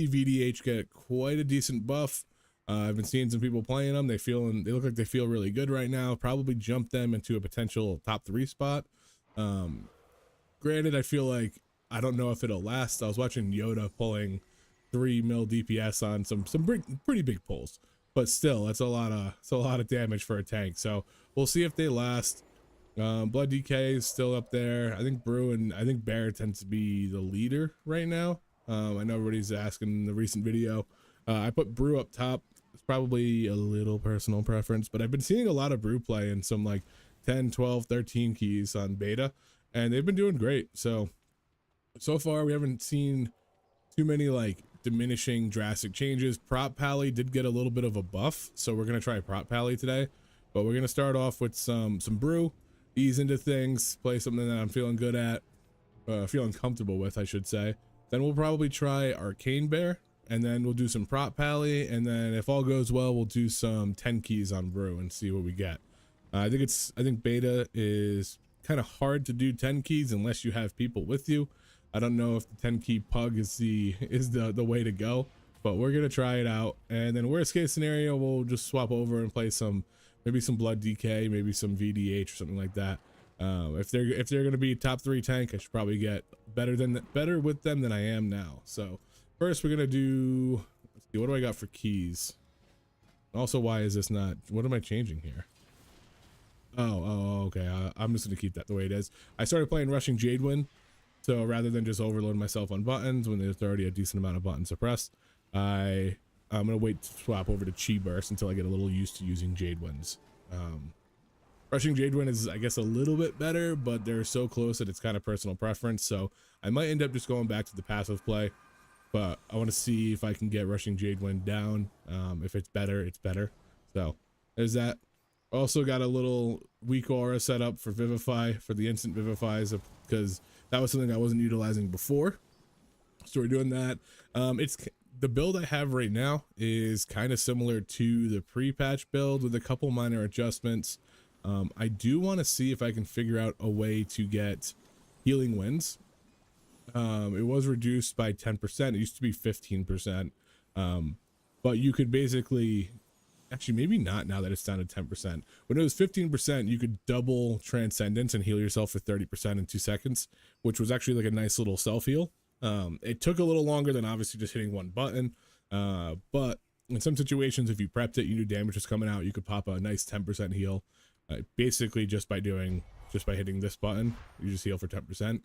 VDH get quite a decent buff. I've been seeing some people playing them. They look like they feel really good right now. Probably jump them into a potential top 3 spot. Granted, I feel like I don't know if it'll last. I was watching Yoda pulling 3 mil DPS on some pretty big pulls, but still, that's a lot of damage for a tank. So we'll see if they last. Blood DK is still up there. I think Brew and I think Bear tends to be the leader right now. I know everybody's asking in the recent video. I put Brew up top. It's probably a little personal preference, but I've been seeing a lot of Brew play in some like 10, 12, 13 keys on beta, and they've been doing great. So far we haven't seen too many like diminishing drastic changes. Prop Pally did get a little bit of a buff, so we're gonna try Prop Pally today, but we're gonna start off with some Brew, ease into things, play something that I'm feeling good at, feeling comfortable with, I should say. Then we'll probably try Arcane Bear, and then we'll do some Prop Pally, and then if all goes well, we'll do some 10 keys on Brew and see what we get. I think beta is kind of hard to do 10 keys unless you have people with you. I don't know if the 10 key pug is the way to go, but we're gonna try it out. And then worst case scenario, we'll just swap over and play maybe some Blood DK, maybe some VDH or something like that. If they're gonna be top 3 tank, I should probably get better with them than I am now. So first we're gonna do, let's see, what do I got for keys? Also, why is this not, what am I changing here? Oh, okay. I'm just gonna keep that the way it is. I started playing Rushing Jadewind, so rather than just overload myself on buttons when there's already a decent amount of buttons suppressed, I'm gonna wait to swap over to Chi Burst until I get a little used to using Jadewinds. Rushing Jadewind is, I guess, a little bit better, but they're so close that it's kind of personal preference. So I might end up just going back to the passive play, but I want to see if I can get Rushing Jadewind down. If it's better, it's better. So there's that. Also got a little weak aura set up for Vivify, for the instant Vivifies, because that was something I wasn't utilizing before. So we're doing that. It's the build I have right now is kind of similar to the pre-patch build with a couple minor adjustments. I do want to see if I can figure out a way to get Healing Winds. It was reduced by 10%. It used to be 15%. But you could basically, actually maybe not now that it's down to 10%. When it was 15%, you could double Transcendence and heal yourself for 30% in 2 seconds, which was actually like a nice little self heal. It took a little longer than obviously just hitting one button, but in some situations, if you prepped it, you knew damage was coming out, you could pop a nice 10% heal. Basically just by hitting this button, you just heal for 10%.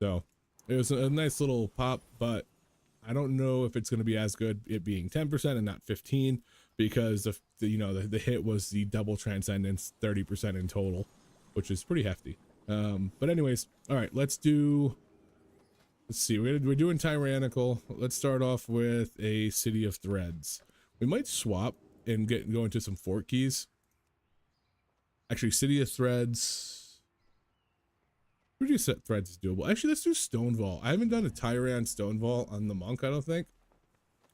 So it was a nice little pop, but I don't know if it's going to be as good it being 10% and not 15, because the hit was the double Transcendence, 30% in total, which is pretty hefty. But anyways, all right, let's see, we're doing Tyrannical. Let's start off with a City of Threads. We might swap and go into some fort keys. Actually, City of Threads. Pretty set Threads is doable. Actually, let's do Stone Vault. I haven't done a Tyran Stone Vault on the Monk, I don't think,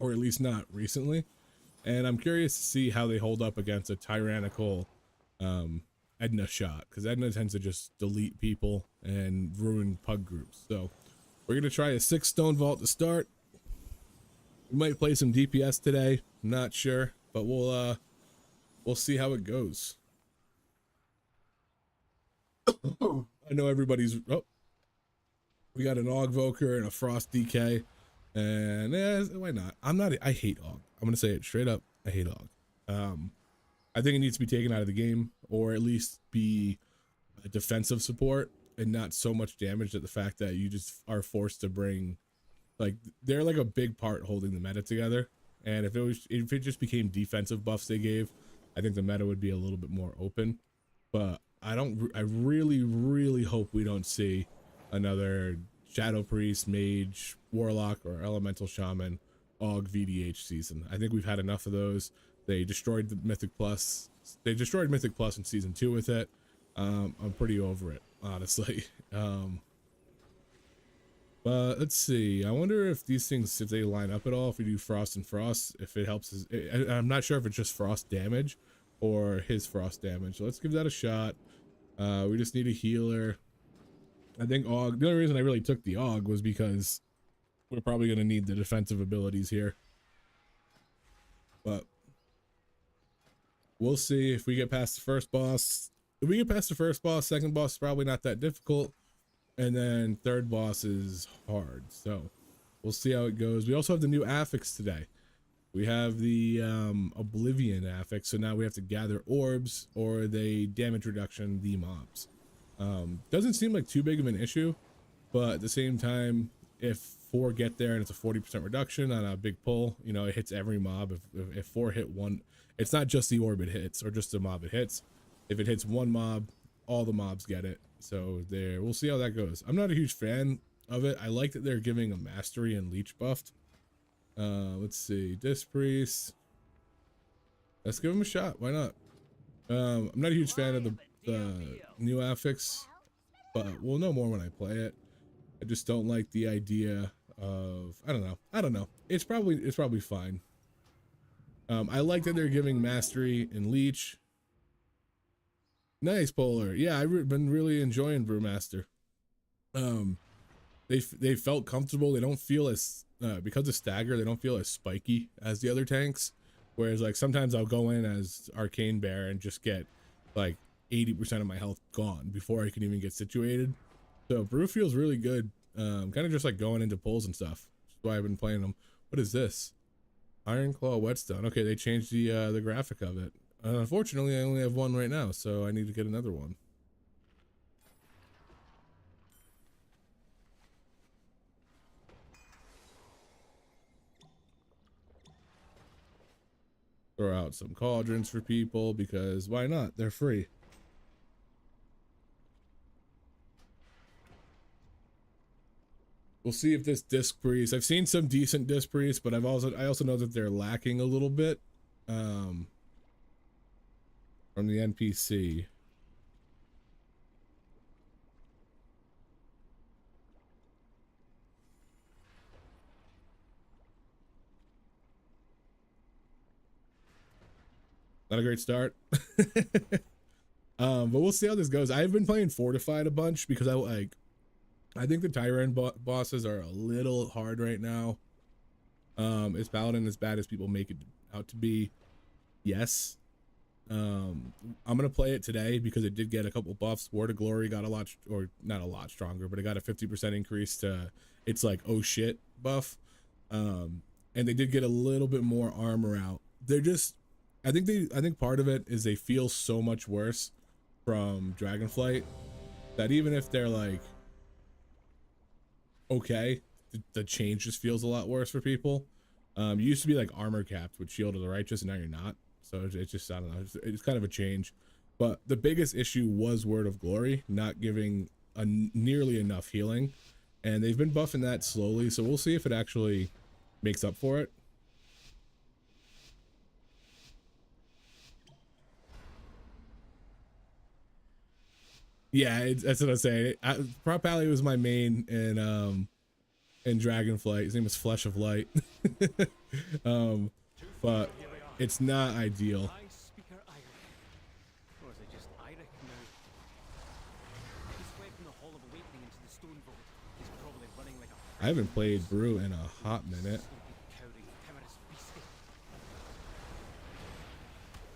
or at least not recently. And I'm curious to see how they hold up against a Tyrannical Edna shot, because Edna tends to just delete people and ruin pug groups. So we're gonna try a 6 Stone Vault to start. We might play some DPS today. I'm not sure, but we'll see how it goes. I know everybody's. Oh, we got an Augvoker and a Frost DK, and yeah, why not? I hate Aug. I'm gonna say it straight up. I hate Aug. I think it needs to be taken out of the game, or at least be a defensive support and not so much damage, that the fact that you just are forced to bring, like, they're like a big part holding the meta together. And if it just became defensive buffs they gave, I think the meta would be a little bit more open. But I really hope we don't see another Shadow Priest, Mage, Warlock, or Elemental Shaman Aug VDH season. I think we've had enough of those. They destroyed the Mythic Plus. They destroyed Mythic Plus in season 2 with it. I'm pretty over it, honestly. But let's see. I wonder if these things, if they line up at all, if we do Frost and Frost, if it helps. I'm not sure if it's just Frost damage or his Frost damage. So let's give that a shot. We just need a healer. I think Aug, the only reason I really took the Aug was because we're probably going to need the defensive abilities here. But we'll see if we get past the first boss. If we get past the first boss, second boss is probably not that difficult. And then third boss is hard. So we'll see how it goes. We also have the new affix today. We have the Oblivion affix. So now we have to gather orbs or they damage reduction the mobs. Doesn't seem like too big of an issue, but at the same time, if 4 get there and it's a 40% reduction on a big pull, you know, it hits every mob. If 4 hit one, it's not just the orb it hits or just the mob it hits. If it hits one mob, all the mobs get it. So there, we'll see how that goes. I'm not a huge fan of it. I like that they're giving a mastery and leech buffed. Let's see, Disc Priest. Let's give him a shot. Why not? I'm not a huge fan of the new affix, but we'll know more when I play it. I just don't like the idea of, I don't know. It's probably fine. I like that they're giving mastery and leech. Nice, Polar. Yeah, I've been really enjoying Brewmaster. They felt comfortable. They don't feel as because of stagger, they don't feel as spiky as the other tanks. Whereas like sometimes I'll go in as Arcane Bear and just get like 80% of my health gone before I can even get situated. So Brew feels really good. Kind of just like going into pulls and stuff. That's why I've been playing them. What is this? Iron Claw Whetstone. Okay, they changed the graphic of it. Unfortunately, I only have one right now, so I need to get another one. Throw out some cauldrons for people because why not? They're free. We'll see if this Disc Priest. I've seen some decent Disc Priests, but I also know that they're lacking a little bit from the NPC. Not a great start. But we'll see how this goes. I've been playing Fortified a bunch because I think the Tyrant bosses are a little hard right now. Is Paladin as bad as people make it out to be? Yes. I'm gonna play it today because it did get a couple buffs. Word of Glory got a lot, or not a lot stronger, but it got a 50% increase to it's like oh shit buff. And they did get a little bit more armor out. They're just, I think part of it is they feel so much worse from Dragonflight that even if they're like okay, the change just feels a lot worse for people. You used to be like armor capped with Shield of the Righteous, and now you're not. So it's just, I don't know, it's kind of a change. But the biggest issue was Word of Glory not giving nearly enough healing, and they've been buffing that slowly. So we'll see if it actually makes up for it. Yeah, that's what I'm saying. Prop Alley was my main in Dragonflight. His name is Flesh of Light. But it's not ideal. I haven't played Brew in a hot minute.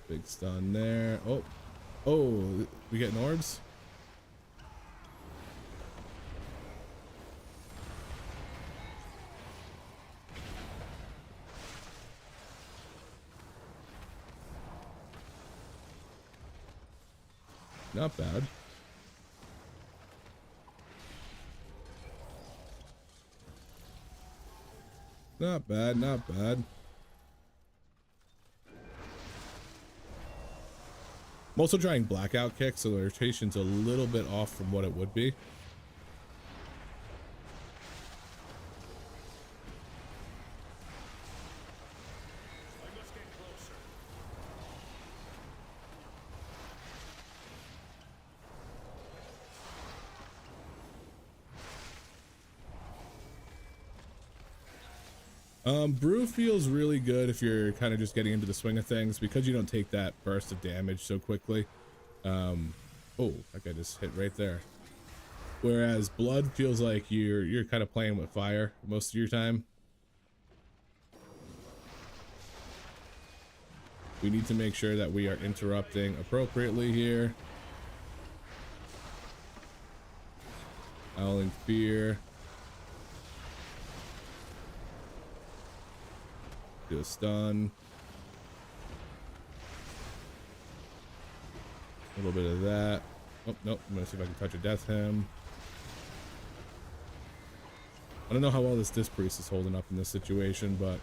Big stun there. Oh, we getting orbs? Not bad. Not bad, not bad. I'm also trying blackout kick, so the rotation's a little bit off from what it would be. Brew feels really good if you're kind of just getting into the swing of things because you don't take that burst of damage so quickly. Oh, that guy just hit right there. whereas blood feels like you're kind of playing with fire most of your time. We need to make sure that we are interrupting appropriately here. Howling Fear. Do a stun. A little bit of that. Oh, nope. I'm gonna see if I can touch a death him. I don't know how well this Disc Priest is holding up in this situation, but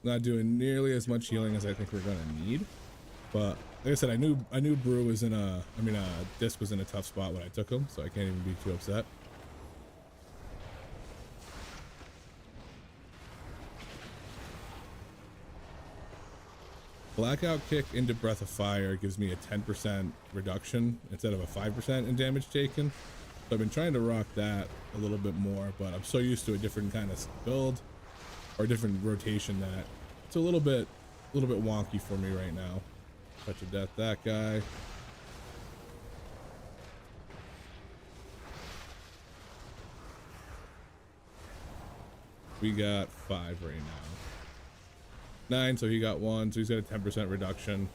not doing nearly as much healing as I think we're gonna need. But like I said, I knew Brew was in a, Disc was in a tough spot when I took him, so I can't even be too upset. Blackout Kick into Breath of Fire gives me a 10% reduction instead of a 5% in damage taken. So I've been trying to rock that a little bit more, but I'm so used to a different kind of build or different rotation that it's a little bit wonky for me right now. Touch of Death, that guy. We got 5 right now. 9, so he got 1, so he's got a 10% reduction.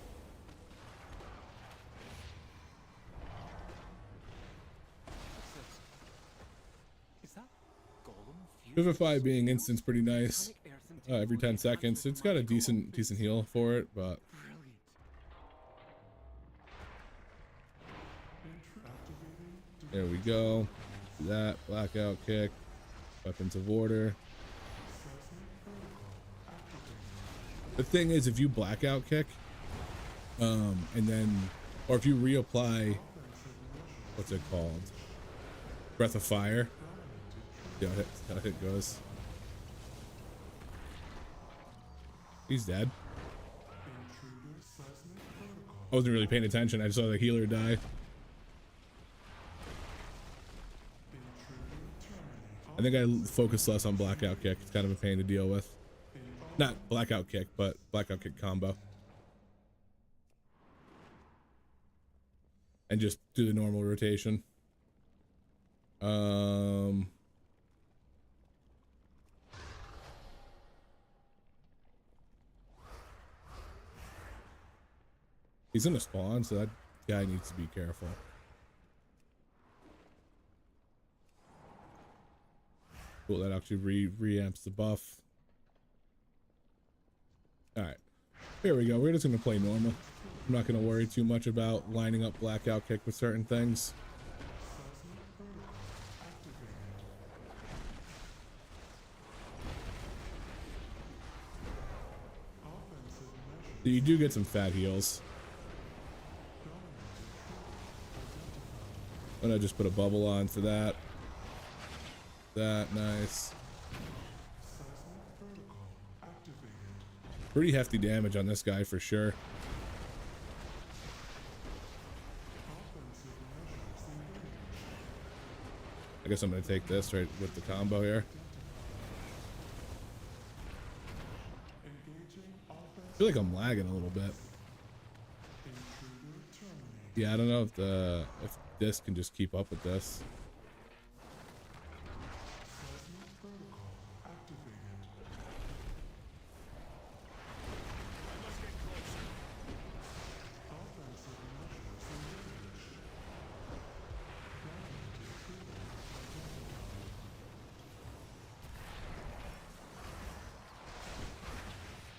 Vivify being instant's pretty nice. Every 10 seconds. It's got a decent heal for it, but there we go. That Blackout Kick. Weapons of Order. The thing is, if you Blackout Kick, and then, or if you reapply, what's it called? Breath of Fire. Yeah, how hit goes. He's dead. I wasn't really paying attention. I saw the healer die. I think I focused less on Blackout Kick. It's kind of a pain to deal with. Not Blackout Kick, but Blackout Kick combo. And just do the normal rotation. He's in a spawn, so that guy needs to be careful. Cool, that actually reamps the buff. Alright, here we go. We're just going to play normal. I'm not going to worry too much about lining up Blackout Kick with certain things. You do get some fat heals. I'm gonna just put a bubble on for that. Nice. Pretty hefty damage on this guy for sure. I guess I'm gonna take this right with the combo here. I feel like I'm lagging a little bit. Yeah, I don't know if this can just keep up with this.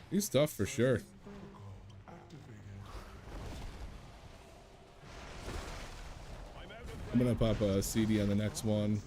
He's tough for sure. I'm gonna pop a CD on the next one.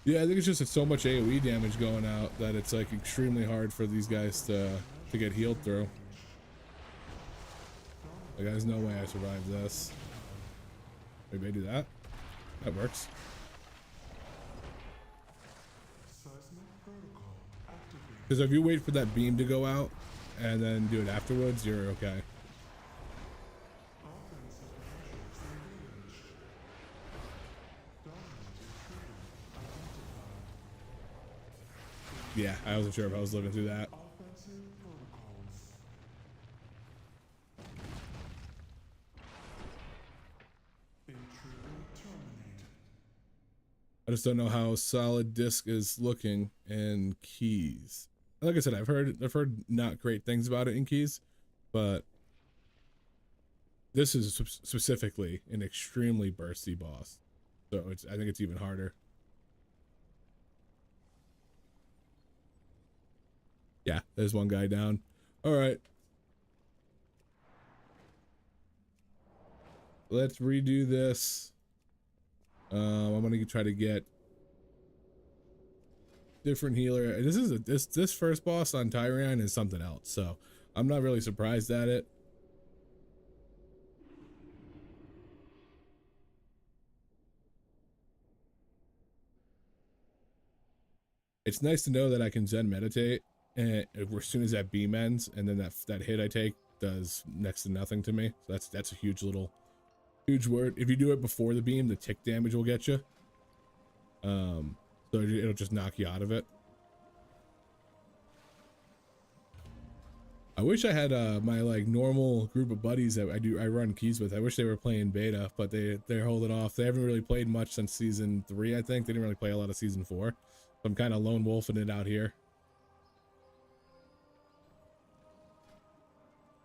Yeah, I think it's just so much AoE damage going out that it's like extremely hard for these guys to get healed through. Like, there's no way I survived this. Maybe I do that. That works. Because if you wait for that beam to go out and then do it afterwards, you're okay. Yeah, I wasn't sure if I was looking through that. I just don't know how solid disc is looking in keys. Like I said, I've heard not great things about it in keys, but this is specifically an extremely bursty boss, so I think it's even harder. Yeah, there's one guy down. All right, let's redo this. I'm gonna try to get different healer. This first boss on Tyrion is something else, so I'm not really surprised at it. It's nice to know that I can Zen meditate, and as soon as that beam ends, and then that hit I take does next to nothing to me. So that's a huge word. If you do it before the beam, the tick damage will get you. So it'll just knock you out of it. I wish I had my like normal group of buddies that I run keys with. I wish they were playing beta, but they're holding off. They haven't really played much since season 3. I think they didn't really play a lot of season 4. So I'm kind of lone wolfing it out here.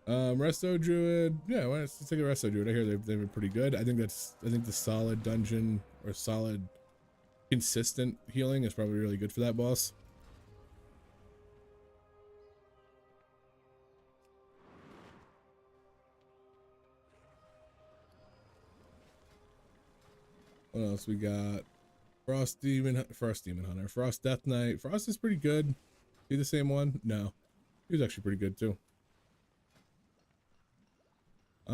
Resto Druid. Yeah, let's take a Resto Druid. I hear they've been pretty good. I think the solid dungeon or solid consistent healing is probably really good for that boss. What else we got? Frost Demon Hunter. Frost Death Knight. Frost is pretty good. He the same one? No. He was actually pretty good too. I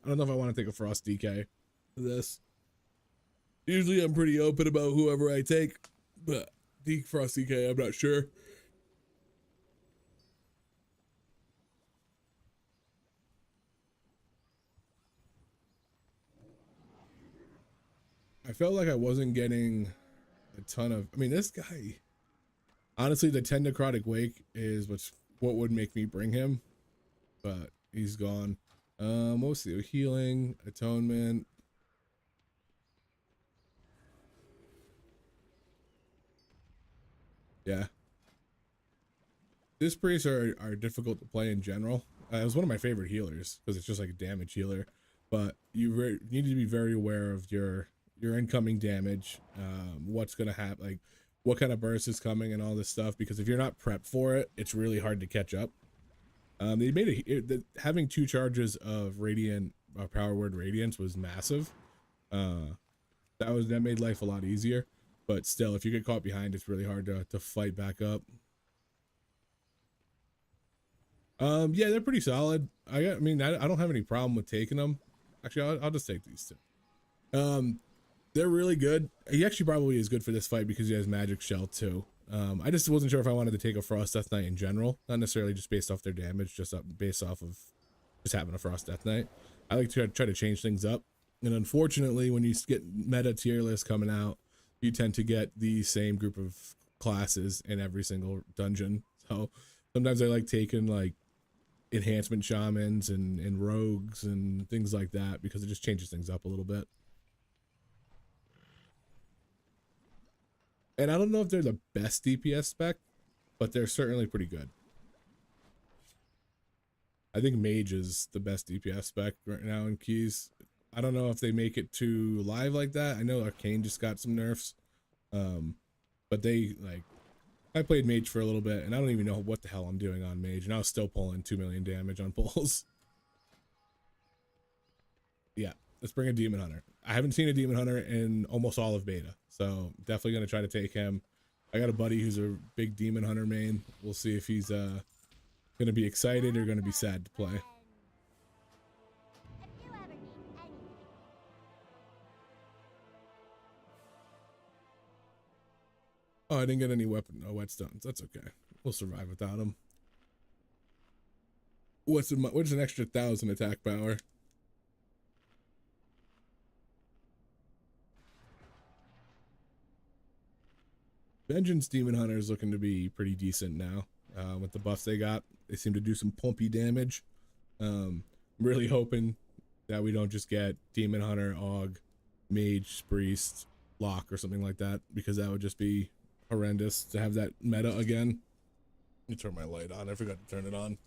don't know if I want to take a Frost DK for this. Usually I'm pretty open about whoever I take, but Frost DK, I'm not sure. I felt like I wasn't getting a ton of, I mean, this guy, honestly, the 10 Necrotic Wake is what would make me bring him, but he's gone. Mostly healing, atonement. Yeah. This priests are difficult to play in general. It was one of my favorite healers because it's just like a damage healer, but you need to be very aware of your incoming damage, what's gonna happen, like what kind of burst is coming and all this stuff, because if you're not prepped for it, it's really hard to catch up. They made having 2 charges of radiant power word radiance was massive. That made life a lot easier, but still, if you get caught behind, it's really hard to fight back up. Yeah, they're pretty solid. I don't have any problem with taking them. Actually, I'll just take these 2. They're really good. He actually probably is good for this fight because he has magic shell too. I just wasn't sure if I wanted to take a Frost Death Knight in general, not necessarily just based off their damage, just based off of just having a Frost Death Knight. I like to try to change things up, and unfortunately, when you get meta tier lists coming out, you tend to get the same group of classes in every single dungeon. So sometimes I like taking like enhancement shamans and rogues and things like that because it just changes things up a little bit. And I don't know if they're the best DPS spec, but they're certainly pretty good. I think Mage is the best DPS spec right now in keys. I don't know if they make it to live like that. I know Arcane just got some nerfs. But I played Mage for a little bit, and I don't even know what the hell I'm doing on Mage, and I was still pulling 2 million damage on pulls. Yeah, let's bring a Demon Hunter. I haven't seen a Demon Hunter in almost all of beta, so definitely going to try to take him. I got a buddy who's a big Demon Hunter main. We'll see if he's going to be excited or going to be sad to play. Oh, I didn't get any weapon, no whetstones. That's okay. We'll survive without them. What's an extra 1,000 attack power? Vengeance Demon Hunter is looking to be pretty decent now. With the buffs they got, they seem to do some pumpy damage. I'm really hoping that we don't just get Demon Hunter, Aug, Mage, Priest, Lock, or something like that, because that would just be horrendous to have that meta again. Let me turn my light on. I forgot to turn it on.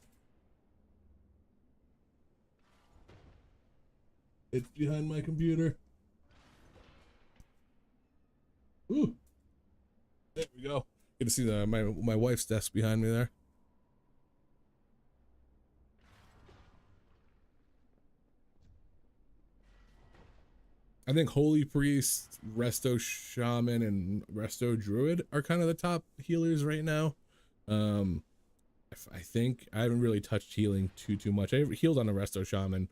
It's behind my computer. Ooh. There we go. Get to see my wife's desk behind me there. I think Holy Priest, Resto Shaman, and Resto Druid are kind of the top healers right now. I think I haven't really touched healing too much. I healed on a Resto Shaman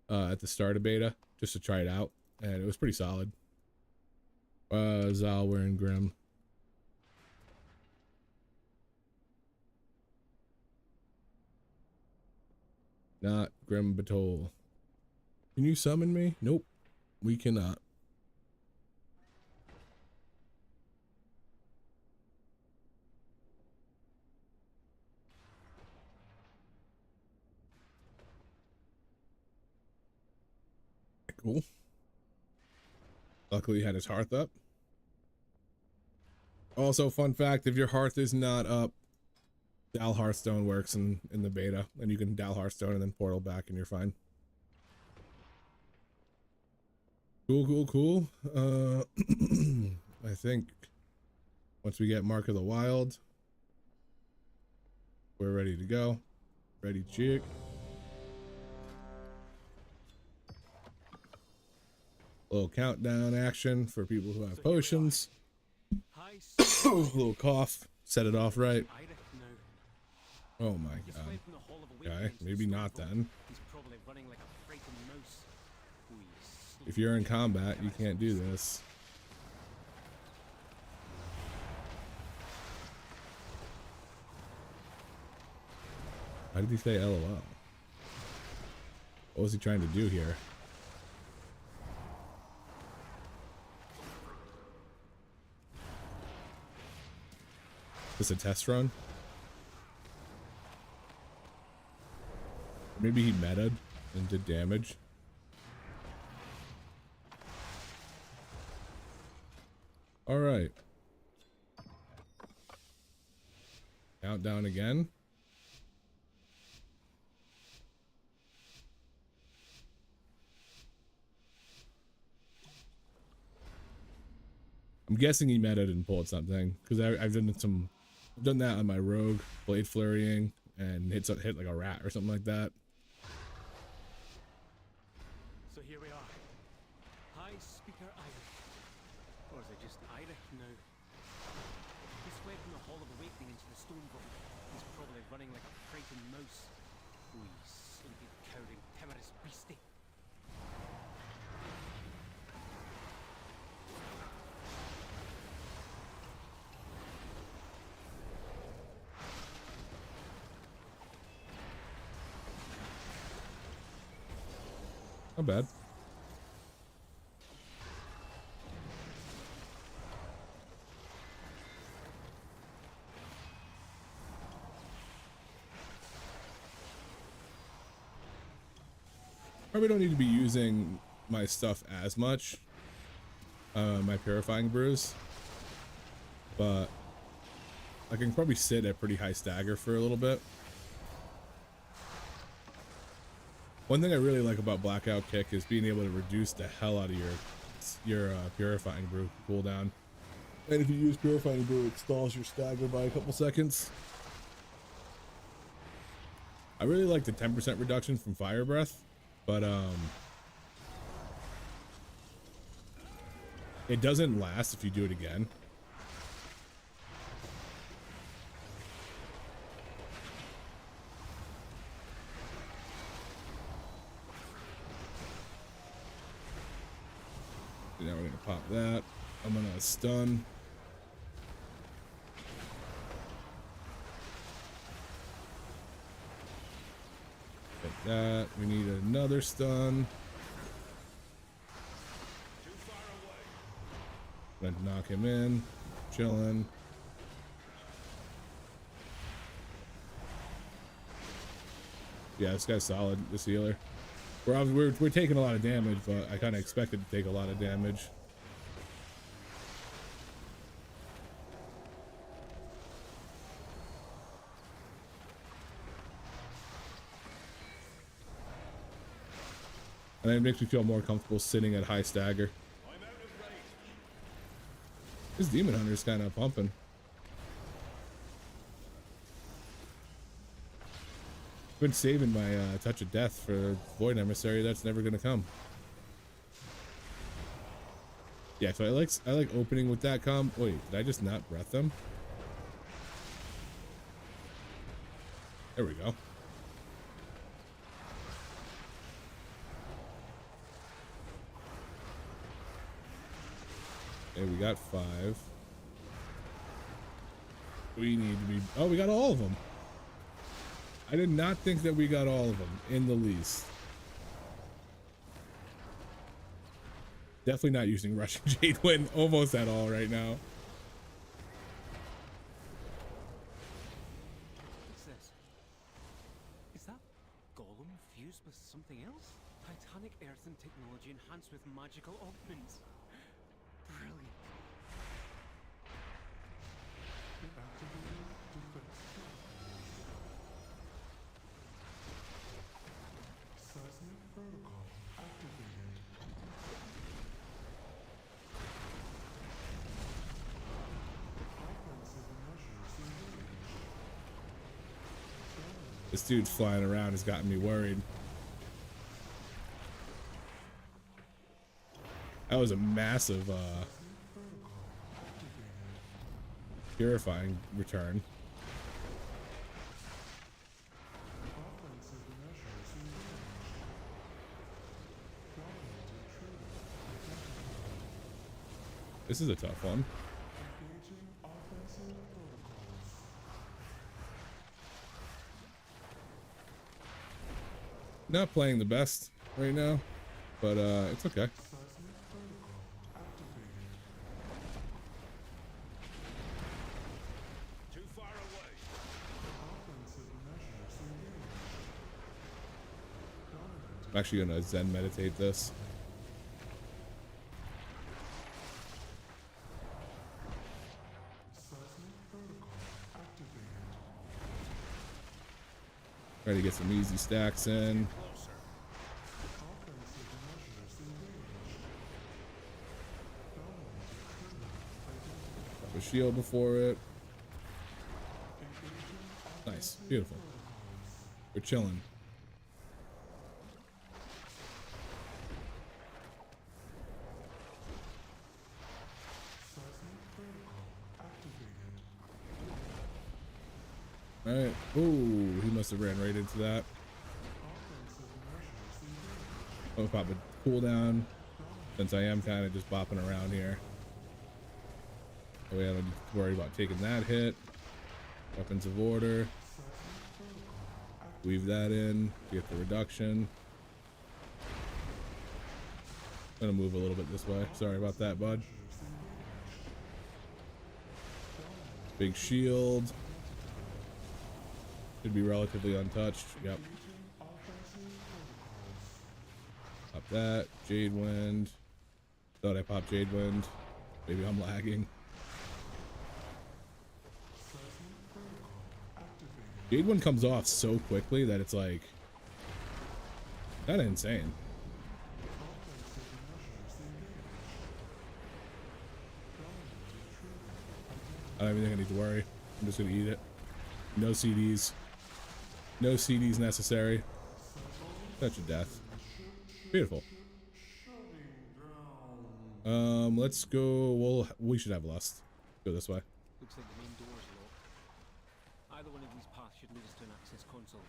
at the start of beta just to try it out, and it was pretty solid. Zalwar and Grim. Not Grim Batol. Can you summon me? Nope, we cannot. Cool. Luckily he had his hearth up. Also, fun fact, if your hearth is not up, Dal Hearthstone works in the beta, and you can Dal Hearthstone and then portal back and you're fine. Cool. I think once we get Mark of the Wild, we're ready to go. Ready, chick. Little countdown action for people who have potions. A little cough. Set it off right. Oh my god. Okay, maybe not then. If you're in combat, you can't do this. Why did he say LOL? What was he trying to do here? Is this a test run? Maybe he meta'd and did damage. All right. Countdown again. I'm guessing he meta'd and pulled something, because I've done that on my rogue, blade flurrying, and hit like a rat or something like that. So here we are. High Speaker Irish. Or is it just Irish now? He's fled from the Hall of Awakening into the Stone Vault. He's probably running like a frightened mouse. We sleepy, cowering, timorous beastie. Not bad. Probably don't need to be using my stuff as much, my purifying brews, but I can probably sit at pretty high stagger for a little bit. One thing I really like about Blackout Kick is being able to reduce the hell out of your purifying brew cooldown. And if you use purifying brew, it stalls your stagger by a couple seconds. I really like the 10% reduction from Fire Breath, but it doesn't last if you do it again. Now we're gonna pop that. I'm gonna stun. that. We need another stun. Gonna knock him in. Chilling. Yeah, this guy's solid, this healer. We're taking a lot of damage, but I kind of expected to take a lot of damage. And it makes me feel more comfortable sitting at high stagger. This Demon Hunter's kind of pumping. Been saving my Touch of Death for Void Emissary. That's never gonna come. Yeah, so I like opening with that comp. Wait, did I just not breath them? There we go. Okay, we got 5. We need to be... Oh, we got all of them. I did not think that we got all of them in the least. Definitely not using Rushing Jadewind almost at all right now. What's this? Is that Golem fused with something else? Titanic earthen technology enhanced with magical augments. Brilliant. Seismic protocol activated. Offensive measures engaged. This dude's flying around has gotten me worried. That was a massive purifying return. Offensive measures engaged. Dominant intruder identified. This is a tough one. Engaging offensive protocols. Not playing the best right now, but it's okay. Seismic protocol activated. Too far away. Offensive measures engaged. Dominant I'm actually gonna Zen meditate this. seismic protocol activated. Try to get some easy stacks in. Closer. Offensive measures engaged. Dominant intruder identified. Drop a shield before it. Engaging Nice, beautiful. protocols. We're chilling. Seismic protocol activated. All right. Ooh, he must have ran right into that. Offensive measures engaged. I'm gonna pop a cooldown since I am kind of just bopping around here. So we don't need to worry about taking that hit. Weapons of Order. Seismic protocol activated. Weave that in. Get the reduction. I'm gonna move a little bit this way. Sorry about that, bud. Big shield. Should be relatively untouched. Yep. Offensive protocols. Pop that. Jade Wind. Thought I popped Jade Wind. Maybe I'm lagging. Seismic protocol activated. Jade Wind comes off so quickly that it's like kind of insane. Offensive measures engaged. Dominant intruder identified. I don't even think I need to worry. I'm just gonna eat it. No CDs. No CDs necessary. Touch of Death. Beautiful. Let's go. Well, we should have Lust. Go this way. Looks like the main door's locked. Either one of these paths should lead us to an access console.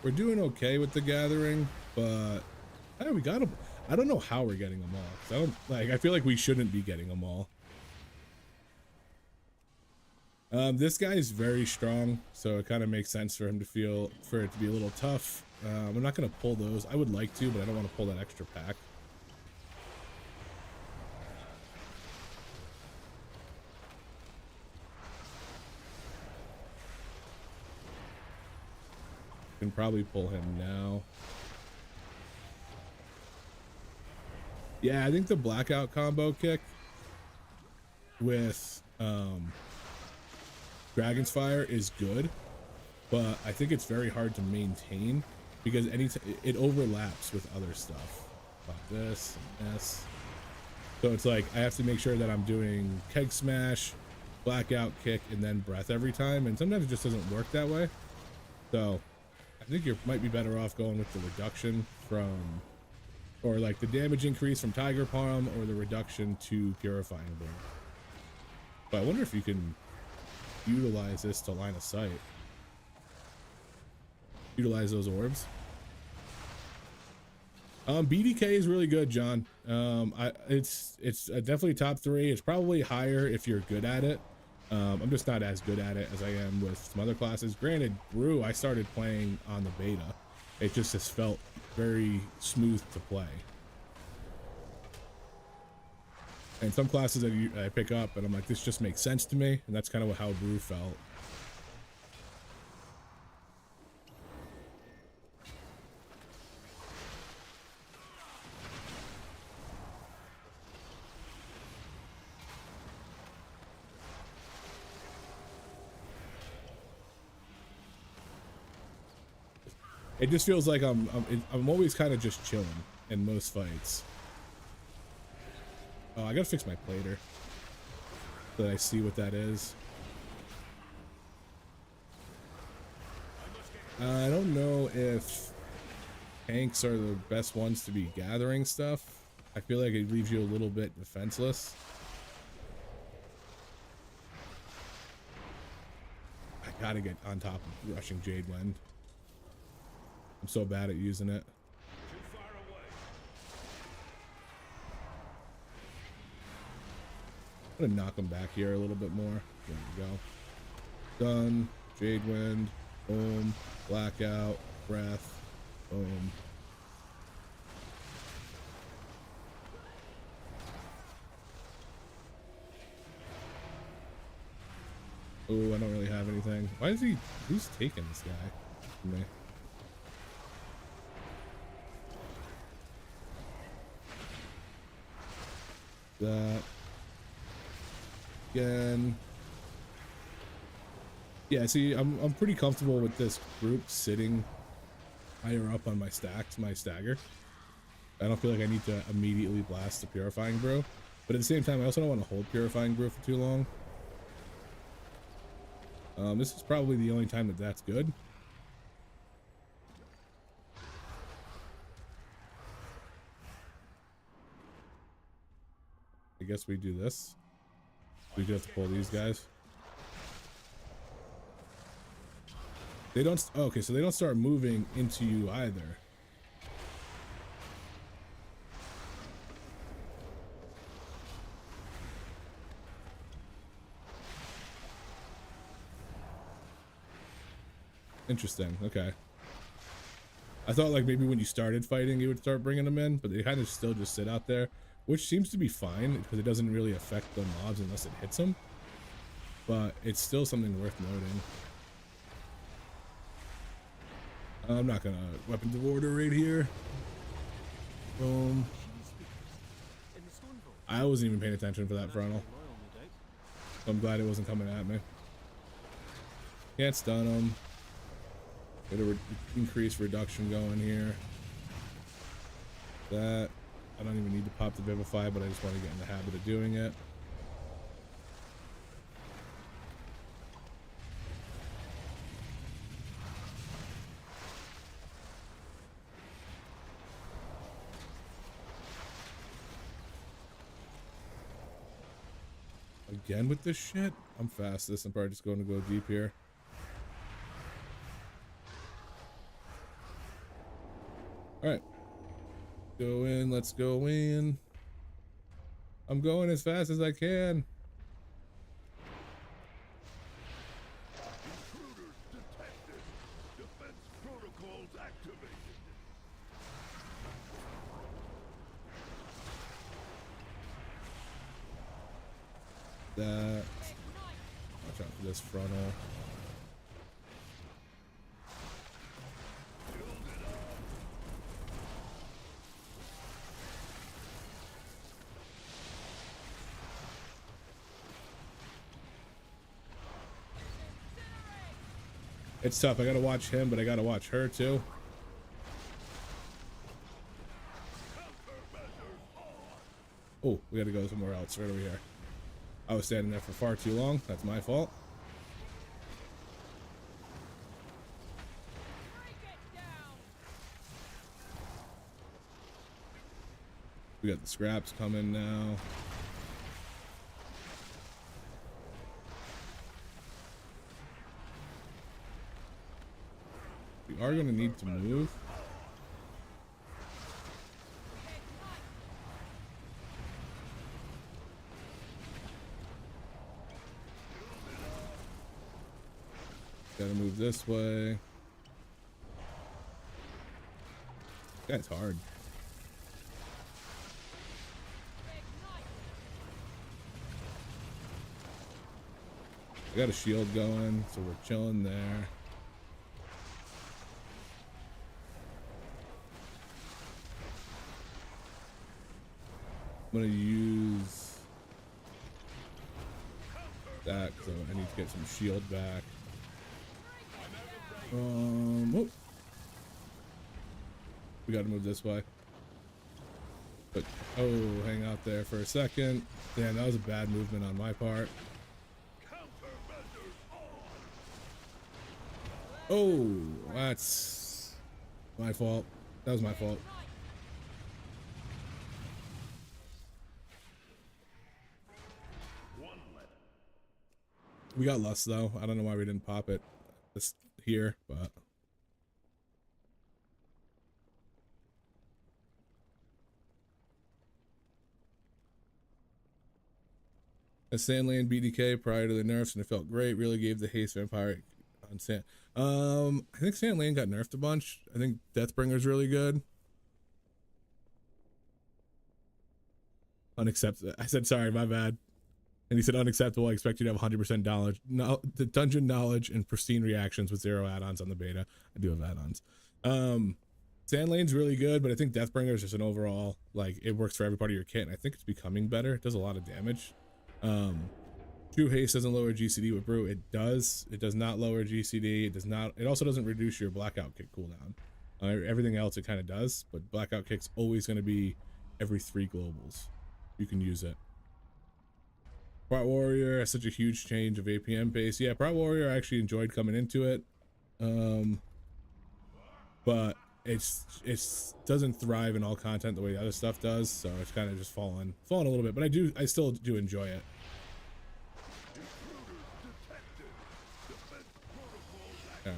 We're doing okay with the gathering, but hey, we got him. I don't know how we're getting them all. 'Cause I don't like. I feel like we shouldn't be getting them all. This guy is very strong, so it kind of makes sense for him to for it to be a little tough. I'm not gonna pull those. I would like to, but I don't want to pull that extra pack. Can probably pull him now. Yeah, I think the blackout combo kick with Dragon's Fire is good, but I think it's very hard to maintain because it overlaps with other stuff like this and this. So it's like I have to make sure that I'm doing keg smash, blackout kick, and then breath every time, and sometimes it just doesn't work that way. So I think you might be better off going with the reduction from, or like the damage increase from Tiger Palm, or the reduction to Purifying Blade. But I wonder if you can utilize this to line of sight. Utilize those orbs. BDK is really good, John. It's definitely top 3. It's probably higher if you're good at it. I'm just not as good at it as I am with some other classes. Granted, Brew, I started playing on the beta. It just has felt very smooth to play. And some classes that I pick up and I'm like, this just makes sense to me. And that's kind of how Brew felt. It just feels like I'm always kind of just chilling in most fights. Oh, I gotta fix my plater so that I see what that is. I don't know if tanks are the best ones to be gathering stuff. I feel like it leaves you a little bit defenseless. I gotta get on top of rushing Jade Wind. I'm so bad at using it. I'm gonna knock him back here a little bit more. There we go. Done. Jade Wind. Boom. Blackout. Breath. Boom. Oh, I don't really have anything. Why is he? Who's taking this guy from me? That again. Yeah, see, I'm pretty comfortable with this group sitting higher up on my stacks, my stagger. I don't feel like I need to immediately blast the Purifying Brew, but at the same time, I also don't want to hold Purifying Brew for too long. This is probably the only time that that's good. I guess we do this. We do have to pull these guys. They don't. Oh, okay, so they don't start moving into you either. Interesting. Okay. I thought like maybe when you started fighting, you would start bringing them in, but they kind of still just sit out there. Which seems to be fine because it doesn't really affect the mobs unless it hits them. But it's still something worth noting. I'm not gonna weapons of order right here. Boom. I wasn't even paying attention for that frontal. I'm glad it wasn't coming at me. Can't stun him. Get a increased reduction going here. That. I don't even need to pop the Vivify, but I just want to get in the habit of doing it. Again with this shit? I'm fastest. I'm probably just going to go deep here. Alright. Go in, let's go in. I'm going as fast as I can. Intruders detected. Defense protocols activated. That. Watch out for this frontal. It's tough. I gotta watch him, but I gotta watch her too. Oh, we gotta go somewhere else right over here. I was standing there for far too long. That's my fault. We got the scraps coming now. We are going to need to move. Gotta move this way. That's hard. I got a shield going, so we're chilling there. I'm gonna use that because I need to get some shield back. Whoop. We gotta move this way. But oh, hang out there for a second. Damn, that was a bad movement on my part. Oh, that's my fault. That was my fault. We got Lust though. I don't know why we didn't pop it just here, but a Sandland BDK prior to the nerfs, and it felt great. Really gave the haste vampire on Sand. I think Sandland got nerfed a bunch. I think Deathbringer's really good. Unacceptable. I said sorry, my bad. And he said unacceptable. I expect you to have 100% knowledge, the dungeon knowledge and pristine reactions with 0 add-ons on the beta. I do have add-ons. Sandlane's really good, but I think Deathbringer is just an overall, like, it works for every part of your kit, and I think it's becoming better. It does a lot of damage. True Haste doesn't lower GCD with Brew. It does. It does not lower GCD. It does not. It also doesn't reduce your Blackout Kick cooldown. Everything else it kind of does, but Blackout Kick's always going to be every 3 globals. You can use it. Prot Warrior has such a huge change of APM pace. Yeah, Prot Warrior I actually enjoyed coming into it. But it's doesn't thrive in all content the way the other stuff does, so it's kind of just fallen a little bit, but I still do enjoy it. All right.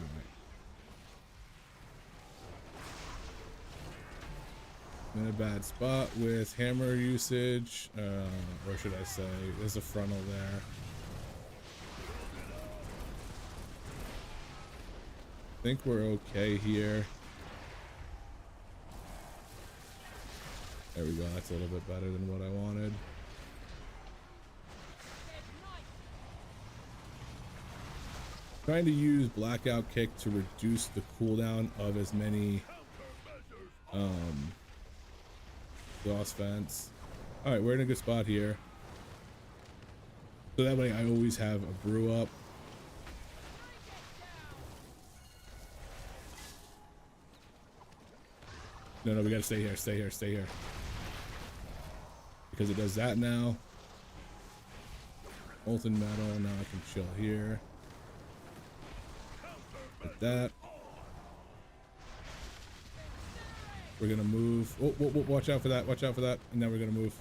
I'm in a bad spot with hammer usage, or should I say, there's a frontal there. I think we're okay here. There we go, that's a little bit better than what I wanted. Trying to use Blackout Kick to reduce the cooldown of as many Exhaust Vents. Alright, we're in a good spot here. So that way I always have a brew up. No, we gotta stay here, stay here, stay here. Because it does that now. Molten Metal, now I can chill here. Like that. We're gonna move. Oh, watch out for that, watch out for that. And now we're gonna move.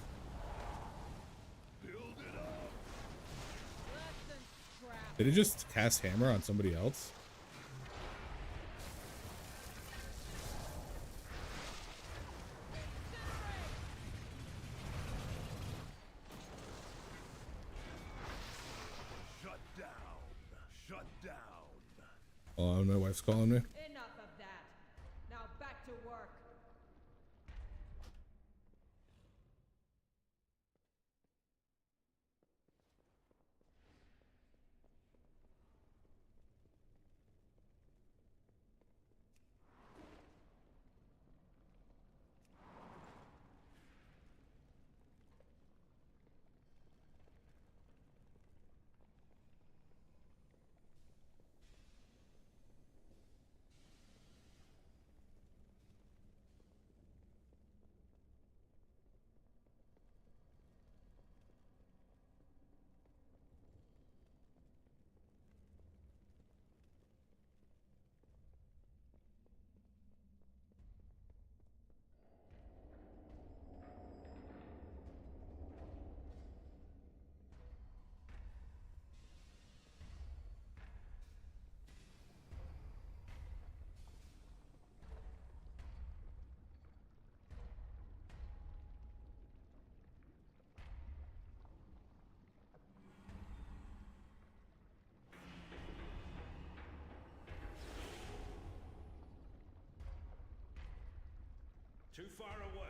Did it just cast hammer on somebody else? Oh, my wife's calling me. Enough of that. Now back to work. Too far away.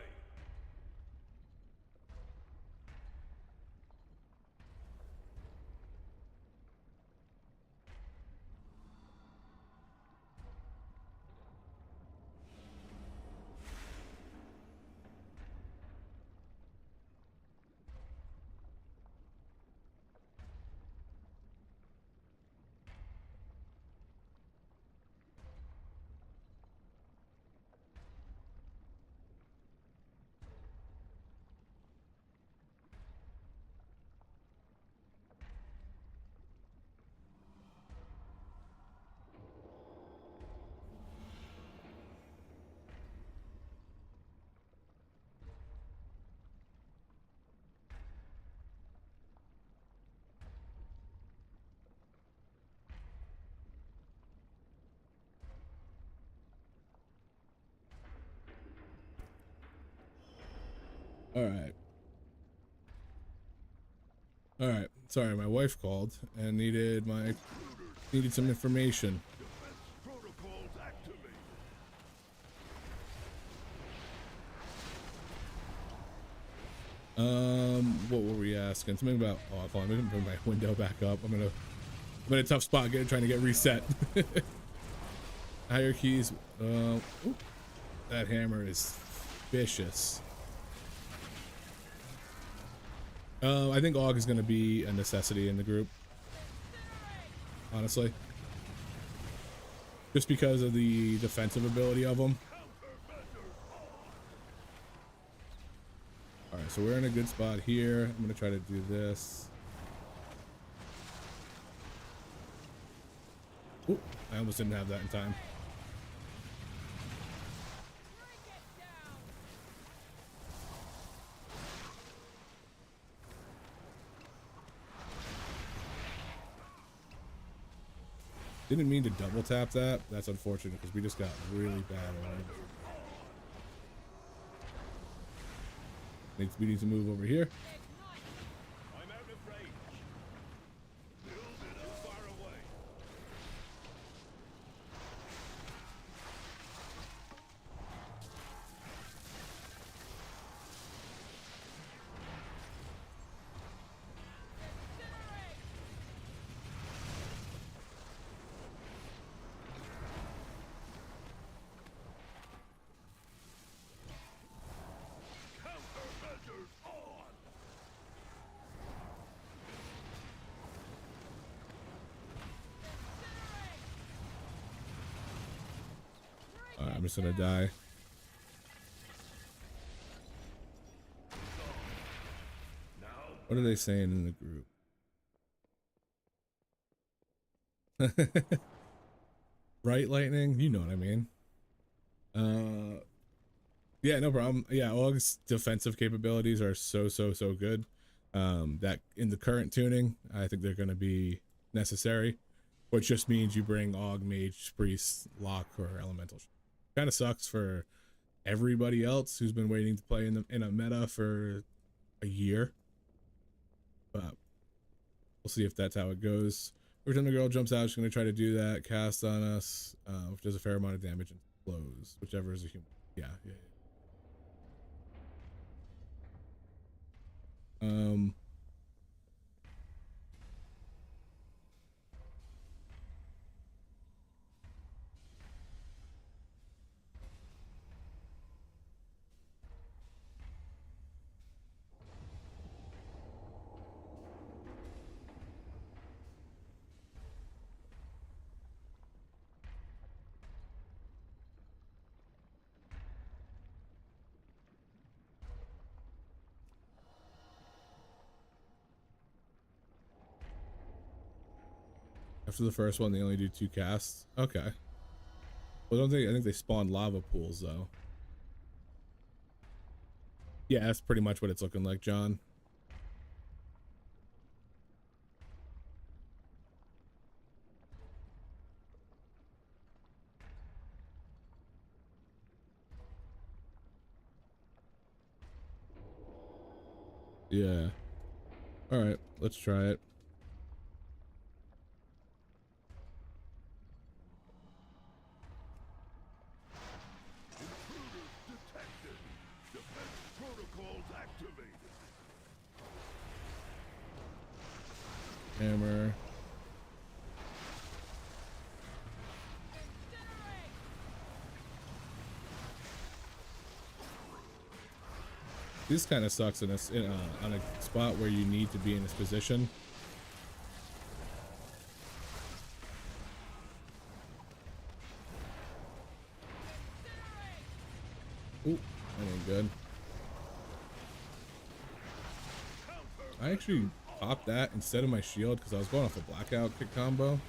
All right. All right. Sorry, my wife called and needed some information. Defense protocols activated. What were we asking? Something about, oh, hold on, I'm gonna bring my window back up. I'm in a tough spot trying to get reset. Hierarchies. Ooh, that hammer is vicious. I think AUG is going to be a necessity in the group, honestly, just because of the defensive ability of them. All right, so we're in a good spot here. I'm going to try to do this. Ooh, I almost didn't have that in time. Didn't mean to double tap that. That's unfortunate because we just got really bad on it. We need to move over here. I'm out of range. Build it up. Far away. Countermeasures on. All right, I'm just gonna die. Now What are they saying in the group? Right, lightning? You know what I mean. Yeah, no problem. Yeah, AUG's defensive capabilities are so good. That in the current tuning, I think they're gonna be necessary, which just means you bring AUG, Mage, Priest, Lock, or Elemental. Kind of sucks for everybody else who's been waiting to play in a meta for a year, but we'll see if that's how it goes. Every time the girl jumps out, she's gonna try to do that cast on us, which does a fair amount of damage and blows, whichever is a human. Yeah, yeah, yeah. After the first one, they only do 2 casts. Okay. Well, don't they? I think they spawn lava pools though. Yeah, that's pretty much what it's looking like, John. Yeah. All right, let's try it. Detected. Defense protocols activated. Hammer. This kind of sucks on a spot where you need to be in this position. Ooh, that ain't good. I actually popped that instead of my shield because I was going off a blackout kick combo.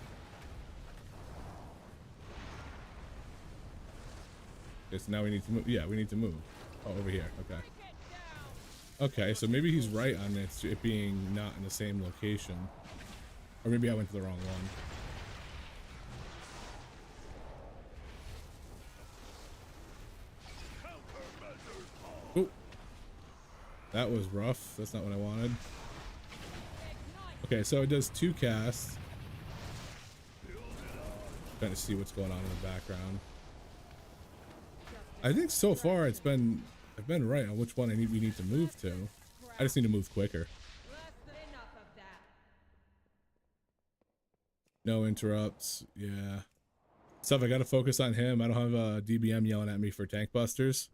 Okay, so now we need to move. Yeah, we need to move. Oh, over here. Okay. Okay, so maybe he's right on it being not in the same location. Or maybe I went to the wrong one. Oh, that was rough. That's not what I wanted. Okay, so it does 2 casts. Trying to see what's going on in the background. I think so far I've been right on which one we need to move to. I just need to move quicker. Enough of that. No interrupts. Yeah. Stuff, I gotta focus on him. I don't have a DBM yelling at me for tank busters.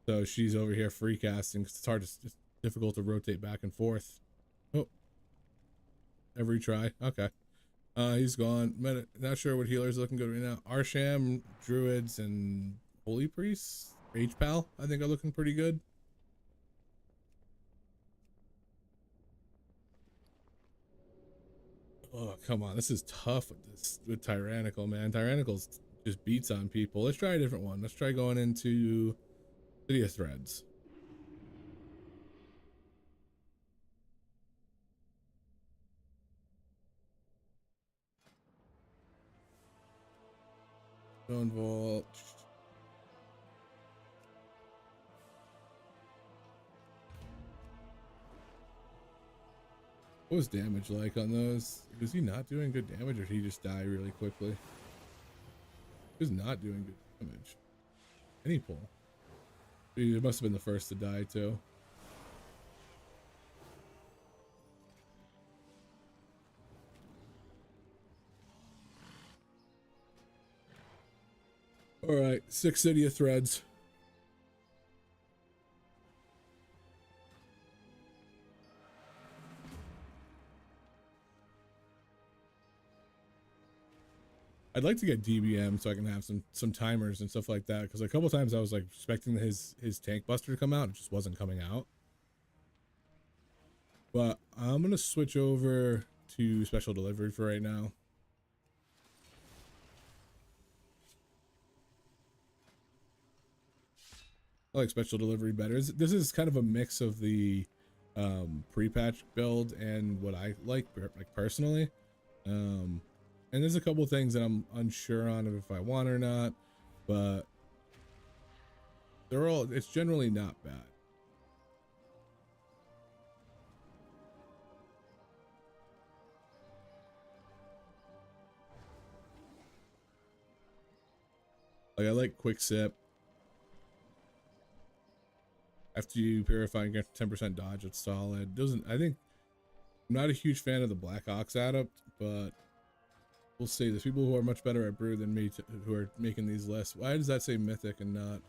So she's over here free casting because it's hard to, it's difficult to rotate back and forth. Oh. Every try. Okay. He's gone. Not sure what healers looking good right now. Arsham, Druids, and Holy Priests. H-Pal, I think are looking pretty good. Oh, come on. This is tough with Tyrannical, man. Tyrannical's just beats on people. Let's try a different one. Let's try going into City of Threads. Stone Vault. What was damage like on those? Was he not doing good damage, or did he just die really quickly? He was not doing good damage. Any pull. He must have been the first to die too. All right, 6 City of Threads. I'd like to get DBM so I can have some timers and stuff like that, because a couple times I was like expecting his tank buster to come out, it just wasn't coming out. But I'm gonna switch over to special delivery for right now. I like special delivery better. This is kind of a mix of the pre-patch build and what I like personally. And there's a couple things that I'm unsure on if I want or not, but it's generally not bad. Like I like quick sip. After you purify and get 10% dodge, it's solid. Doesn't I think I'm not a huge fan of the Black Ox adept, but we'll see. There's people who are much better at brew than me who are making these lists. Why does that say mythic and not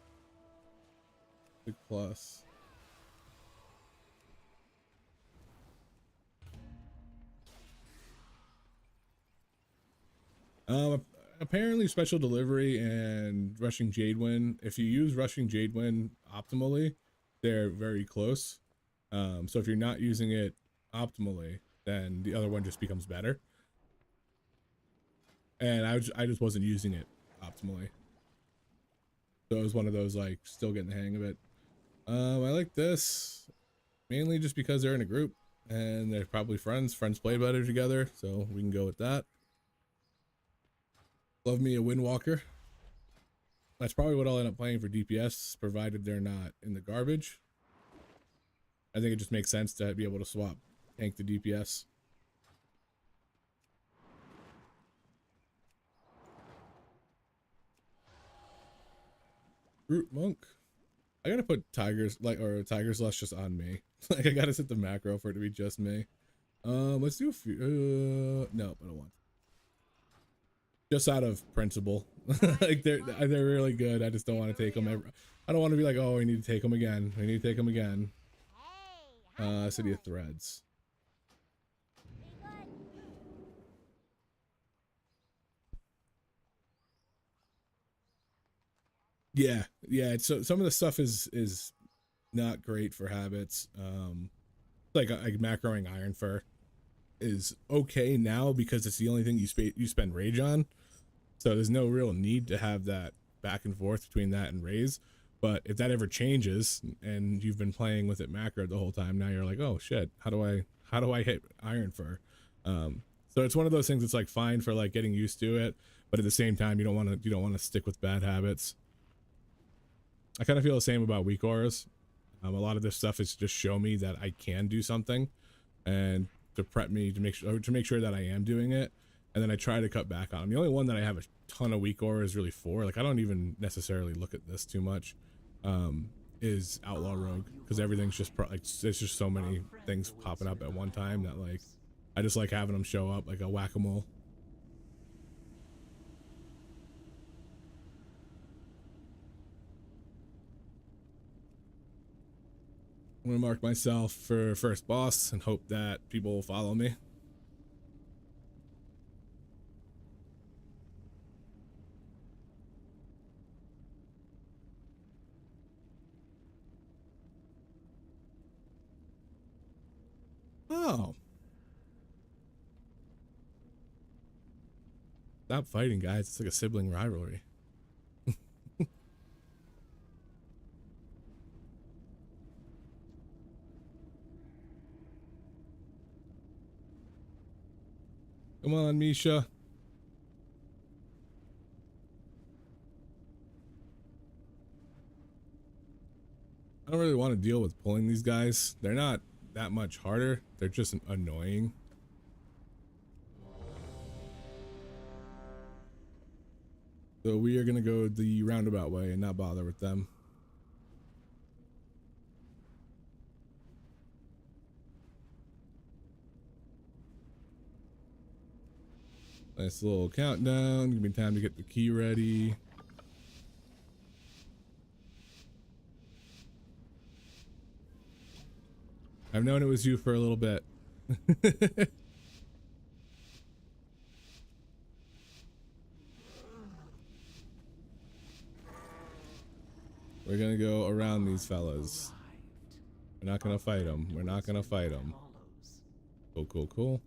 big plus? Apparently special delivery and rushing Jadewind, if you use rushing Jadewind optimally, they're very close. So if you're not using it optimally, then the other one just becomes better. And I just wasn't using it optimally. So it was one of those, like, still getting the hang of it. I like this mainly just because they're in a group and they're probably friends play better together, so we can go with that. Love me a Windwalker. That's probably what I'll end up playing for DPS, provided they're not in the garbage. I think it just makes sense to be able to swap tank to DPS. Root Monk. I gotta put Tiger's Lust just on me. Like I gotta set the macro for it to be just me. Let's do a few. No, I don't want. Just out of principle. Like they're really good. I just don't want to take them ever. I don't want to be like, oh, we need to take them again. We need to take them again. City of Threads. Yeah. So some of the stuff is not great for habits. Like macroing Iron Fur is okay now because it's the only thing you spend rage on. So there's no real need to have that back and forth between that and raise. But if that ever changes and you've been playing with it macro the whole time, now you're like, oh shit, how do I hit Iron Fur? So it's one of those things that's like fine for like getting used to it, but at the same time you don't want to stick with bad habits. I kind of feel the same about weak auras. A lot of this stuff is just show me that I can do something, and to prep me to make sure that I am doing it, and then I try to cut back on them. The only one that I have a ton of weak aura is really 4. Like I don't even necessarily look at this too much. Is Outlaw Rogue, because everything's just like there's just so many things popping up at one time that like I just like having them show up like a whack-a-mole. I'm gonna mark myself for first boss and hope that people will follow me. Oh. Stop fighting, guys. It's like a sibling rivalry. Come on, Misha. I don't really want to deal with pulling these guys. They're not that much harder. They're just annoying. So we are going to go the roundabout way and not bother with them. Nice little countdown. Give me time to get the key ready. I've known it was you for a little bit. We're gonna go around these fellas. We're not gonna fight them. We're not gonna fight them. Cool, cool, cool.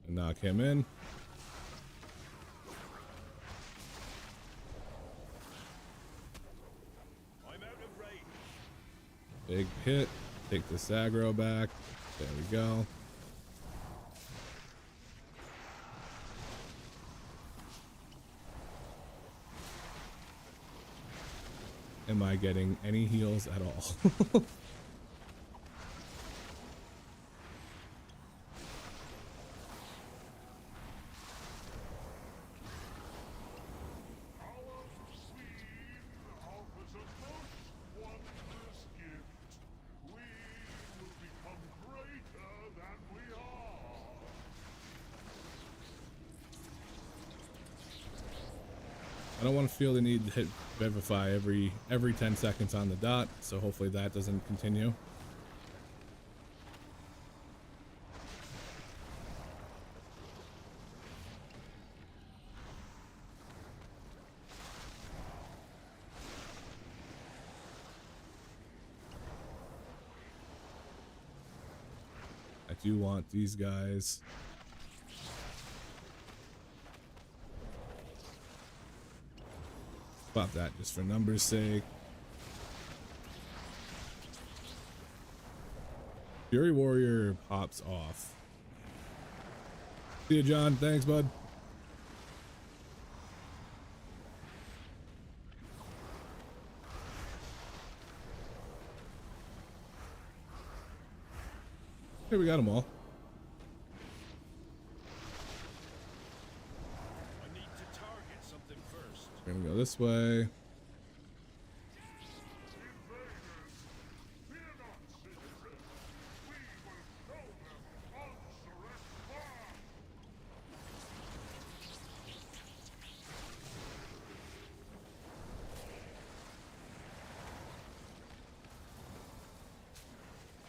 And knock him in. I'm out of range. Big hit. Take this aggro back. There we go. Am I getting any heals at all? I don't want to feel the need to hit Vivify every 10 seconds on the dot, so hopefully that doesn't continue. I do want these guys. Pop that just for numbers' sake. Fury Warrior pops off. See you, John. Thanks, bud. Here, we got them all. I need to target something first. We're gonna go this way.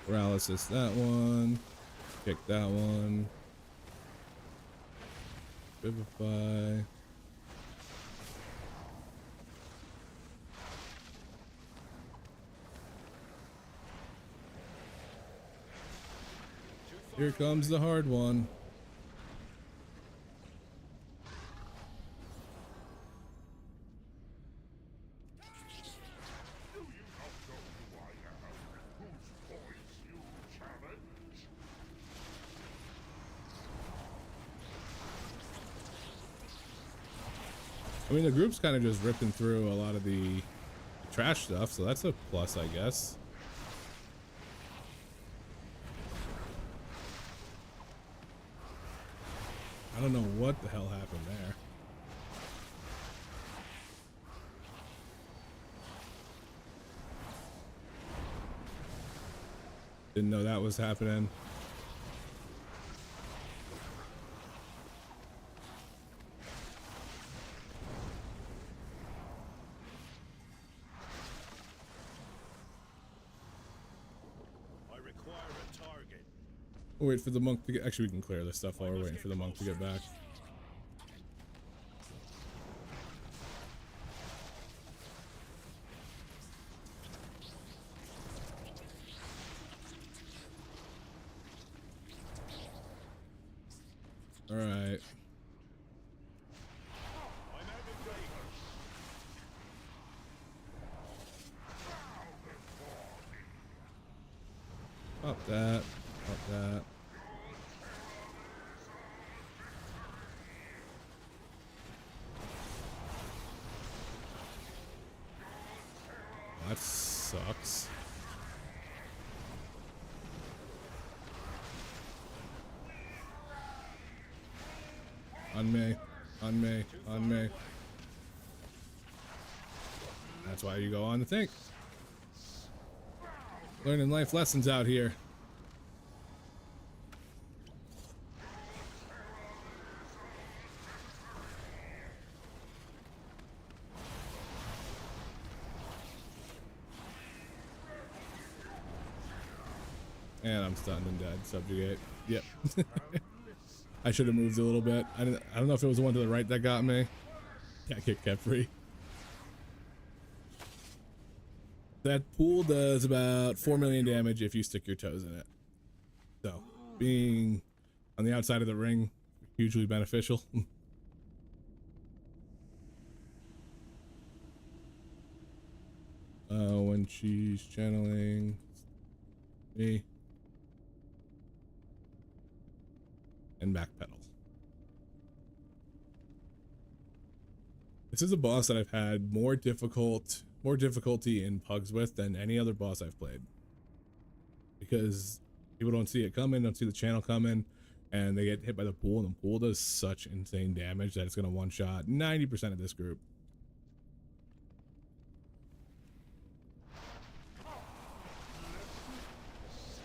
Paralysis that one. Kick that one. Vivify. Here comes the hard one. I mean, the group's kind of just ripping through a lot of the trash stuff, so that's a plus, I guess. I don't know what the hell happened there. Didn't know that was happening. We'll wait for the monk to get. Actually, we can clear this stuff while we're waiting for the monk to get back. All right. Pop that. Pop that. That sucks. On me. On me. On me. That's why you go on the tank. Learning life lessons out here. And I'm stunned and dead. Subjugate. Yep. I should have moved a little bit. I don't know if it was the one to the right that got me. Cat kick kept free. That pool does about 4 million damage if you stick your toes in it. So, being on the outside of the ring, hugely beneficial. When she's channeling me. And backpedal. This is a boss that I've had more difficulty in pugs with than any other boss I've played, because people don't see it coming, don't see the channel coming, and they get hit by the pool, and the pool does such insane damage that it's going to one-shot 90% of this group.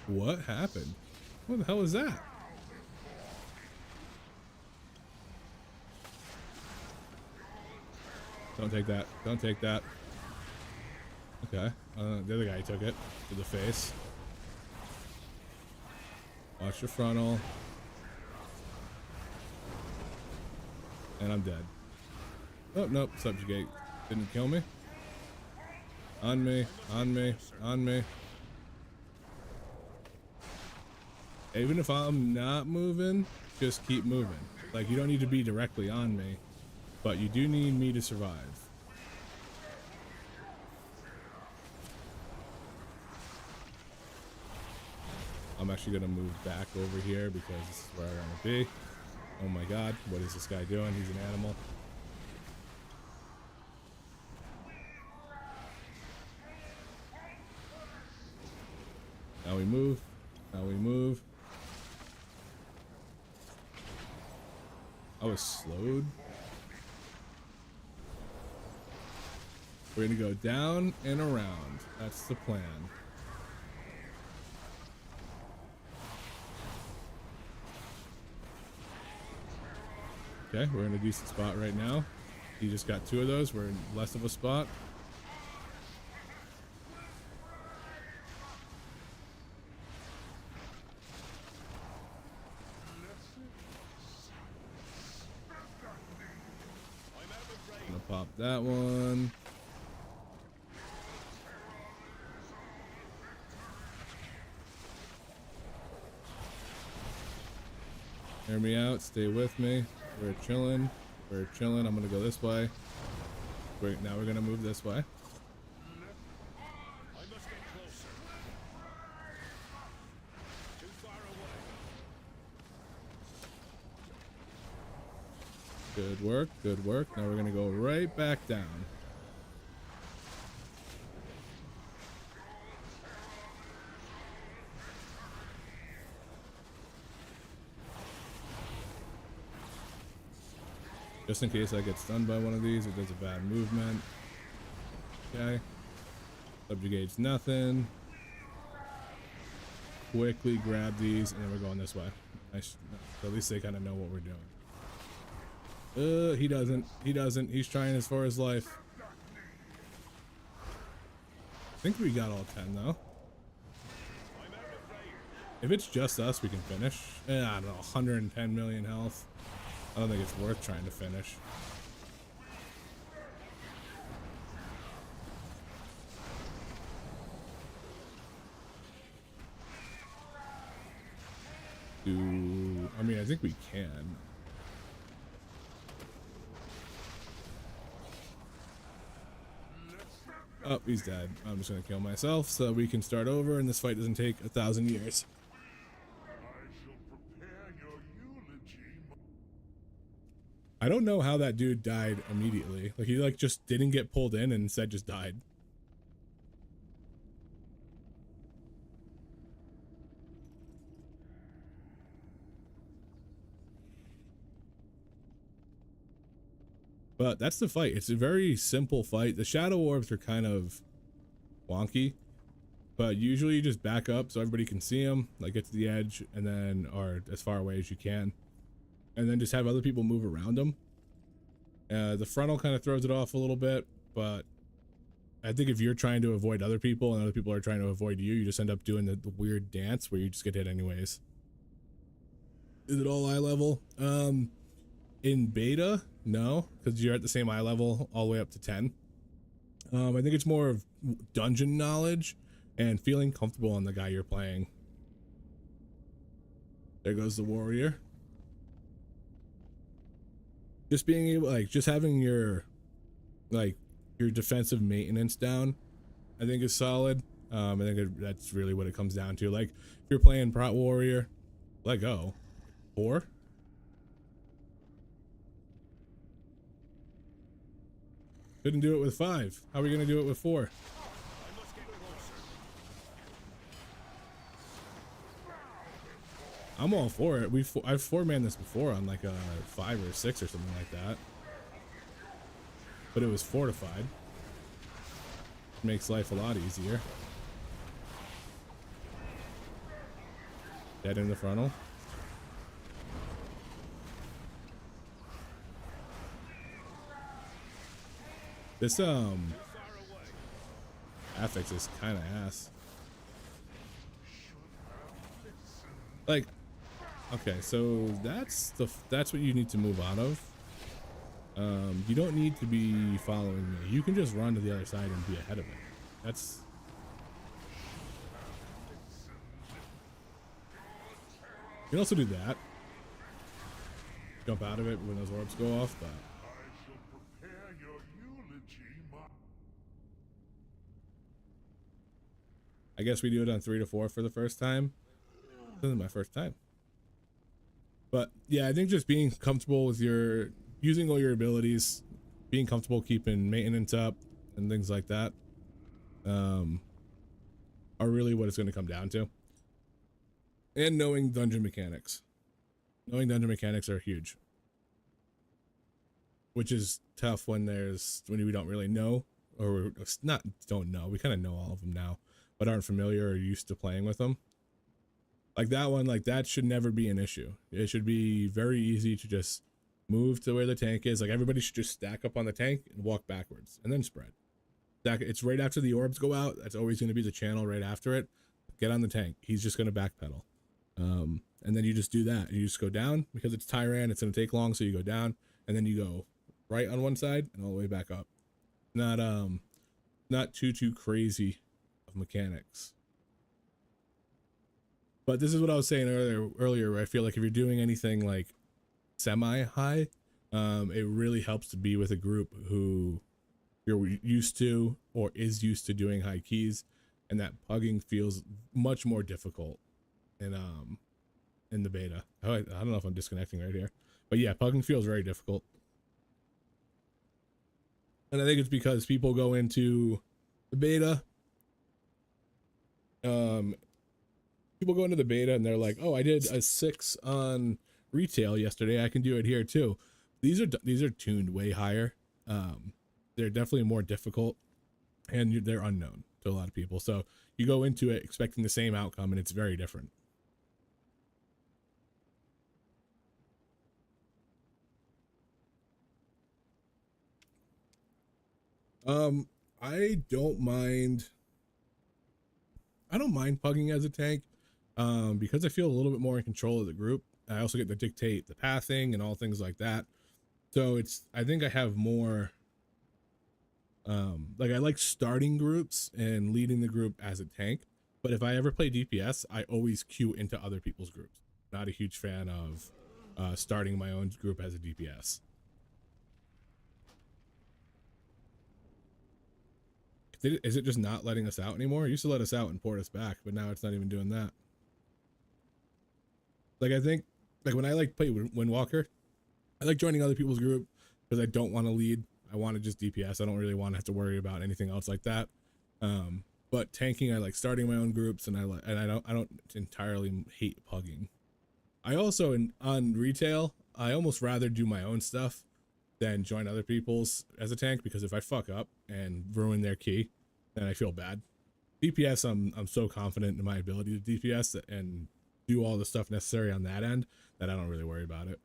What happened? What the hell is that? Don't take that. Don't take that. Okay. The other guy took it to the face. Watch your frontal. And I'm dead. Oh, nope. Subjugate. Didn't kill me. On me. On me. On me. Even if I'm not moving, just keep moving. Like, you don't need to be directly on me, but you do need me to survive. I'm actually gonna move back over here because this is where I want to be. Oh my god, what is this guy doing? He's an animal. Now we move. Now we move. I was slowed. We're gonna go down and around. That's the plan. Okay, we're in a decent spot right now. He just got 2 of those. We're in less of a spot. Gonna pop that one. Hear me out. Stay with me. We're chilling. We're chilling. I'm gonna go this way. Now we're gonna move this way. I must get closer. Too far away. Good work. Good work. Now we're gonna go right back down. Just in case I get stunned by one of these, it does a bad movement. Okay. Subjugates nothing. Quickly grab these, and then we're going this way. Nice. So at least they kind of know what we're doing. He doesn't. He doesn't. He's trying as far as life. I think we got all 10 though. If it's just us, we can finish. I don't know, 110 million health. I don't think it's worth trying to finish. I mean, I think we can. Oh, he's dead. I'm just gonna kill myself so we can start over and this fight doesn't take 1,000 years. I shall prepare your eulogy. I don't know how that dude died immediately. Like, he like just didn't get pulled in and instead just died. But that's the fight. It's a very simple fight. The shadow orbs are kind of wonky, but usually you just back up so everybody can see them, like get to the edge and then, or as far away as you can, and then just have other people move around them. The frontal kind of throws it off a little bit, but I think if you're trying to avoid other people and other people are trying to avoid you, you just end up doing the weird dance where you just get hit anyways. Is it all eye level? In beta, no, because you're at the same eye level all the way up to 10. I think it's more of dungeon knowledge and feeling comfortable on the guy you're playing. There goes the warrior. Just being able, like, just having your, like, your defensive maintenance down, I think is solid. I think that's really what it comes down to. Like, if you're playing Prot Warrior, let go. 4. Couldn't do it with 5. How are we gonna do it with 4? I must get closer. I'm all for it. I've 4-manned this before on like a 5 or 6 or something like that, but it was fortified. Makes life a lot easier. Dead in the frontal. This Far away. affix is kind of ass. Like, okay, so that's what you need to move out of. You don't need to be following me. You can just run to the other side and be ahead of it. That's you can also do that. Jump out of it when those orbs go off, but I shall prepare your eulogy, I guess we do it on 3 to 4 for the first time. This isn't my first time. But yeah, I think just being comfortable with using all your abilities, being comfortable keeping maintenance up and things like that, are really what it's going to come down to. And knowing dungeon mechanics. Knowing dungeon mechanics are huge. Which is tough when we don't really know, or not don't know. We kind of know all of them now, but aren't familiar or used to playing with them. Like that one, like that should never be an issue. It should be very easy to just move to where the tank is. Like everybody should just stack up on the tank and walk backwards and then spread. It's right after the orbs go out. That's always going to be the channel right after it. Get on the tank. He's just going to backpedal. And then you just do that. You just go down because it's Tyran. It's going to take long. So you go down and then you go right on one side and all the way back up. Not too crazy of mechanics. But this is what I was saying earlier, where I feel like if you're doing anything like semi-high, it really helps to be with a group who you're used to or is used to doing high keys, and that pugging feels much more difficult in the beta. I don't know if I'm disconnecting right here, but yeah, pugging feels very difficult. And I think it's because people go into the beta, and they're like, oh, I did a 6 on retail yesterday, I can do it here too. These are tuned way higher. They're definitely more difficult, and they're unknown to a lot of people. So you go into it expecting the same outcome, and it's very different. I don't mind pugging as a tank, because I feel a little bit more in control of the group. I also get to dictate the pathing and all things like that. So I think I have more, like I like starting groups and leading the group as a tank. But if I ever play DPS, I always queue into other people's groups. Not a huge fan of starting my own group as a DPS. Is it just not letting us out anymore? It used to let us out and port us back, but now it's not even doing that. Like I think, like when I like play Windwalker, I like joining other people's group because I don't want to lead. I want to just DPS. I don't really want to have to worry about anything else like that. But tanking, I like starting my own groups, and I don't entirely hate pugging. I also on retail, I almost rather do my own stuff than join other people's as a tank, because if I fuck up and ruin their key, then I feel bad. DPS, I'm so confident in my ability to DPS and do all the stuff necessary on that end that I don't really worry about it.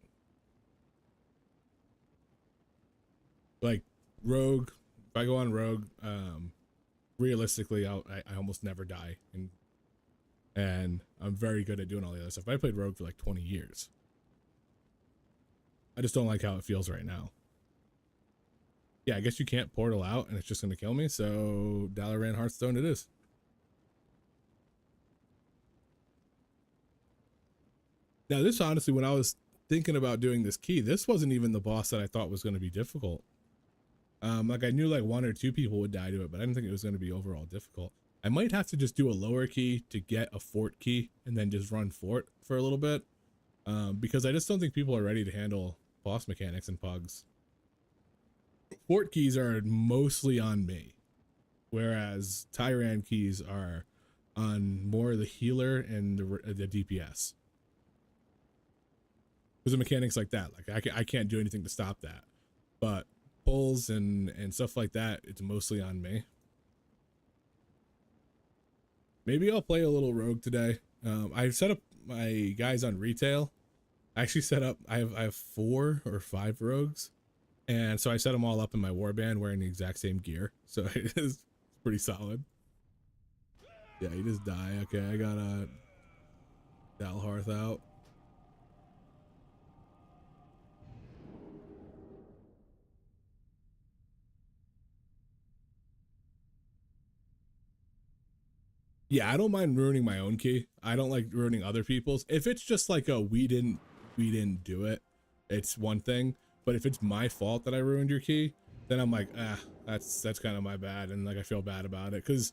Like Rogue, if I go on Rogue, realistically, I almost never die, and I'm very good at doing all the other stuff. I played Rogue for like 20 years. I just don't like how it feels right now. Yeah, I guess you can't portal out and it's just going to kill me, so Dalaran Hearthstone it is. Now this, honestly, when I was thinking about doing this key, this wasn't even the boss that I thought was going to be difficult. Like I knew like 1 or 2 people would die to it, but I didn't think it was going to be overall difficult. I might have to just do a lower key to get a fort key and then just run fort for a little bit, because I just don't think people are ready to handle boss mechanics and pugs. Fort keys are mostly on me, whereas Tyran keys are on more the healer and the DPS. Because of mechanics like that, like I can't do anything to stop that, but pulls and stuff like that, it's mostly on me. Maybe I'll play a little Rogue today. I've set up my guys on retail. I actually set up, I have 4 or 5 Rogues, And so I set them all up in my warband wearing the exact same gear. So it is pretty solid. Yeah, you just die. Okay, I got a Dalharth out. Yeah, I don't mind ruining my own key. I don't like ruining other people's. If it's just like a we didn't do it, it's one thing. But if it's my fault that I ruined your key, then I'm like, that's kind of my bad, and like I feel bad about it, because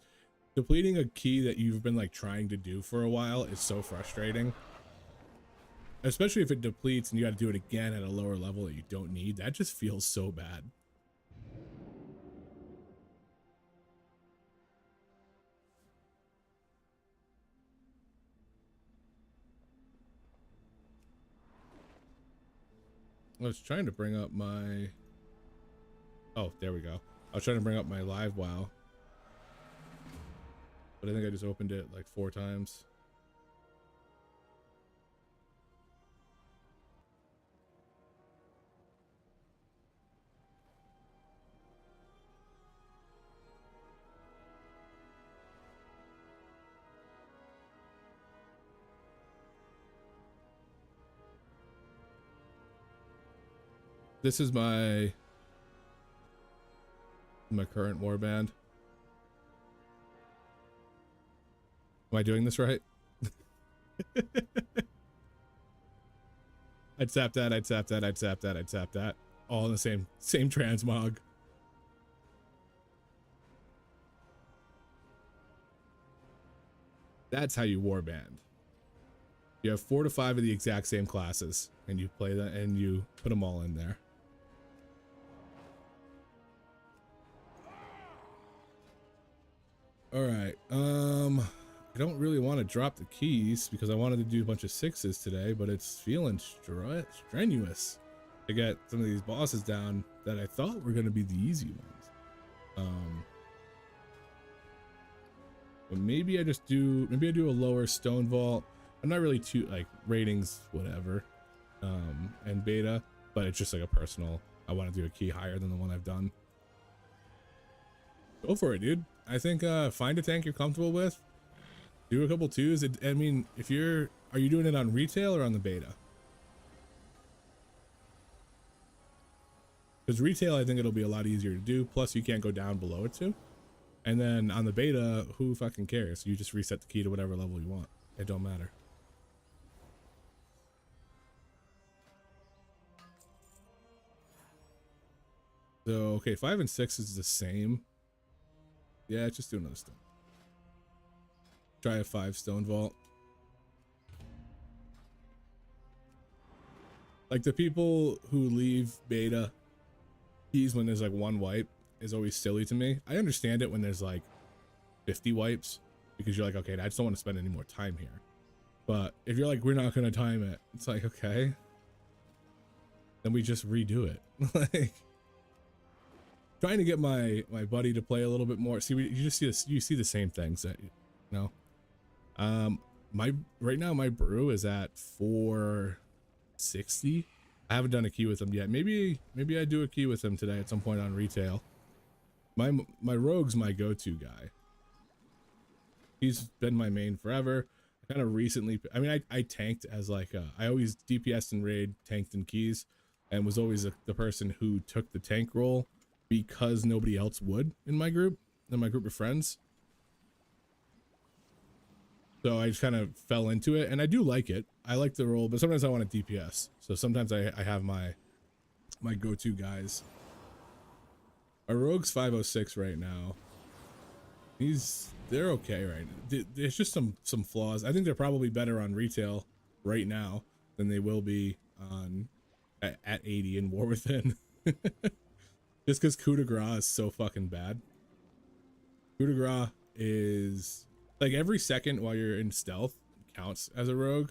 depleting a key that you've been like trying to do for a while is so frustrating. Especially if it depletes and you got to do it again at a lower level that you don't need. That just feels so bad. I was trying to bring up my... Oh, there we go. I was trying to bring up my live WoW. But I think I just opened it like 4 times. This is my current warband. Am I doing this right? I'd sap that, I'd sap that, I'd sap that, I'd sap that. All in the same transmog. That's how you warband. You have 4 to 5 of the exact same classes, and you play that, and you put them all in there. All right. I don't really want to drop the keys because I wanted to do a bunch of 6s today, but it's feeling strenuous to get some of these bosses down that I thought were going to be the easy ones. But maybe I do a lower stone vault. I'm not really too like ratings, whatever, and beta, but it's just like a personal. I want to do a key higher than the one I've done. Go for it, dude. I think find a tank you're comfortable with. Do a couple 2s. I mean, are you doing it on retail or on the beta? Because retail, I think it'll be a lot easier to do. Plus, you can't go down below it too. And then on the beta, who fucking cares? You just reset the key to whatever level you want. It don't matter. So, okay, 5 and 6 is the same. Yeah, just do another stone. Try a 5 stone vault. Like the people who leave beta keys when there's like 1 wipe is always silly to me. I understand it when there's like 50 wipes because you're like, okay, I just don't want to spend any more time here. But if you're like, we're not going to time it, it's like, okay, then we just redo it. Like, trying to get my buddy to play a little bit more. See, you just see this, you see the same things that, you know. Right now my brew is at 460. I haven't done a key with him yet. Maybe I do a key with him today at some point on retail. My rogue's my go-to guy. He's been my main forever. I kind of recently, I mean, I tanked as like I always DPS'd in raid, tanked in keys, and was always the person who took the tank role because nobody else would in my group of friends. So I just kind of fell into it, and I do like it. I like the role, but sometimes I want to DPS. So sometimes I have my go-to guys. My rogue's 506 right now. They're okay right now. There's just some flaws. I think they're probably better on retail right now than they will be on at 80 in War Within. Just because coup de grace is so fucking bad. Coup de grace is like every second while you're in stealth counts as a rogue,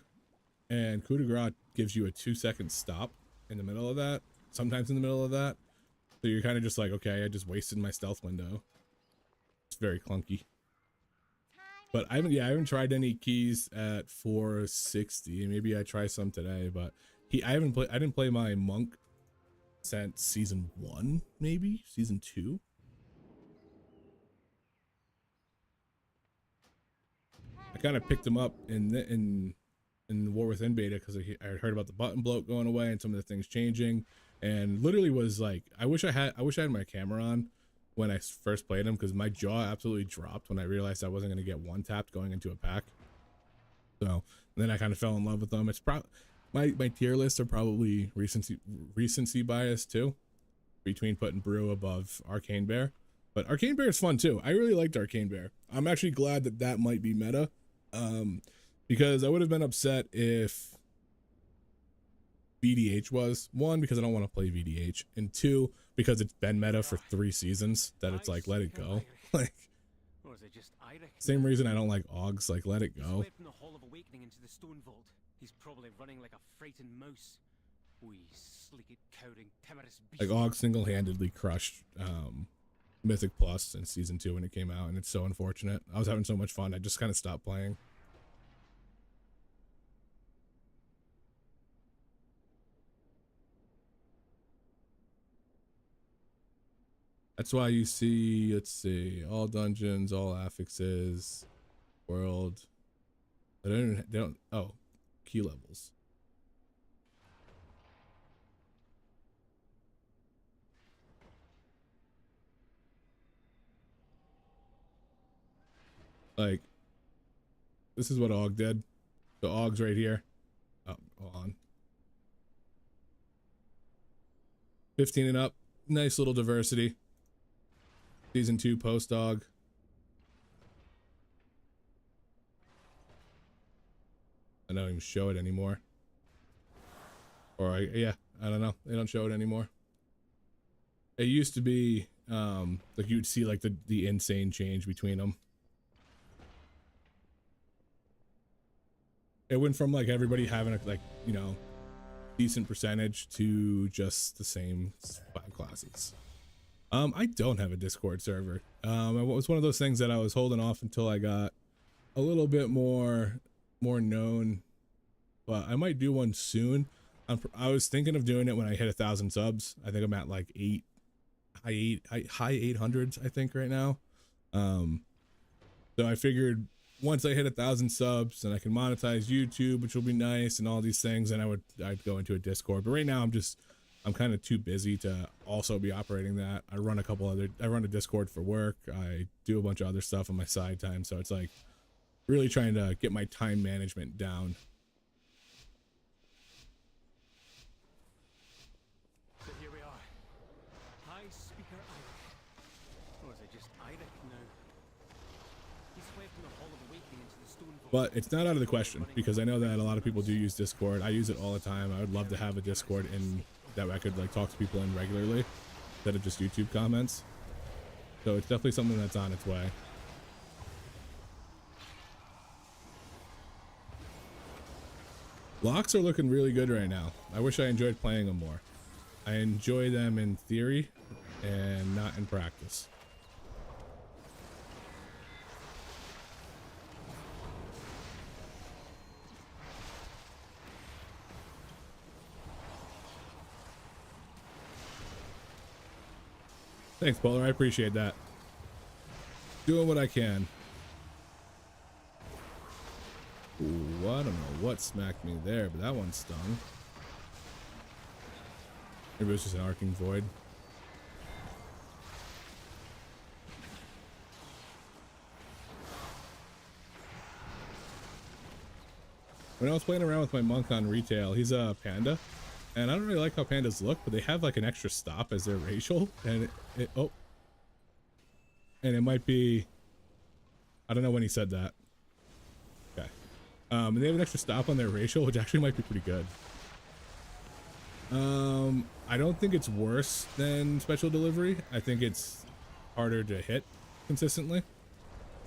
and coup de grace gives you a 2-second stop in the middle of that, sometimes in the middle of that. So you're kind of just like, okay, I just wasted my stealth window. It's very clunky. But I haven't tried any keys at 460. Maybe I try some today, but I didn't play my monk since season 1, maybe season 2. I kind of picked him up in War Within beta because I heard about the button bloat going away and some of the things changing, and literally was like, I wish I had my camera on when I first played him, because my jaw absolutely dropped when I realized I wasn't going to get one tapped going into a pack. So then I kind of fell in love with them. It's my tier lists are probably recency bias too, between putting Brew above Arcane Bear. But Arcane Bear is fun too. I really liked Arcane Bear. I'm actually glad that might be meta, because I would have been upset if VDH was. 1, because I don't want to play VDH, and 2, because it's been meta for 3 seasons that it's like, let it go. Like, Or is it just Irish? same reason I don't like Augs, like, let it He's go. fled from the Hall of Awakening into the Stone Vault. He's probably running like a frightened mouse. Wee sleeked, cowering, timorous beast. Like, Augs single-handedly crushed Mythic Plus in season 2 when it came out, and it's so unfortunate. I was having so much fun, I just kind of stopped playing. That's why you see, let's see, all dungeons, all affixes, world. They don't, oh, key levels. Like, this is what AUG did. The AUG's right here. Oh, hold on. 15 and up. Nice little diversity. Season 2 post AUG. I don't even show it anymore. Or yeah, I don't know. They don't show it anymore. It used to be like you'd see like the insane change between them. It went from like everybody having a, like, you know, decent percentage to just the same 5 classes. I don't have a Discord server. It was one of those things that I was holding off until I got a little bit more known, but I might do one soon. I was thinking of doing it when I hit 1,000 subs. I think I'm at like high 800s, I think, right now. So I figured once I hit 1,000 subs and I can monetize YouTube, which will be nice, and all these things, and I'd go into a Discord. But right now I'm kind of too busy to also be operating that. I run a Discord for work. I do a bunch of other stuff on my side time. So it's like really trying to get my time management down. So here we are. High Speaker Irish. Or is it just Irish now? He's fled from the Hall of Awakening into the Stone Vault. But it's not out of the question, because I know that a lot of people do use Discord. I use it all the time. I would love to have a Discord in that way I could like talk to people in regularly instead of just YouTube comments. So it's definitely something that's on its way. Locks are looking really good right now. I wish I enjoyed playing them more. I enjoy them in theory and not in practice. Thanks, Polar. I appreciate that. Doing what I can. Ooh, I don't know what smacked me there, but that one stung. Maybe it was just an arcing void. When I was playing around with my monk on retail, he's a panda. And I don't really like how pandas look, but they have like an extra stop as their racial, and and it might be, I don't know when he said that. Okay. And they have an extra stop on their racial, which actually might be pretty good. I don't think it's worse than special delivery. I think it's harder to hit consistently.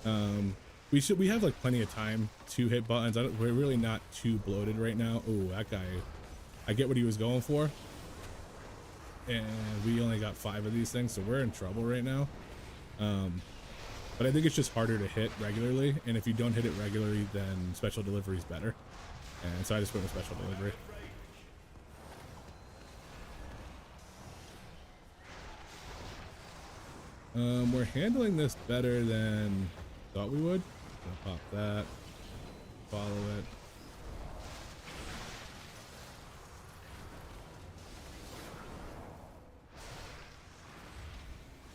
We have like plenty of time to hit buttons. We're really not too bloated right now. Oh, that guy. I get what he was going for, and we only got 5 of these things, so we're in trouble right now. But I think it's just harder to hit regularly, and if you don't hit it regularly, then special delivery is better. And so I just went with special delivery. We're handling this better than thought we would. Gonna pop that, follow it.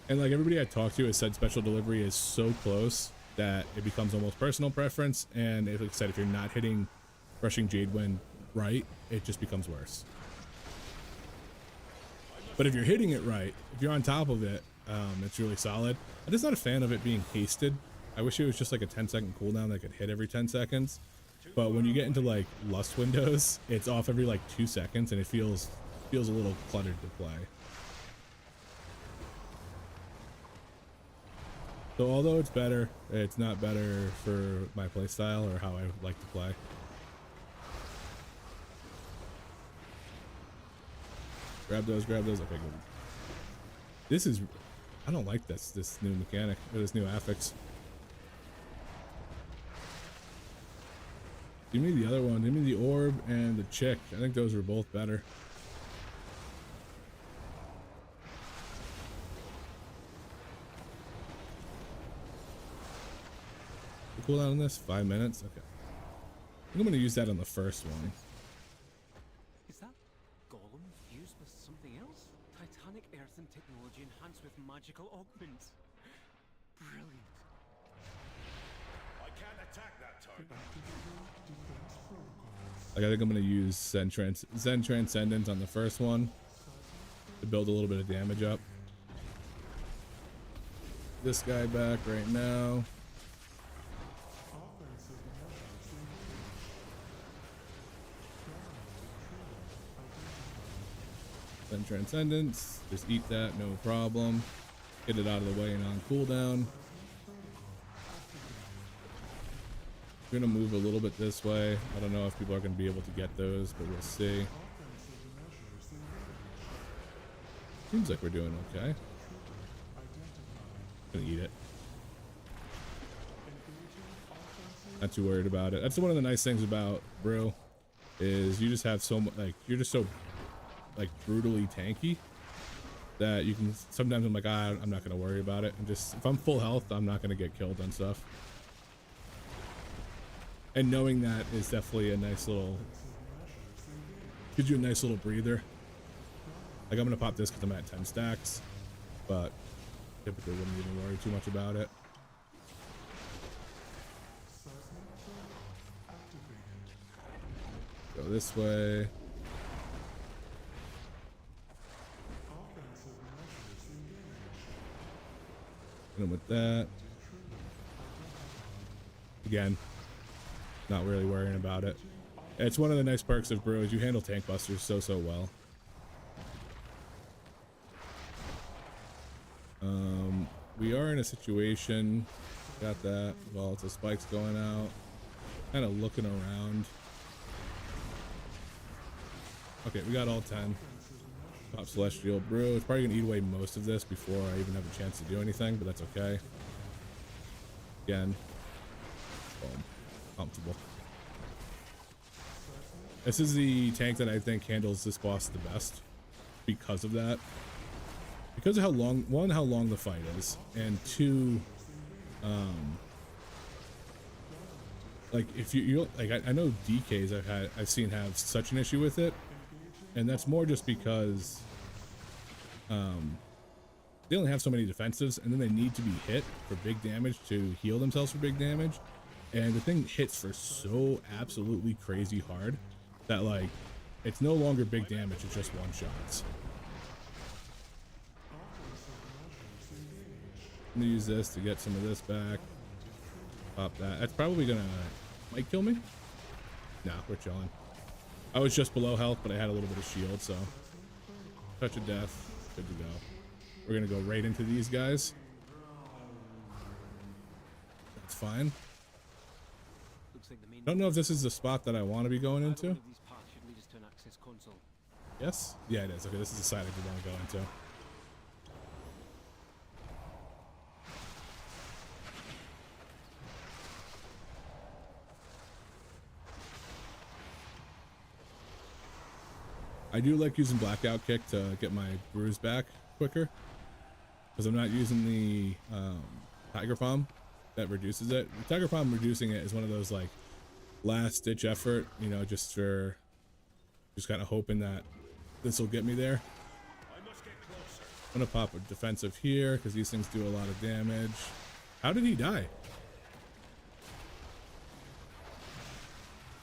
And like everybody I talked to has said special delivery is so close that it becomes almost personal preference. And like I said, if you're not hitting Rushing Jadewind right, it just becomes worse. But if you're hitting it right, if you're on top of it, it's really solid. I'm just not a fan of it being hasted. I wish it was just like a 10-second cooldown that could hit every 10 seconds. But when you get into like lust windows, it's off every like 2 seconds, and it feels a little cluttered to play. So although it's better, it's not better for my playstyle or how I like to play. Grab those, grab those. Okay, good. This is, I don't like this new mechanic, or this new affix. Give me the other one. Give me the orb and the chick. I think those were both better. The cooldown on this 5 minutes. Okay, I think I'm gonna use that on the first one. Is that Gollum fused with something else? Titanic earthen technology enhanced with magical augments. Brilliant. I can't attack that target. Like I think I'm gonna use Zen Transcendence on the first one to build a little bit of damage up. This guy back right now. Zen Transcendence, just eat that, no problem. Get it out of the way and on cooldown. We're gonna move a little bit this way. I don't know if people are gonna be able to get those, but we'll see. Seems like we're doing okay. Gonna eat it. Not too worried about it. That's one of the nice things about Brew, is you just have so much, like, you're just so like brutally tanky that you can sometimes I'm like, I'm not gonna worry about it, and just if I'm full health, I'm not gonna get killed on stuff. And knowing that is definitely a nice little, gives you a nice little breather. Like I'm gonna pop this because I'm at 10 stacks, but typically wouldn't even worry too much about it. Go this way. And with that, again, not really worrying about it. It's one of the nice perks of Brew is you handle tank busters so well. We are in a situation, got that, well, the spikes going out, kind of looking around. Okay, we got all 10. Pop Celestial Brew. It's probably gonna eat away most of this before I even have a chance to do anything, but that's okay. Again, boom, comfortable. This is the tank that I think handles this boss the best because of that. Because of how long, one, how long the fight is, and two, like if you're like, I know DKs I've seen have such an issue with it, and that's more just because they only have so many defensives, and then they need to be hit for big damage to heal themselves for big damage, and the thing hits for so absolutely crazy hard that like it's no longer big damage, it's just one shots. I'm gonna use this to get some of this back. Pop that. That's probably gonna might kill me. Nah, we're chilling. I was just below health, but I had a little bit of shield, so touch of death, good to go. We're gonna go right into these guys. That's fine. Looks like the main Don't know if this is the spot that I want to be going into. One of these paths should lead us to an access console. Yes? Yeah, it is. Okay, this is the side I do want to go into. I do like using Blackout Kick to get my brews back quicker. because I'm not using the Tiger Palm that reduces it. The Tiger Palm reducing it is one of those like last ditch effort, you know, just kind of hoping that this will get me there. I must get closer. I'm gonna pop a defensive here because these things do a lot of damage. How did he die?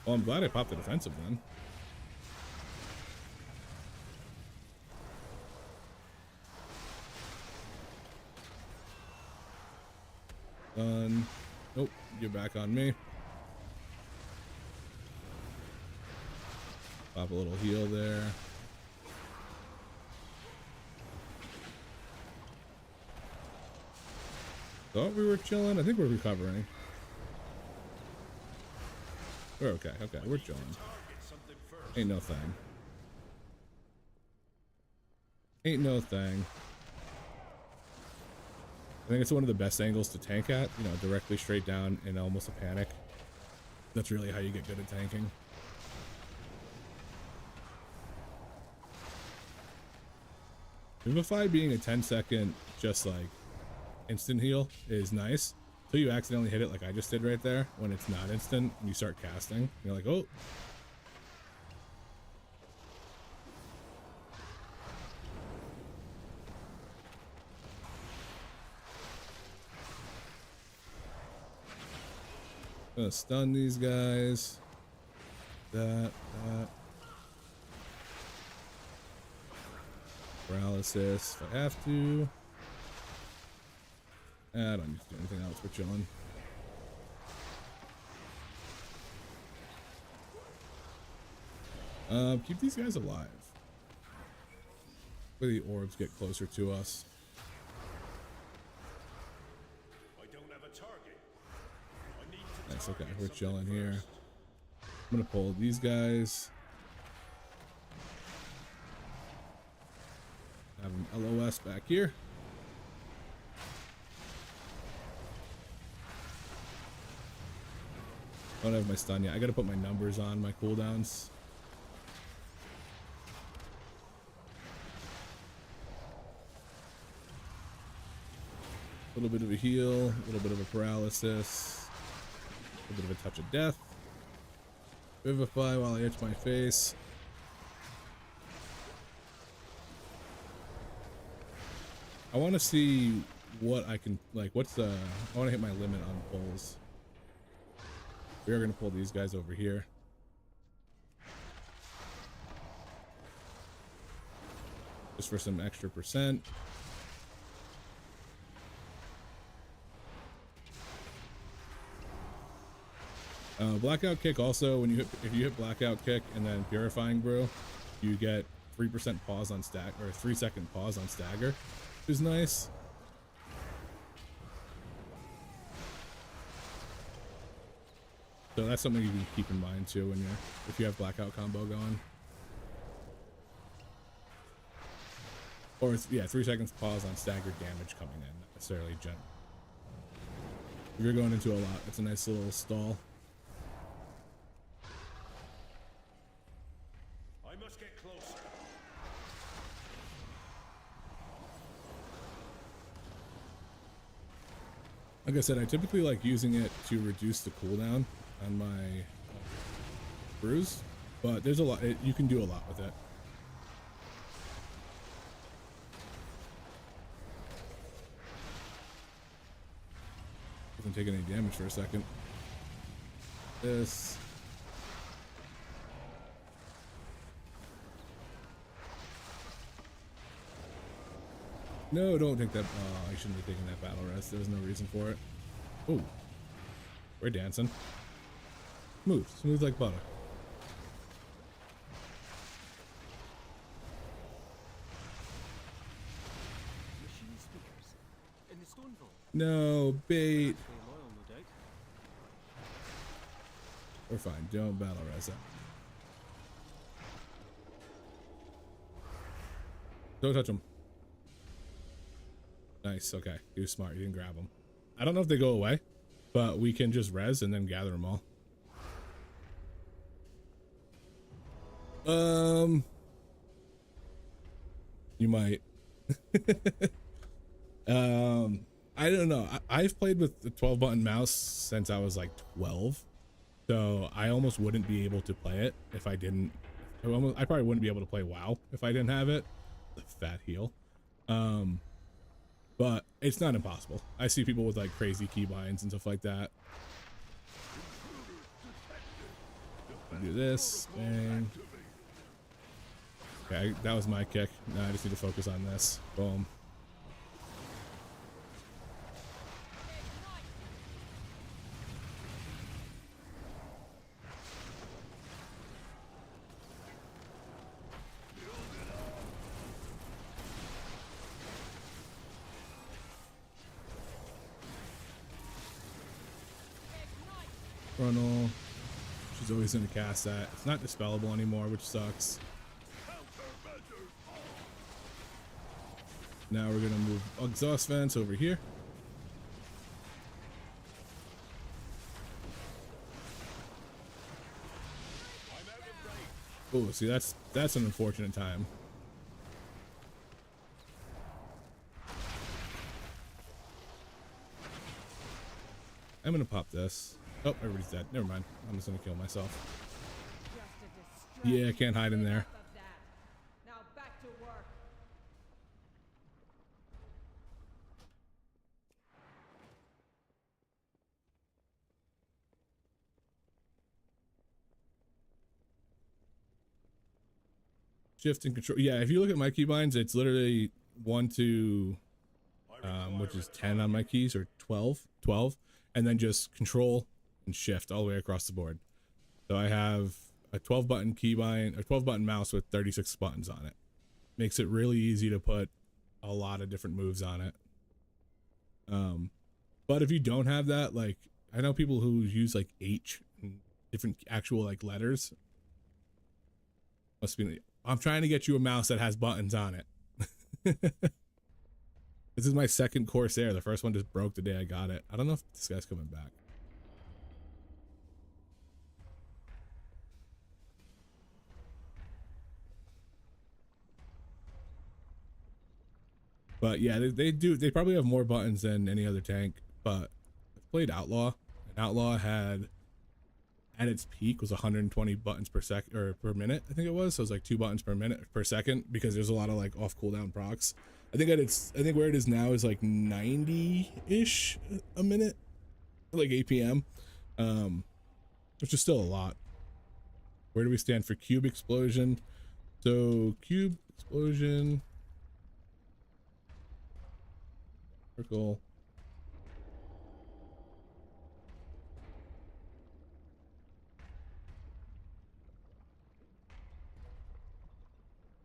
Well, I'm glad I popped the defensive then. Nope, get back on me. Pop a little heal there. Thought we were chilling. I think we're recovering. We're okay. Okay, we're chilling. Target something first. Ain't no thing. Ain't no thing. I think it's one of the best angles to tank at, you know, directly straight down in almost a panic. That's really how you get good at tanking. Vivify being a 10-second just like instant heal is nice. Until you accidentally hit it like I just did right there, when it's not instant and you start casting. You're like, oh. Gonna stun these guys. That. Paralysis if I have to. I don't need to do anything else. We're chilling. Keep these guys alive. Where the orbs get closer to us. I don't have a target. I need to Nice, okay, target we're something chilling here. first. I'm gonna pull these guys. Have an LOS back here. I don't have my stun yet. I gotta put my numbers on my cooldowns. A little bit of a heal, a little bit of a paralysis, a little bit of a touch of death. Vivify while I itch my face. I want to see what I can, like, what's the, I want to hit my limit on pulls. We are going to pull these guys over here. Just for some extra percent. Blackout kick also, when you hit, if you hit blackout kick and then purifying brew, you get 3% pause on stag, or 3-second pause on stagger, which is nice. So that's something you can keep in mind too when you're, if you have blackout combo going. Or yeah, 3 seconds pause on staggered damage coming in, not necessarily gent. If you're going into a lot, it's a nice little stall. I must get closer. Like I said, I typically like using it to reduce the cooldown on my brews, but there's a lot, you can do a lot with it. Doesn't take any damage for a second. This. No, don't take that. Oh, I shouldn't have taken that battle rest. There was no reason for it. Oh, we're dancing. Smooth, smooth like butter. Machine speakers in the stone vault. No, bait. Very loyal, no doubt. We're fine. Don't battle res it. Don't touch him. Nice. Okay. He was smart. You didn't grab him. I don't know if they go away, but we can just res and then gather them all. You might. I don't know. I've played with the 12 button mouse since I was like 12, so I almost wouldn't be able to play it if I didn't. I probably wouldn't be able to play WoW if I didn't have it. The fat heel. But it's not impossible. I see people with like crazy keybinds and stuff like that. Do this, bang. Okay, that was my kick. Now I just need to focus on this. Boom. Frontal. She's always gonna cast that. It's not dispellable anymore, which sucks. Now we're gonna move exhaust vents over here. Oh, see, that's an unfortunate time. I'm gonna pop this. Oh, everybody's dead. Never mind. I'm just gonna kill myself. Just a Yeah, I can't hide in there. enough of that. Now back to work. Shift and control. Yeah, if you look at my keybinds, it's literally 1 to which is 10 on my keys, or 12, and then just control and shift all the way across the board. So I have a 12 button keybind, a 12 button mouse with 36 buttons on it. Makes it really easy to put a lot of different moves on it. But if you don't have that, like, I know people who use like H and different actual like letters. Must be. I'm trying to get you a mouse that has buttons on it. This is my second Corsair. The first one just broke the day I got it. I don't know if this guy's coming back. But yeah, they probably have more buttons than any other tank. But I've played Outlaw, and Outlaw had, at its peak, was 120 buttons per second, or per minute, I think it was. So it was like 2 buttons per minute per second, because there's a lot of like off cooldown procs. I think where it is now is like 90-ish a minute, like APM, which is still a lot. Where do we stand for cube explosion? So cube explosion, circle.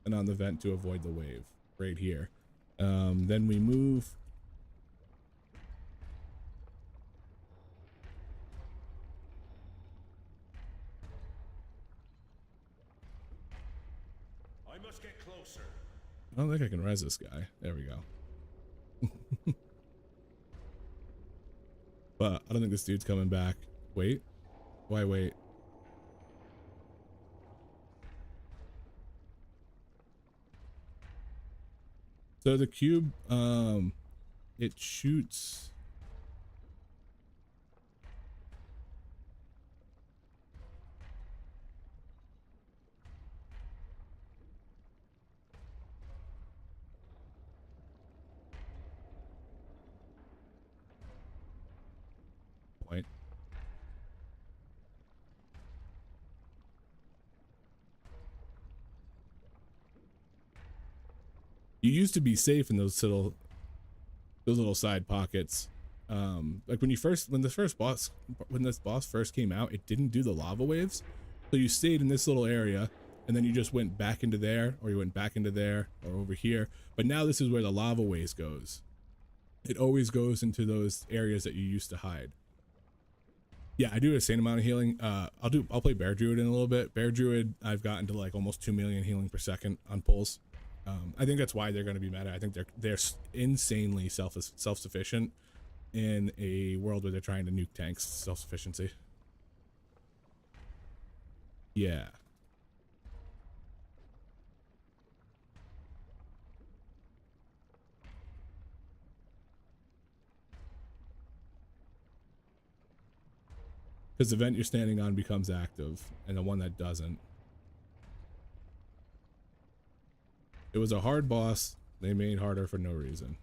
And on the vent to avoid the wave right here. Then we move. I must get closer. I don't think I can res this guy. There we go. But I don't think this dude's coming back. Wait. Why wait? So the cube, it shoots. Point. You used to be safe in those little side pockets. Like when this boss first came out, it didn't do the lava waves. So you stayed in this little area, and then you just went back into there, or you went back into there, or over here. But now this is where the lava waves goes. It always goes into those areas that you used to hide. Yeah, I do a insane amount of healing. I'll play Bear Druid in a little bit. Bear Druid, I've gotten to like almost 2 million healing per second on pulls. I think that's why they're going to be meta. I think they're insanely self-sufficient in a world where they're trying to nuke tanks. Self-sufficiency. Yeah. because the vent you're standing on becomes active, and the one that doesn't. It was a hard boss. They made harder for no reason.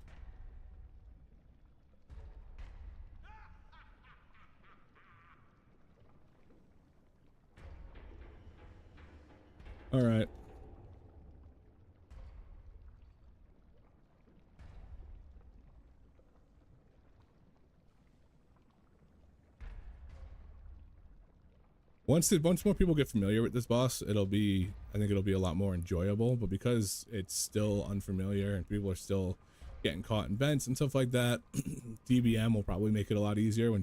All right. Once more people get familiar with this boss, I think it'll be a lot more enjoyable. But because it's still unfamiliar and people are still getting caught in vents and stuff like that, DBM will probably make it a lot easier.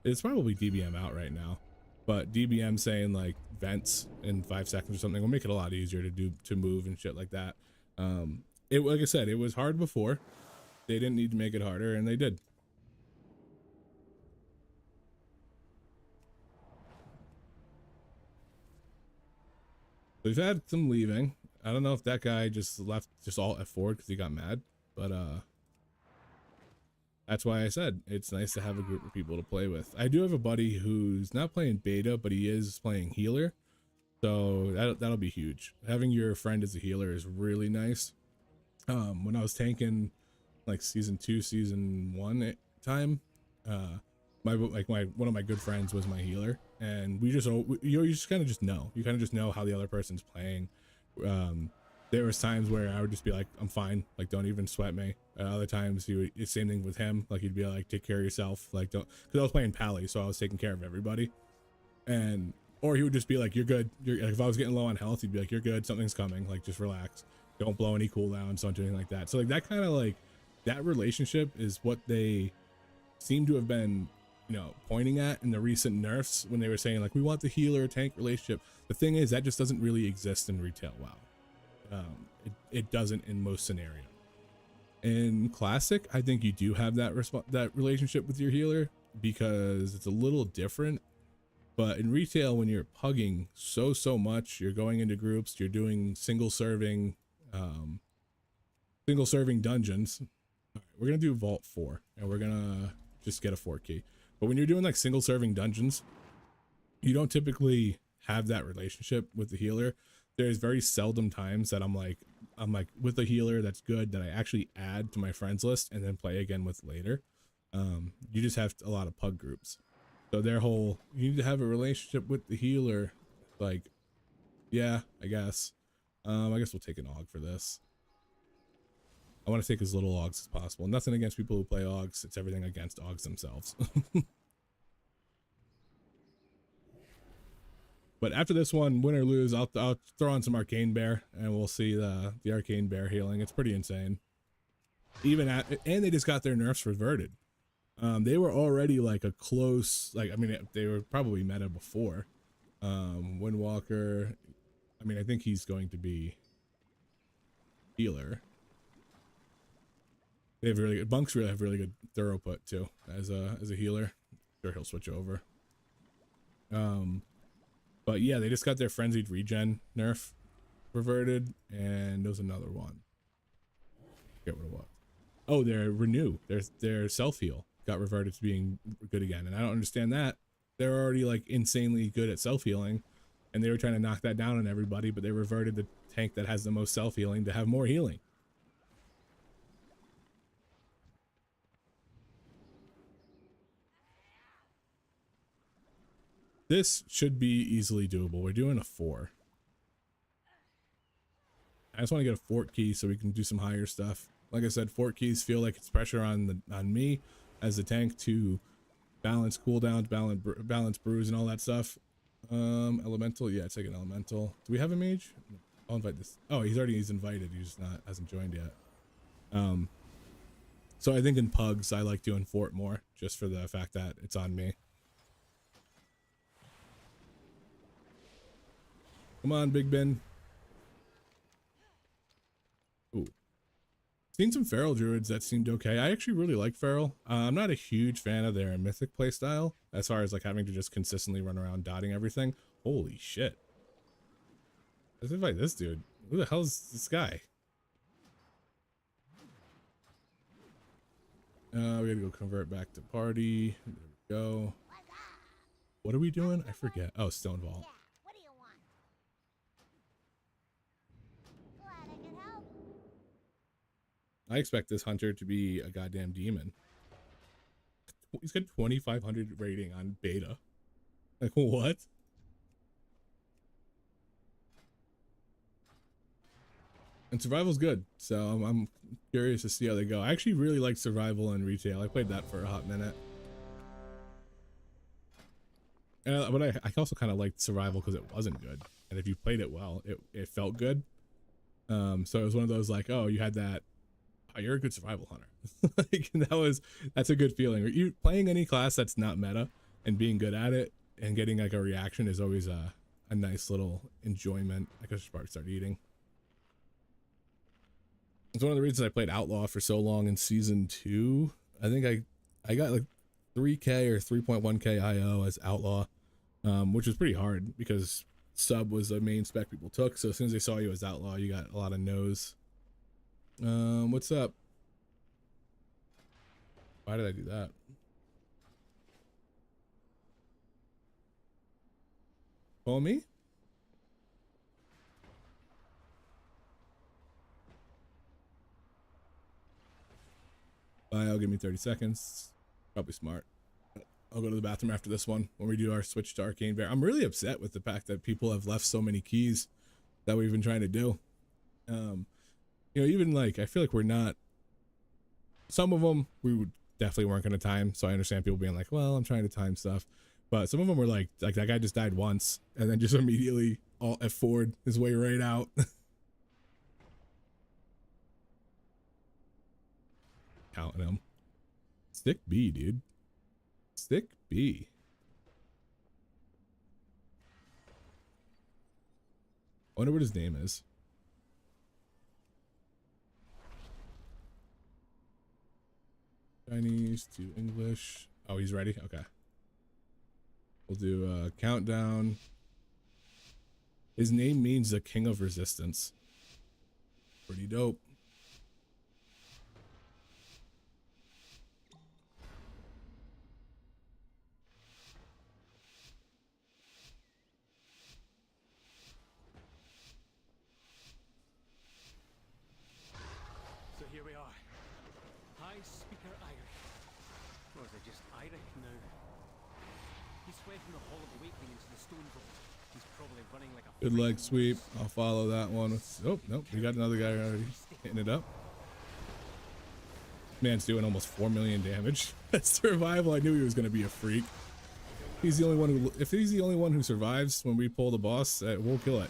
It's probably DBM out right now, but DBM saying like vents in 5 seconds or something will make it a lot easier to move and shit like that. Like I said, it was hard before. They didn't need to make it harder, and they did. We've had some leaving. I don't know if that guy just left just all F4 because he got mad, but that's why I said it's nice to have a group of people to play with. I do have a buddy who's not playing beta, but he is playing healer, so that'll be huge. Having your friend as a healer is really nice. When I was tanking like season 2, season 1 time, one of my good friends was my healer, and you just kind of just know. You kind of just know how the other person's playing. There was times where I would just be like, I'm fine, like don't even sweat me. Other times same thing with him, like he'd be like, take care of yourself, like don't, because I was playing Pally, so I was taking care of everybody. Or he would just be like, you're good. Like, if I was getting low on health, he'd be like, you're good, something's coming, like just relax, don't blow any cooldowns, don't do anything like that. So like that kind of like that relationship is what they seem to have been, pointing at in the recent nerfs when they were saying like, we want the healer tank relationship. The thing is, that just doesn't really exist in retail WoW. It doesn't in most scenarios. In classic, I think you do have that relationship with your healer because it's a little different. But in retail, when you're pugging so much, you're going into groups, you're doing single serving dungeons. All right, we're gonna do Vault 4, and we're gonna just get a 4 key. But when you're doing like single serving dungeons, you don't typically have that relationship with the healer. There's very seldom times that I'm like with a healer that's good that I actually add to my friends list and then play again with later. You just have a lot of pug groups. So you need to have a relationship with the healer. Like, yeah, I guess. I guess we'll take an AUG for this. I want to take as little AUGs as possible. Nothing against people who play AUGs. It's everything against AUGs themselves. But after this one, win or lose, I'll throw on some Arcane Bear, and we'll see the Arcane Bear healing. It's pretty insane. And they just got their nerfs reverted. They were already like a close, they were probably meta before. Windwalker, I think he's going to be healer. They have really good, Bunks really have really good thorough put too as a healer. Sure, he'll switch over. But yeah, they just got their frenzied regen nerf reverted, and there was another one. I forget what it was. Oh, their renew, their self heal got reverted to being good again, and I don't understand that. They're already like insanely good at self healing, and they were trying to knock that down on everybody, but they reverted the tank that has the most self healing to have more healing. This should be easily doable. We're doing a 4. I just want to get a fort key so we can do some higher stuff. Like I said, fort keys feel like it's pressure on me as the tank to balance cooldowns, balance brews, and all that stuff. Elemental, yeah, take an elemental. Do we have a mage? I'll invite this. Oh, he's invited. He's just hasn't joined yet. So I think in pugs, I like doing fort more just for the fact that it's on me. Come on, Big Ben. Ooh. Seen some Feral Druids that seemed okay. I actually really like Feral. I'm not a huge fan of their Mythic playstyle, as far as like having to just consistently run around dotting everything. Holy shit. Let's invite this dude. Who the hell is this guy? We gotta go convert back to party. There we go. What are we doing? I forget. Oh, Stone Vault. Yeah, what do you want? Glad I could help. I expect this hunter to be a goddamn demon. He's got 2,500 rating on beta. Like, what? And survival's good, so I'm curious to see how they go. I actually really like survival and retail. I played that for a hot minute. But I also kind of liked survival because it wasn't good, and if you played it well, it felt good. So it was one of those like, oh, you had that. Oh, you're a good survival hunter. Like, that's a good feeling. You playing any class that's not meta and being good at it and getting like a reaction is always a nice little enjoyment. I could start eating. It's one of the reasons I played Outlaw for so long in season 2. I think I got like 3K or 3.1K IO as Outlaw, which was pretty hard because sub was the main spec people took. So as soon as they saw you as Outlaw, you got a lot of no's. What's up? Why did I do that? Follow me? I'll give me 30 seconds. Probably smart. I'll go to the bathroom after this one when we do our switch to Arcane Bear. I'm really upset with the fact that people have left so many keys that we've been trying to do. You know, even like, I feel like we're not, some of them we would definitely weren't going to time. So I understand people being like, well, I'm trying to time stuff. But some of them were like that guy just died once and then just immediately all F4'd his way right out. Counting him. Stick B, dude. Stick B. I wonder what his name is. Chinese to English. Oh, he's ready? Okay. We'll do a countdown. His name means the King of Resistance. Pretty dope. So here we are. High Speaker Irish. Or is it just Irish now? He's fled from the Hall of Awakening into the Stone Vault. He's probably running like a Good leg sweep. I'll follow that one. Oh, nope. We got another guy already hitting it up. Man's doing almost 4 million damage. That's survival. I knew he was going to be a freak. He's the only one who, if he's the only one who survives when we pull the boss, we'll kill it.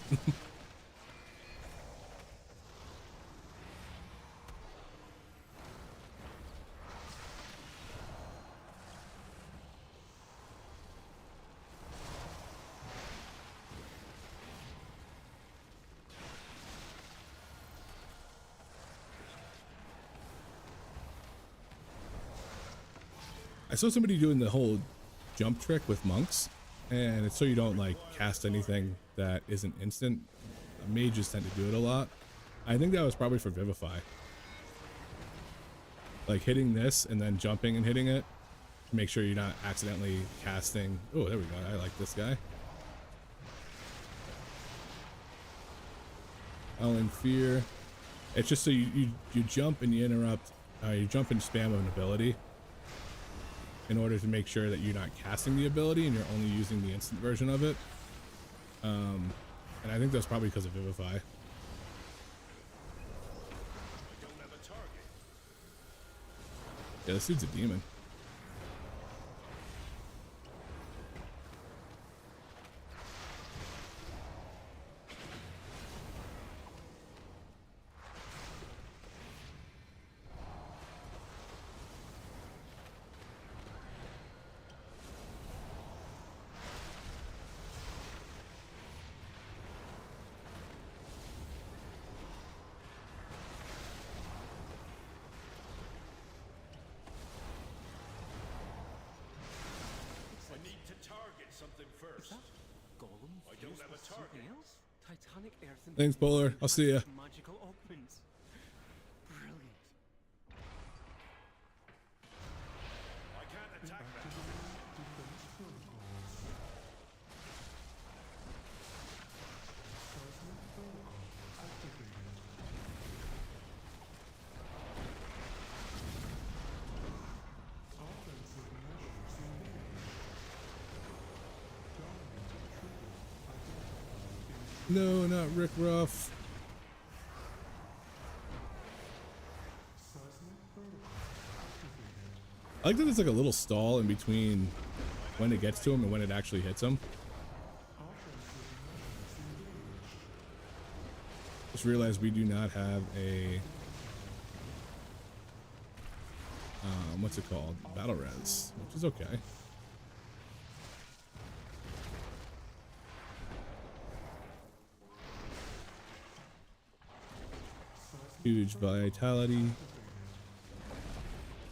I saw somebody doing the whole jump trick with monks, and it's so you don't like cast anything that isn't instant. Mages tend to do it a lot. I think that was probably for Vivify. Like hitting this and then jumping and hitting it to make sure you're not accidentally casting. Oh, there we go. I like this guy. Howling Fear. It's just so you jump and you interrupt. You jump and spam an ability in order to make sure that you're not casting the ability and you're only using the instant version of it. And I think that's probably because of Vivify. I don't have a target. Yeah, this dude's a demon. I need to target something first. Gollum. I don't fused have a with something target. else? Titanic Earth and Thanks, Polar. I'll see ya. magical augments. Brilliant. I can't attack that. No, not Rick Ruff. I like that there's like a little stall in between when it gets to him and when it actually hits him. Just realized we do not have a what's it called? Battle res, which is okay. Huge vitality.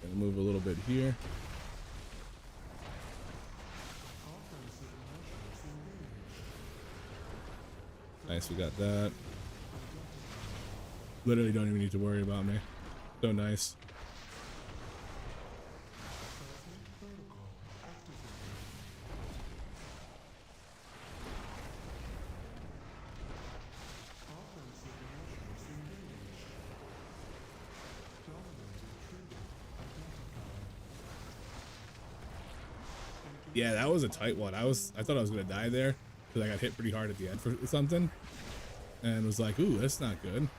Gonna move a little bit here. Nice, we got that. Literally don't even need to worry about me. So nice. Yeah, that was a tight one. I thought I was gonna die there because I got hit pretty hard at the end for something, and was like, "Ooh, that's not good."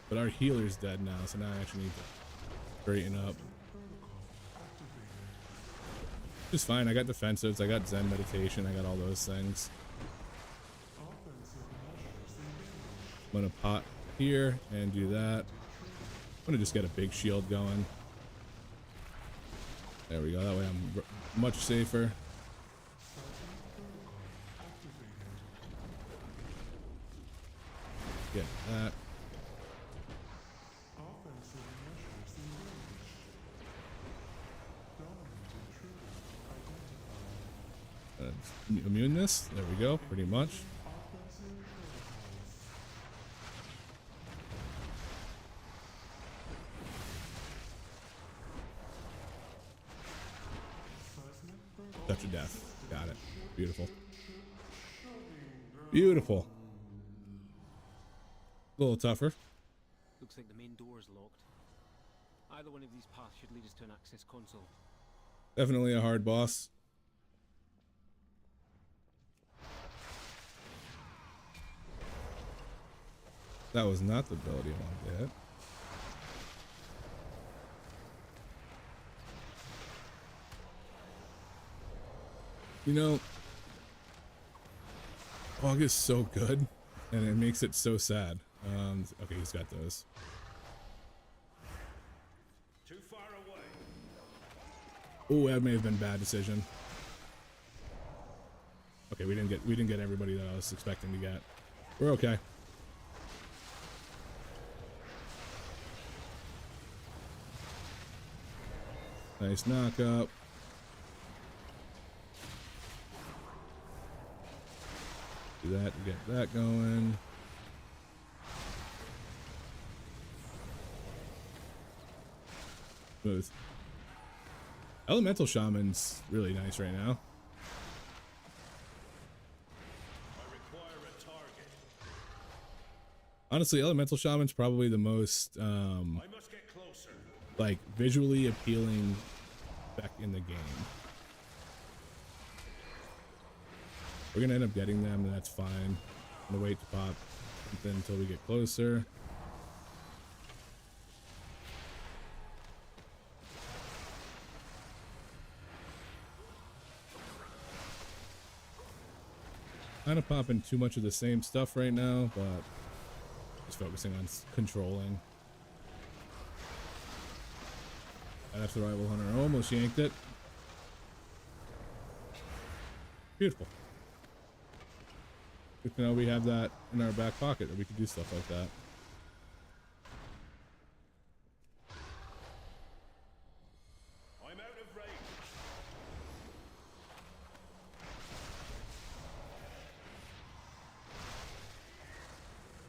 But our healer's dead now, so now I actually need to straighten up. Just fine. I got defensives. I got Zen meditation. I got all those things. I'm gonna pot here and do that. I'm gonna just get a big shield going. There we go. That way I'm much safer. Get that. Immuneness. There we go. Pretty much. Touch of death. Got it. Beautiful. Beautiful. A little tougher. Looks like the main door is locked. Either one of these paths should lead us to an access console. Definitely a hard boss. That was not the ability I wanted to hit. You know, Fog is so good, and it makes it so sad. Okay, he's got those. Too far away. Oh, that may have been a bad decision. Okay, we didn't get everybody that I was expecting to get. We're okay. Nice knock up. Do that to get that going. Smooth. Elemental Shaman's really nice right now. I require a target. Honestly, Elemental Shaman's probably the most I must get closer. like visually appealing back in the game. We're gonna end up getting them, and that's fine. I'm gonna wait to pop something until we get closer. Kind of popping too much of the same stuff right now, but just focusing on controlling. After Rival Hunter almost yanked it. Beautiful. Good to know we have that in our back pocket, that we can do stuff like that. I'm out of range.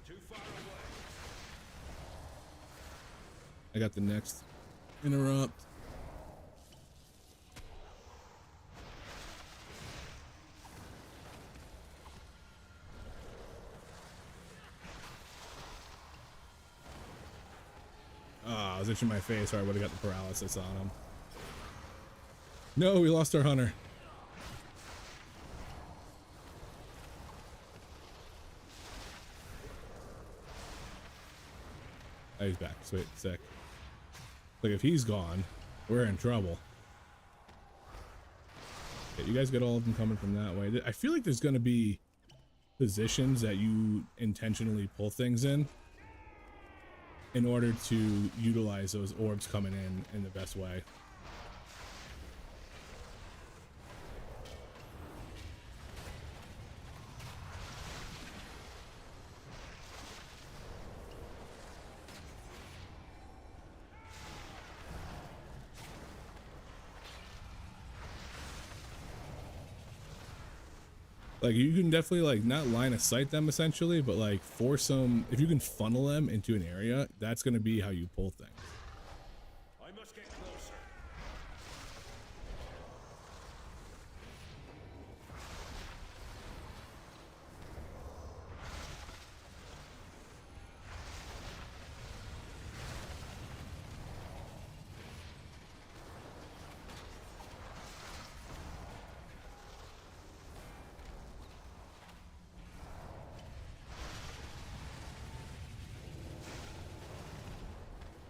Too far away. I got the next interrupt. I was itching my face, or I would have got the paralysis on him. No, we lost our hunter. Oh, he's back. Sweet, sick. Like if he's gone, we're in trouble. Okay, you guys get all of them coming from that way. I feel like there's gonna be positions that you intentionally pull things in order to utilize those orbs coming in the best way. Like you can definitely like not line of sight them essentially, but like force them. If you can funnel them into an area, that's going to be how you pull things. I must get closer.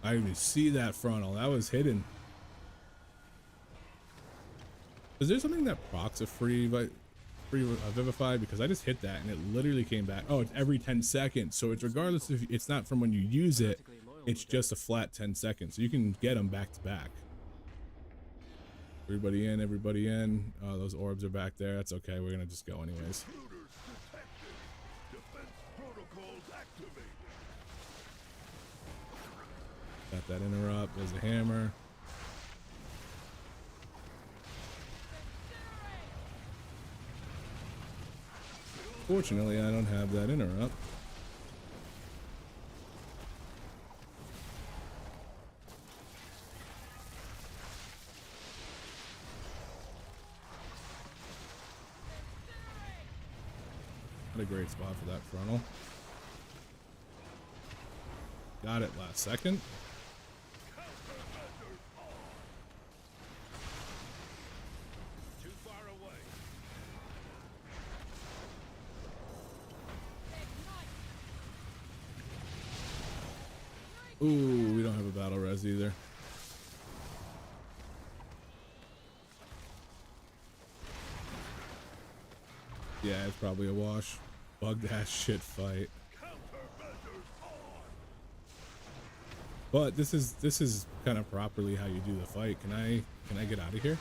I didn't even see that frontal. That was hidden. Is there something that procs a free Vivify? Because I just hit that and it literally came back. Oh, it's every 10 seconds. So it's regardless if it's not from when you use it, it's just a flat 10 seconds. So you can get them back to back. Everybody in, everybody in. Oh, those orbs are back there. That's okay. We're going to just go anyways. Intruders detected. Defense protocols activated. Got that interrupt. There's a hammer. Fortunately, I don't have that interrupt. Not a great spot for that frontal. Got it last second. Too far away. Ooh, we don't have a battle res either. Yeah, it's probably a wash. Bugged ass shit fight. But this is kind of properly how you do the fight. Can I get out of here?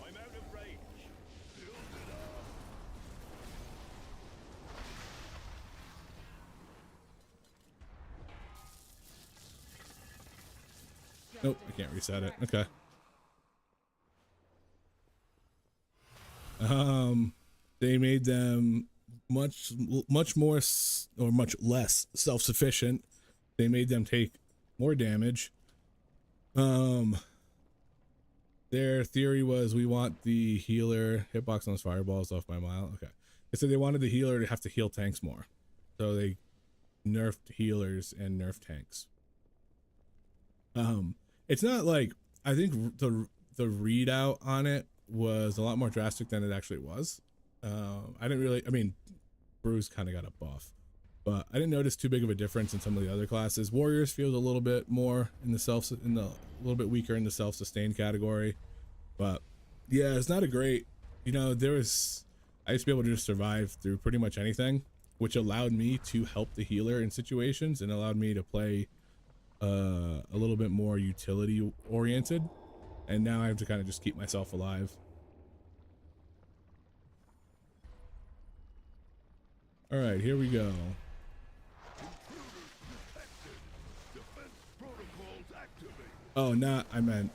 I'm out of range. Build it up. Nope, I can't reset it. Okay. They made them much more or much less self-sufficient. They made them take more damage. Their theory was we want the healer hitbox on those fireballs off by mile. Okay. They said they wanted the healer to have to heal tanks more. So they nerfed healers and nerfed tanks. It's not like, I think the readout on it was a lot more drastic than it actually was. I mean, Bruce kind of got a buff, but I didn't notice too big of a difference in some of the other classes. Warriors feels a little bit more in a little bit weaker in the self-sustained category, but yeah, it's not a great, I used to be able to just survive through pretty much anything, which allowed me to help the healer in situations and allowed me to play a little bit more utility oriented, and now I have to kind of just keep myself alive. All right, here we go. Defense protocols activated. Oh, I meant.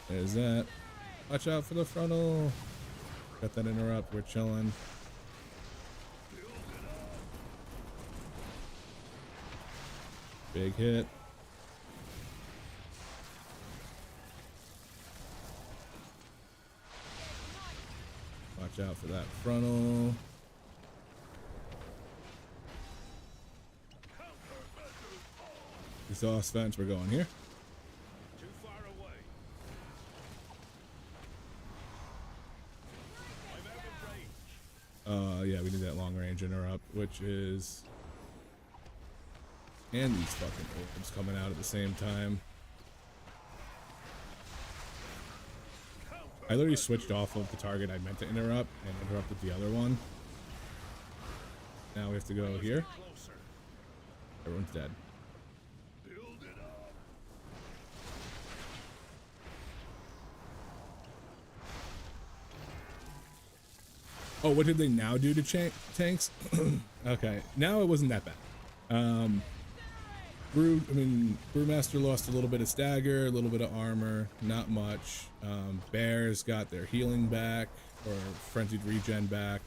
There's that. Watch out for the frontal. Got that interrupt. We're chilling. Big hit. Watch out for that frontal. Exhaust vents, we're going here. Too far away. Yeah, we need that long range interrupt, which is, and these fucking orbs coming out at the same time. I literally switched off of the target I meant to interrupt and interrupted the other one. Now we have to go here. Closer. Everyone's dead. Build it up. Oh, what did they now do to tanks? Okay, now it wasn't that bad. Brewmaster lost a little bit of stagger, a little bit of armor, not much. Bears got their healing back, or frenzied regen back.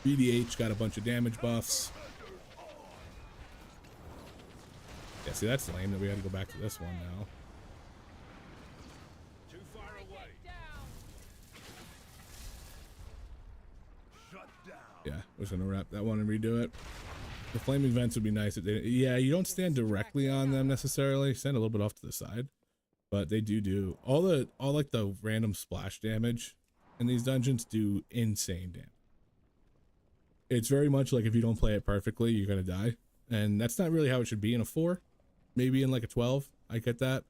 BDH got a bunch of damage buffs. Yeah, see, that's lame that we had to go back to this one now. Too far away. Shut down. Yeah, we're just gonna wrap that one and redo it. The flaming vents would be nice if they, yeah, you don't stand directly on them necessarily, stand a little bit off to the side, but they do all like the random splash damage in these dungeons do insane damage. It's very much like if you don't play it perfectly, you're gonna die, and that's not really how it should be in a 4. Maybe in like a 12, I get that,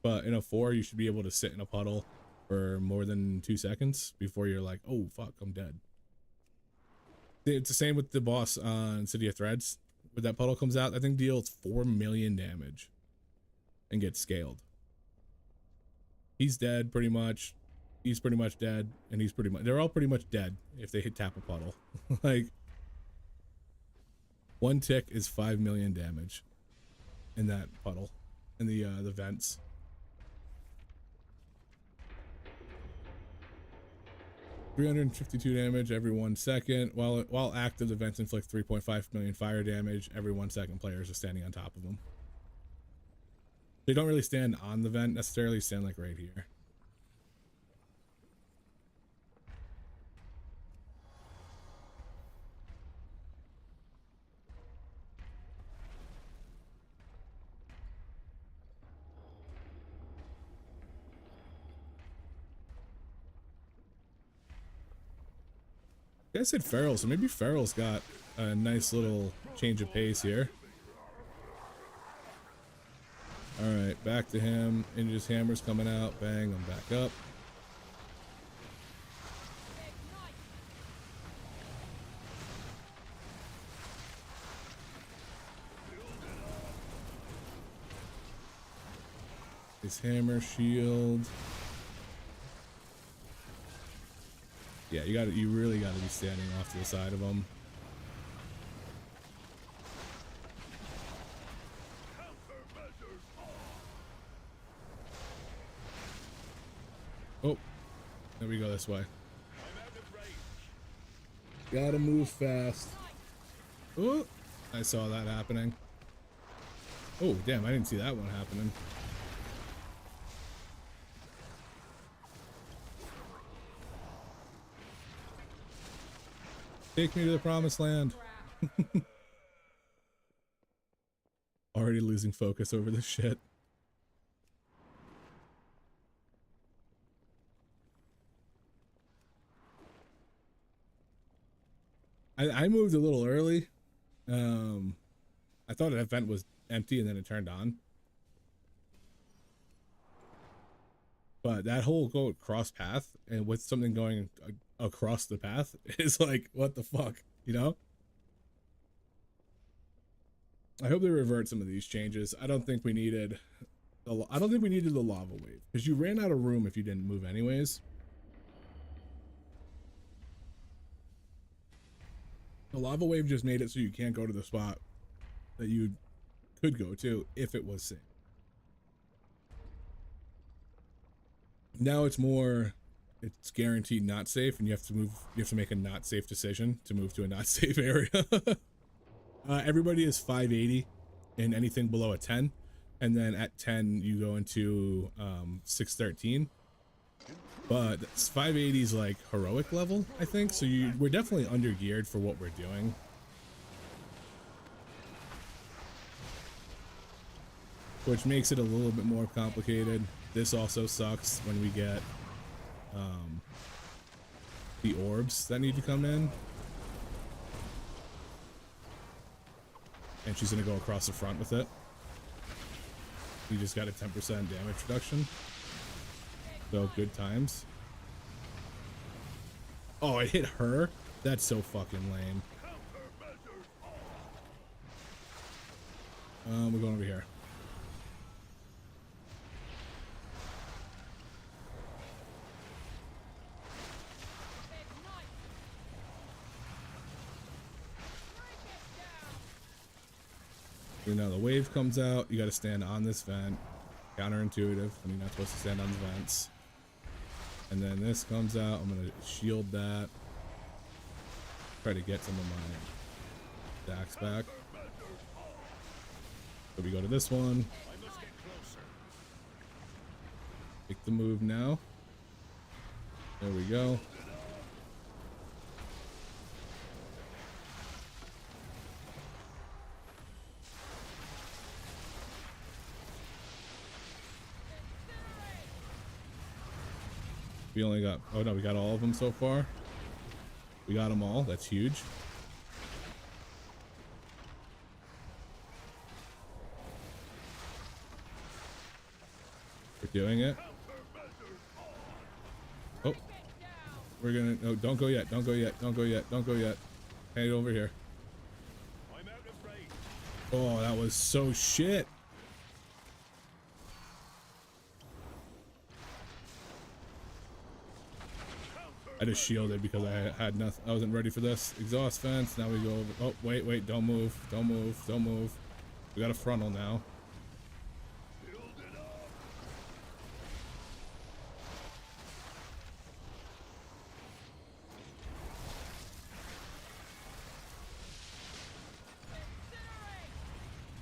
but in a 4, you should be able to sit in a puddle for more than 2 seconds before you're like, oh fuck, I'm dead. It's the same with the boss on City of Threads. When that puddle comes out, that thing deals 4 million damage and gets scaled. He's dead pretty much. He's pretty much dead, and he's pretty much, they're all pretty much dead if they hit tap a puddle. Like, one tick is 5 million damage in that puddle, in the vents. $352 damage every 1 second. While active, the vents inflict 3.5 million fire damage every 1 second. Players are standing on top of them. They don't really stand on the vent necessarily, stand like right here. I said Feral, so maybe Feral's got a nice little change of pace here. Alright, back to him. Ninja's hammer's coming out. Bang, I'm back up. His hammer shield. Yeah, you really gotta be standing off to the side of them. Oh, there we go this way. I'm out of range. Gotta move fast. Oh, I saw that happening. Oh, damn, I didn't see that one happening. Take me to the promised land. Already losing focus over this shit. I moved a little early. I thought an event was empty and then it turned on. But that whole go across path and with something going across the path is like, what the fuck, you know? I hope they revert some of these changes. I don't think we needed the lava wave because you ran out of room if you didn't move anyways. The lava wave just made it so you can't go to the spot that you could go to if it was safe. Now it's more, it's guaranteed not safe, and you have to make a not safe decision to move to a not safe area. Everybody is 580 in anything below a 10, and then at 10 you go into 613. But 580 is like heroic level, I think. So we're definitely under geared for what we're doing. Which makes it a little bit more complicated. This also sucks when we get the orbs that need to come in. And she's gonna go across the front with it. We just got a 10% damage reduction. So good times. Oh, I hit her? That's so fucking lame. We're going over here. So now the wave comes out. You got to stand on this vent. Counterintuitive. I mean, not supposed to stand on the vents. And then this comes out. I'm gonna shield that. Try to get some of my stacks back. So we go to this one. Make the move now. There we go. We only got, oh no, we got all of them so far. We got them all. That's huge. We're doing it. Oh, we're gonna, no, don't go yet. Don't go yet. Don't go yet. Don't go yet. Hey, over here. I'm out of range. Oh, that was so shit. I just shielded because I had nothing. I wasn't ready for this. Exhaust fence. Now we go over. Oh, wait, wait. Don't move. Don't move. Don't move. We got a frontal now.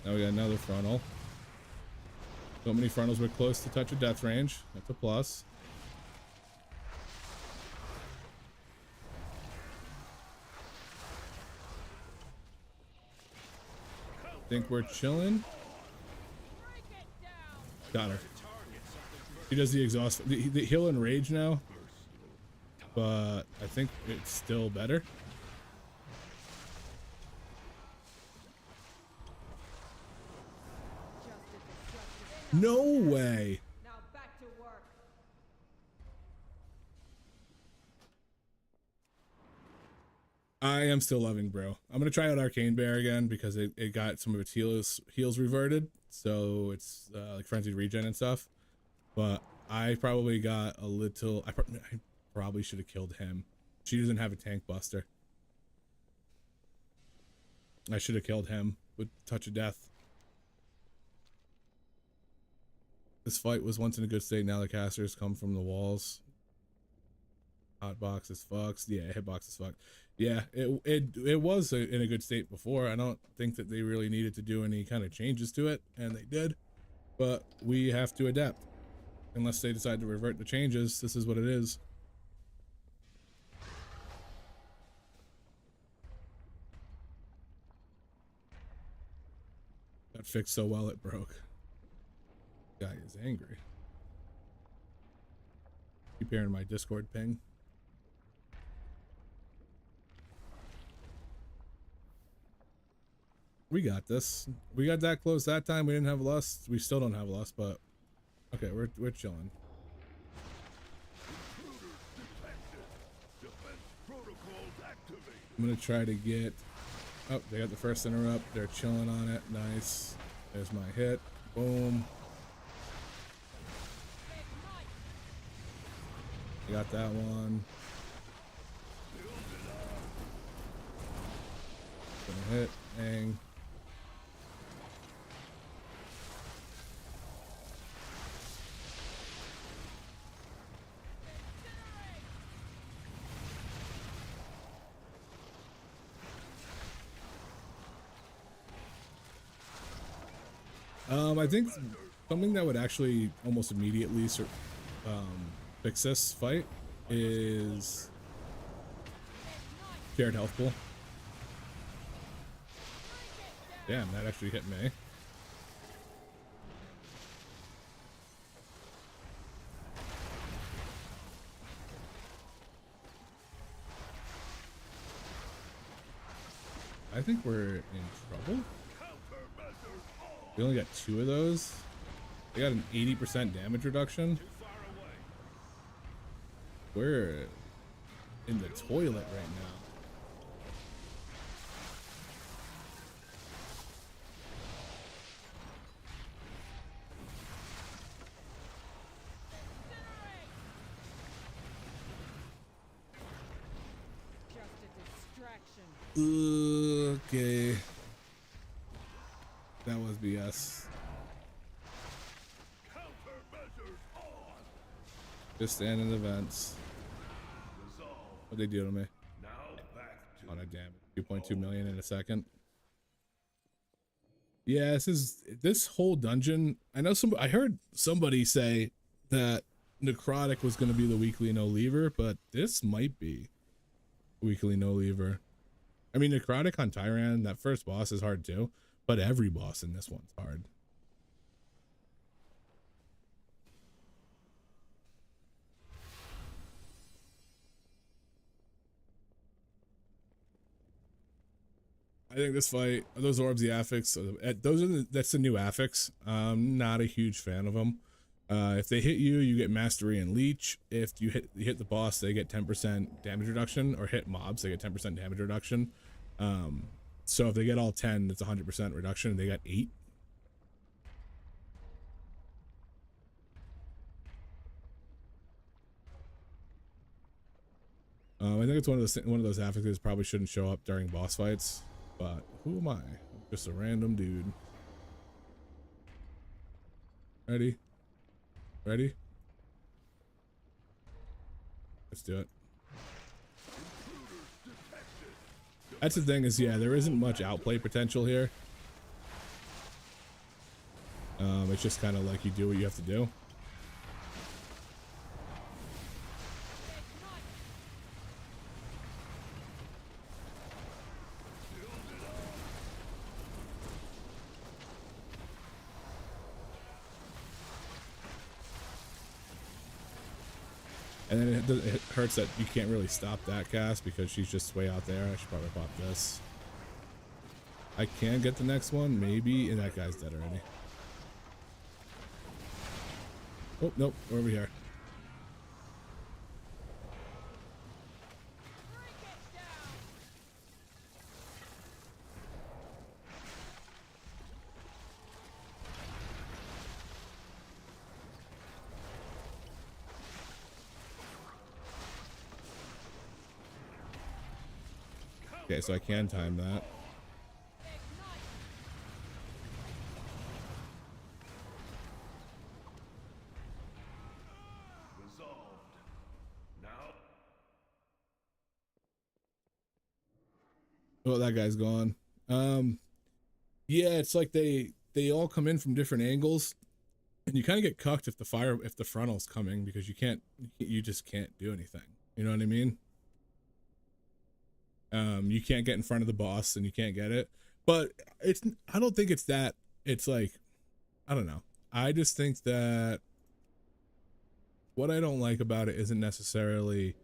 Now we got another frontal. So many frontals. We're close to touch of death range. That's a plus. Think we're chilling. Got her. He does the exhaust. He'll enrage now, but I think it's still better. No way. Now back to work. I am still loving Bro. I'm gonna try out Arcane Bear again because it got some of its heals reverted, so it's like frenzied regen and stuff. But I probably got a little. I probably should have killed him. She doesn't have a tank buster. I should have killed him with Touch of Death. This fight was once in a good state. Now the casters come from the walls. Hotbox is fucked. Yeah, hitbox is fucked. Yeah, it was in a good state before. I don't think that they really needed to do any kind of changes to it, and they did. But we have to adapt. Unless they decide to revert the changes, this is what it is. That fixed so well it broke. Guy is angry. Keep hearing my Discord ping. We got this. We got that close that time. We didn't have lust. We still don't have lust, but okay, we're chilling. I'm gonna try to get. Oh, they got the first interrupt. They're chilling on it. Nice. There's my hit. Boom. I got that one. Gonna hit. Bang. I think something that would actually almost immediately fix this fight is shared health pool. Damn, that actually hit me. I think we're in trouble. Countermeasures on. We only got 2 of those. They got an 80% damage reduction. Too far away. We're in the toilet right now. Just a distraction. Okay. That was BS. Countermeasures on. Just stand in the vents. Resolve. What'd they do to me? Now back to On a damage. 2.2 million in a second. Yeah, this whole dungeon. I heard somebody say that Necrotic was going to be the weekly no leaver, but this might be weekly no leaver. I mean, Necrotic on Tyran, that first boss is hard too, but every boss in this one's hard. I think this fight, those orbs, the affix, that's the new affix. Not a huge fan of them. If they hit you, you get mastery and leech. If you hit the boss, they get 10% damage reduction, or hit mobs, they get 10% damage reduction. So if they get all 10, it's 100% reduction. They got 8. I think it's one of those affixes probably shouldn't show up during boss fights. But who am I? I'm just a random dude. Ready? Ready? Let's do it. That's the thing is, yeah, there isn't much outplay potential here. It's just kind of like you do what you have to do. And then it hurts that you can't really stop that cast because she's just way out there. I should probably pop this. I can get the next one, maybe, and that guy's dead already. Oh, nope, we're over here. Okay, so I can time that. resolved. Now Oh, that guy's gone. Yeah, it's like they all come in from different angles, and you kind of get cucked if the frontal's coming, because you just can't do anything. You know what I mean? You can't get in front of the boss and you can't get it, but I don't think it's that. It's like, I don't know. I just think that what I don't like about it isn't necessarily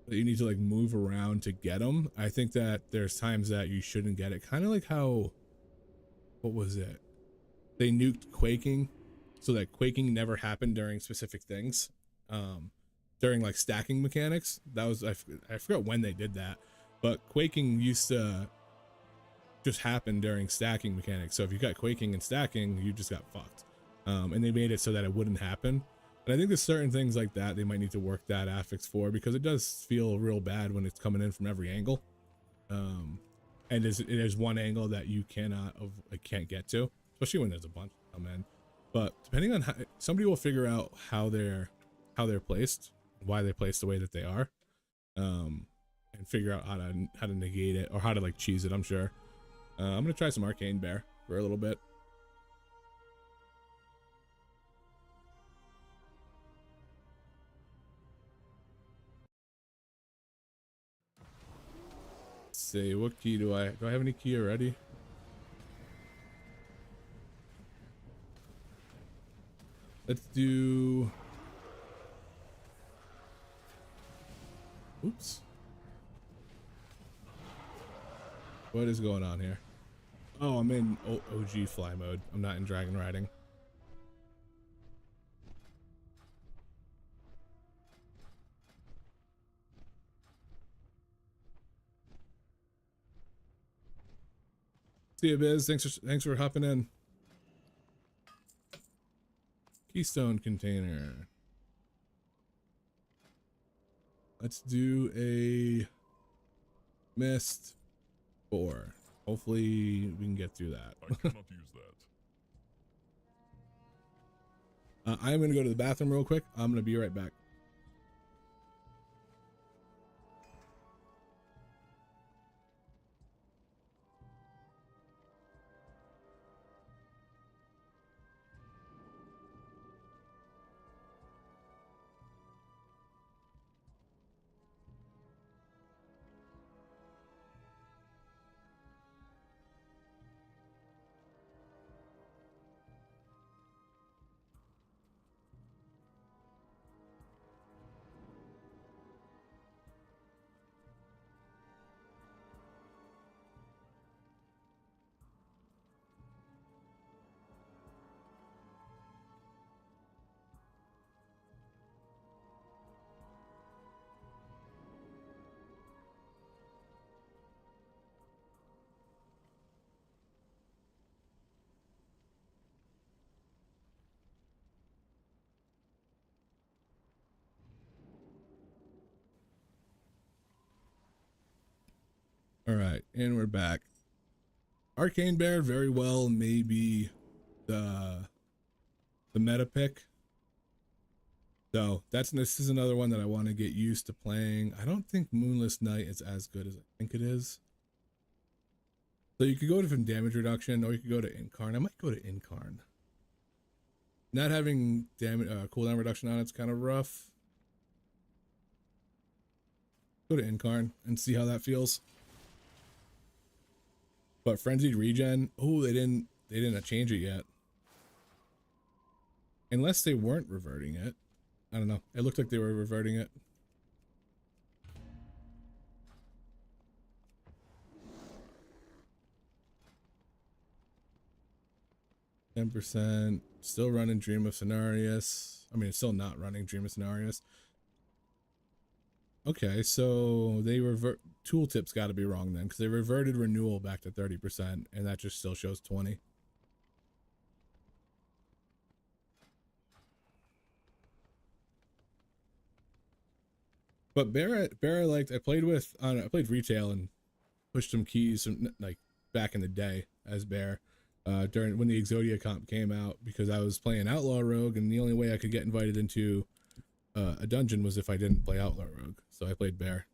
that you need to like move around to get them. I think that there's times that you shouldn't get it. Kind of like how, what was it? They nuked Quaking so that Quaking never happened during specific things. During like stacking mechanics. That was, I forgot when they did that, but Quaking used to just happen during stacking mechanics. So if you got Quaking and stacking, you just got fucked. And they made it so that it wouldn't happen. And I think there's certain things like that they might need to work that affix for, because it does feel real bad when it's coming in from every angle. And there's one angle that you can't get to, especially when there's a bunch come in. But depending on how, somebody will figure out how they're placed, why they're placed the way that they are, and figure out how to negate it, or how to like cheese it. I'm sure. I'm gonna try some Arcane Bear for a little bit. Let's see, what key do I have any key already? Let's do, oops. What is going on here? Oh, I'm in OG fly mode. I'm not in dragon riding. See you, Biz. Thanks for hopping in. Keystone container. Let's do a mist 4. Hopefully we can get through that. I cannot use that. I'm gonna go to the bathroom real quick. I'm gonna be right back. All right, and we're back. Arcane Bear very well maybe the meta pick. So this is another one that I want to get used to playing. I don't think Moonless Knight is as good as I think it is. So you could go to from damage reduction, or you could go to Incarn. I might go to Incarn. Not having damage cooldown reduction on it's kind of rough. Go to Incarn and see how that feels. But Frenzied Regen, oh, they didn't change it yet. Unless they weren't reverting it. I don't know. It looked like they were reverting it. %, still running Dream of Cenarius. I mean, it's still not running Dream of Cenarius. Okay, so they revert. Tooltip's got to be wrong then, because they reverted renewal back to 30%, and that just still shows 20. But Bear I liked. I played retail and pushed some keys from, like, back in the day as Bear, during when the Exodia comp came out, because I was playing Outlaw Rogue, and the only way I could get invited into a dungeon was if I didn't play Outlaw Rogue. So I played Bear.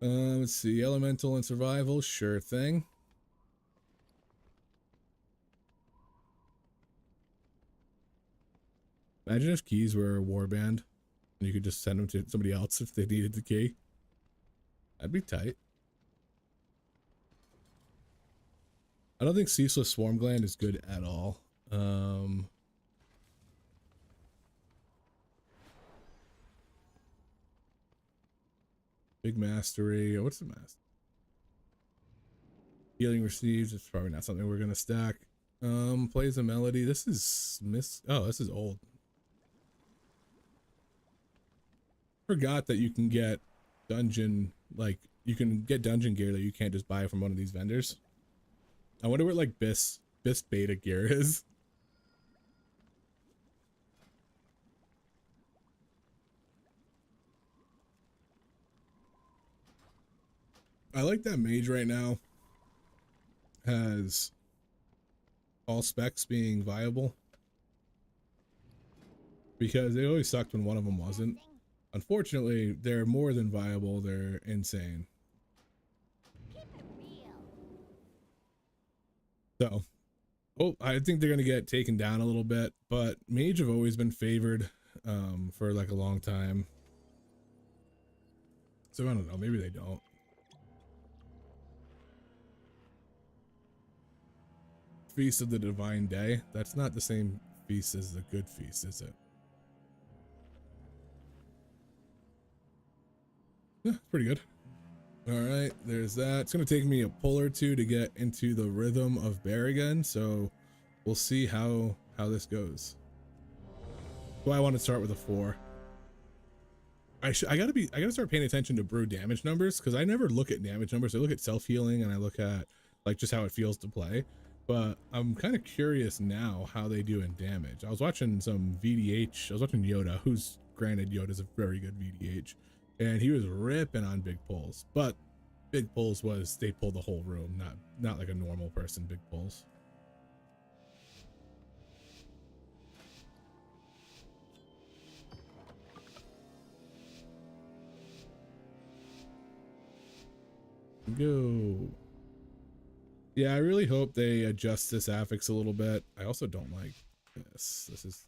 Let's see, Elemental and Survival, sure thing. Imagine if keys were a warband and you could just send them to somebody else if they needed the key. That'd be tight. I don't think Ceaseless Swarm Gland is good at all. Big Mastery. What's the master? Healing received. It's probably not something we're gonna stack. Plays a melody. This is this is old. Forgot that you can get dungeon gear that you can't just buy from one of these vendors. I wonder what like BIS beta gear is. I like that Mage right now has all specs being viable, because they always sucked when one of them wasn't. Unfortunately, they're more than viable. They're insane. Keep it real. So, I think they're going to get taken down a little bit, but Mage have always been favored for like a long time. So I don't know, maybe they don't. Feast of the Divine Day. That's not the same feast as the Good Feast, is it? Yeah, pretty good. All right, there's that. It's gonna take me a pull or two to get into the rhythm of bear again, so we'll see how this goes. Well, I want to start with a 4. I gotta start paying attention to brew damage numbers, because I never look at damage numbers. I look at self-healing and I look at like just how it feels to play. But I'm kind of curious now how they do in damage. I was watching some VDH. I was watching Yoda, who's granted Yoda's a very good VDH, and he was ripping on big pulls. But big pulls was they pull the whole room, not like a normal person big pulls. Go. Yeah, I really hope they adjust this affix a little bit. I also don't like this. This is...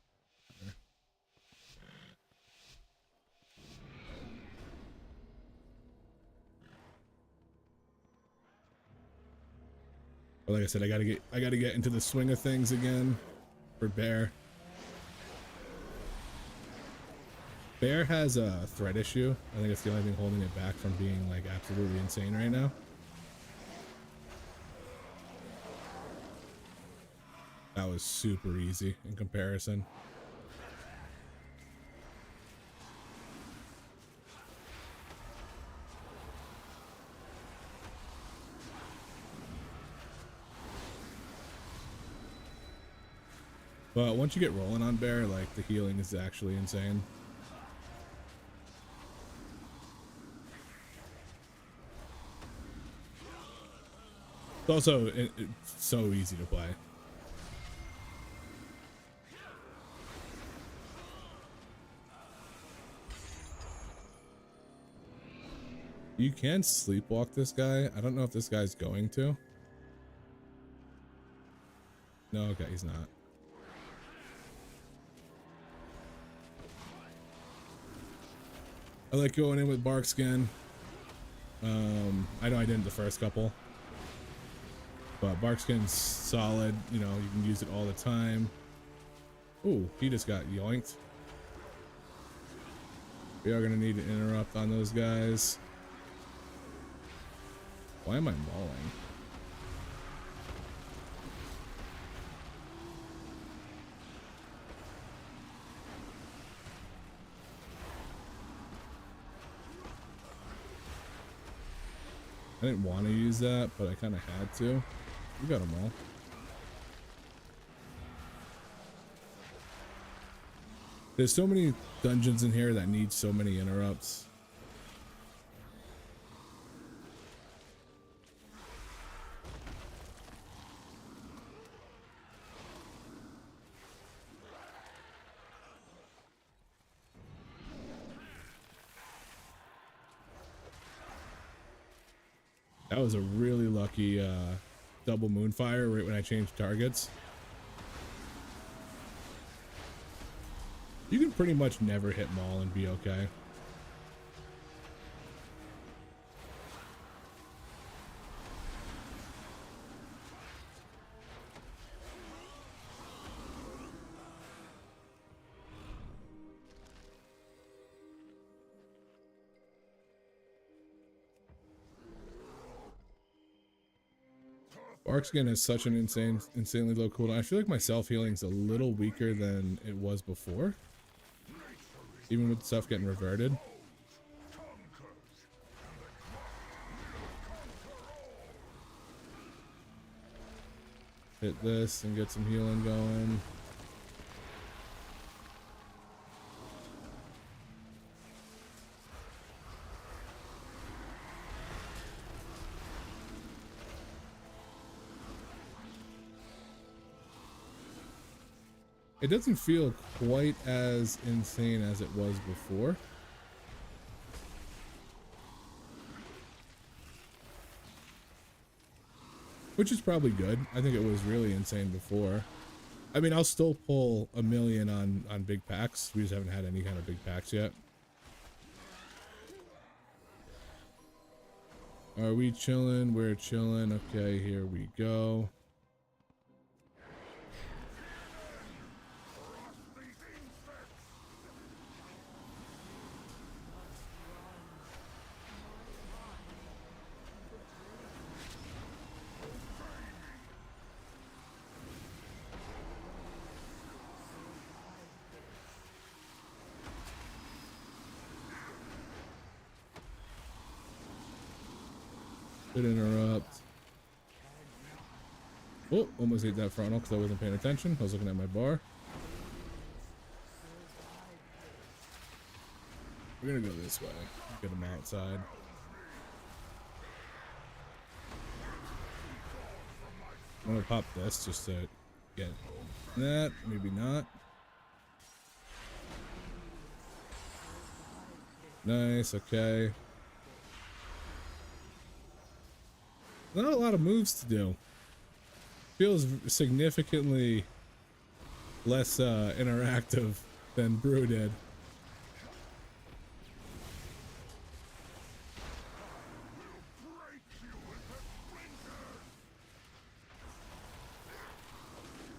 But like I said, I gotta get into the swing of things again for Bear. Bear has a threat issue. I think it's the only thing holding it back from being like absolutely insane right now. That was super easy in comparison. But once you get rolling on Bear, like the healing is actually insane. It's also it's so easy to play. You can sleepwalk this guy. I don't know if this guy's going to. No, okay, he's not. I like going in with Barkskin. I know I didn't the first couple, but Barkskin's solid. You know, you can use it all the time. Ooh, he just got yoinked. We are gonna need to interrupt on those guys. Why am I mauling? I didn't want to use that, but I kind of had to. We got them all. There's so many dungeons in here that need so many interrupts. That was a really lucky double moonfire right when I changed targets. You can pretty much never hit Maul and be okay. Barkskin has such an insanely low cooldown. I feel like my self-healing's a little weaker than it was before, even with stuff getting reverted. Hit this and get some healing going. It doesn't feel quite as insane as it was before. Which is probably good. I think it was really insane before. I mean, I'll still pull 1 million on big packs. We just haven't had any kind of big packs yet. Are we chilling? We're chilling. Okay, here we go. Good interrupt. Oh, almost hit that frontal because I wasn't paying attention. I was looking at my bar. We're gonna go this way. Get him outside. I'm gonna pop this just to get that. Maybe not. Nice, okay. Not a lot of moves to do. Feels significantly less interactive than Brew did.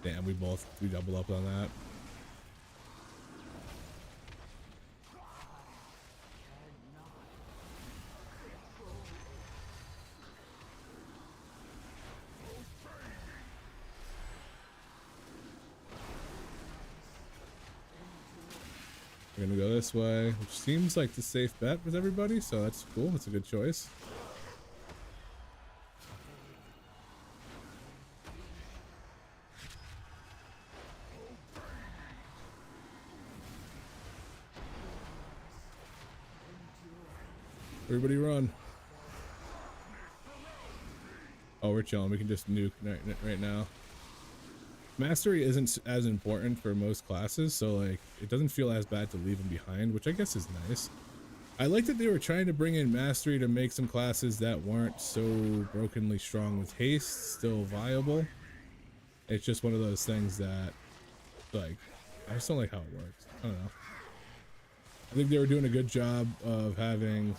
Damn, we double up on that. We're gonna go this way, which seems like the safe bet with everybody, so that's cool. That's a good choice. Everybody run. Oh, we're chilling. We can just nuke right now. Mastery isn't as important for most classes, so like it doesn't feel as bad to leave them behind, which I guess is nice. I like that they were trying to bring in mastery to make some classes that weren't so brokenly strong with haste still viable. It's just one of those things that, like, I just don't like how it works. I don't know. I think they were doing a good job of having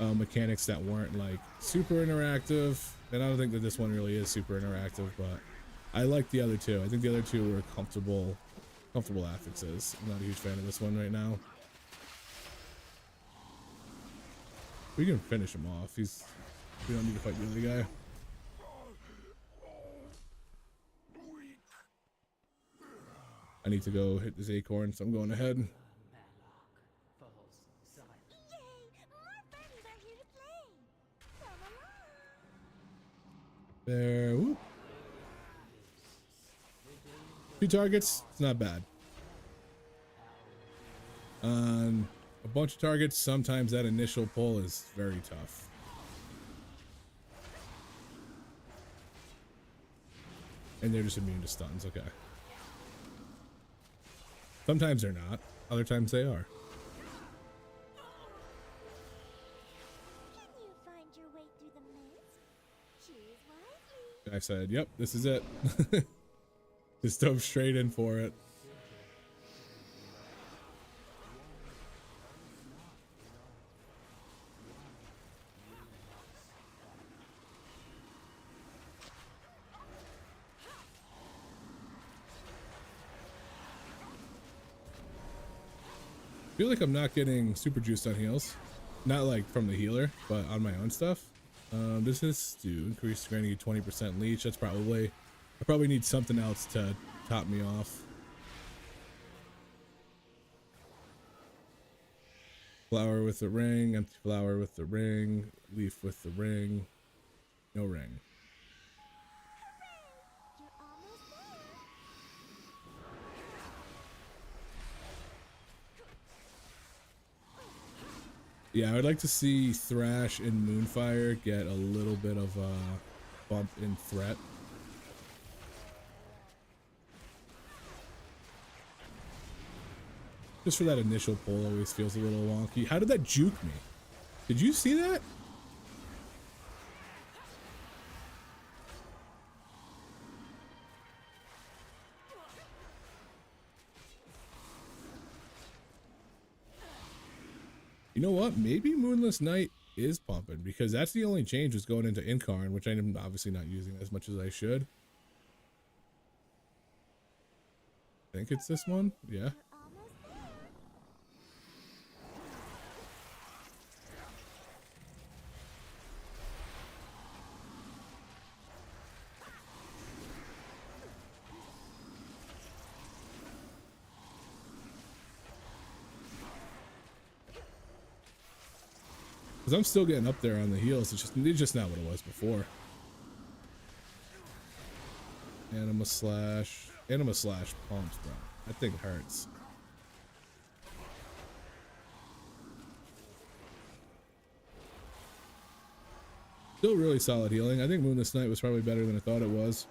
mechanics that weren't like super interactive, and I don't think that this one really is super interactive, but I like the other two. I think the other two were comfortable affixes. I'm not a huge fan of this one right now. We can finish him off. We don't need to fight the other guy. I need to go hit this acorn, so I'm going ahead. Yay! More birdies are here to play. Come along. There. Whoop. 2 targets. It's not bad. On a bunch of targets, sometimes that initial pull is very tough. And they're just immune to stuns. Okay. Sometimes they're not. Other times they are. Can you find your way through the mist? Choose wisely. I said, yep, this is it. Just dove straight in for it. I feel like I'm not getting super juiced on heals. Not like from the healer, but on my own stuff. This is to increase granting you 20% leech. That's probably, I probably need something else to top me off. Flower with the ring, empty flower with the ring, leaf with the ring, no ring. You're almost there. Yeah, I would like to see Thrash and Moonfire get a little bit of a bump in threat. Just for that initial pull always feels a little wonky. How did that juke me? Did you see that? You know what? Maybe Moonless Night is pumping, because that's the only change was going into Incarn, which I'm obviously not using as much as I should. I think it's this one. Yeah. You're almost there. Because I'm still getting up there on the heals. It's just not what it was before. Anima slash pumps, bro. That thing hurts. Still really solid healing. I think Moonless Knight was probably better than I thought it was.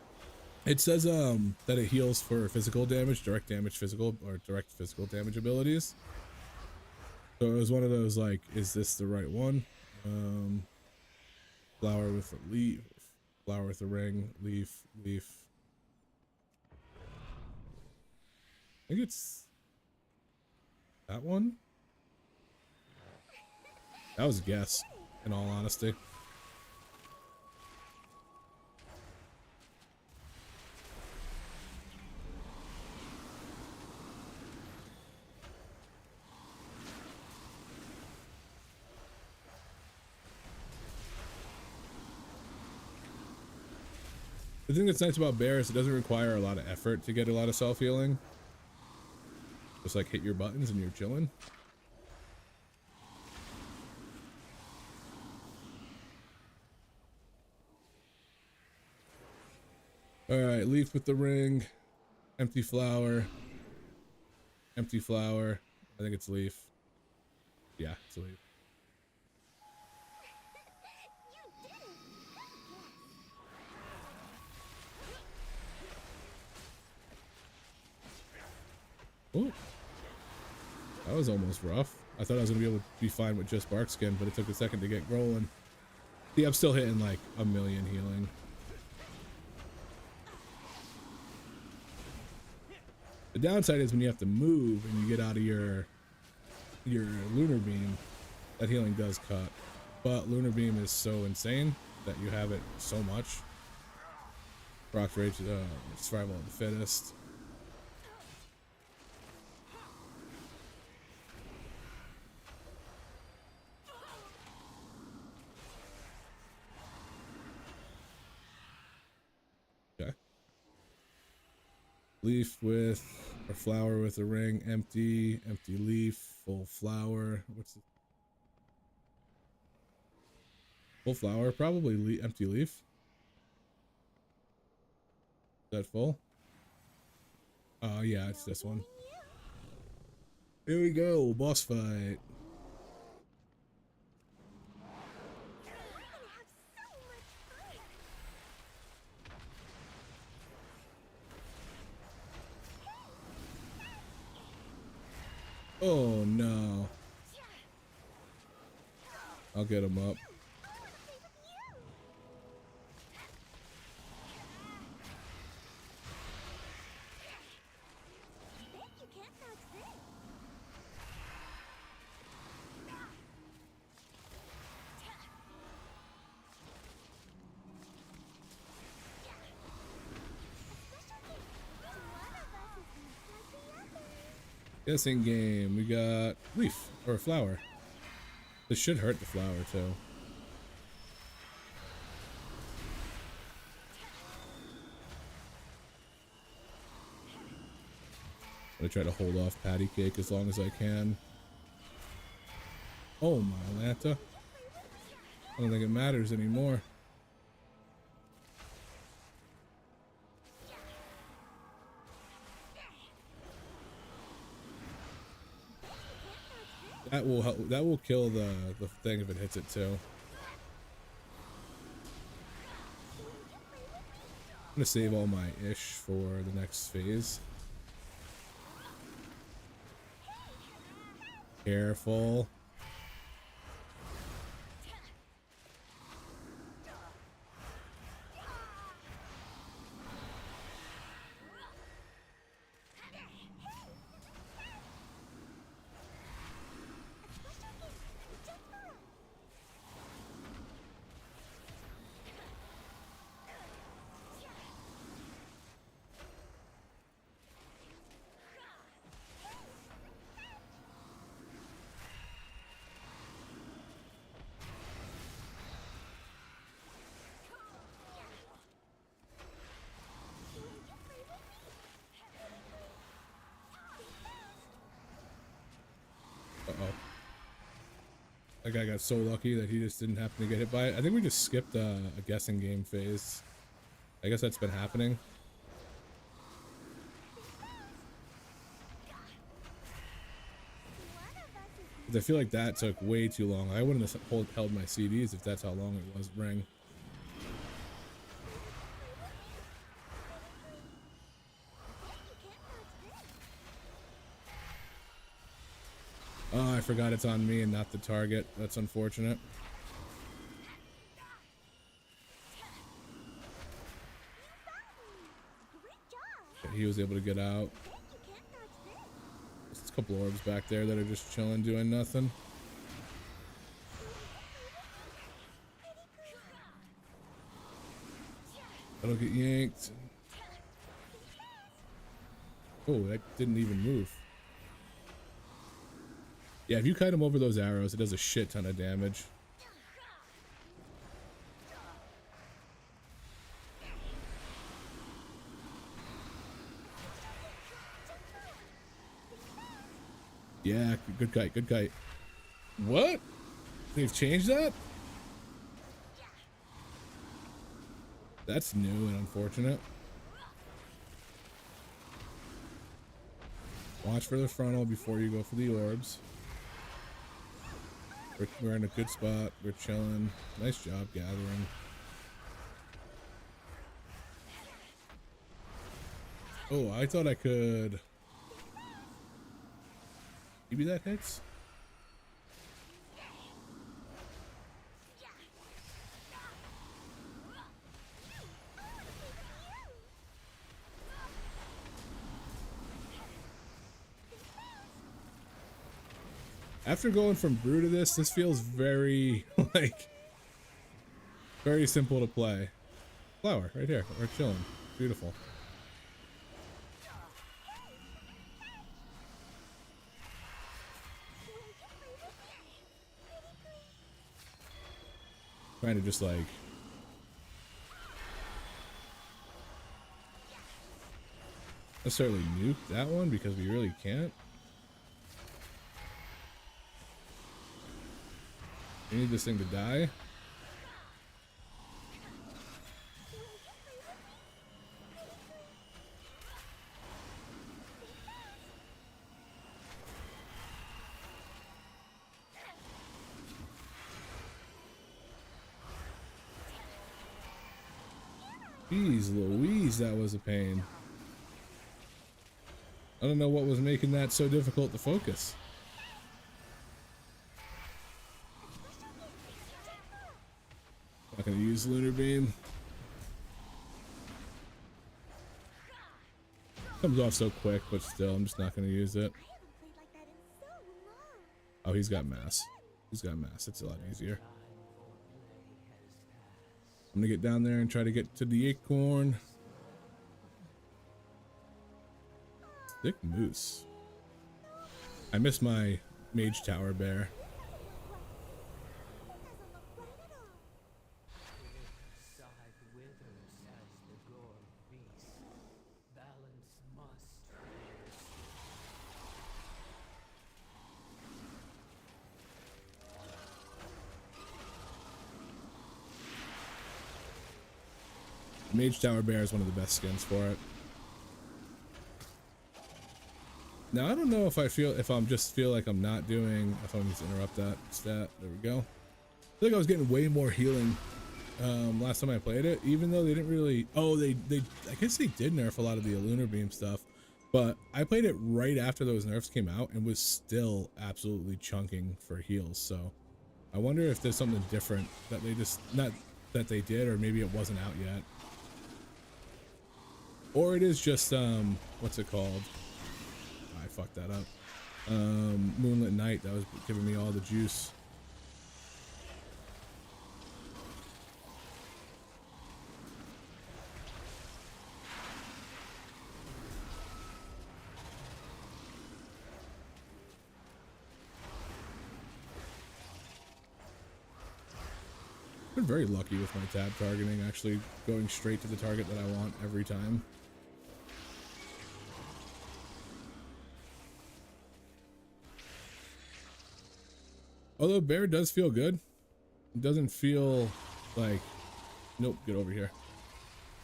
It says that it heals for physical damage, direct physical damage abilities. So it was one of those like, is this the right one? Flower with a leaf, flower with a ring, leaf. I think it's that one. That was a guess, in all honesty. The thing that's nice about Bear is it doesn't require a lot of effort to get a lot of self-healing. Just like hit your buttons and you're chilling. Alright, leaf with the ring. Empty flower. Empty flower. I think it's leaf. Yeah, it's a leaf. Oh, that was almost rough. I thought I was gonna be able to be fine with just bark skin, but it took a second to get rolling. Yeah, I'm still hitting like a million healing. The downside is when you have to move and you get out of your lunar beam, that healing does cut. But lunar beam is so insane that you have it so much. Rock's Rage, survival of the fittest. Leaf with, or flower with a ring, empty leaf, full flower. What's it? Full flower, probably empty leaf. Is that full? Yeah, it's this one. Here we go, boss fight. Oh no. I'll get him up. Guessing game, we got leaf or flower. This should hurt the flower too. I'm gonna try to hold off patty cake as long as I can. Oh my Lanta. I don't think it matters anymore. That will help, that will kill the thing if it hits it too. I'm gonna save all my ish for the next phase. Careful. That guy got so lucky that he just didn't happen to get hit by it. I think we just skipped a guessing game phase. I guess that's been happening. 'Cause I feel like that took way too long. I wouldn't have held my CDs if that's how long it was. Ring. Oh, I forgot it's on me and not the target. That's unfortunate. Okay, he was able to get out. There's a couple orbs back there that are just chilling, doing nothing. I don't get yanked. Oh, that didn't even move. Yeah, if you kite him over those arrows, it does a shit ton of damage. Yeah, good kite, good kite. What? They've changed that? That's new and unfortunate. Watch for the frontal before you go for the orbs. We're in a good spot. We're chilling. Nice job gathering. Oh, I thought I could. Maybe that hits? After going from brew to this feels very, like, very simple to play. Flower, right here. We're chilling. Beautiful. Trying to just, like, necessarily nuke that one because we really can't. We need this thing to die. Jeez Louise, that was a pain. I don't know what was making that so difficult to focus. Not gonna use Lunar Beam. Comes off so quick, but still, I'm just not gonna use it. Oh, he's got mass. He's got mass. It's a lot easier. I'm gonna get down there and try to get to the acorn. Thick moose. I miss my mage tower bear. Mage Tower Bear is one of the best skins for it. Now I don't know if I'm just feel like I'm not doing. If I'm just interrupt that stat. There we go. I feel like I was getting way more healing last time I played it, even though they didn't really. Oh, they I guess they did nerf a lot of the Lunar Beam stuff, but I played it right after those nerfs came out and was still absolutely chunking for heals. So I wonder if there's something different that they just not that they did, or maybe it wasn't out yet. Or it is just, what's it called? I fucked that up. Moonlit Night, that was giving me all the juice. Been very lucky with my tab targeting, actually going straight to the target that I want every time. Although bear does feel good. It doesn't feel like, nope, get over here.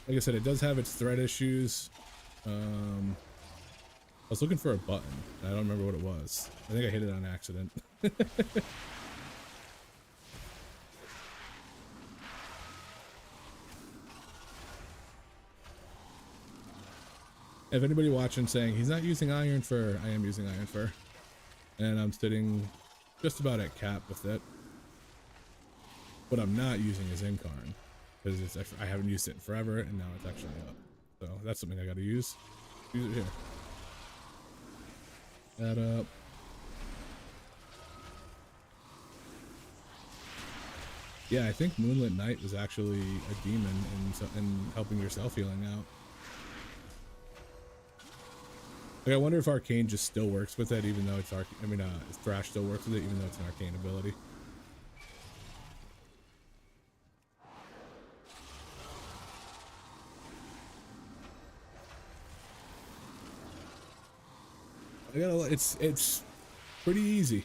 Like I said, it does have its thread issues. I was looking for a button. I don't remember what it was. I think I hit it on accident. If anybody watching saying he's not using iron fur, I am using iron fur. And I'm sitting just about at cap with it. What I'm not using is Incarn, because I haven't used it in forever, and now it's actually up. So that's something I got to use. Use it here. That up. Yeah, I think Moonlit Knight was actually a demon in helping your self healing out. Like, I wonder if Arcane just still works with it, even though it's Thrash still works with it, even though it's an Arcane ability. It's pretty easy.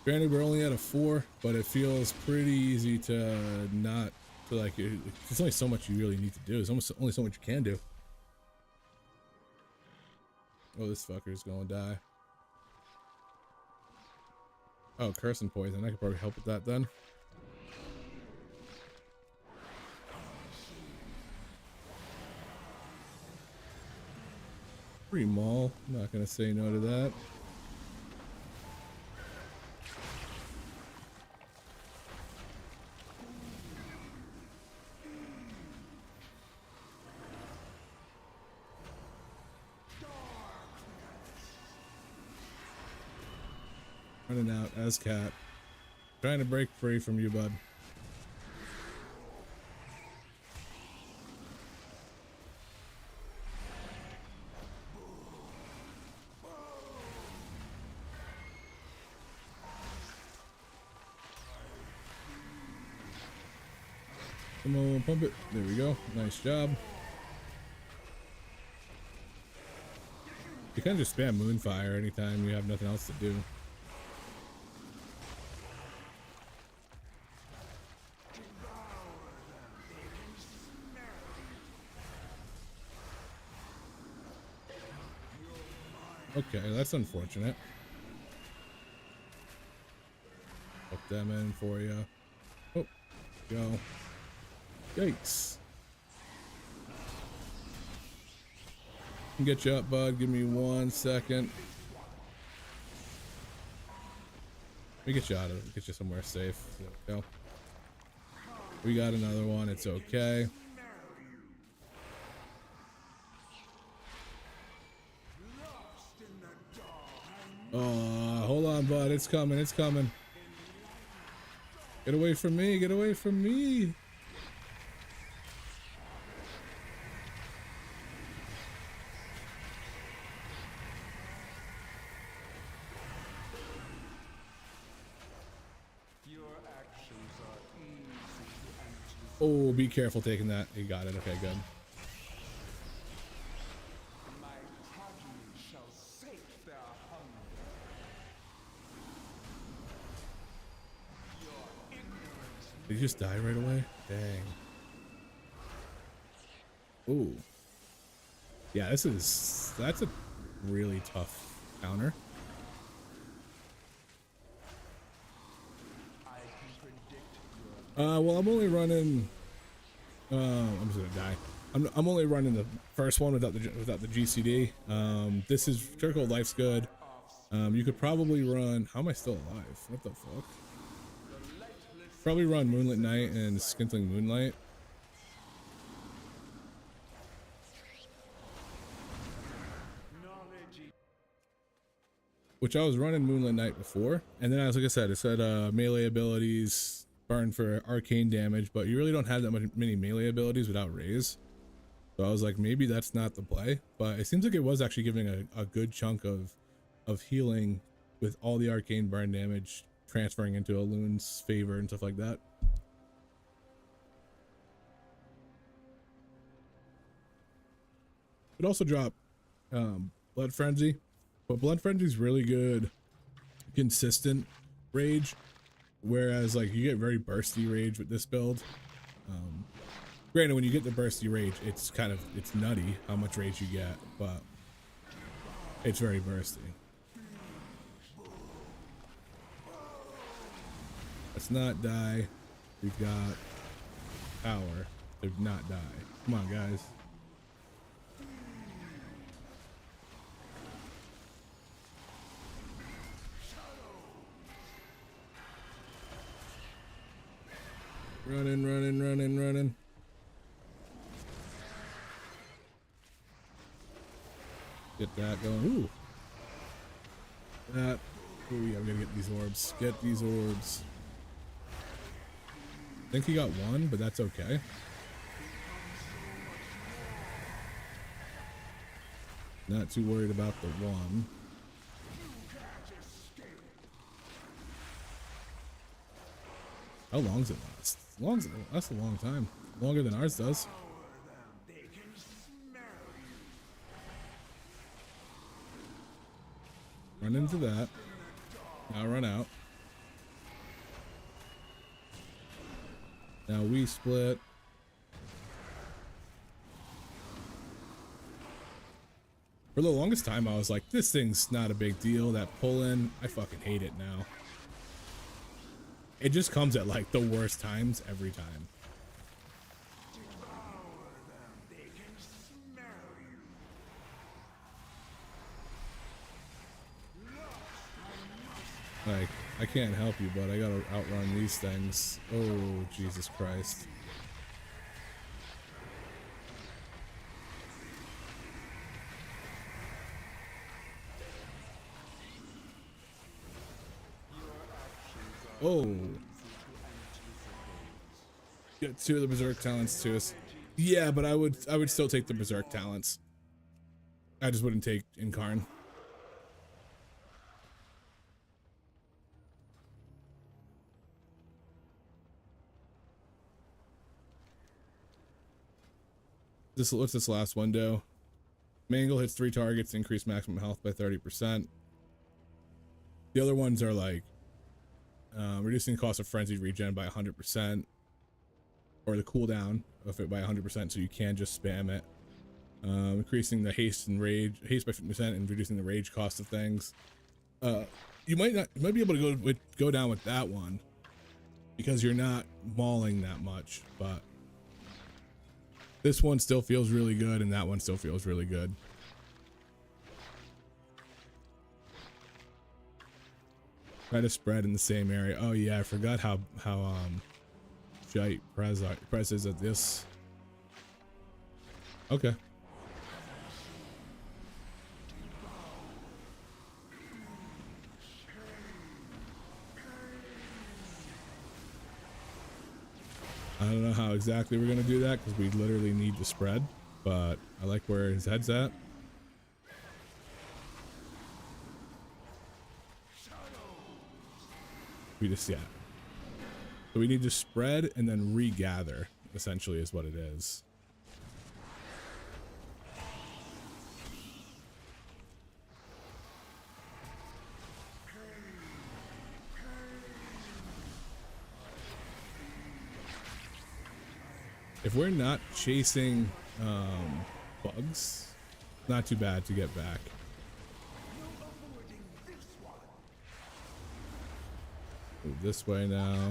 Granted, we're only at a 4, but it feels pretty easy to not to like. There's only so much you really need to do. There's almost only so much you can do. Oh, this fucker's gonna die. Oh, curse and poison. I could probably help with that then. Free maul. I'm not gonna say no to that. Running out as cat. Trying to break free from you, bud. Come on, pump it. There we go. Nice job. You can just spam Moonfire anytime you have nothing else to do. Okay, that's unfortunate. Put them in for you. Oh, go. Yikes. Can get you up, bud. Give me 1 second. Let me get you out of it. Get you somewhere safe. There we go. We got another one. It's okay. Oh, hold on, bud. It's coming. It's coming. Get away from me. Get away from me. Oh, be careful taking that. You got it. Okay, good. Did you just die right away? Dang. Ooh. Yeah, that's a really tough counter. Well, I'm only running. I'm just gonna die. I'm only running the first one without the GCD. This is Turco Life's good. You could probably run. How am I still alive? What the fuck? Probably run Moonlit Knight and Skintling Moonlight. Which I was running Moonlit Knight before, and then like I said, it said melee abilities burn for arcane damage, but you really don't have that many melee abilities without raise. So I was like, maybe that's not the play, but it seems like it was actually giving a good chunk of healing with all the arcane burn damage transferring into a Elun's favor and stuff like that. It also dropped Blood Frenzy, but Blood Frenzy is really good, consistent rage, whereas like you get very bursty rage with this build. Granted, when you get the bursty rage, it's nutty how much rage you get, but it's very bursty. Let's not die. We've got power to not die. Come on, guys. Running, running, running, running. Get that going. Ooh. That. Ooh, yeah, I'm gonna get these orbs. Get these orbs. I think he got one, but that's okay. Not too worried about the one. How long does it last? That's a long time. Longer than ours does. Run into that. Now run out. Now we split. For the longest time, I was like, this thing's not a big deal. That pull in, I fucking hate it now. It just comes at like the worst times every time. Like, I can't help you, but I gotta outrun these things. Oh, Jesus Christ. Oh. Get two of the Berserk talents to us. Yeah, but I would still take the Berserk talents. I just wouldn't take Incarn. What's this last window? Mangle hits 3 targets, increase maximum health by 30%. The other ones are like reducing the cost of frenzied regen by 100%, or the cooldown of it by 100%, so you can just spam it. Increasing the haste by 50% and reducing the rage cost of things. You might be able to go down with that one because you're not mauling that much, but this one still feels really good, and that one still feels really good. Try to spread in the same area. Oh yeah, I forgot how Jite Prez is at this. Okay. I don't know how exactly we're gonna do that because we literally need to spread, but I like where his head's at. Yeah. So we need to spread and then regather, essentially, is what it is. If we're not chasing bugs, not too bad to get back. Move this way now.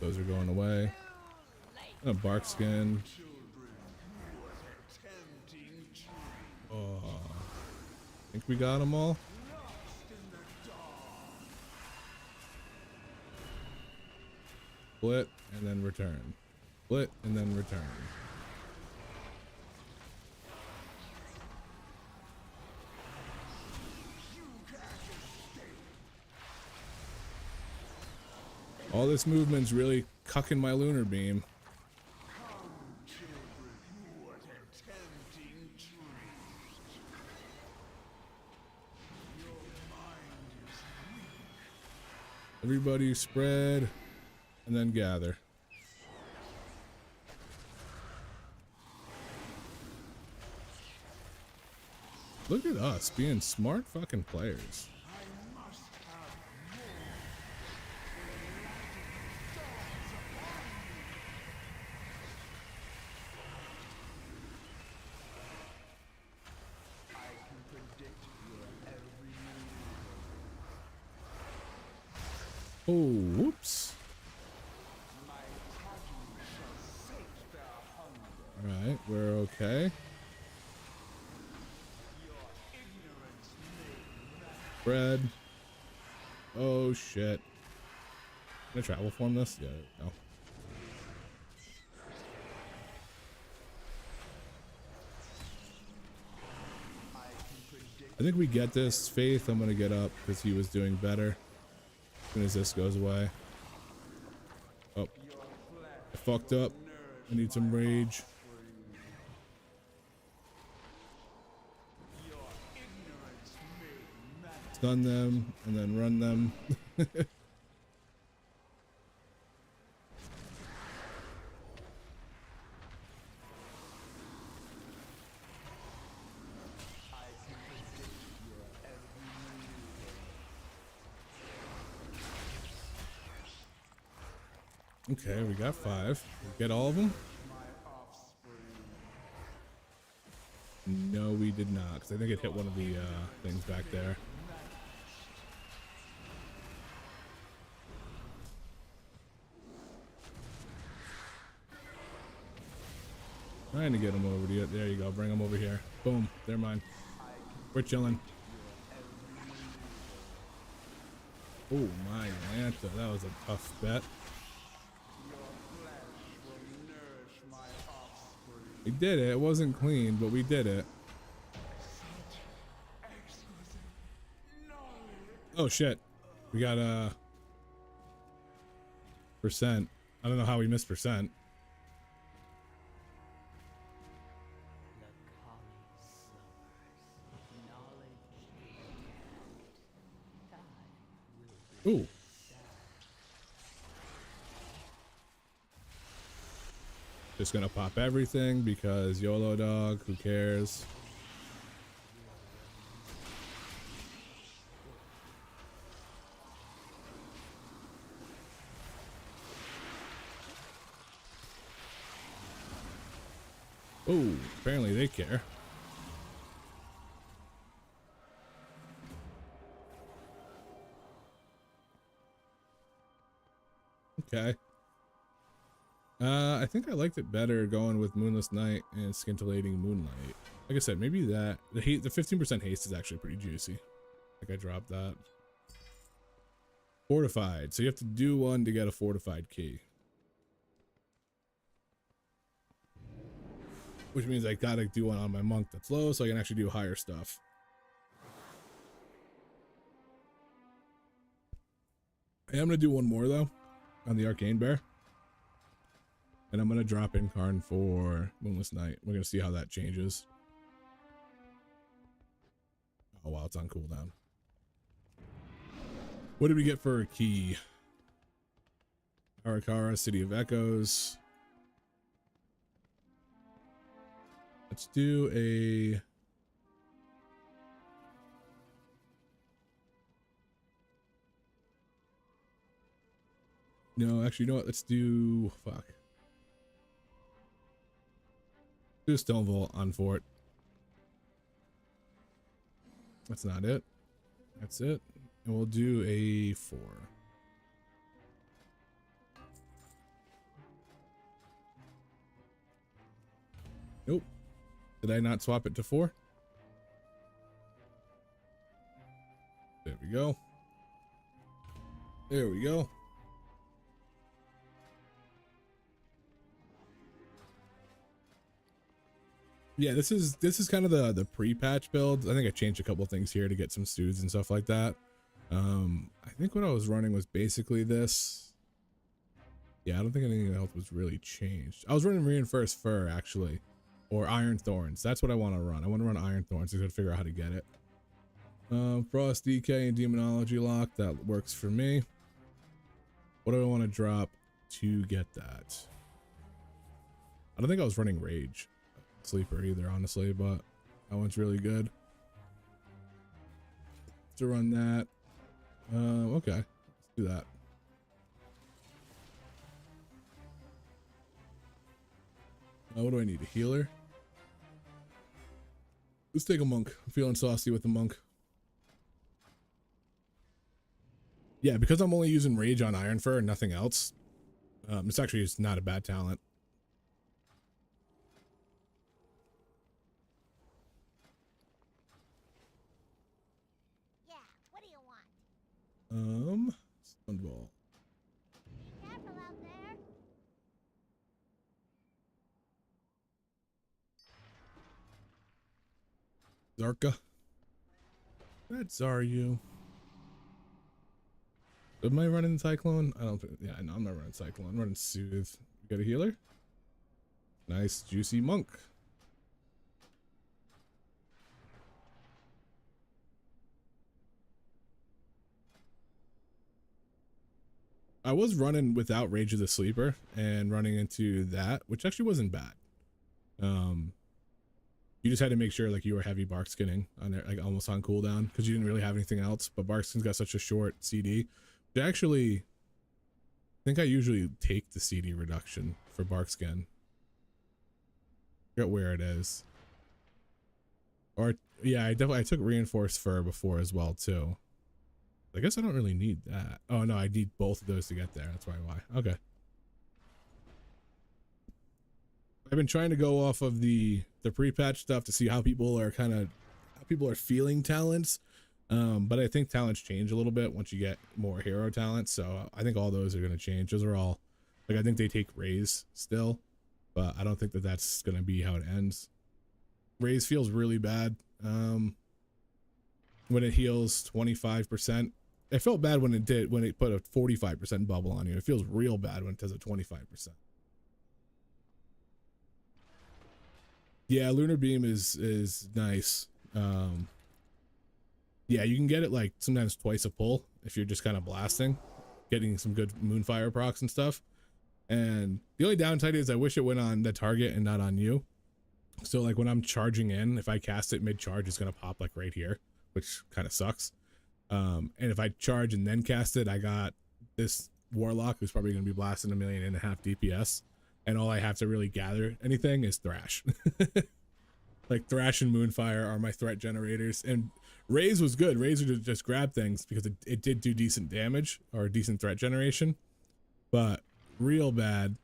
Those are going away. A bark skin. Oh, I think we got them all. Split and then return. Split and then return. All this movement's really cucking my lunar beam. Everybody spread and then gather. Look at us being smart fucking players. Oh, whoops. All right, we're okay. Bread. Oh shit. Can I travel form this? Yeah, no. I think we get this. Faith, I'm gonna get up because he was doing better. As soon as this goes away. Oh, I fucked up. I need some rage. Stun them and then run them. Okay, we got 5. We get all of them? No, we did not, because I think it hit one of the things back there. Trying to get them over to you. There you go. Bring them over here. Boom. They're mine. We're chilling. Oh my Lanta. That was a tough bet. We did it. It wasn't clean, but we did it. Oh shit. We got a percent. I don't know how we missed percent. Ooh. Just gonna pop everything because YOLO dog, who cares? Oh, apparently they care. Okay. I think I liked it better going with Moonless Night and Scintillating Moonlight. Like I said, maybe that the 15% haste is actually pretty juicy. I think I dropped that. Fortified. So you have to do one to get a fortified key. Which means I gotta do one on my monk that's low so I can actually do higher stuff. I am gonna do one more though on the Arcane Bear. And I'm gonna drop in Karn for Moonless Night. We're gonna see how that changes. Oh wow, it's on cooldown. What did we get for a key? Arakara, City of Echoes. Let's do a... No, actually, you know what? Let's do... Fuck. Do a Stone Vault on Fort. That's not it. That's it. And we'll do a 4. Nope. Did I not swap it to 4? There we go. There we go. Yeah, this is kind of the pre-patch build. I think I changed a couple things here to get some studs and stuff like that. I think what I was running was basically this. Yeah, I don't think anything else was really changed. I was running Reinforced Fur actually, or Iron Thorns. That's what I want to run. I want to run Iron Thorns. I gotta figure out how to get it. Frost DK and Demonology Lock, that works for me. What do I want to drop to get that? I don't think I was running Rage Sleeper either, honestly, but that one's really good. to run that. Okay, let's do that. What do I need? A healer? Let's take a monk. I'm feeling saucy with the monk. Yeah, because I'm only using rage on Ironfur and nothing else. It's actually just not a bad talent. Yeah, what do you want? Stun ball. Careful out there. Zarka. That's Zaryu. Am I running Cyclone? I don't think, yeah, no, I'm not running Cyclone. I'm running Soothe. You got a healer? Nice, juicy monk. I was running without Rage of the Sleeper and running into that, which actually wasn't bad. You just had to make sure like you were heavy bark skinning on there, like almost on cooldown, because you didn't really have anything else. But bark skin's got such a short CD. Actually, I think I usually take the CD reduction for bark skin. Forget where it is. Or yeah, I took reinforced fur before as well too. I guess I don't really need that. Oh no, I need both of those to get there. That's why. Okay. I've been trying to go off of the pre-patch stuff to see how people are feeling talents. But I think talents change a little bit once you get more hero talents. So I think all those are going to change. Those are all like, I think they take raise still, but I don't think that that's going to be how it ends. Raise feels really bad. When it heals 25%, it felt bad when it put a 45% bubble on you. It feels real bad when it does a 25%. Yeah, Lunar Beam is nice. Yeah, you can get it like sometimes twice a pull if you're just kind of blasting, getting some good Moonfire procs and stuff. And the only downside is I wish it went on the target and not on you. So like when I'm charging in, if I cast it mid-charge, it's gonna pop like right here, which kind of sucks. And if I charge and then cast it, I got this Warlock who's probably gonna be blasting 1.5 million DPS. And all I have to really gather anything is Thrash. Like Thrash and Moonfire are my threat generators. And Raze was good. Raze would just grab things because it did do decent damage or decent threat generation. But real bad,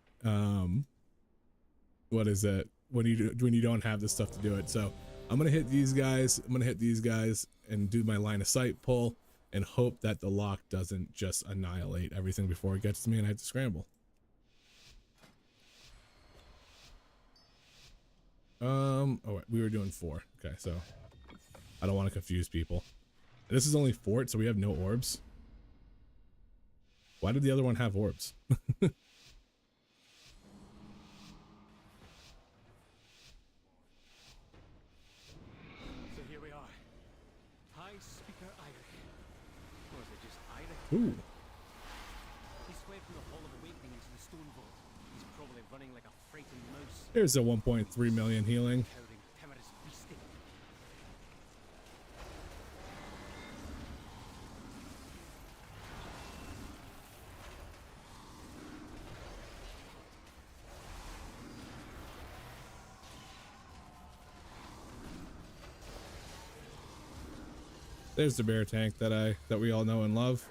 what is it? When you don't have the stuff to do it. So I'm gonna hit these guys. I'm gonna hit these guys and do my line of sight pull and hope that the lock doesn't just annihilate everything before it gets to me and I have to scramble. Oh wait, we were doing 4. Okay, so I don't want to confuse people. And this is only fort, so we have no orbs. Why did the other one have orbs? So here we are. High Speaker Eirik. Or is it just Eirik? Ooh. He's fled from the Hall of Awakening into the Stone Vault. He's probably running like a frightened mouse. There's a 1.3 million healing. Cowering, timorous beastie. There's the bear tank that we all know and love.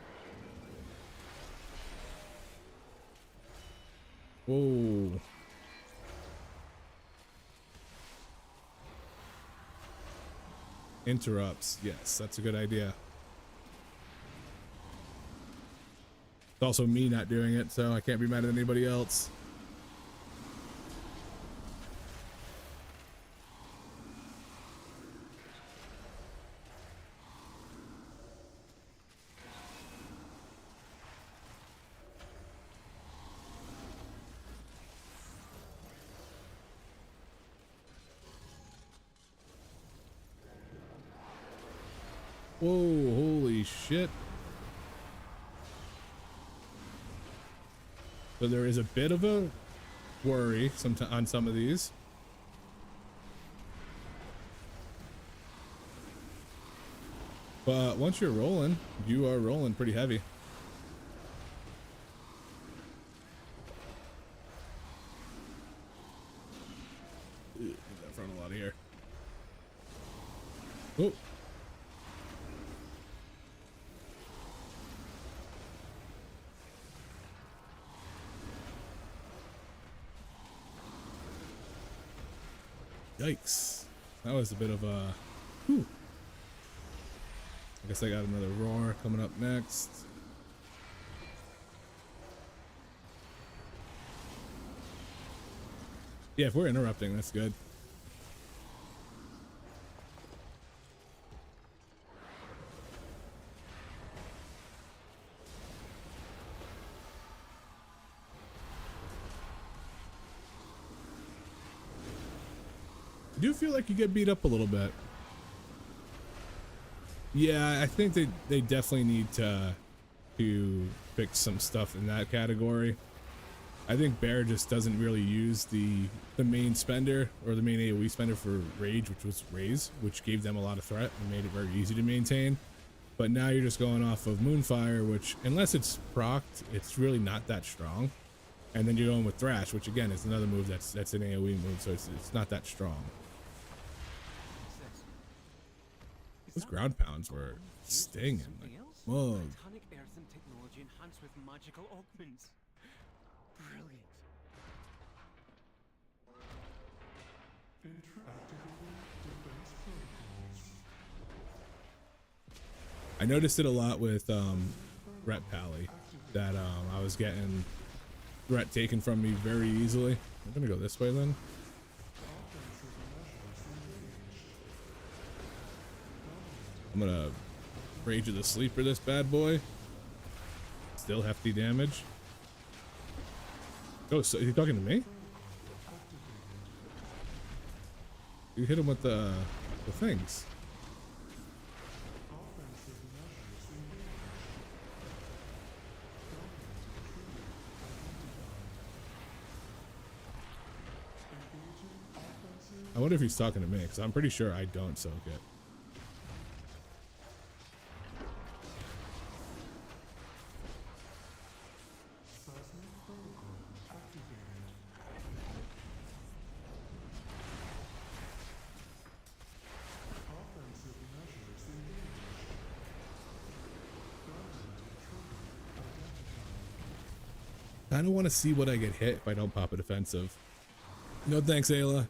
Whoa. Interrupts. Yes, that's a good idea. It's also me not doing it, so I can't be mad at anybody else. Whoa, holy shit. So there is a bit of a worry on some of these. But once you're rolling, you are rolling pretty heavy. Get that frontal out of here. Oh. Yikes. That was a bit of a... Whew. I guess I got another roar coming up next. Yeah, if we're interrupting, that's good. I do feel like you get beat up a little bit. Yeah, I think they definitely need to fix some stuff in that category. I think Bear just doesn't really use the main spender or the main AoE spender for Rage, which was Raise, which gave them a lot of threat and made it very easy to maintain. But now you're just going off of Moonfire, which unless it's procced, it's really not that strong. And then you're going with Thrash, which again is another move that's an AoE move, so it's not that strong. Those ground pounds were stinging. Like, whoa. Titanic earthen technology enhanced with magical augments. Brilliant. I noticed it a lot with Ret Pally, that I was getting Ret taken from me very easily. I'm gonna go this way then. I'm gonna Rage of the Sleeper this bad boy. Still hefty damage. Oh, so you talking to me? You hit him with the things. I wonder if he's talking to me, because I'm pretty sure I don't soak it. I don't want to see what I get hit if I don't pop a defensive. No thanks, Ayla.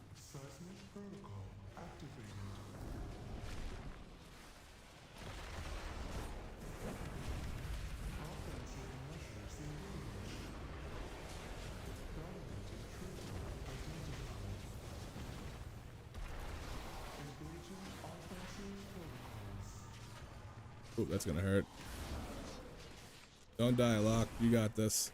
Oh, that's gonna hurt. Don't die, Locke. You got this.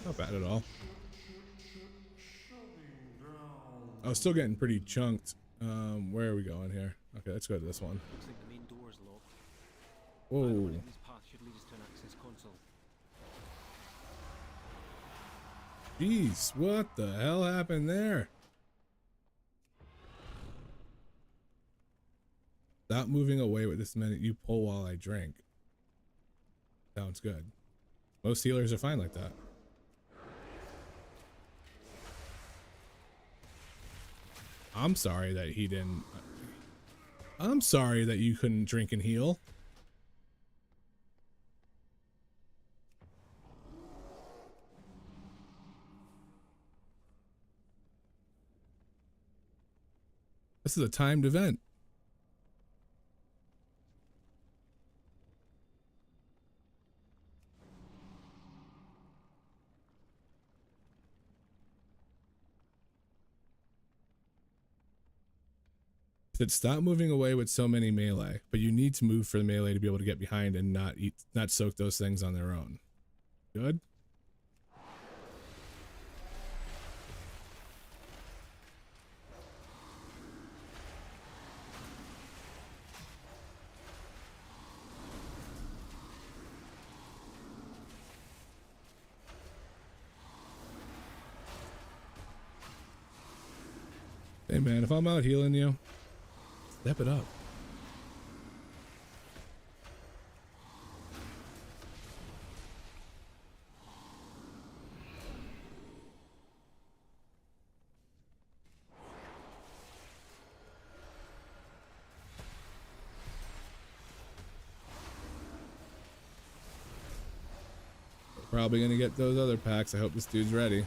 Not bad at all. I was still getting pretty chunked. Where are we going here? Okay, let's go to this one. Looks like the main door's locked. Whoa. This path should lead us to an access console. Jeez, what the hell happened there? Stop moving away with this minute you pull while I drink. Sounds good. Most healers are fine like that. I'm sorry that he didn't. I'm sorry that you couldn't drink and heal. This is a timed event. That stop moving away with so many melee, but you need to move for the melee to be able to get behind and not soak those things on their own. Good. Hey man, if I'm out healing you, step it up. Probably gonna get those other packs. I hope this dude's ready.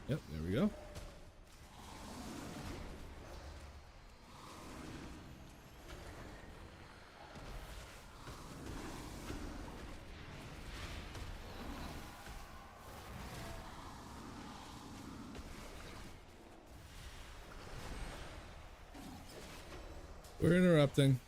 Yep, there we go. We're interrupting.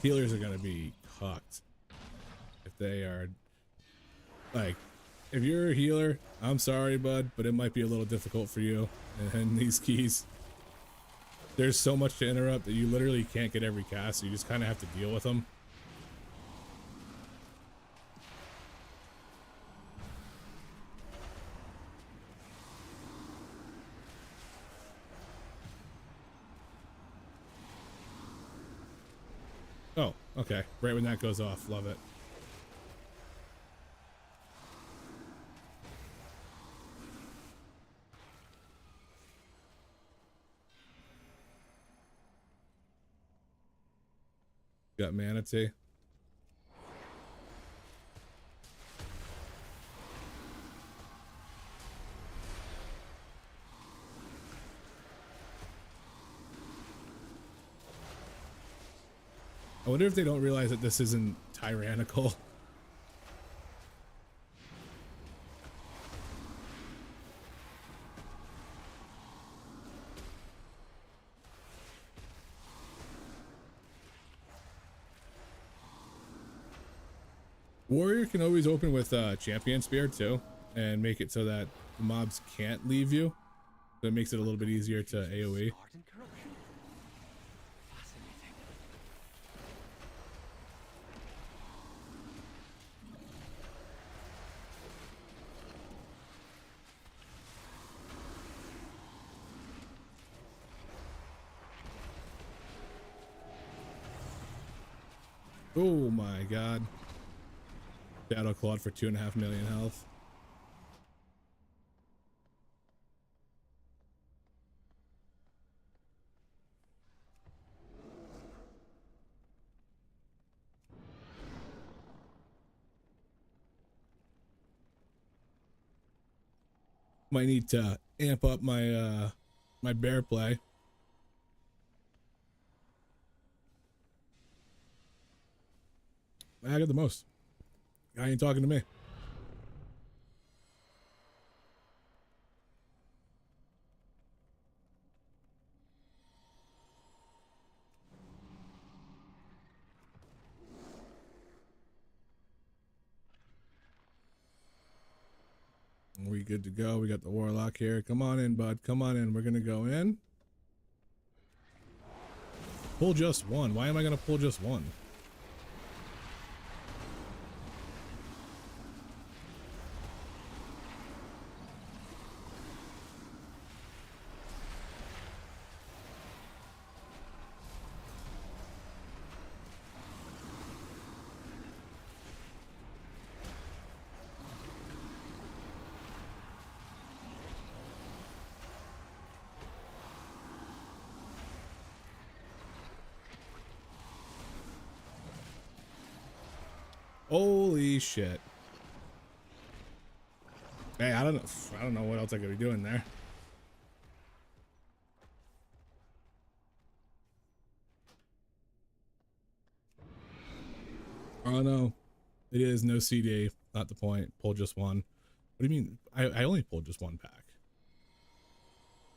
Healers are gonna be cooked if they are like, if you're a healer, I'm sorry bud, but it might be a little difficult for you. And these keys, there's so much to interrupt that you literally can't get every cast, so you just kind of have to deal with them. Oh, okay. Right when that goes off. Love it. Got Manatee. I wonder if they don't realize that this isn't tyrannical. Warrior can always open with Champion Spear too, and make it so that the mobs can't leave you. So it makes it a little bit easier to AoE. Garden corruption? Fascinating. Oh my god. Shadow Clawed for 2.5 million health. Might need to amp up my my bear play. I got the most. Guy ain't talking to me. We good to go. We got the Warlock here. Come on in, bud. Come on in. We're gonna go in. Pull just one. Why am I gonna pull just one? Holy shit. Hey, I don't know what else I could be doing there. Oh no. It is no CD, not the point. Pull just one. What do you mean? I only pulled just one pack.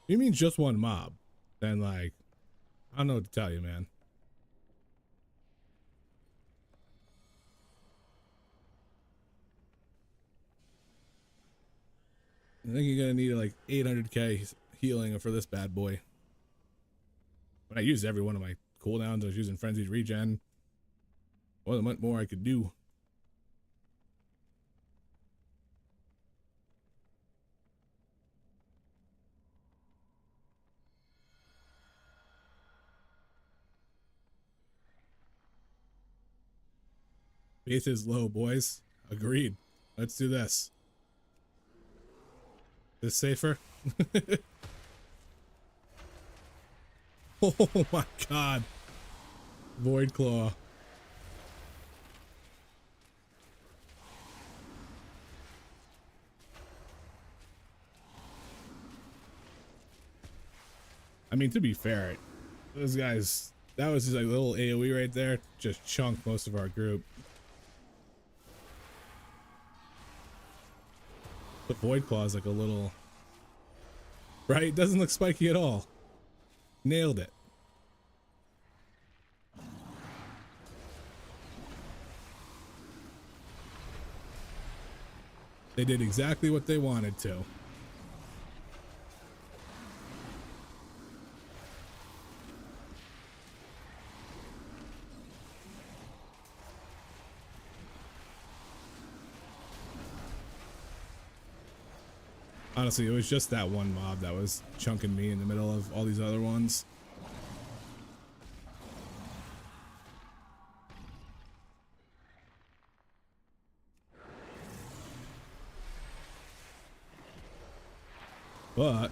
You mean just one mob? Then like, I don't know what to tell you, man. I think you're gonna need like 800k healing for this bad boy. When I used every one of my cooldowns, I was using Frenzied Regen. Wasn't much more I could do. Faith is low, boys. Agreed. Let's do this. This safer? Oh my god. Void Claw. I mean, to be fair, those guys, that was just like a little AoE right there. Just chunked most of our group. But Void Claw is like a little... Right? Doesn't look spiky at all. Nailed it. They did exactly what they wanted to. Honestly, it was just that one mob that was chunking me in the middle of all these other ones. But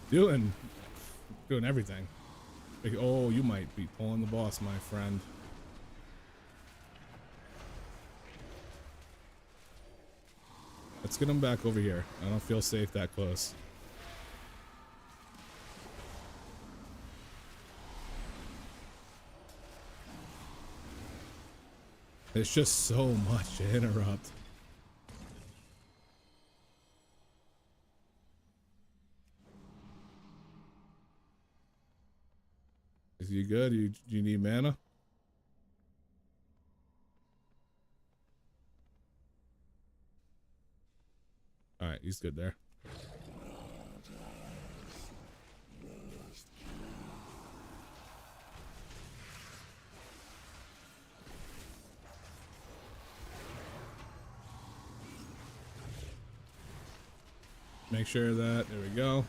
doing everything. Like, oh, you might be pulling the boss, my friend. Let's get him back over here. I don't feel safe that close. There's just so much to interrupt. Is you good? Do you need mana? Alright, he's good there. Make sure that, there we go.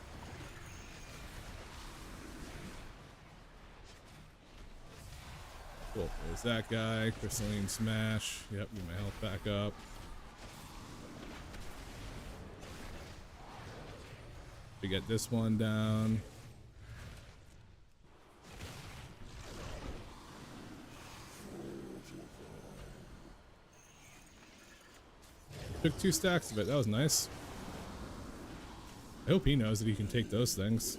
Cool, there's that guy. Crystalline Smash. Yep, get my health back up. We get this one down. Took 2 stacks of it, that was nice. I hope he knows that he can take those things.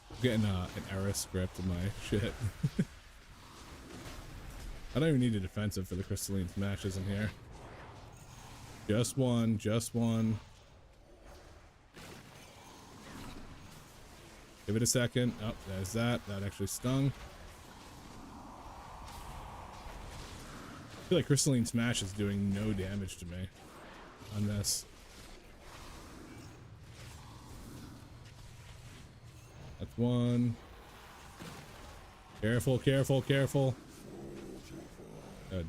I'm getting an error script in my shit. I don't even need a defensive for the Crystalline Smashes in here. Just one, just one. Give it a second. Oh, there's that. That actually stung. I feel like Crystalline Smash is doing no damage to me on this. That's one. Careful, careful, careful. Good.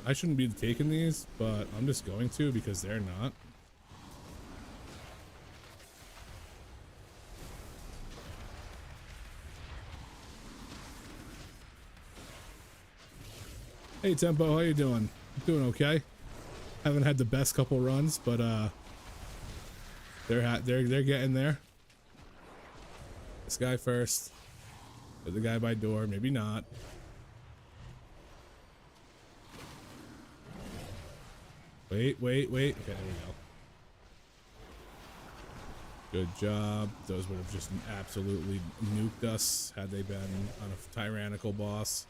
I shouldn't be taking these, but I'm just going to because they're not. Hey Tempo, how you doing? Doing okay. Haven't had the best couple runs, but they're getting there. This guy first. Put the guy by door, maybe not. Wait. Okay, there we go. Good job. Those would have just absolutely nuked us had they been on a tyrannical boss.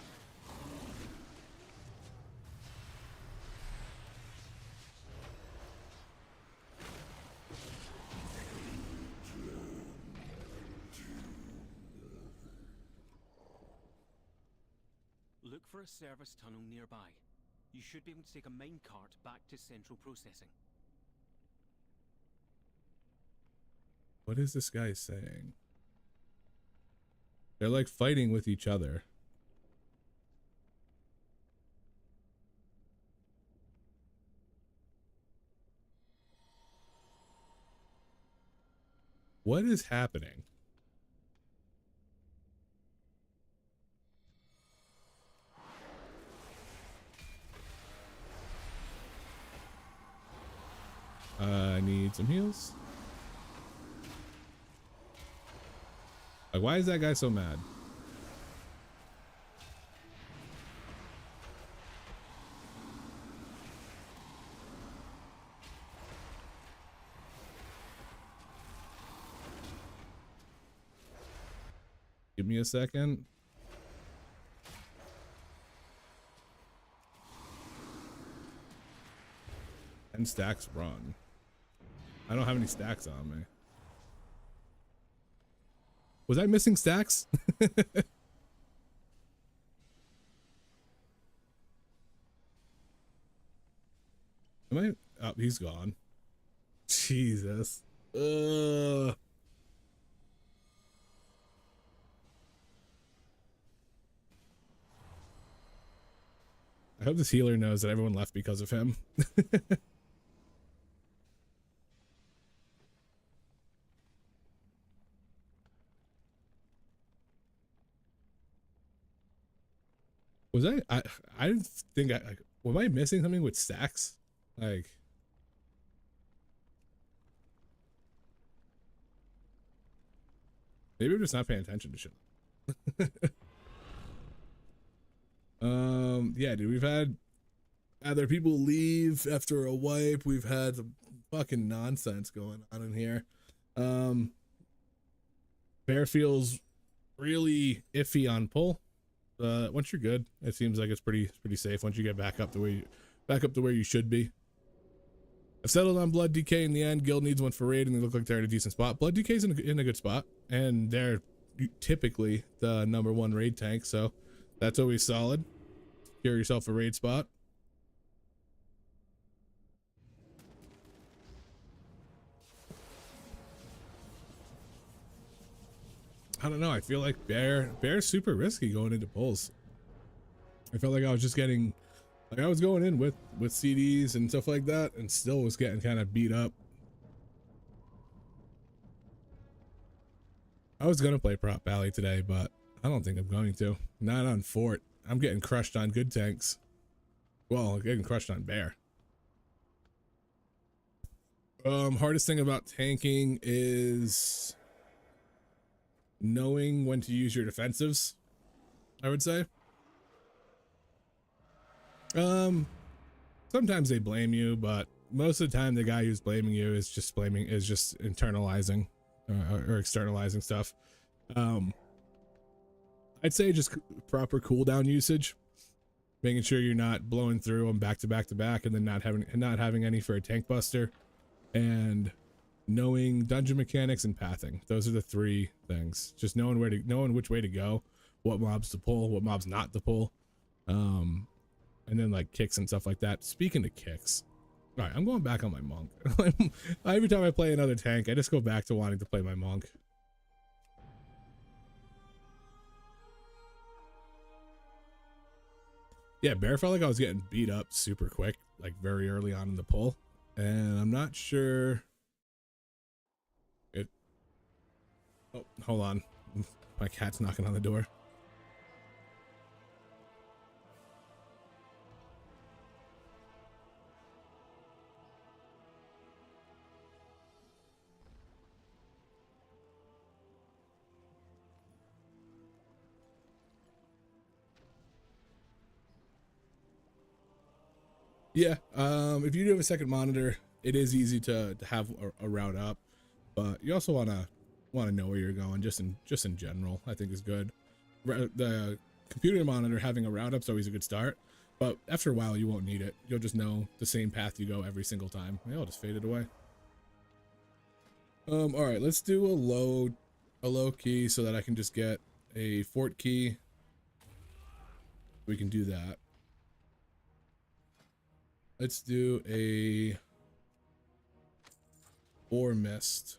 Look for a service tunnel nearby. You should be able to take a mine cart back to central processing. What is this guy saying? They're like fighting with each other. What is happening? I need some heals. Like, why is that guy so mad? Give me a second. And stacks run. I don't have any stacks on me. Was I missing stacks? Am I? Oh, he's gone. Jesus. I hope this healer knows that everyone left because of him. Was I didn't think like, was I missing something with stacks? Like, maybe I'm just not paying attention to shit. Yeah, dude, we've had other people leave after a wipe. We've had some fucking nonsense going on in here. Bear feels really iffy on pull. Once you're good, it seems like it's pretty safe once you get back up to where you should be. I've settled on Blood DK in the end. Guild needs one for raid, and they look like they're in a decent spot. Blood DK's in a good spot, and they're typically the #1 raid tank, so that's always solid. Secure yourself a raid spot. I don't know. I feel like Bear's super risky going into pulls. I felt like I was just getting, like I was going in with CDs and stuff like that, and still was getting kind of beat up. I was gonna play Prop Valley today, but I don't think I'm going to. Not on Fort. I'm getting crushed on good tanks. Well, I'm getting crushed on Bear. Hardest thing about tanking is knowing when to use your defensives, I would say. Sometimes they blame you, but most of the time the guy who's blaming you is just internalizing or externalizing stuff. I'd say just proper cooldown usage, making sure you're not blowing through them back to back to back, and then not having any for a tank buster, and knowing dungeon mechanics and pathing. Those are the three things. Just knowing which way to go, what mobs to pull, what mobs not to pull, and then like kicks and stuff like that. Speaking of kicks, all right, I'm going back on my monk. Every time I play another tank, I just go back to wanting to play my monk. Yeah, Bear felt like I was getting beat up super quick, like very early on in the pull, and I'm not sure. Oh, hold on. My cat's knocking on the door. Yeah, if you do have a second monitor, it is easy to have a route up, but you also want to know where you're going just in general. I think is good. The computer monitor having a route up is always a good start, but after a while you won't need it. You'll just know the same path you go every single time. Yeah, I'll just fade it away. All right, let's do a low key so that I can just get a fort key. We can do that. Let's do a Ore Mist.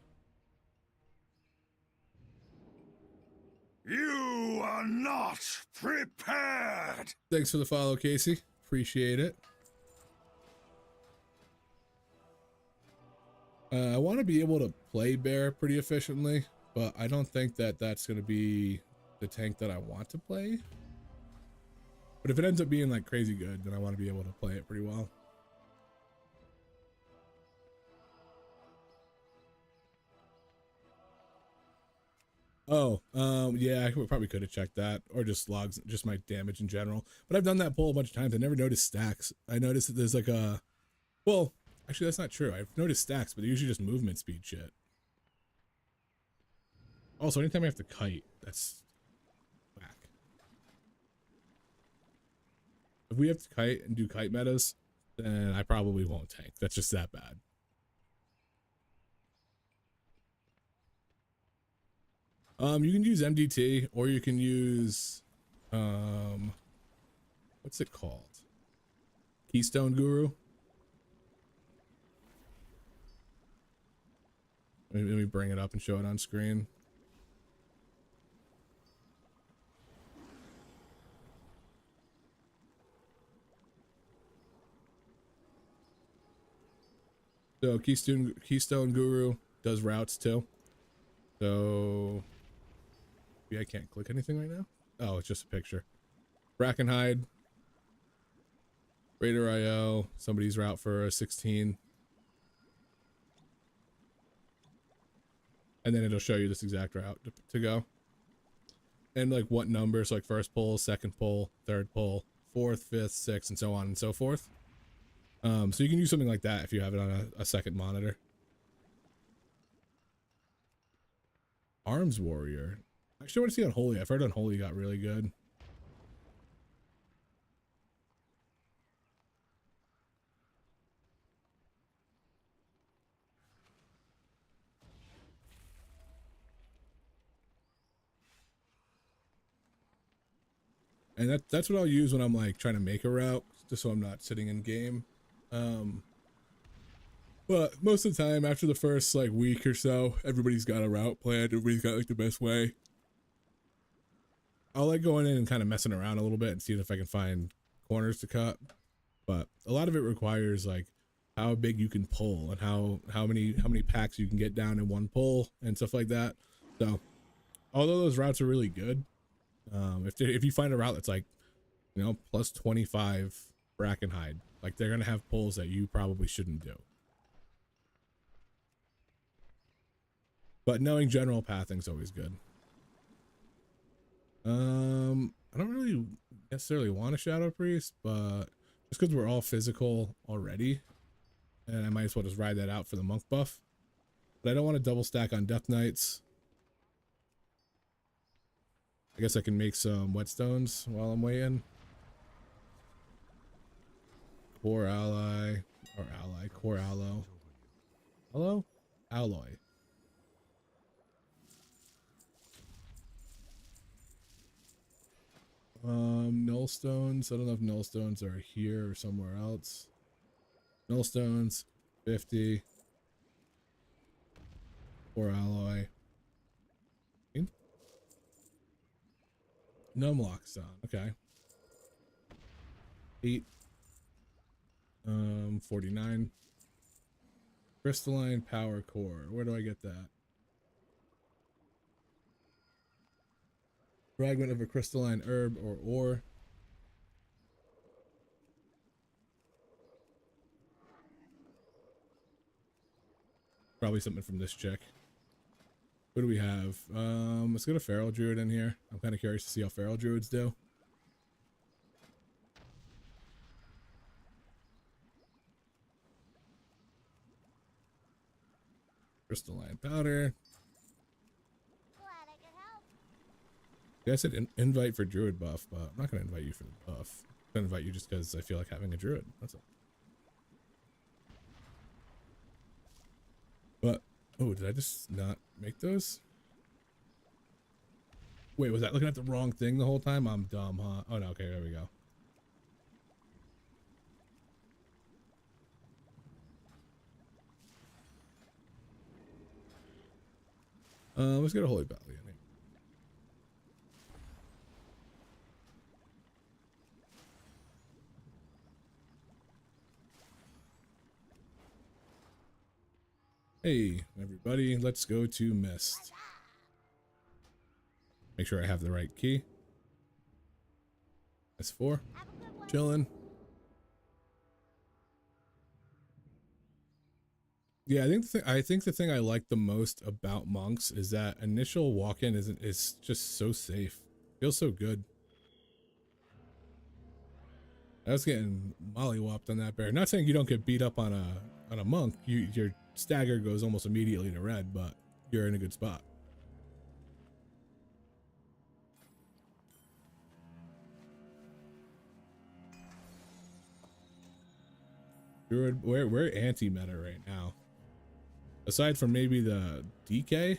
You are not prepared! Thanks for the follow, Casey. Appreciate it. I want to be able to play bear pretty efficiently, but I don't think that that's going to be the tank that I want to play. But if it ends up being like crazy good, then I want to be able to play it pretty well. Oh, yeah, I probably could have checked that, or just logs, just my damage in general. But I've done that poll a bunch of times. I never noticed stacks. I noticed that there's like a, well, actually that's not true. I've noticed stacks, but they're usually just movement speed shit. Also, anytime I have to kite, that's whack. If we have to kite and do kite metas, then I probably won't tank. That's just that bad. You can use MDT, or you can use, what's it called? Keystone Guru. Let me bring it up and show it on screen. So Keystone Guru does routes too. So yeah, I can't click anything right now. Oh, it's just a picture. Brackenhide, Raider IO, somebody's route for a 16. And then it'll show you this exact route to go. And like what numbers, like first pull, second pull, third pull, fourth, fifth, sixth, and so on and so forth. So you can use something like that if you have it on a second monitor. Arms Warrior. Actually, I want to see Unholy. I've heard Unholy got really good. And that's what I'll use when I'm like trying to make a route, just so I'm not sitting in game. But most of the time, after the first like week or so, everybody's got a route planned. Everybody's got like the best way. I'll like going in and kind of messing around a little bit and seeing if I can find corners to cut. But a lot of it requires like how big you can pull and how many packs you can get down in one pull and stuff like that. So although those routes are really good, if you find a route that's like, you know, plus 25 Brackenhide, like they're gonna have pulls that you probably shouldn't do. But knowing general pathing is always good. I don't really necessarily want a Shadow Priest, but just because we're all physical already, and I might as well just ride that out for the monk buff. But I don't want to double stack on Death Knights. I guess I can make some whetstones while I'm waiting. Core ally, or ally, core allo. Hello? Alloy. Nullstones. I don't know if nullstones are here or somewhere else. Nullstones, 50. Core alloy. Numlockstone. Okay. 8. 49. Crystalline power core. Where do I get that? Fragment of a crystalline herb or ore. Probably something from this chick. What do we have? Let's get a Feral Druid in here. I'm kind of curious to see how Feral Druids do. Crystalline powder. Glad I could help. Yeah, I said invite for druid buff, but I'm not gonna invite you for the buff. I'm gonna invite you just because I feel like having a druid. That's all. But oh, did I just not make those? Wait, was that looking at the wrong thing the whole time? I'm dumb, huh? Oh no, okay, there we go. Let's get a holy battle. Hey, everybody, let's go to Mist. Make sure I have the right key. S4. Have a good one. Chilling. Yeah, I think the thing I like the most about monks is that initial walk-in is just so safe. Feels so good. I was getting mollywopped on that bear. Not saying you don't get beat up on a monk. Your stagger goes almost immediately to red, but you're in a good spot. Druid, we're anti-meta right now. Aside from maybe the DK,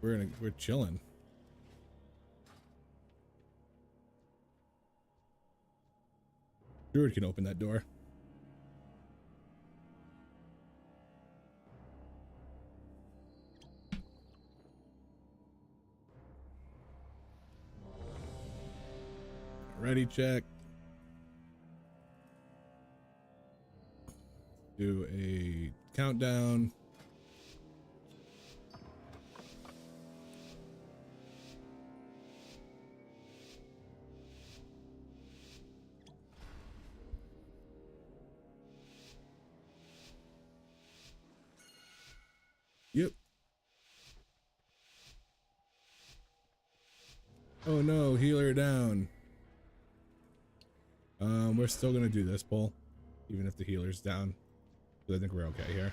we're chilling. Druid can open that door. Ready, check. Do a countdown. Yep. Oh no, healer down. We're still gonna do this pull, even if the healer's down. So I think we're okay here.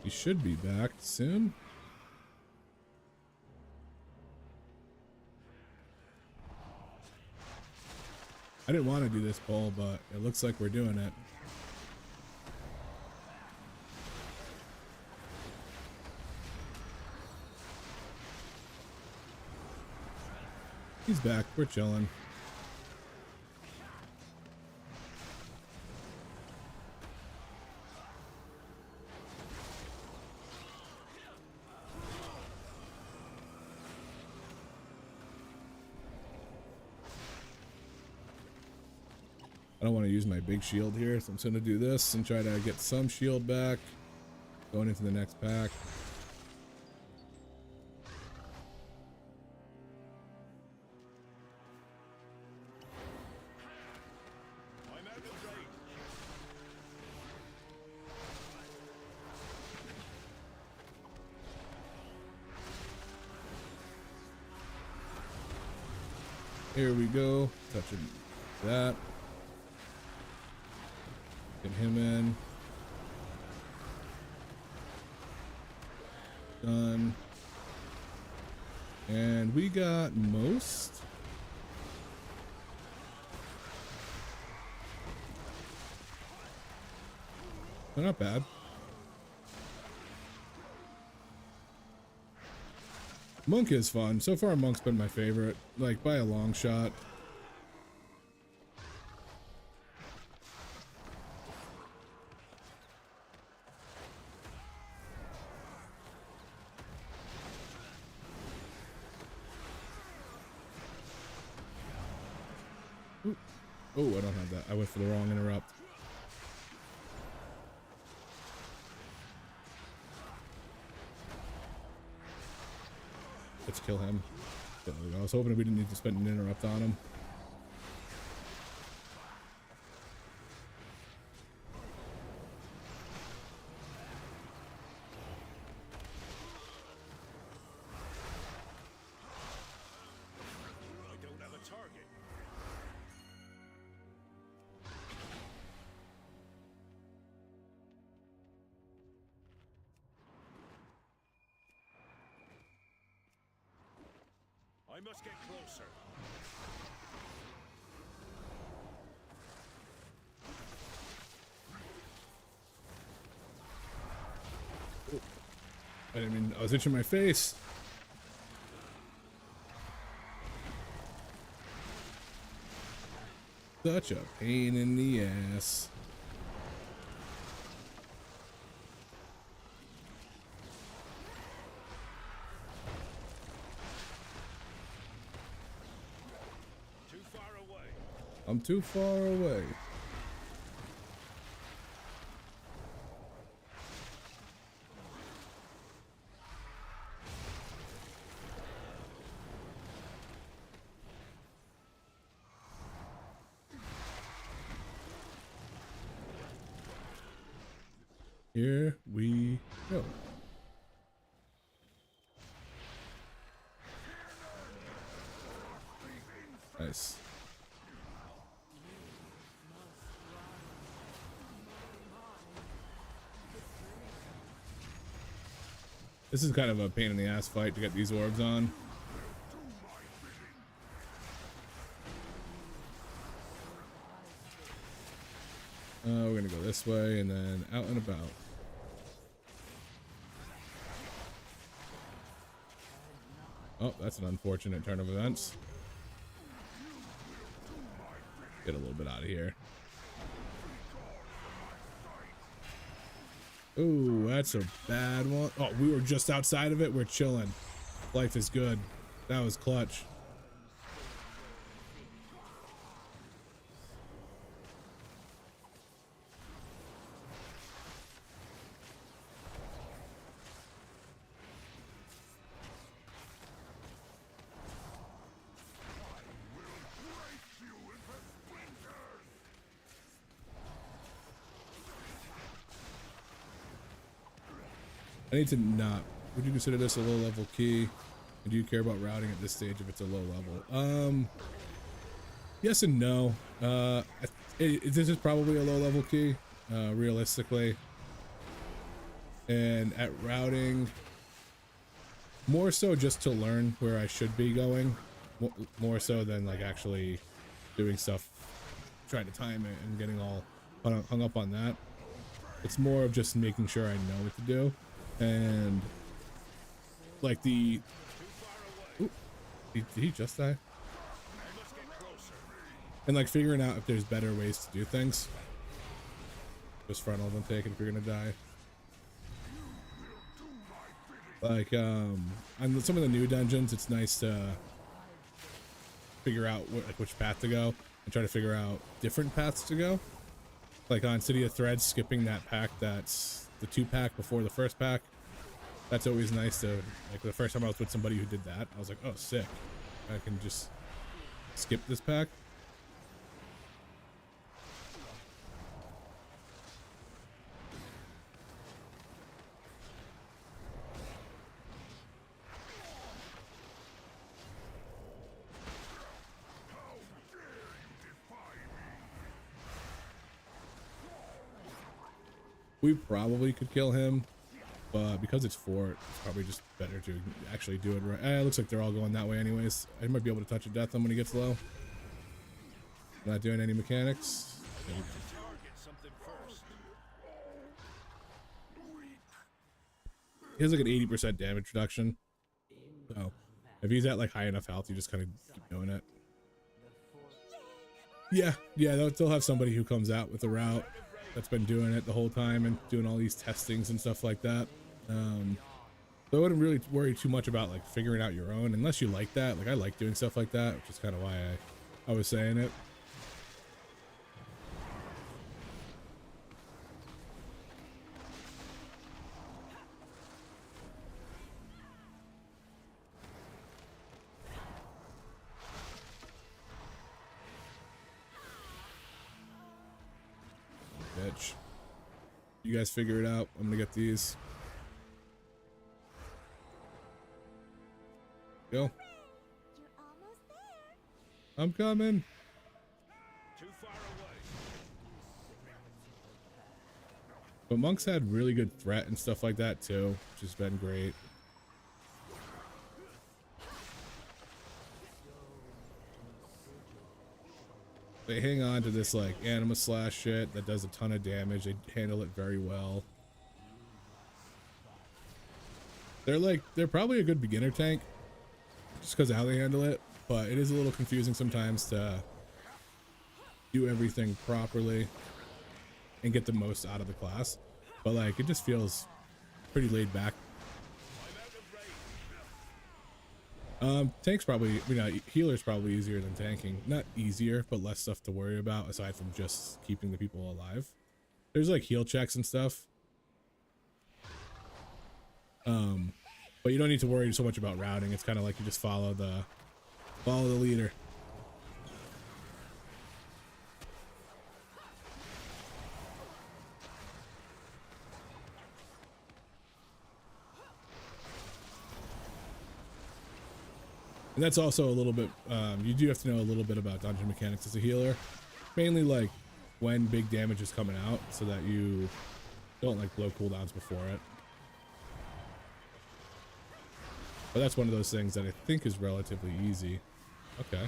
He should be back soon. I didn't want to do this pull, but it looks like we're doing it. He's back. We're chilling. I don't want to use my big shield here, so I'm just going to do this and try to get some shield back going into the next pack. I'm out of range. Here we go. Touching that. Get him in. Done. And we got most. They're not bad. Monk is fun. So far, Monk's been my favorite, like by a long shot. Ooh. Oh, I don't have that. I went for the wrong interrupt. Let's kill him. There we go. I was hoping we didn't need to spend an interrupt on him. I must get closer. I didn't mean, I was itching my face. Such a pain in the ass. Too far away. I'm too far away. Here we go. Nice. This is kind of a pain in the ass fight to get these orbs on. We're gonna go this way and then out and about. Oh, that's an unfortunate turn of events. Get a little bit out of here. Ooh, that's a bad one. Oh, we were just outside of it. We're chilling. Life is good. That was clutch. I need to not. Would you consider this a low level key? And do you care about routing at this stage if it's a low level? Yes and no. This is probably a low level key, realistically. And at routing, more so just to learn where I should be going, more so than like actually doing stuff, trying to time it and getting all hung up on that. It's more of just making sure I know what to do. And like the ooh, did he just die? And like figuring out if there's better ways to do things. Just frontal and take it if you're gonna die. Like on some of the new dungeons, it's nice to figure out which path to go and try to figure out different paths to go. Like on City of Threads, skipping that pack that's the 2-pack before the first pack. That's always nice to, like the first time I was with somebody who did that, I was like, oh sick, I can just skip this pack. We probably could kill him, but because it's fort, it's probably just better to actually do it right. It looks like they're all going that way anyways. I might be able to touch a death him when he gets low. Not doing any mechanics. He has like an 80% damage reduction. So if he's at like high enough health, you just kind of keep doing it. Yeah, they'll have somebody who comes out with a route that's been doing it the whole time and doing all these testings and stuff like that. So I wouldn't really worry too much about like figuring out your own unless you like that. Like I like doing stuff like that, which is kind of why I was saying it. Bitch. You guys figure it out. I'm gonna get these. Go. You're almost there. I'm coming. Too far away. But monks had really good threat and stuff like that too, which has been great. They hang on to this like anima slash shit that does a ton of damage. They handle it very well. They're probably a good beginner tank just because of how they handle it, but it is a little confusing sometimes to do everything properly and get the most out of the class. But like it just feels pretty laid back. Tank's probably, you know, healer's probably easier than tanking. Not easier, but less stuff to worry about aside from just keeping the people alive. There's like heal checks and stuff. But you don't need to worry so much about routing. It's kind of like you just follow the leader. And that's also a little bit, you do have to know a little bit about dungeon mechanics as a healer. Mainly like when big damage is coming out so that you don't like blow cooldowns before it. But that's one of those things that I think is relatively easy. Okay.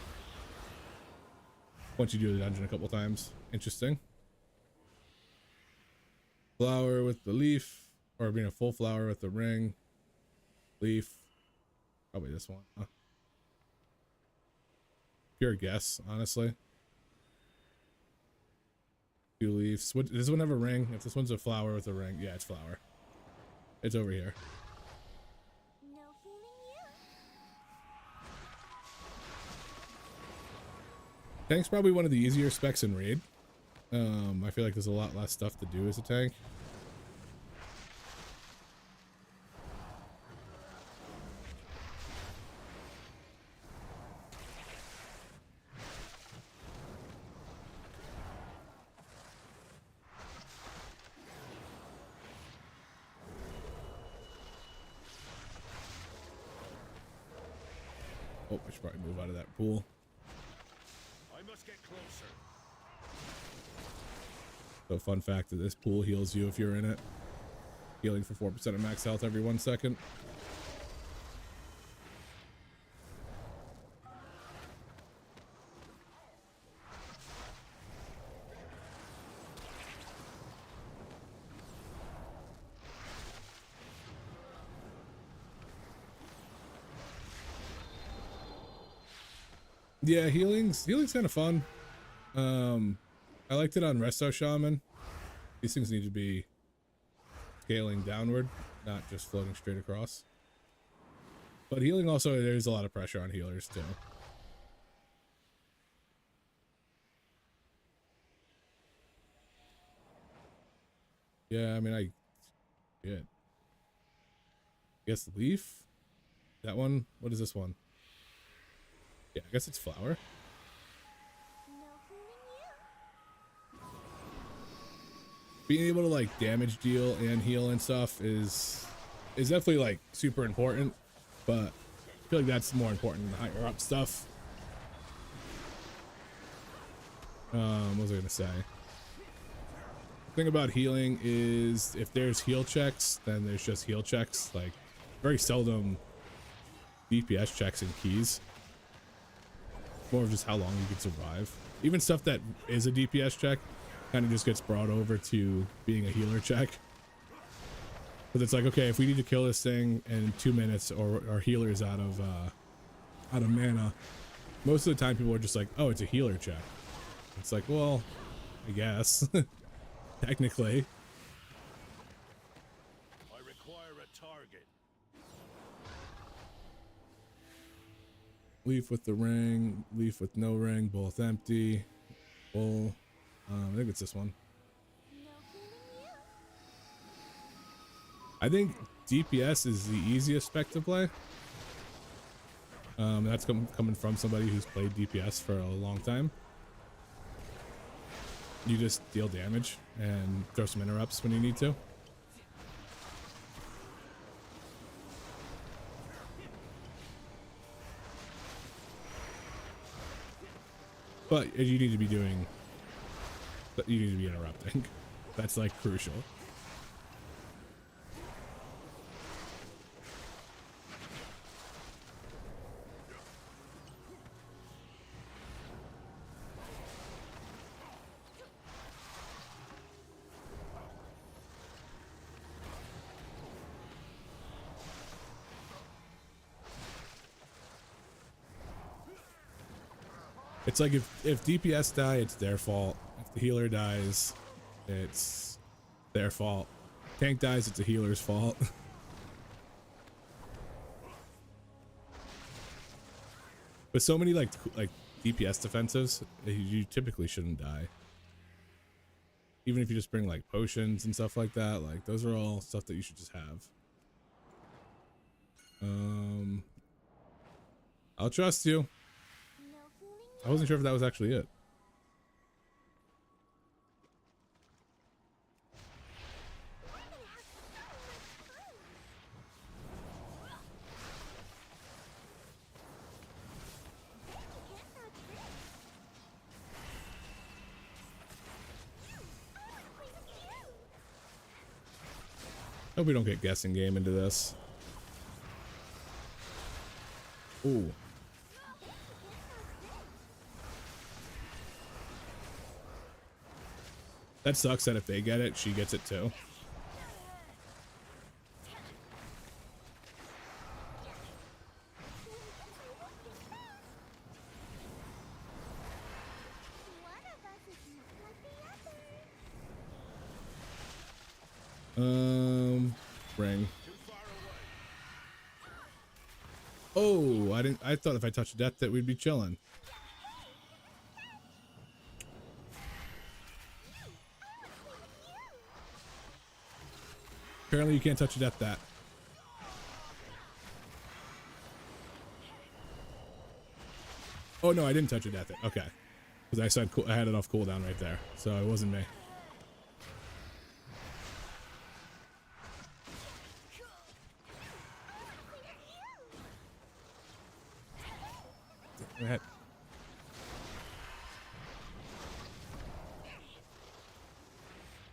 Once you do the dungeon a couple times. Interesting. Flower with the leaf, or being a full flower with the ring. Leaf. Probably this one, huh? Pure guess, honestly. 2 leaves. Does this one have a ring? If this one's a flower with a ring, yeah, it's flower. It's over here. No healing you. Tank's probably one of the easier specs in Raid. I feel like there's a lot less stuff to do as a tank. Oh, I should probably move out of that pool. I must get closer. So fun fact that this pool heals you if you're in it. Healing for 4% of max health every 1 second. Yeah, healing's kind of fun. I liked it on Resto Shaman. These things need to be scaling downward, not just floating straight across. But healing also, there's a lot of pressure on healers too. Yeah, I mean, good. Guess leaf? That one? What is this one? Yeah, I guess it's flower. No healing you. Being able to like damage deal and heal and stuff is definitely like super important, but I feel like that's more important than the higher up stuff. What was I gonna say? The thing about healing is if there's heal checks, then there's just heal checks. Like very seldom DPS checks and keys. More of just how long you can survive. Even stuff that is a DPS check kind of just gets brought over to being a healer check. But it's like, okay, if we need to kill this thing in 2 minutes or our healer's out of mana, most of the time people are just like, oh, it's a healer check. It's like, well, I guess. Technically. I require a target. Leaf with the ring, leaf with no ring, both empty. Bull. I think it's this one. No healing you. I think DPS is the easiest spec to play. That's coming from somebody who's played DPS for a long time. You just deal damage and throw some interrupts when you need to. But you need to be doing, you need to be interrupting. That's like crucial. It's like if DPS die, it's their fault. If the healer dies, it's their fault. Tank dies, it's the healer's fault. But so many like DPS defensives, you typically shouldn't die. Even if you just bring like potions and stuff like that, like those are all stuff that you should just have. I'll trust you. No fooling I wasn't sure if that was actually it. We're gonna have so much fun. You can't dodge this. Hope we don't get guessing game into this. Ooh. That sucks that if they get it, she gets it too. One of us is not like the other. Ring. Oh, I thought if I touched death that we'd be chilling. Apparently you can't touch a death that. Oh no, I didn't touch a death it. Okay. Because I said I had it off cooldown right there. So it wasn't me. Damn it.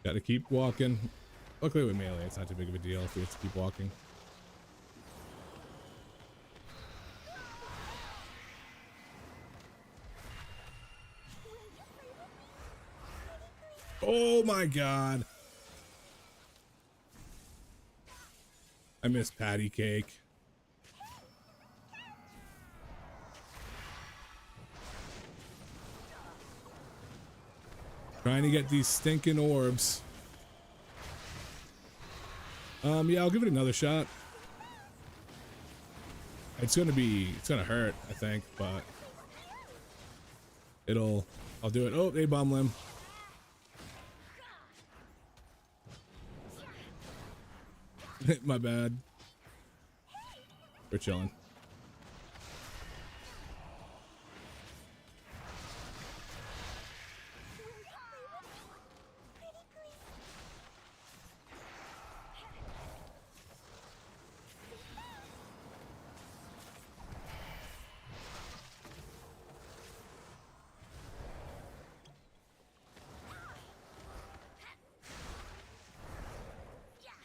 Gotta keep walking. Luckily with melee, it's not too big of a deal if we have to keep walking. Oh my god. I miss patty cake. Trying to get these stinking orbs. Yeah, I'll give it another shot. It's gonna hurt, I think, but I'll do it. Oh, hey, bomb limb. My bad. We're chilling.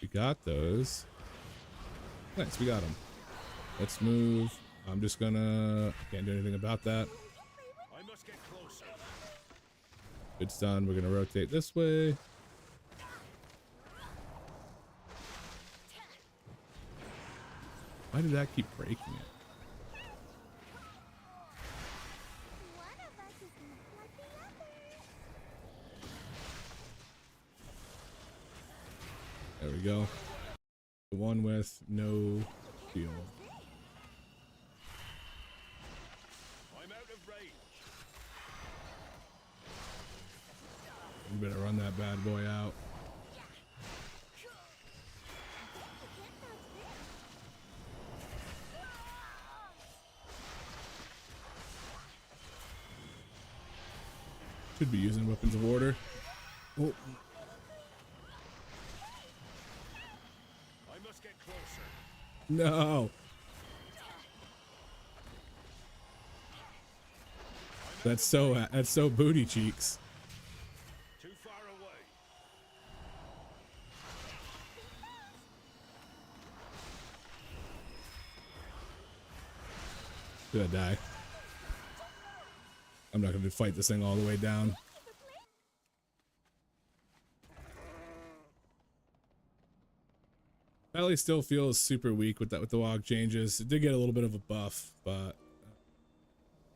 We got those. Nice, we got them. Let's move. I'm just gonna... Can't do anything about that. I must get closer. It's done. We're gonna rotate this way. Why did that keep breaking it? One of us is not like the other. There we go. The one with no shield. I'm out of range. You better run that bad boy out. Should be using weapons of order. Oh. I must get closer. No. That's so booty cheeks. Too far away. Did I die? I'm not going to fight this thing all the way down. Ellie still feels super weak with the WoG changes. It did get a little bit of a buff, but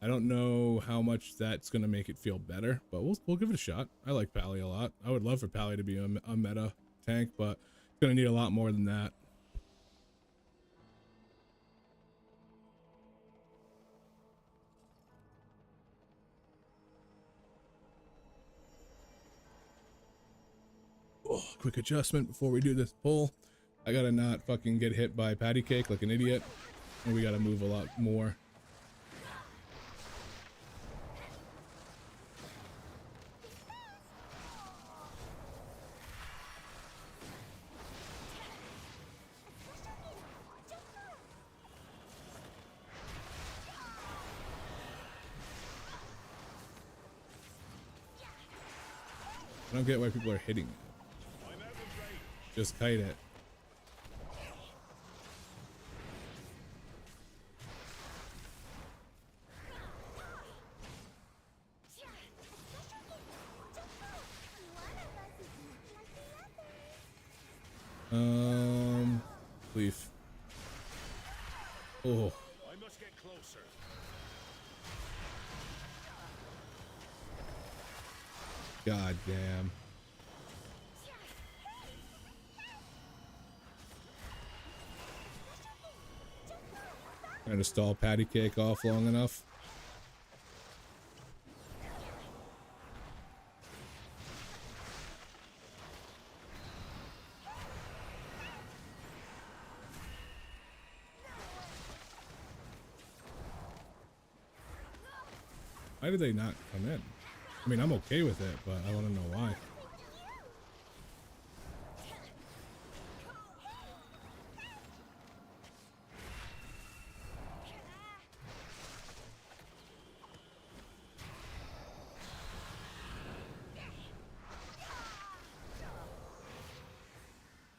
I don't know how much that's gonna make it feel better, but we'll give it a shot. I like Pally a lot. I would love for Pally to be a meta tank, but it's gonna need a lot more than that. Oh, quick adjustment before we do this pull. I gotta not fucking get hit by patty cake like an idiot, and we gotta move a lot more. I don't get why people are hitting it. Just kite it. Leaf. Oh. I must get closer. God damn. Trying to stall patty cake off long enough. Why did they not come in? I mean, I'm okay with it, but I want to know why.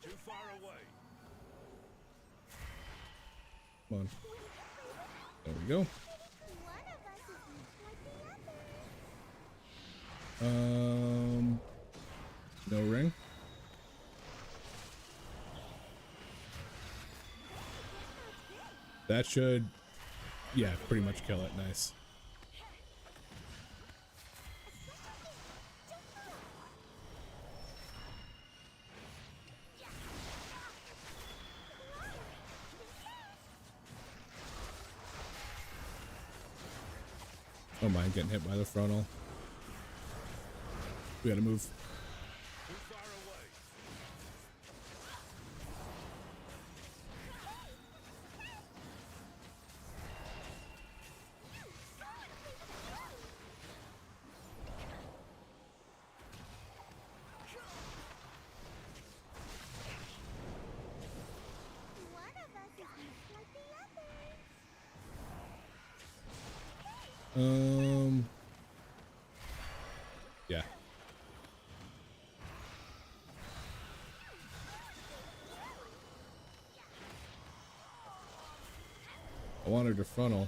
Too far away. Come on. There we go. No ring. That should, yeah, pretty much kill it. Nice. Oh my, getting hit by the frontal. We gotta move. Too far away. Yeah. I wanted to frontal.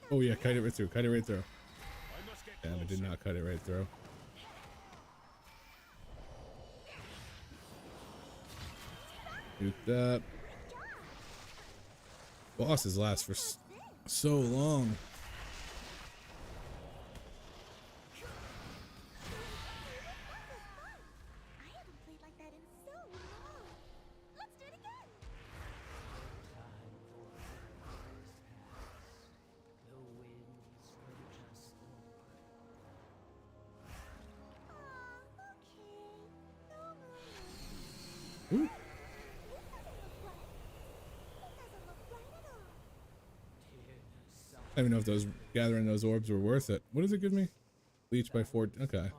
Oh yeah, cut it right through. Cut it right through. I must get Damn, I did not cut it right through. Shoot that. Bosses last for so long. I haven't played like that in so long. Let's do it again. Ooh. It doesn't look right at all. I don't even know if those gathering those orbs were worth it. What does it give me? Leech by 4. Okay.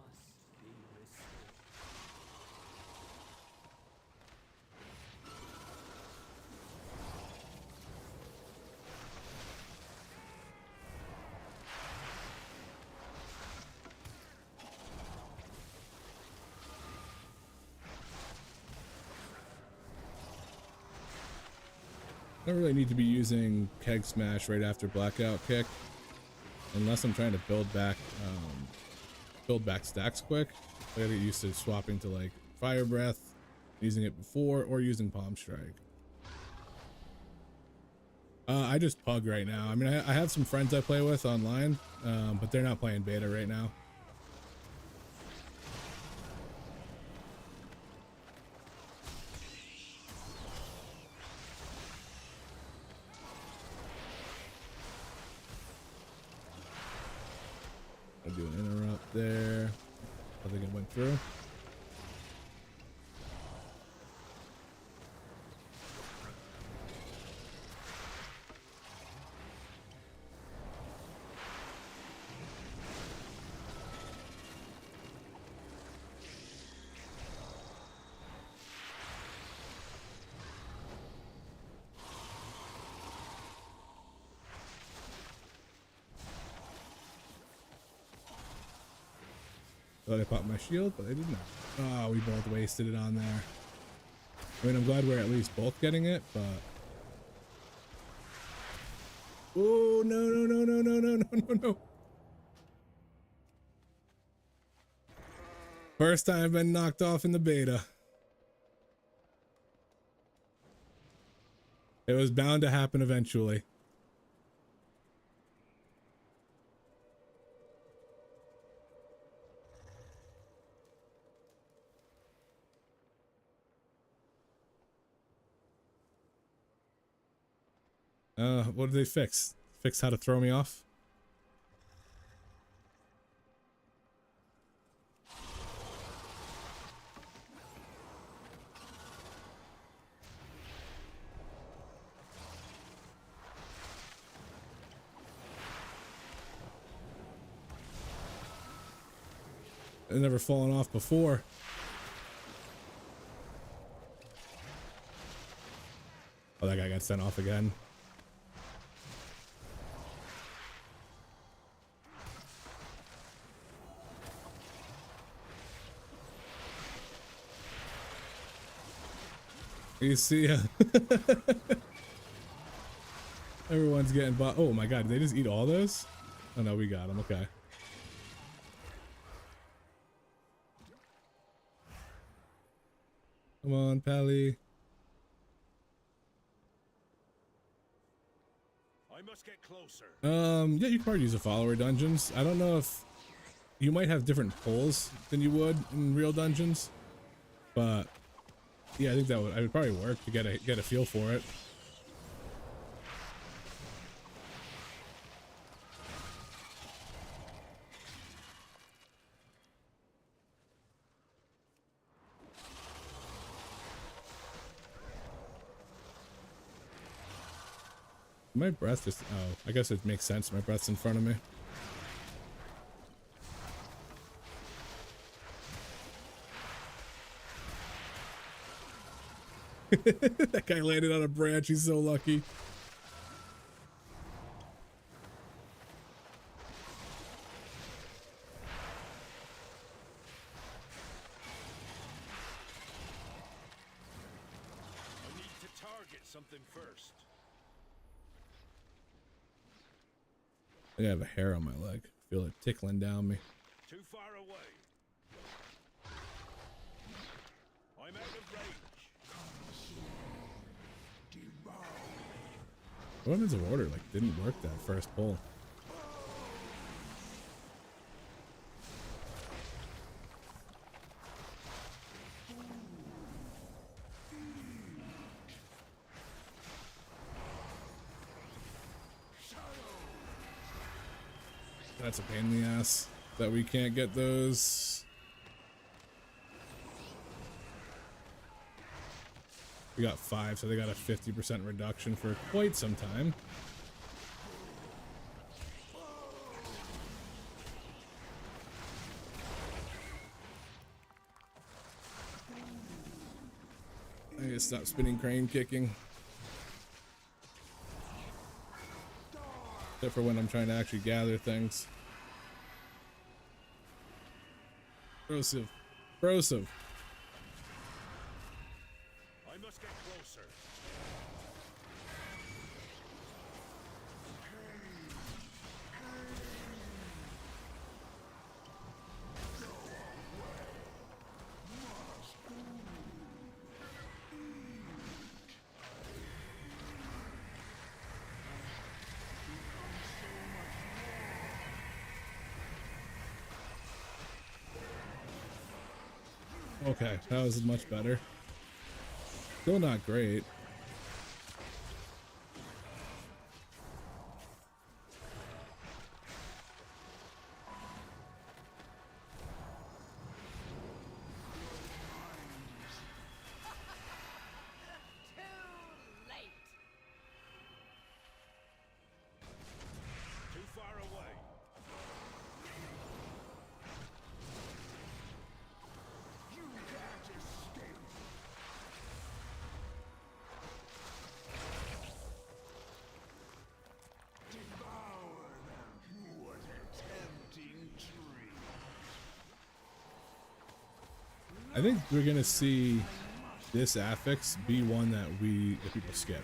I don't really need to be using Keg Smash right after Blackout Kick, unless I'm trying to build back stacks quick. I gotta get used to swapping to like Fire Breath, using it before, or using Palm Strike. I just pug right now. I mean, I have some friends I play with online, but they're not playing beta right now. I'll do an interrupt there. I think it went through. Thought I popped my shield, but I did not. Oh, we both wasted it on there. I mean, I'm glad we're at least both getting it, but... Oh, no, no, no, no, no, no, no, no, no. First time I've been knocked off in the beta. It was bound to happen eventually. What did they fix? Fix how to throw me off? I've never fallen off before. Oh, that guy got sent off again. You see, everyone's getting bought. Oh my god, did they just eat all those? Oh no, we got them. Okay. Come on, Pally. I must get closer. Yeah, you can probably use a follower dungeons. I don't know if you might have different pulls than you would in real dungeons, but yeah, I think that would probably work to get a feel for it. My breath just, oh, I guess it makes sense. My breath's in front of me. That guy landed on a branch. He's so lucky. I need to target something first. I have a hair on my leg. Feel it tickling down me. Too far away. I'm out of range. Weapons of Order like didn't work that first pull. That's a pain in the ass that we can't get those. We got 5, so they got a 50% reduction for quite some time. I gotta stop spinning crane kicking. Except for when I'm trying to actually gather things. Brosive. Brosive. I must get closer. Okay, that was much better. Still not great. Too far away. You can't escape. Devour them. What a tempting treat. I think we're gonna see this affix be one that people skip.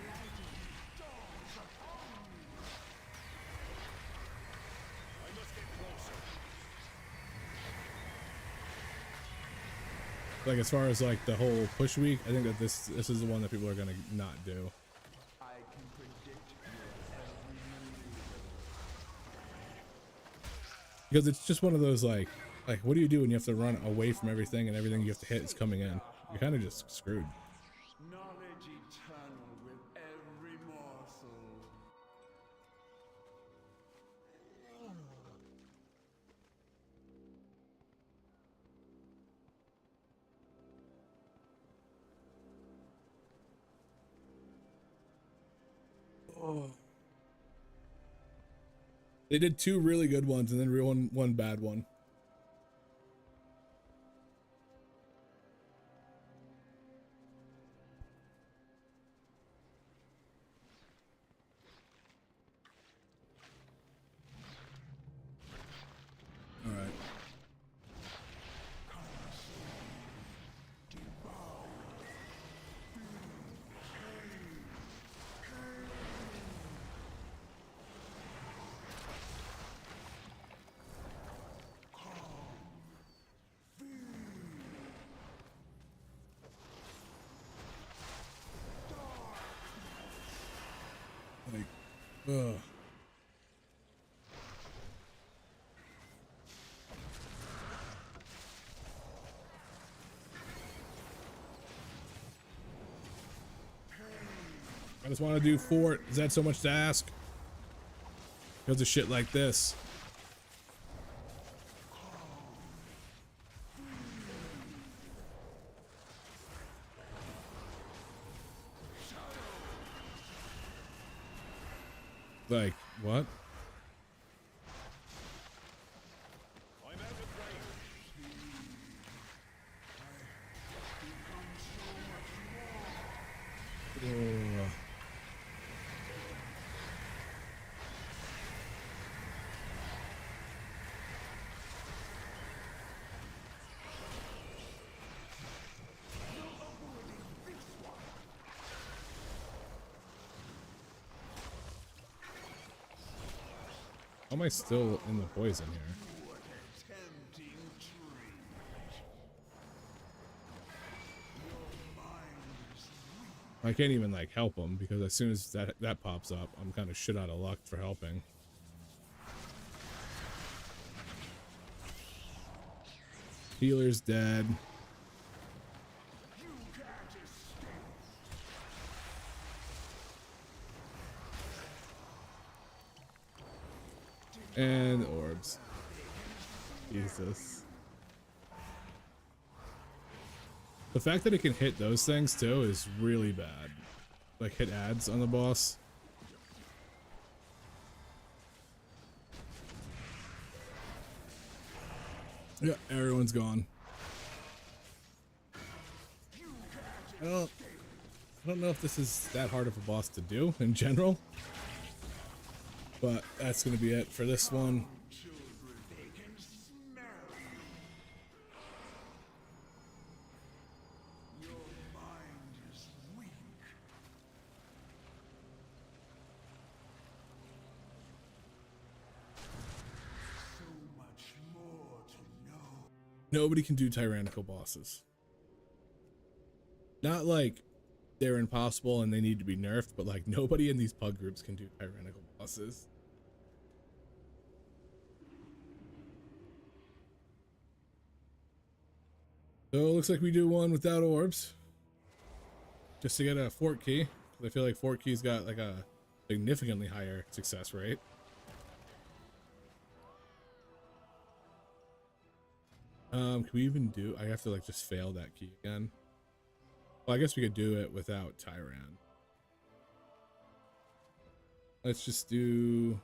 I must get closer. Like as far as like the whole push week, I think that this is the one that people are gonna not do. I can predict your every maneuver. Because it's just one of those like what do you do when you have to run away from everything and everything you have to hit is coming in? You're kind of just screwed. Knowledge eternal with every morsel. They did two really good ones and then one bad one. All right. Like, ugh. I just want to do fort. Is that so much to ask? Because of shit like this. Like, what? I'm out of range. Ugh. How am I still in the poison here? What a tempting treat. Your mind is weak. I can't even like help him because as soon as that pops up, I'm kind of shit out of luck for helping. Healer's dead. You can't escape. And orbs. Jesus. The fact that it can hit those things too is really bad. Like hit ads on the boss. Yeah, everyone's gone. Well, I don't know if this is that hard of a boss to do in general. But that's gonna be it for this one. Children, they can smell you. Your mind is weak. So much more to know. Nobody can do tyrannical bosses. Not like they're impossible and they need to be nerfed, but like nobody in these pug groups can do tyrannical bosses. So it looks like we do one without orbs. Just to get a fort key. I feel like fort key's got like a significantly higher success rate. Can we even do, I have to like just fail that key again. Well, I guess we could do it without Tyran. Let's just do,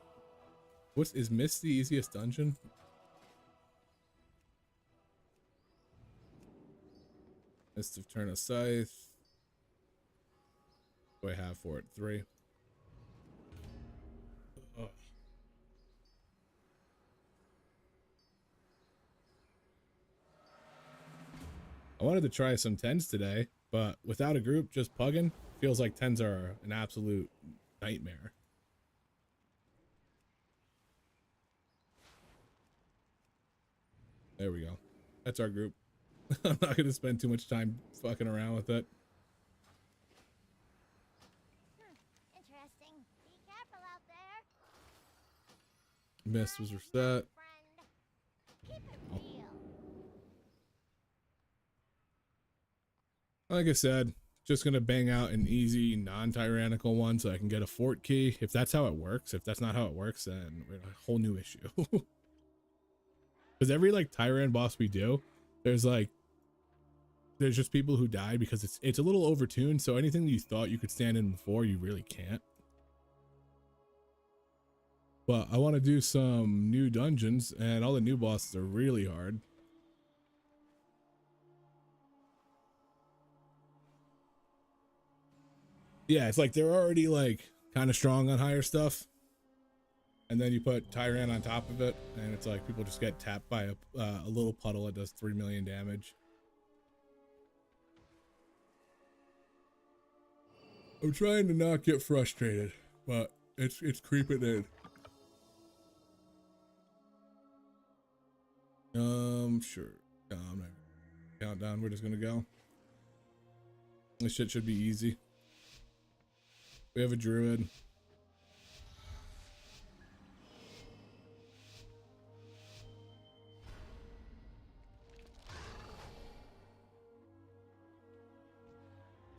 is Mist the easiest dungeon? Mist of Turn of Scythe. What do I have for it? 3. Ugh. I wanted to try some 10s today, but without a group, just pugging, feels like 10s are an absolute nightmare. There we go. That's our group. I'm not going to spend too much time fucking around with it. Interesting. Be careful out there. Mist was I'm reset. your friend. Keep it real. Like I said, just gonna bang out an easy non-tyrannical one so I can get a fort key. If that's how it works, if that's not how it works, then we're in a whole new issue. Because every like Tyran boss we do, there's just people who die because it's a little overtuned, so anything that you thought you could stand in before, you really can't. But I want to do some new dungeons, and all the new bosses are really hard. Yeah, it's like they're already like kind of strong on higher stuff, and then you put Tyran on top of it, and it's like people just get tapped by a little puddle that does 3 million damage. I'm trying to not get frustrated, but it's creeping in. Sure. I'm not countdown. We're just gonna go. This shit should be easy. We have a druid.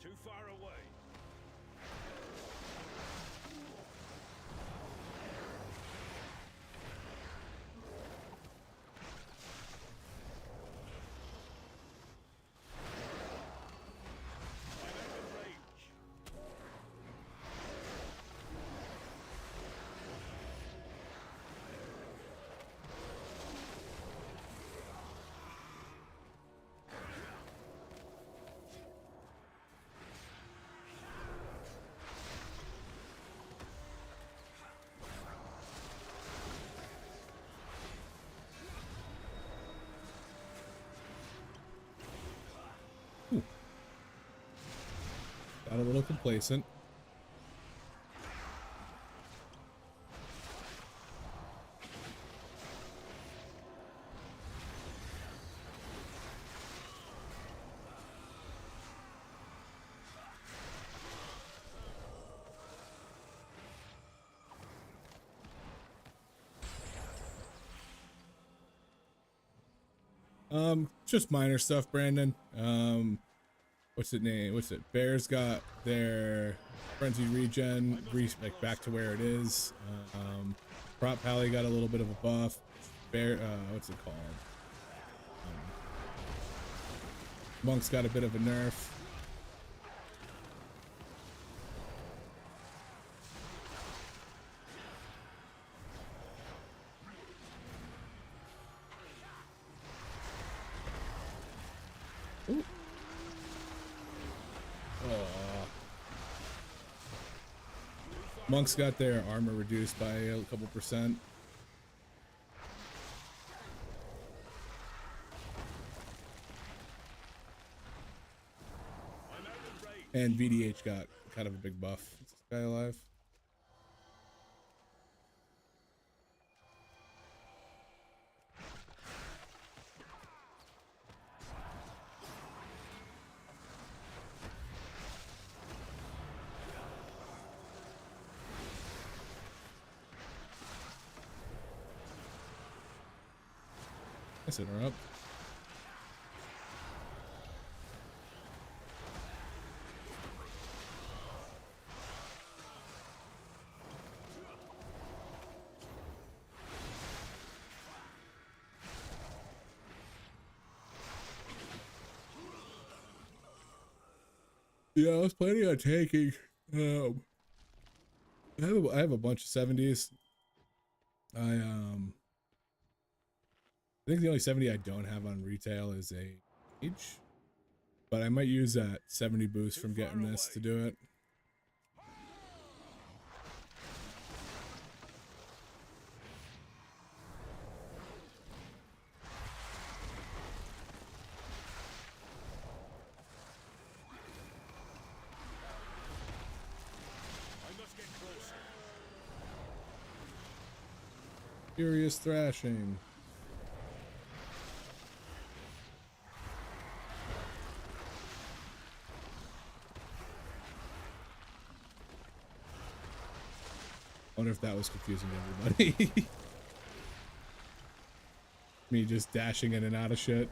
Too far away. I'm out of range. Got a little complacent. Just minor stuff, Brandon. What's it name? What's it? Bears got their frenzied regen like back to where it is. Prop Pally got a little bit of a buff. Bear, what's it called? Monk's got a bit of a nerf. Ooh. Aw. Monks got their armor reduced by a couple percent. I'm out of range. And VDH got kind of a big buff. Is this guy alive? I set her up. Yeah, I was planning on taking. Um, I have a bunch of 70s. I think the only 70 I don't have on retail is a Mage, but I might use that 70 boost from getting this to do it. I must get closer. Furious thrashing. Wonder if that was confusing to everybody. Me just dashing in and out of shit.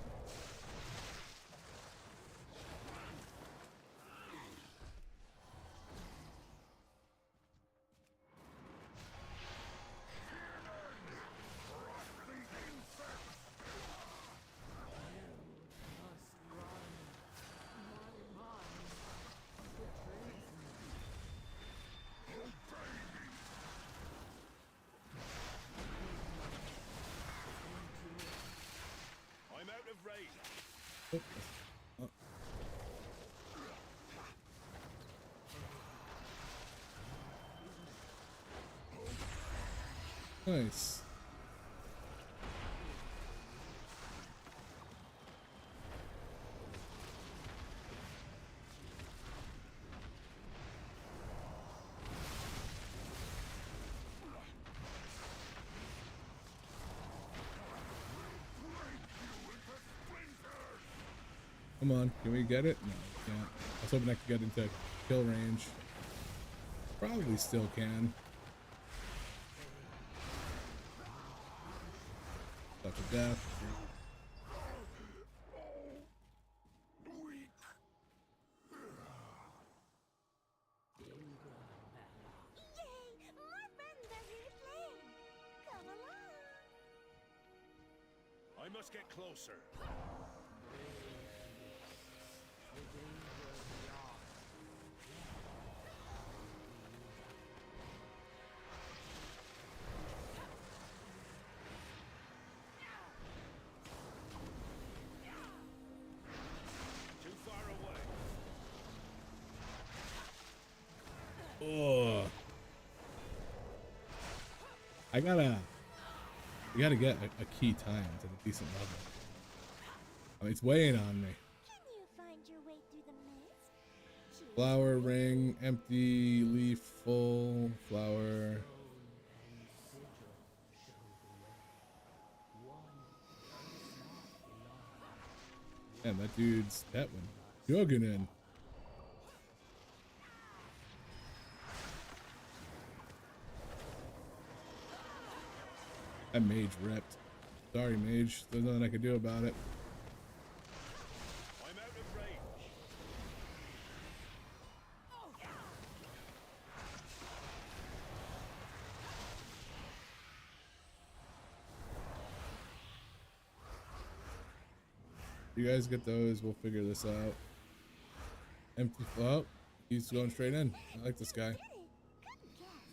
I'm out of range. Nice. Come on, can we get it? No, we can't. I was hoping I could get into kill range. Probably still can. Touch of death. Yay! More friends are here to play. Come along. I must get closer. Too far away. Oh. We gotta get a key time to the decent level. I mean, it's weighing on me. Can you find your way through the mist? Choose Flower, ring, empty, leaf, full, flower. Man, that dude's that one. Jogging in. That mage ripped. Sorry, mage. There's nothing I can do about it. I'm out of range. You guys get those. We'll figure this out. Empty. Oh, he's going straight in. I like this guy. it. Good guess.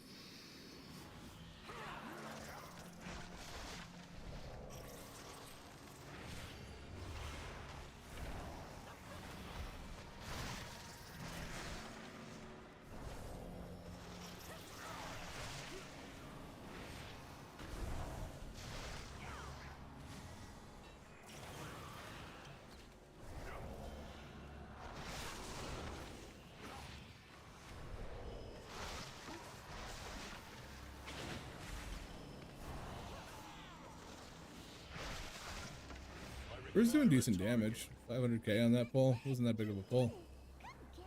We're doing decent damage. 500k on that pull. Wasn't that big of a pull. Good guess.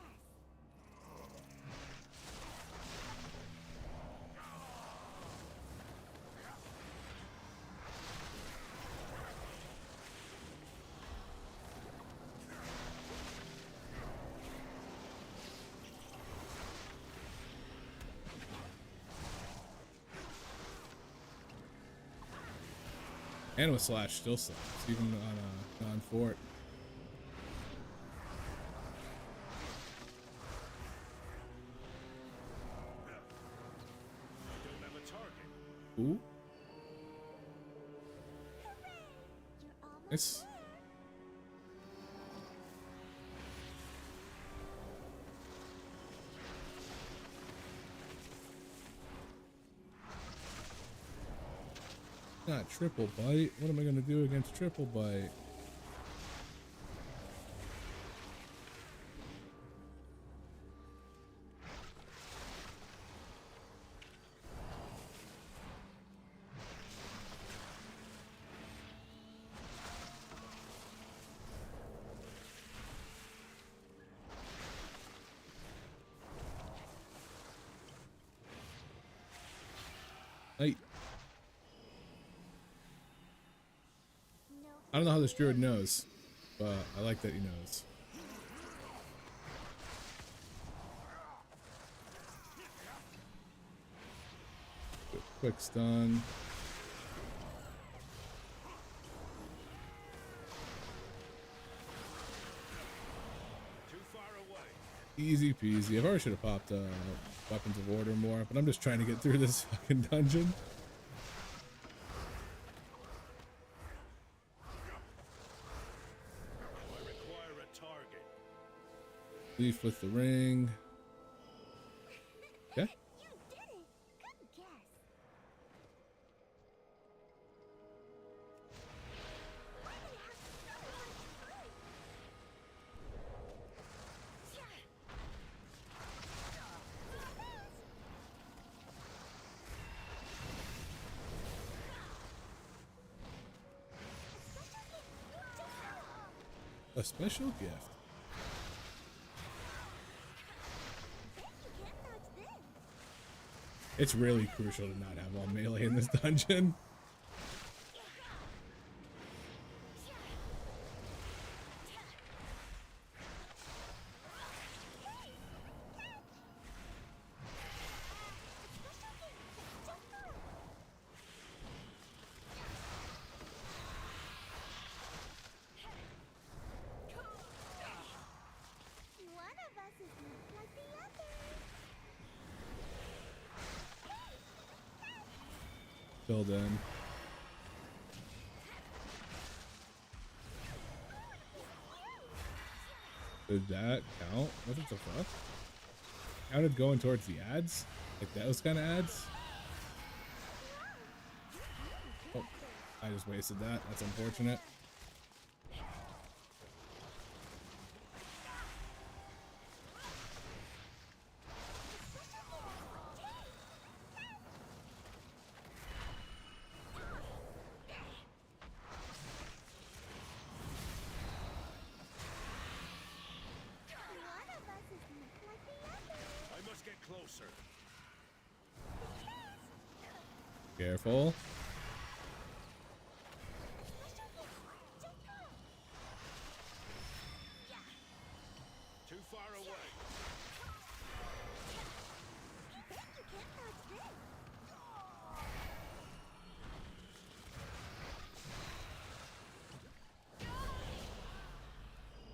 And with slash still slaps, even on fort. Ooh, You're almost nice. there. Not triple bite. What am I gonna do against triple bite? Hey, No I don't know how this druid knows, but I like that he knows. Quick stun. Too far away. Easy peasy. I probably should have popped weapons of order more, but I'm just trying to get through this fucking dungeon. I require a target. Leaf with the ring. Okay. You did it! Good guess. Why did it have so much fun? A special gift. Bet you can't dodge this. It's really crucial to not have all melee in this dungeon. One of us is not like the other. Filled in. Did that count? What the fuck? Counted going towards the ads? Like those kind of ads? Oh, I just wasted that. That's unfortunate. One of us is not like the other. I must get closer. Careful. Too far away. Bet you can't dodge this.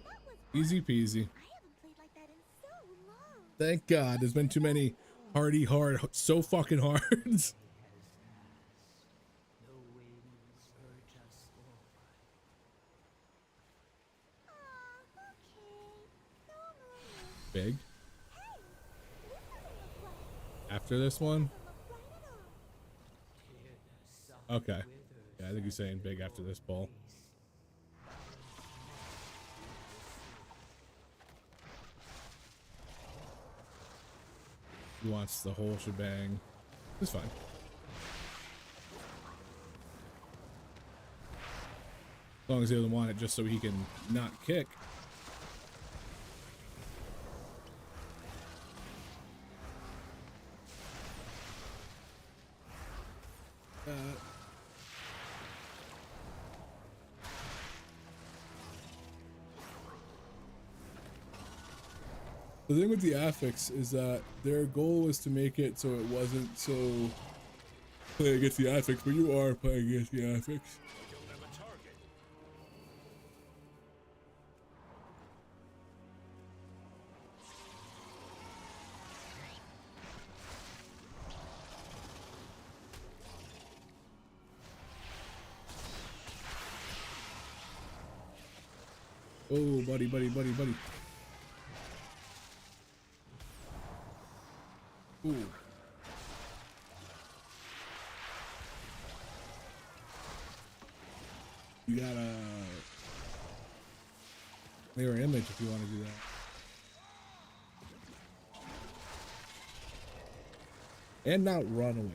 That was Easy peasy. I haven't played like that in so long. Thank God. There's been too many hardy hard, so fucking hards. The winds urge us forward. Aw, okay. No more. Big. Hey, this doesn't look right. After this one? Doesn't look right at all. Hear the soft Okay. withers Yeah, I think he's saying big after this bowl. He wants the whole shebang. It's fine. As long as he doesn't want it just so he can not kick. The thing with the affix is that their goal was to make it so it wasn't so play against the affix, but you are playing against the affix. I don't have a target. Oh, buddy, buddy, buddy, buddy. Ooh. You gotta mirror image if you want to do that. And not run away.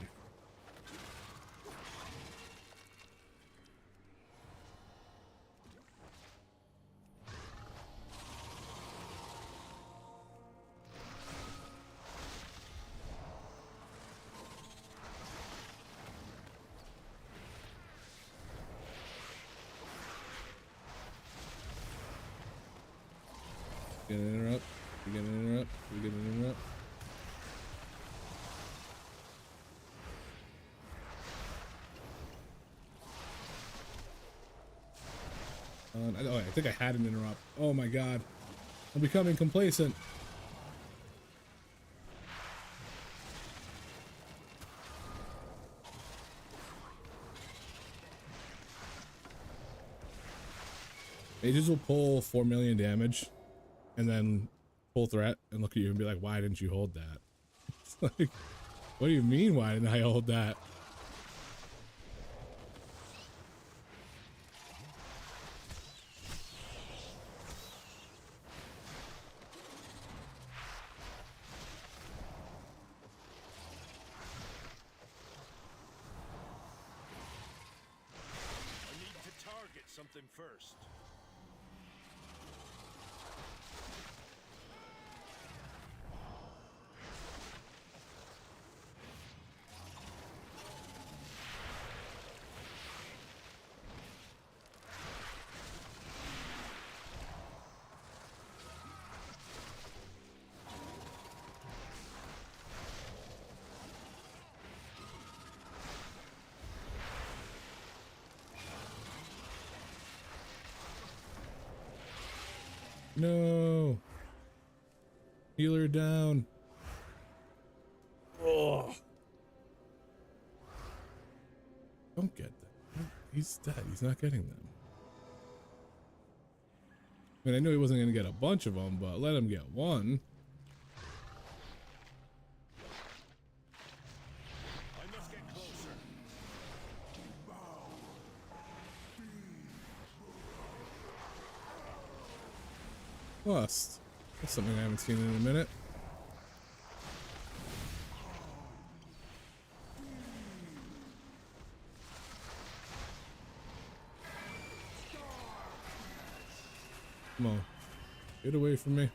We're gonna interrupt. We're gonna interrupt. We're gonna interrupt. Oh, I think I had an interrupt. Oh my god. I'm becoming complacent. Mages will pull 4 million damage and then full threat and look at you and be like, why didn't you hold that? It's like, what do you mean, why didn't I hold that? I need to target something first. No. Healer down. Oh. Don't get them. He's dead. He's not getting them. I mean, I knew he wasn't going to get a bunch of them, but let him get one. I must get closer. Lust. That's something I haven't seen in a minute. Come on. Get away from me.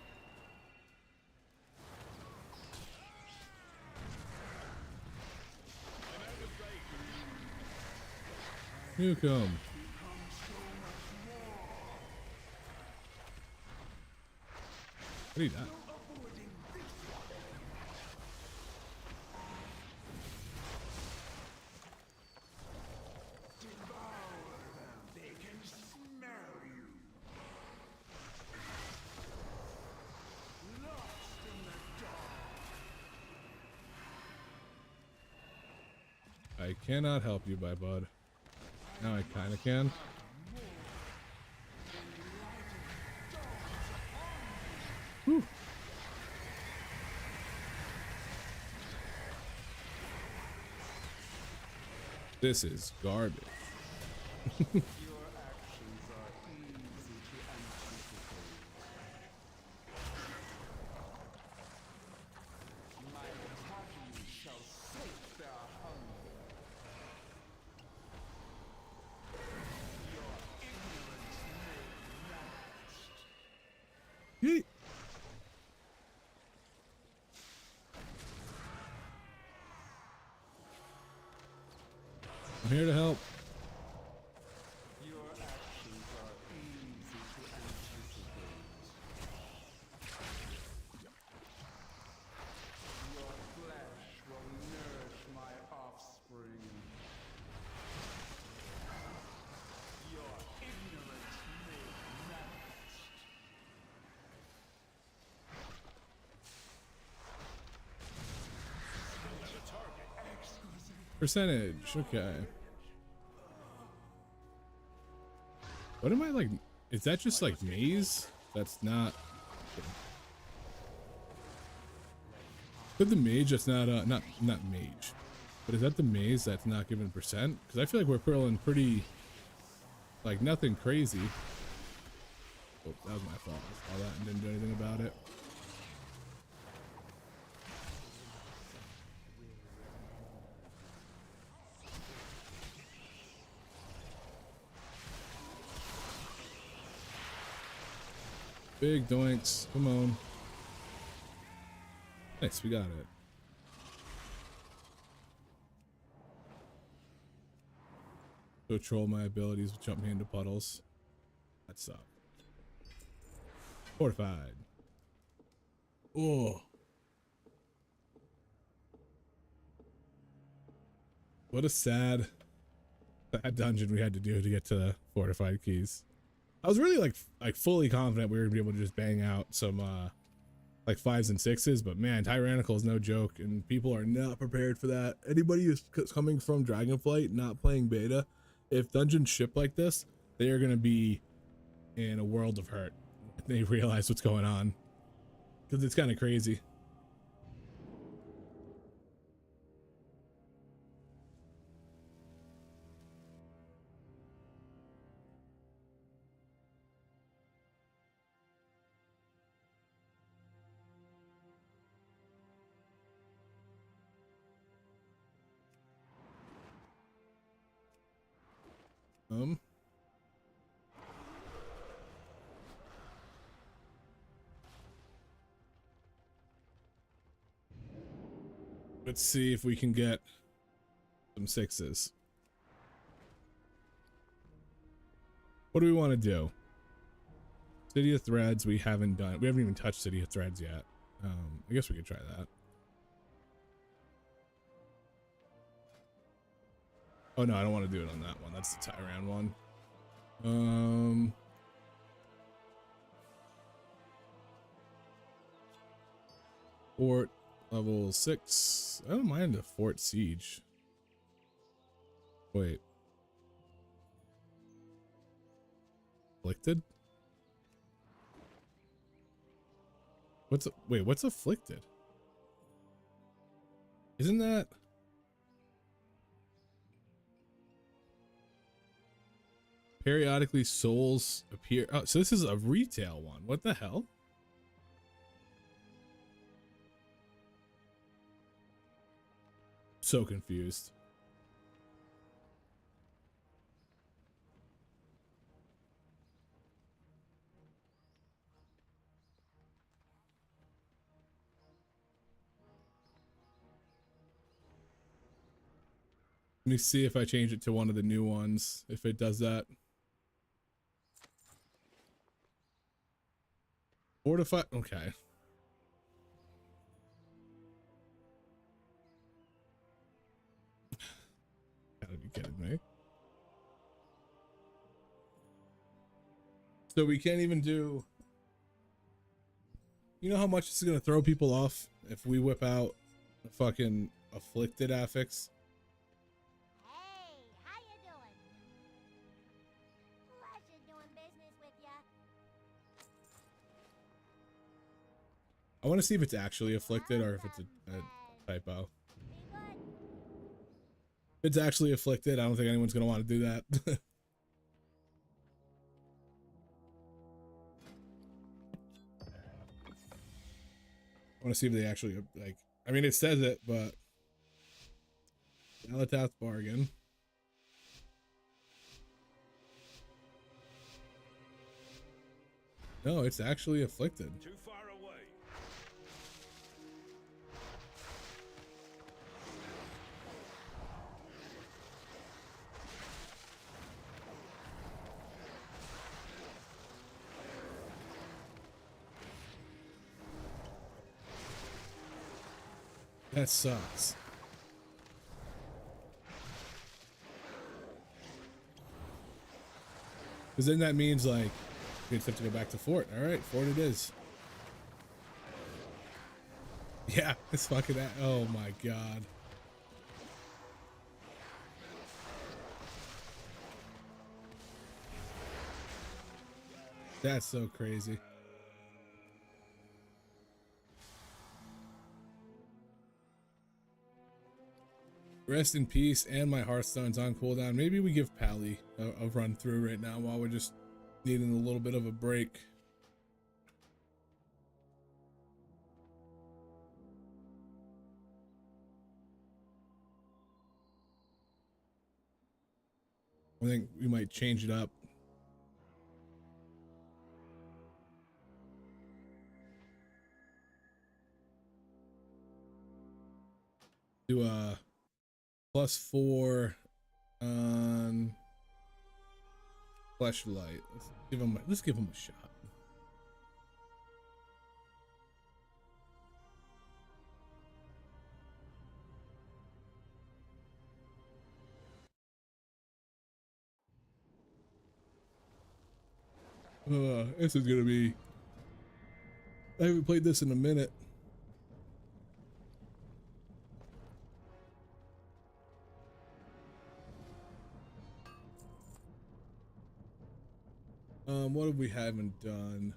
You come. What do you got? They can smell you. Lost in the dark. I cannot help you, my bud. Now I kinda can. Whew. This is garbage. Your actions are easy to anticipate. My attacking shall sate their hunger. Your ignorance may manifest. Yeet. I'm here to help. Your actions are easy to anticipate. Your flesh will nourish my offspring. Your ignorance may manifest. Percentage. Okay. What am I like Is that just like maze? That's not. But the mage that's not mage. But is that the maze that's not given percent? Because I feel like we're pulling pretty, like nothing crazy. Oh, that was my fault. I saw that and didn't do anything about it. Big doinks. Come on. Nice, we got it. So troll my abilities will jump me into puddles. That sucks. Fortified. Oh. What a sad dungeon we had to do to get to the fortified keys. I was really like fully confident we were gonna be able to just bang out some like 5s and 6s, but man, Tyrannical is no joke, and people are not prepared for that. Anybody who's coming from Dragonflight, not playing beta, if dungeons ship like this, they are gonna be in a world of hurt. They realize what's going on, because it's kind of crazy. Let's see if we can get some 6s. What do we want to do? City of Threads we haven't done. We haven't even touched City of Threads yet. I guess we could try that. Oh no, I don't want to do it on that one. That's the Tyran one. Fort level 6. I don't mind a Fort Siege. Wait. Afflicted? What's afflicted? Isn't that periodically souls appear? Oh, so this is a retail one. What the hell? So confused. Let me see if I change it to one of the new ones, if it does that. Fortify, okay. Gotta be kidding me. So we can't even do... You know how much this is gonna throw people off if we whip out a fucking afflicted affix? Hey, how you doing? Pleasure doing business with ya. I want to see if it's actually afflicted or if it's a typo. Be good. If it's actually afflicted, I don't think anyone's gonna want to do that. I want to see if they actually, like, I mean, it says it, but Alatath bargain. No, it's actually afflicted. Too far away. That sucks. Because then that means, like, we just have to go back to Fort. All right, Fort it is. Yeah, it's fucking that. Oh my god. That's so crazy. Rest in peace, and my Hearthstone's on cooldown. Maybe we give Pally a run through right now while we're just needing a little bit of a break. I think we might change it up. Do a +4 on flashlight. Let's give him a shot. This is gonna be. I haven't played this in a minute. What have we haven't done?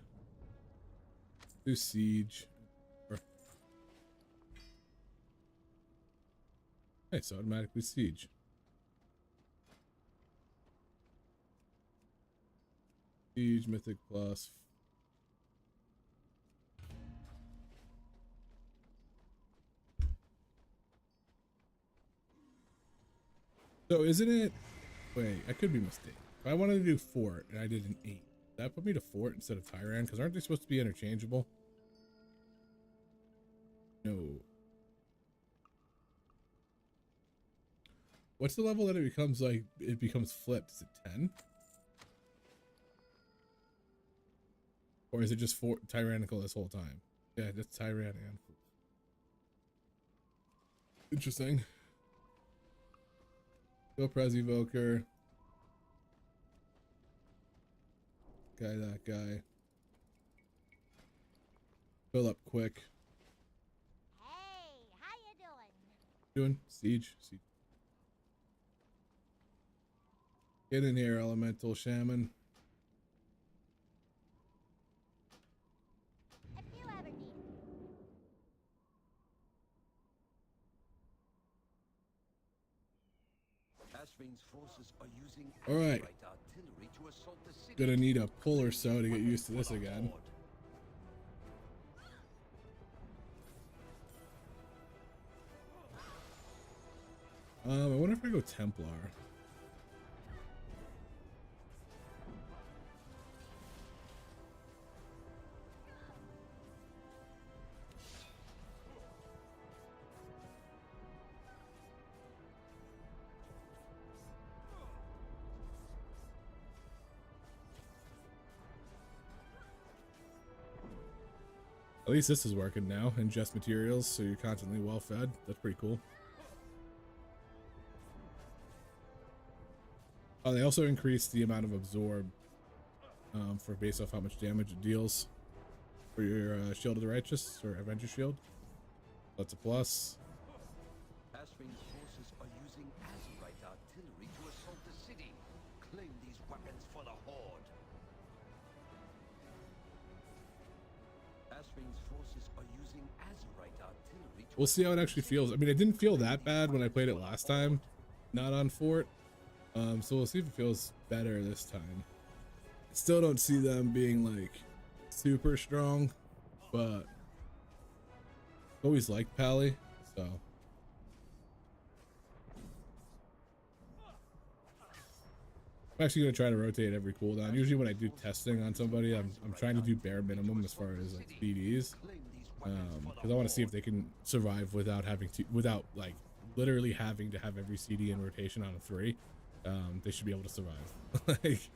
Do siege. It's automatically siege. Siege mythic plus. So isn't it? Wait, I could be mistaken. If I wanted to do fort and I did an 8, that put me to fort instead of Tyran, because aren't they supposed to be interchangeable? No. What's the level that it becomes like it becomes flipped? Is it 10? Or is it just for tyrannical this whole time? Yeah, that's Tyran and interesting. Go Prez Evoker. That guy. Fill up quick. Hey, how you doing? Doing siege. Get in here, elemental shaman. If you ever need Ashvane's forces are using All right. artillery to assault the city. Gonna need a pull or so to get used to this again. I wonder if I go Templar. At least this is working now. Ingest materials, so you're constantly well fed. That's pretty cool. Oh, they also increased the amount of absorb for based off how much damage it deals for your Shield of the Righteous or Avenger Shield. That's a plus. Ashvane's forces are using Azurite artillery to assault the city. Claim these weapons for the Horde. Ashvane's forces are using Azurite artillery to We'll see how it actually feels. I mean, it didn't feel that bad when I played it last time, not on Fort. So we'll see if it feels better this time. Still don't see them being like super strong, but always liked Pally, so. I'm actually gonna try to rotate every cooldown. Usually when I do testing on somebody, I'm trying to do bare minimum as far as like BDs, because I want to see if they can survive without having to, without like literally having to have every CD in rotation on a 3. They should be able to survive. Like,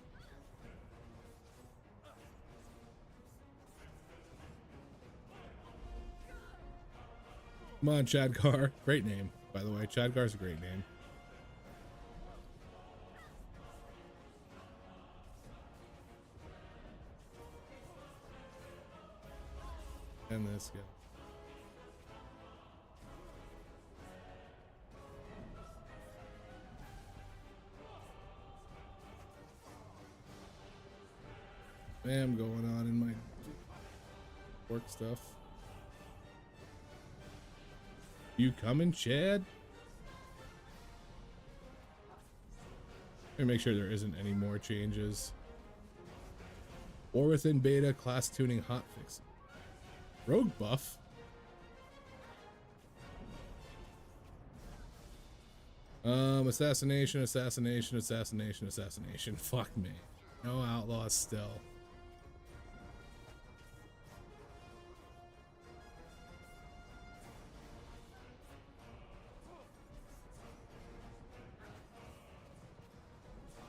come on, Chadgar. Great name, by the way. Chadgar's a great name. And this guy. spam going on in my work stuff. You coming, Chad? Let me make sure there isn't any more changes. Or within beta class tuning hotfix. Rogue buff. Assassination, assassination, assassination, assassination. Fuck me. No outlaws still.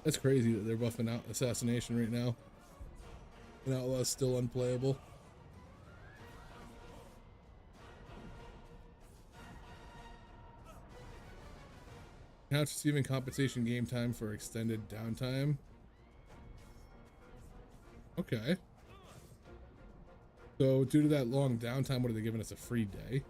That's crazy that they're buffing out assassination right now. And outlaw's still unplayable. Counts receiving compensation game time for extended downtime. Okay. So due to that long downtime, what are they giving us? A free day?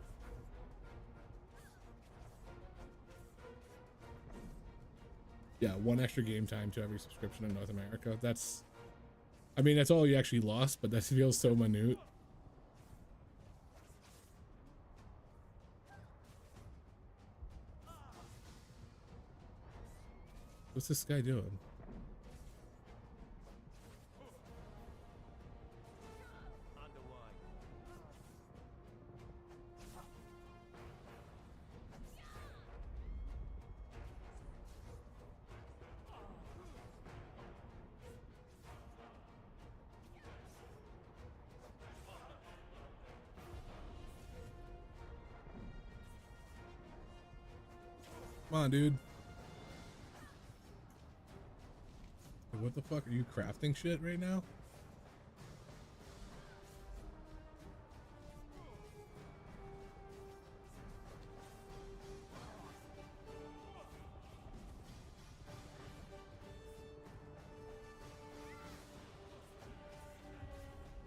Yeah, 1 extra game time to every subscription in North America. That's, I mean, that's all you actually lost, but that feels so minute. What's this guy doing? Come on, dude. What the fuck? Are you crafting shit right now?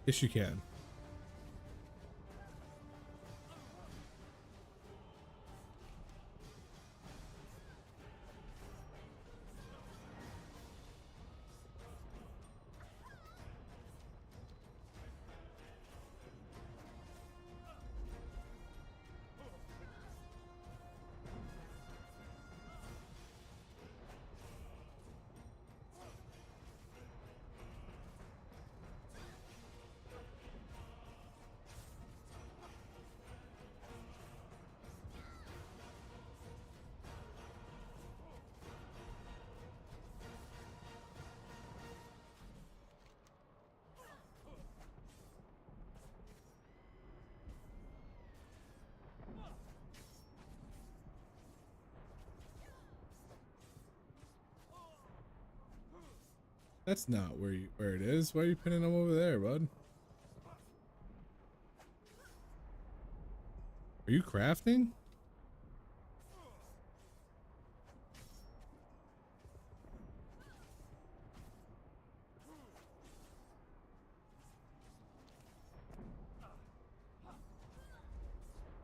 Yes, you can. That's not where it is. Why are you pinning them over there, bud? Are you crafting?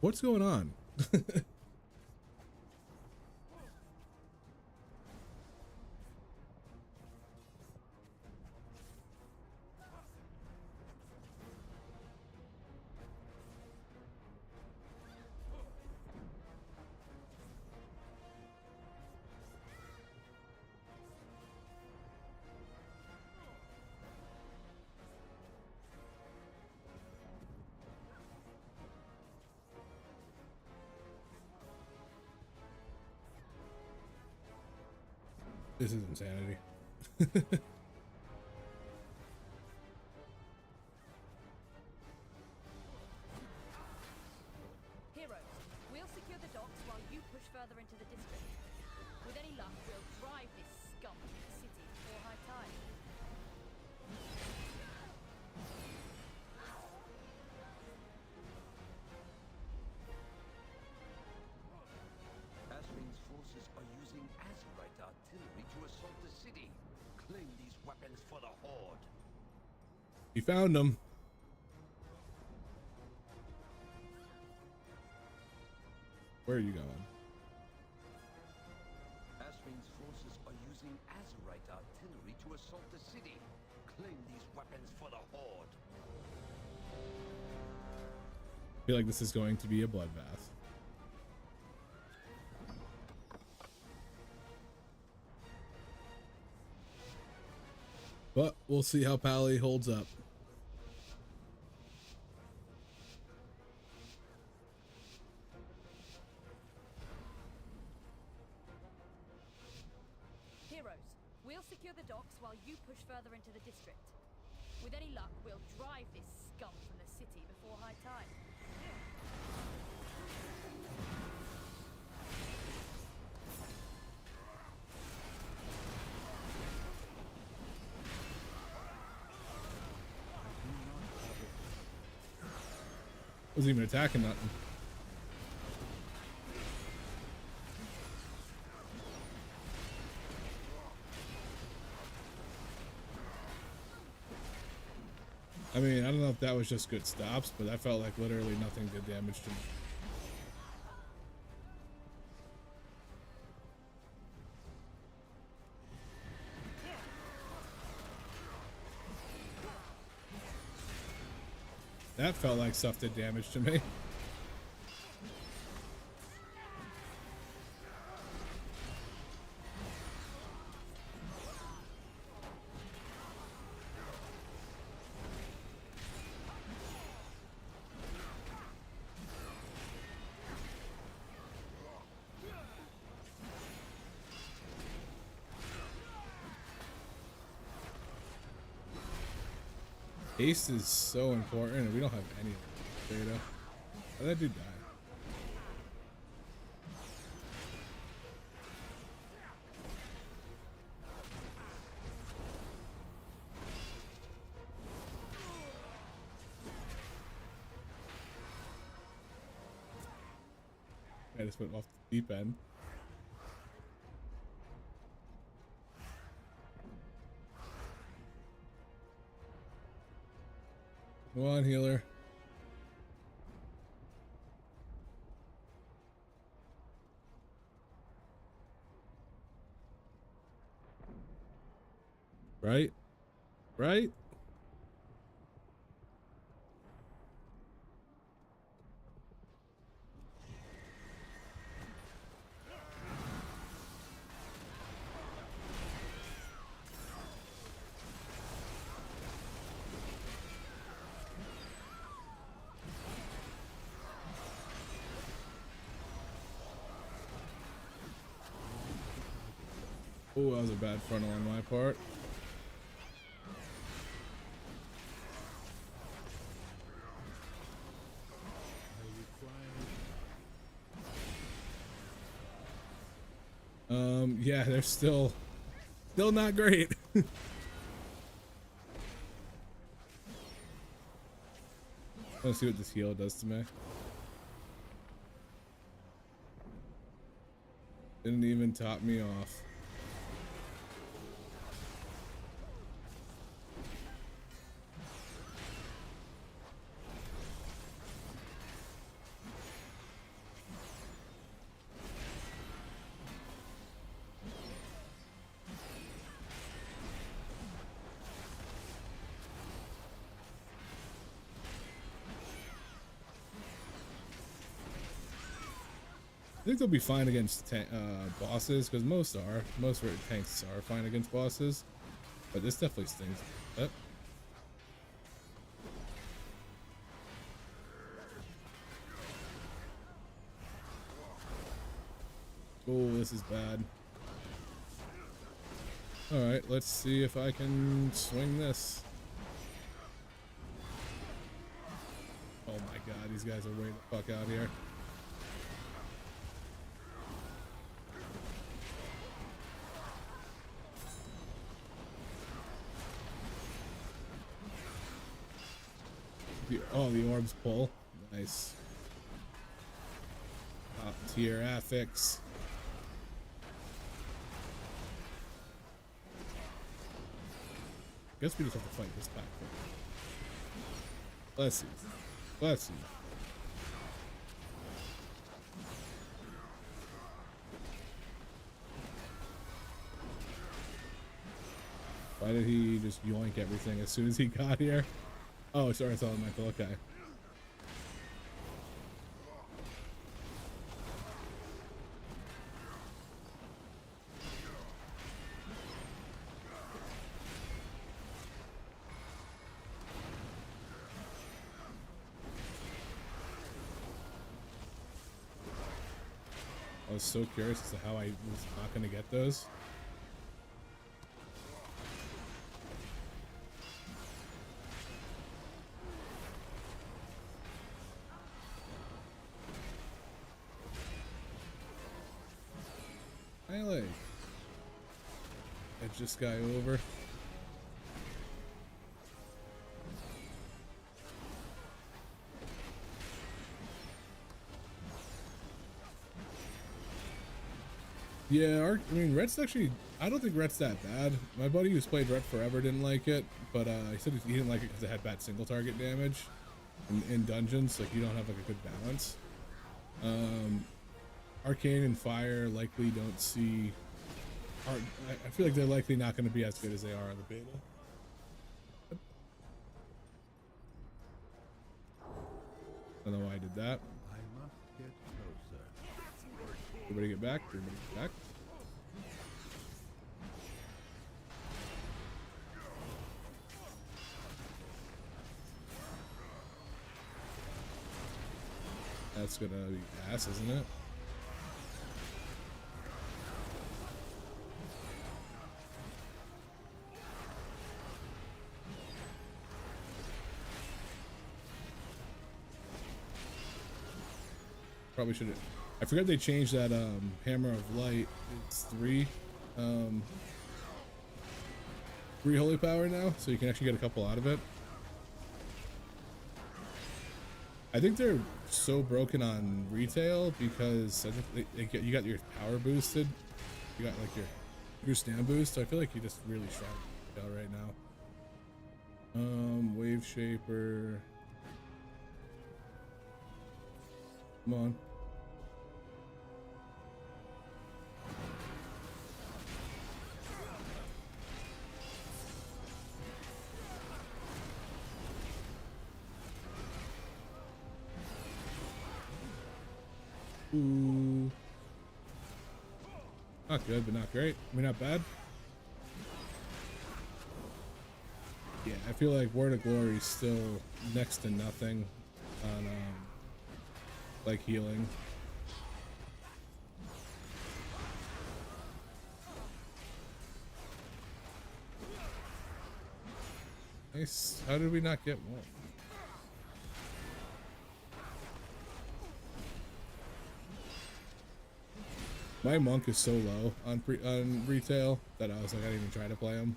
What's going on? This is insanity. Heroes, we'll secure the docks while you push further into the district. With any luck, we'll drive this scum to the city before high tide. Ashwin's forces are using Azurite artillery to assault the city. Claim these weapons for the Horde. You found them. Where are you going? Ashwin's forces are using Azurite artillery to assault the city. Claim these weapons for the feel like this is going to be a bloodbath. But we'll see how Pally holds up. Heroes, we'll secure the docks while you push further into the district. With any luck, we'll drive this scum from the city before high tide. Wasn't even attacking nothing. I mean, I don't know if that was just good stops, but I felt like literally nothing did damage to me. That felt like stuff did damage to me. Haste is so important, and we don't have any data. Oh, that dude died. I just went off the deep end. Come on, healer. Right? Right? Oh, that was a bad frontal on my part. Yeah, they're still not great. Let's see what this heal does to me. Didn't even top me off. I think they'll be fine against bosses, because most tanks are fine against bosses, but this definitely stings. Oh, this is bad. Alright, let's see if I can swing this. Oh my god, these guys are way the fuck out here. Oh, the orbs pull. Nice. Top tier affix. Guess we just have to fight this back. Bless you. Bless you. Why did he just yoink everything as soon as he got here? Oh, sorry, it's elemental. Okay. I was so curious as to how I was not going to get those. I like edge this guy over. Yeah, I mean, Ret's actually, I don't think Ret's that bad. My buddy who's played Ret forever didn't like it, but he said he didn't like it because it had bad single target damage in dungeons. Like, you don't have like a good balance. Arcane and Fire likely don't see, I feel like they're likely not going to be as good as they are in the beta. I don't know why I did that. I must get closer. Everybody get back. Everybody get back. That's gonna be ass, isn't it? Probably should have. I forgot they changed that Hammer of Light. It's three holy power now, so you can actually get a couple out of it. I think they're so broken on retail because I think you got your power boosted. You got like your stand boost. So I feel like you just really strong right now. Wave Shaper. Come on. Ooh. Not good, but not great. I mean, not bad. Yeah, I feel like Word of Glory is still next to nothing on like healing. Nice. How did we not get one? My monk is so low on retail that I was like, I didn't even try to play him.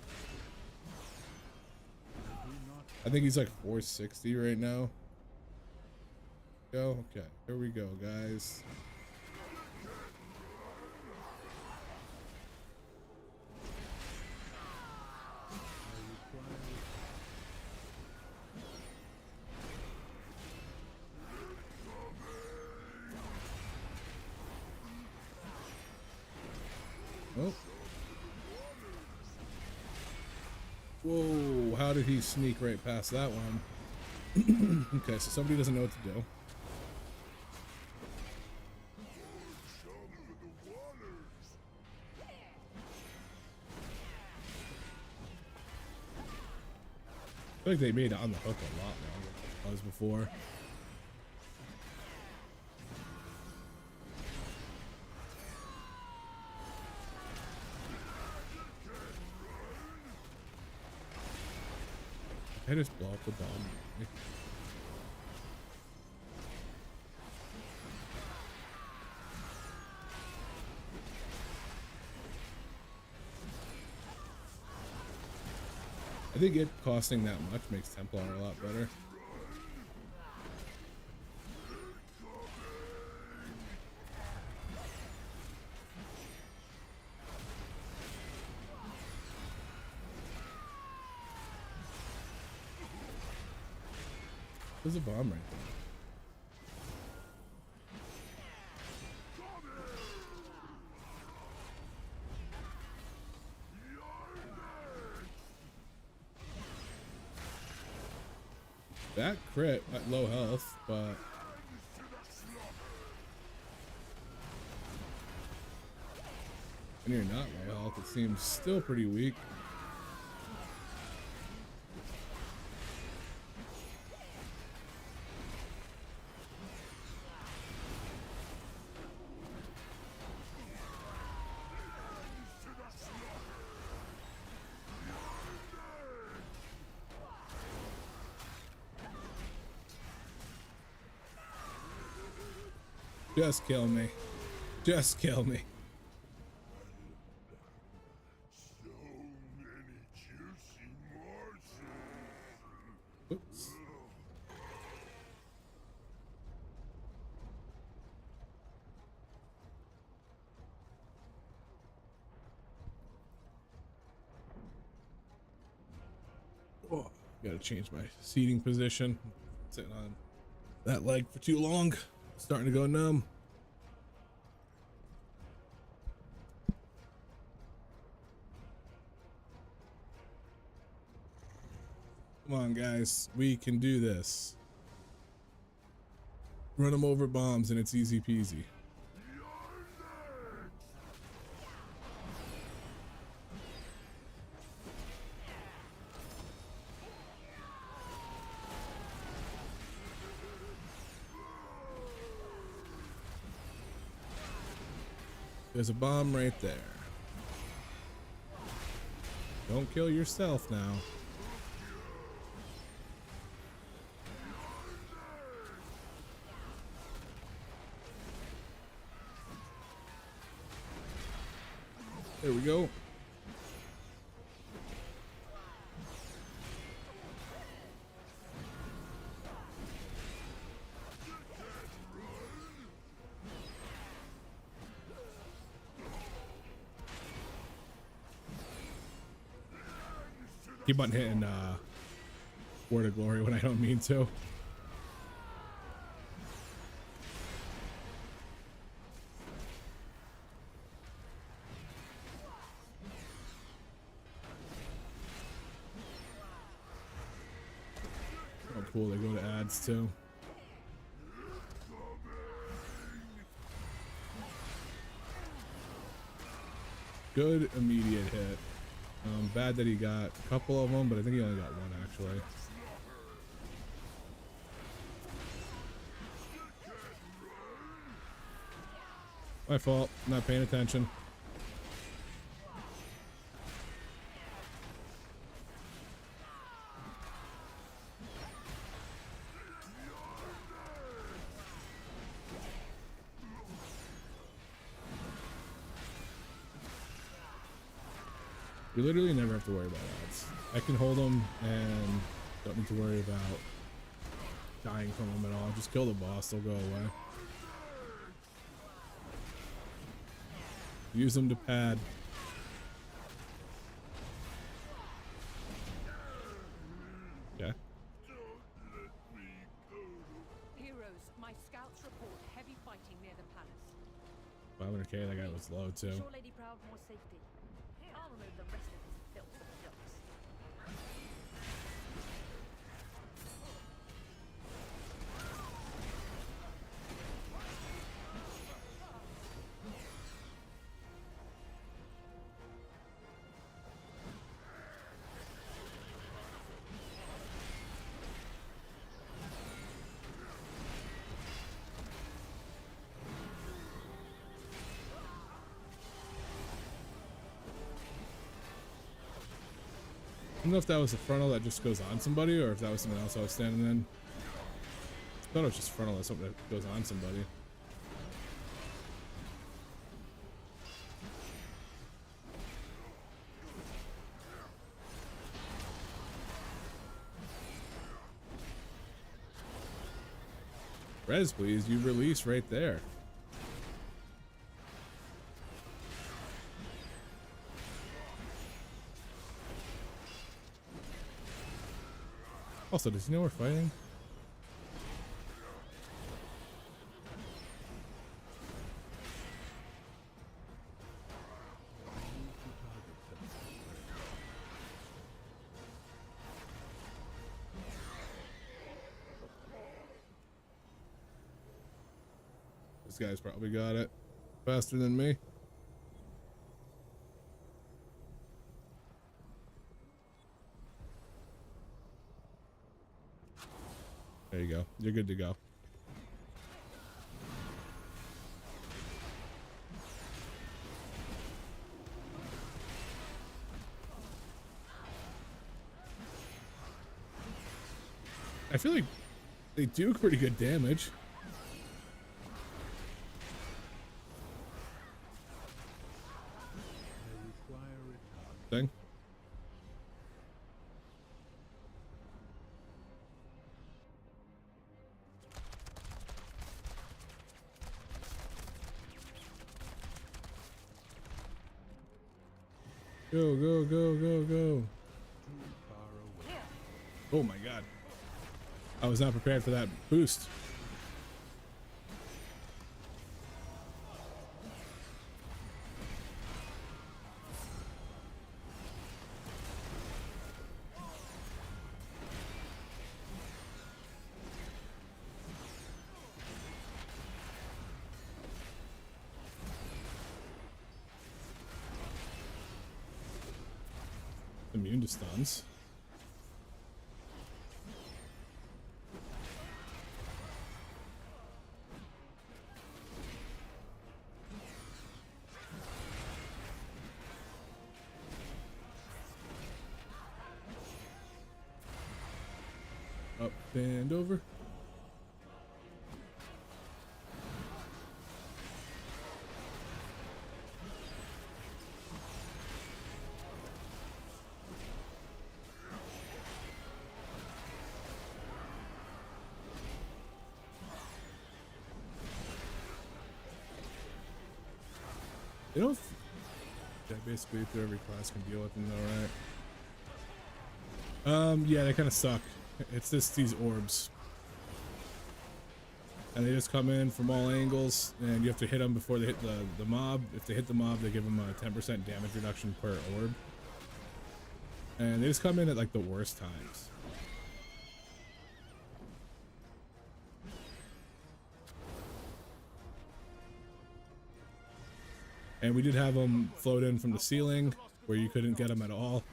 I think he's like 460 right now. Go, okay, here we go, guys. Oh. Whoa, how did he sneak right past that one? Okay, so somebody doesn't know what to do. I feel like they made it on the hook a lot longer than it was before. I just blow up the bomb. I think it costing that much makes Templar a lot better. There's a bomb right there. That crit at low health, but when you're not low health, it seems still pretty weak. Just kill me. Just kill me. So many juicy morsels. Oops. Oh, gotta change my seating position. Sitting on that leg for too long. Starting to go numb. Come on, guys. We can do this. Run them over bombs and it's easy peasy. There's a bomb right there. Don't kill yourself now. There we go. Keep on hitting Word of Glory when I don't mean to. Oh, cool. They go to ads too. Good immediate hit. Bad that he got a couple of them, but I think he only got one actually. My fault. Not paying attention. You literally never have to worry about ads. I can hold them and don't need to worry about dying from them at all. Just kill the boss, they'll go away. Use them to pad. Yeah. Heroes, my scouts report heavy fighting near the palace. 500k, that guy was low too. Sure Lady Proud more safety. I'll remove the rest of this filth from the docks. I don't know if that was a frontal that just goes on somebody or if that was something else I was standing in. I thought it was just frontal, that's something that goes on somebody. Res, please, you release right there. Also, does he know we're fighting? This guy's probably got it faster than me. There you go. You're good to go. I feel like they do pretty good damage. Go, go, go, go, go. Too far away. Oh my god. I was not prepared for that boost. Immune to stuns. Up and over. You know, that basically through every class can deal with them though, right? Yeah, they kind of suck. It's just these orbs. And they just come in from all angles, and you have to hit them before they hit the mob. If they hit the mob, they give them a 10% damage reduction per orb. And they just come in at like the worst times. And we did have them float in from the ceiling where you couldn't get them at all.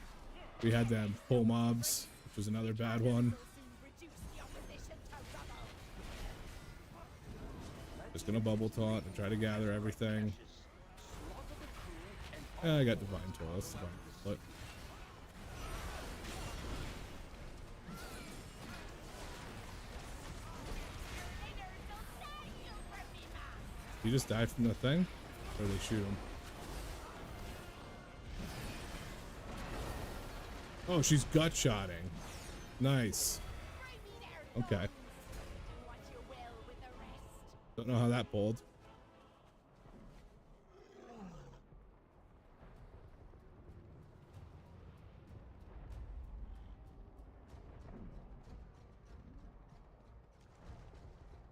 We had them pull mobs, which was another bad one. Just gonna bubble taunt and try to gather everything. I got divine toll. That's divine split. You just die from the thing, or they shoot him. Oh, she's gut shotting. Nice. Okay. Don't know how that pulled.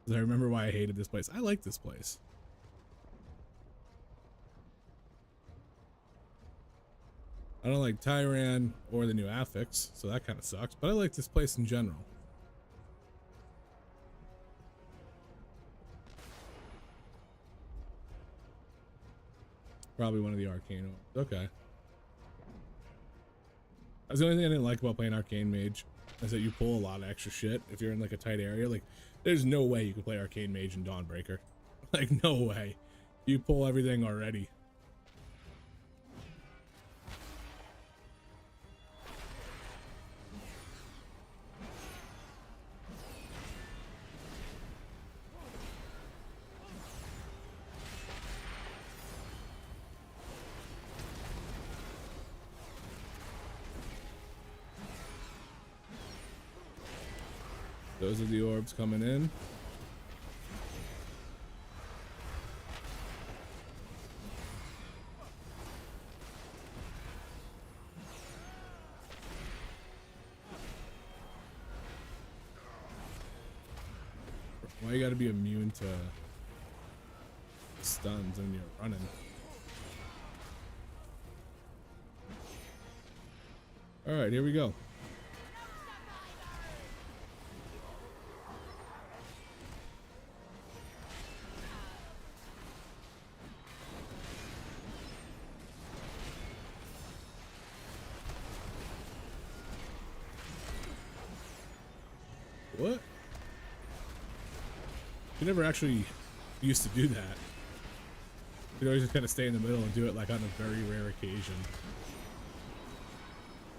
I remember why I hated this place. I like this place. I don't like Tyran or the new affix, so that kind of sucks, but I like this place in general. Probably one of the arcane ones. Okay. That's the only thing I didn't like about playing Arcane Mage, is that you pull a lot of extra shit if you're in like a tight area. Like, there's no way you could play Arcane Mage and Dawnbreaker. Like, no way. You pull everything already. Those are the orbs coming in. Why you gotta be immune to stuns when you're running? Alright, here we go. What? You never actually used to do that. You'd always just kind of stay in the middle and do it like on a very rare occasion.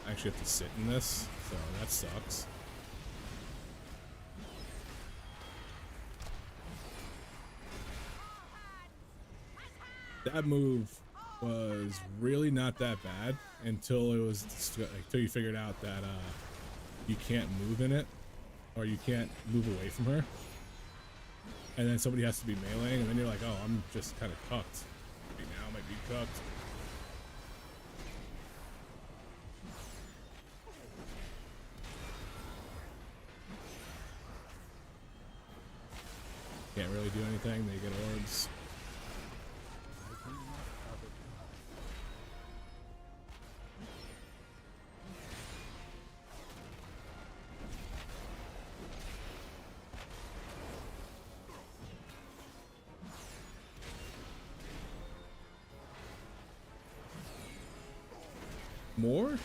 I actually have to sit in this, so that sucks. That move was really not that bad until it was until you figured out that you can't move in it, or you can't move away from her, and then somebody has to be meleeing, and then you're like, oh, I'm just kind of cucked. Right now I might be cucked. Can't really do anything. They get orbs. More?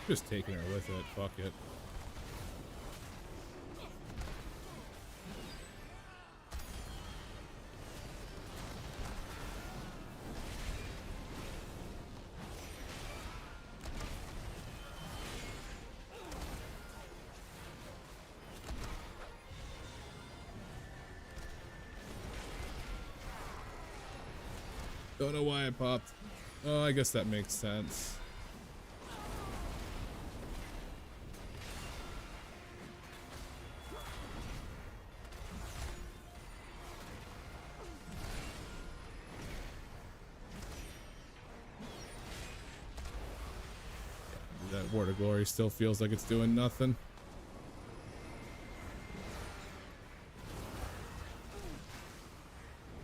Just taking her with it. Fuck it. Don't know why I popped. Oh, I guess that makes sense. That Word of Glory still feels like it's doing nothing.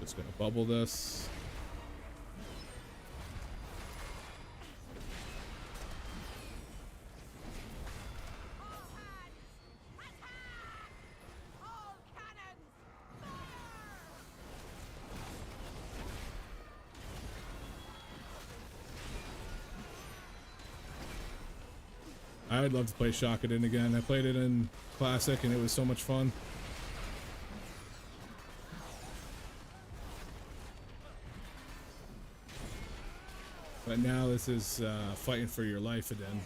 Just gonna bubble this. I'd love to play Shakadin again. I played it in Classic and it was so much fun. But now this is fighting for your life again.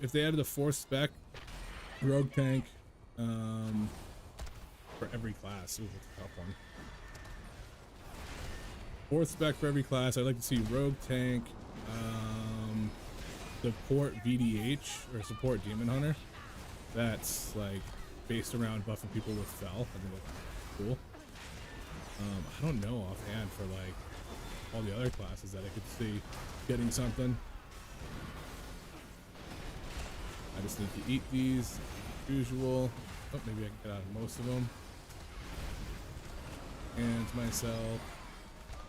If they added a 4th spec rogue tank for every class, ooh, that's a tough one. 4th spec for every class. I'd like to see rogue tank, support VDH or support Demon Hunter. That's like based around buffing people with Fel. I think that's cool. I don't know offhand for like all the other classes that I could see getting something. I just need to eat these as usual. Oh, maybe I can get out of most of them. And myself.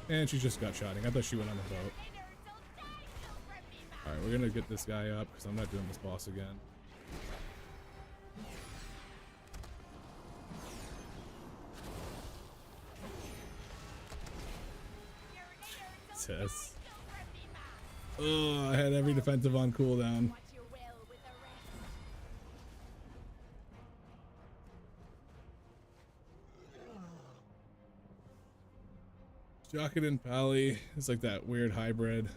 And she's just gut shotting. I thought she went on the boat. Alright, we're gonna get this guy up because I'm not doing this boss again. Yes. Oh, I had every defensive on cooldown. Shakadin Pally is like that weird hybrid.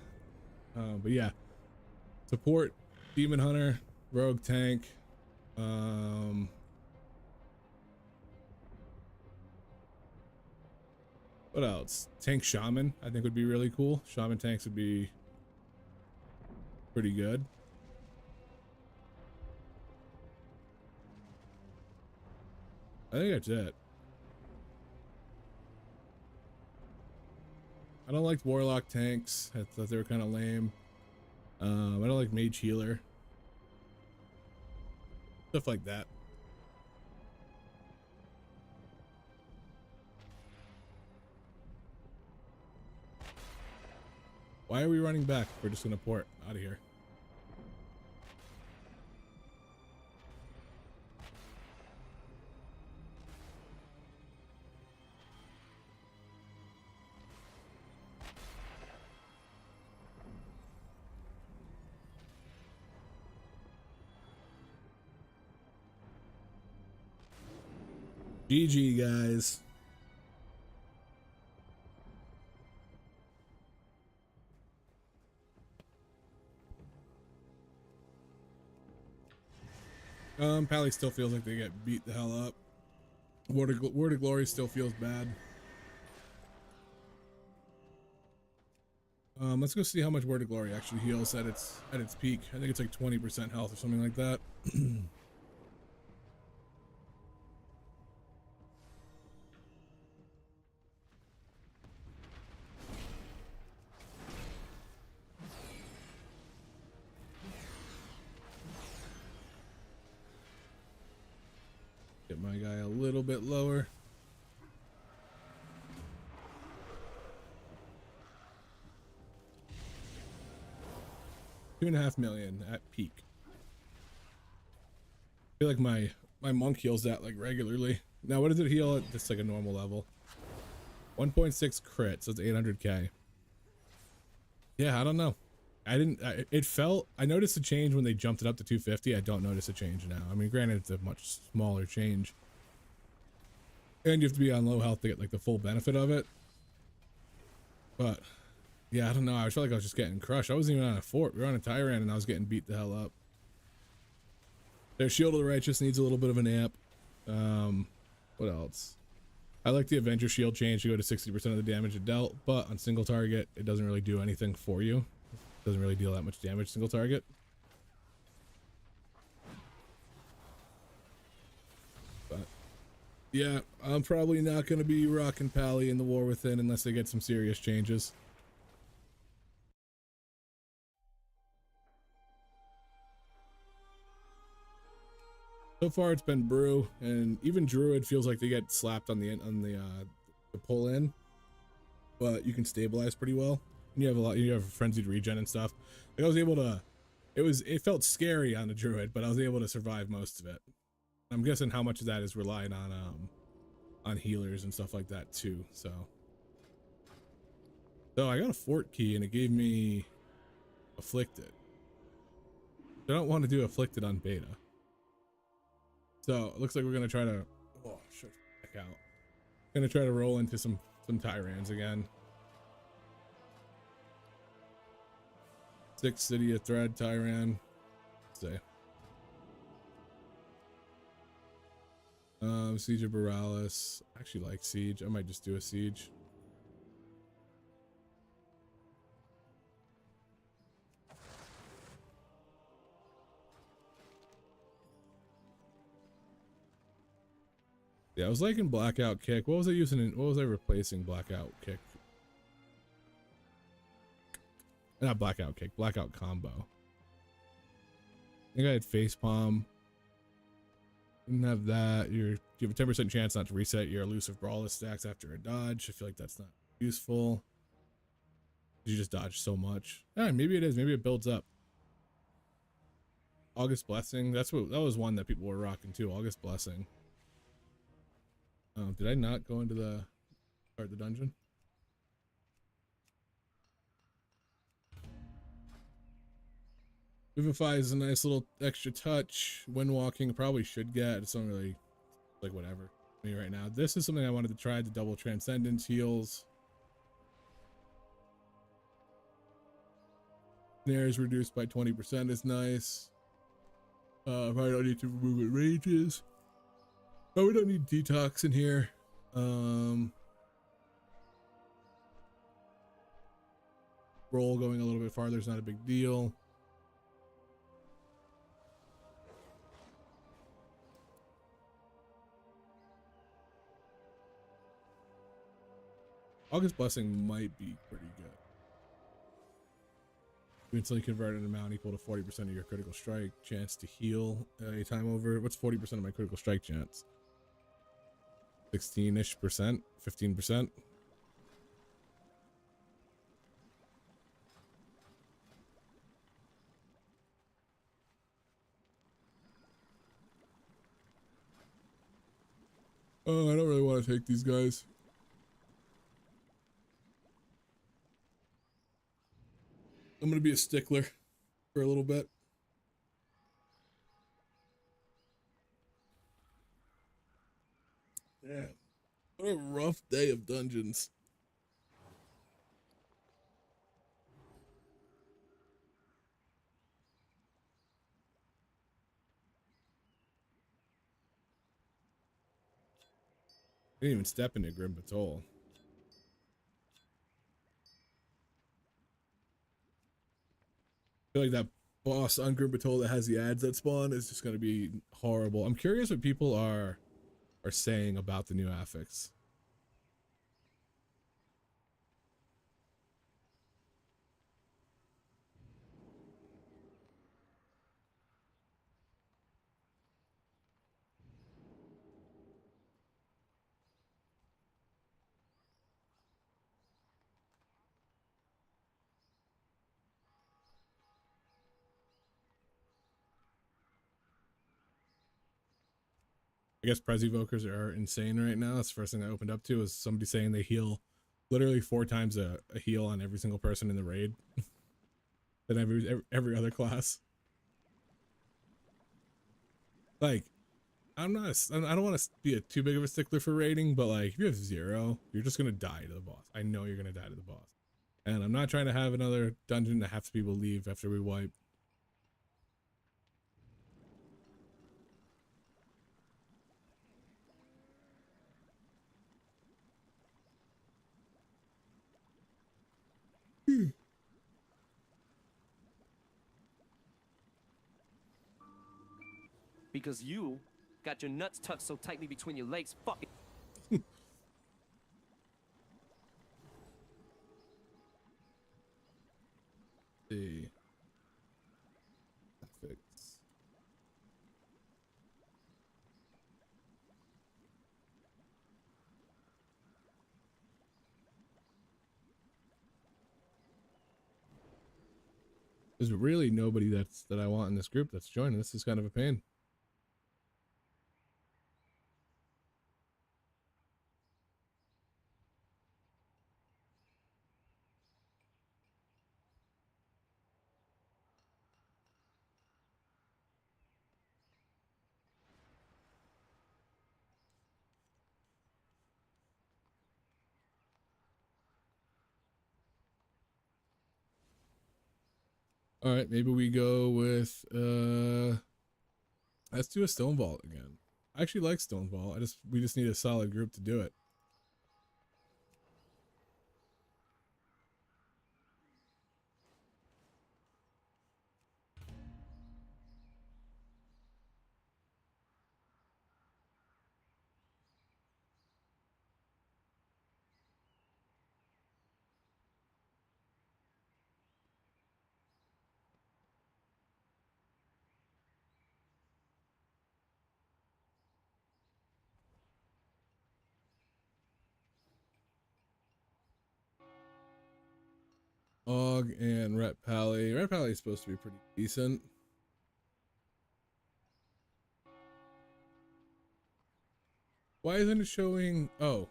But yeah, support Demon Hunter, rogue tank. What else? Tank Shaman I think would be really cool. Shaman tanks would be pretty good. I think that's it. I don't like Warlock tanks. I thought they were kind of lame. I don't like Mage Healer. Stuff like that. Why are we running back? We're just gonna port out of here. GG, guys. Pally still feels like they get beat the hell up. Word of Glory still feels bad. Let's go see how much Word of Glory actually heals at its peak. I think it's like 20% health or something like that. Get my guy a little bit lower. $2.5 million at peak. I feel like my monk heals that like regularly. Now what does it heal at just like a normal level? 1.6 crit, so it's 800k. Yeah, I don't know. I noticed a change when they jumped it up to 250. I don't notice a change now. I mean, granted, it's a much smaller change. And you have to be on low health to get like the full benefit of it. But yeah, I don't know. I felt like I was just getting crushed. I wasn't even on a fort. We were on a Tyrant and I was getting beat the hell up. Their Shield of the Righteous needs a little bit of an amp. What else? I like the Avenger Shield change to go to 60% of the damage it dealt, but on single target, it doesn't really do anything for you. It doesn't really deal that much damage single target. But yeah, I'm probably not going to be rocking Pally in the War Within unless they get some serious changes. So far it's been Brew, and even Druid feels like they get slapped on the pull in, but you can stabilize pretty well. And you have frenzied regen and stuff. Like I was able to, it felt scary on the Druid, but I was able to survive most of it. I'm guessing how much of that is relying on healers and stuff like that too. So I got a fort key and it gave me Afflicted. I don't want to do Afflicted on beta. So it looks like we're gonna try to, oh shit, back out. Gonna try to roll into some Tyrants again. 6 City of Thread Tyrant. Say. Siege of Borealis. I actually like Siege. I might just do a Siege. Yeah, I was liking Blackout Kick. What was I using? What was I replacing Blackout Kick? Not Blackout Kick, Blackout Combo. I think I had Facepalm. Didn't have that. You have a 10% chance not to reset your elusive Brawler stacks after a dodge. I feel like that's not useful. You just dodge so much. Yeah, maybe it is. Maybe it builds up. August Blessing. That was one that people were rocking too. August Blessing. Did I not go into the start the dungeon? Vivify is a nice little extra touch. Wind walking probably should get. It's not really like whatever. Me right now. This is something I wanted to try. The double transcendence heals. Snare is reduced by 20% is nice. Probably don't need to remove it rages. But we don't need detox in here. Roll going a little bit farther is not a big deal. August Blessing might be pretty good. You instantly convert an amount equal to 40% of your critical strike chance to heal a time over. What's 40% of my critical strike chance? 16-ish percent, 15%. Oh, I don't really want to take these guys. I'm gonna be a stickler for a little bit. Yeah, what a rough day of dungeons. I didn't even step into Grim Patrol. feel like that boss on Grim Patrol that has the ads that spawn is just gonna be horrible. I'm curious what people are saying about the new affix. I guess Prez evokers are insane right now. That's the first thing I opened up to was somebody saying they heal literally 4 times a heal on every single person in the raid than every other class. Like, I don't want to be too big of a stickler for raiding, but like if you have 0, you're just gonna die to the boss. I know you're gonna die to the boss, and I'm not trying to have another dungeon that half the people leave after we wipe. Because you got your nuts tucked so tightly between your legs, fucking. See. Fix. There's really nobody that I want in this group that's joining. This is kind of a pain. All right, maybe we go with let's do a Stone Vault again. I actually like Stone Vault. We just need a solid group to do it. Og and Ret Pally. Ret Pally is supposed to be pretty decent. Why isn't it showing? Oh.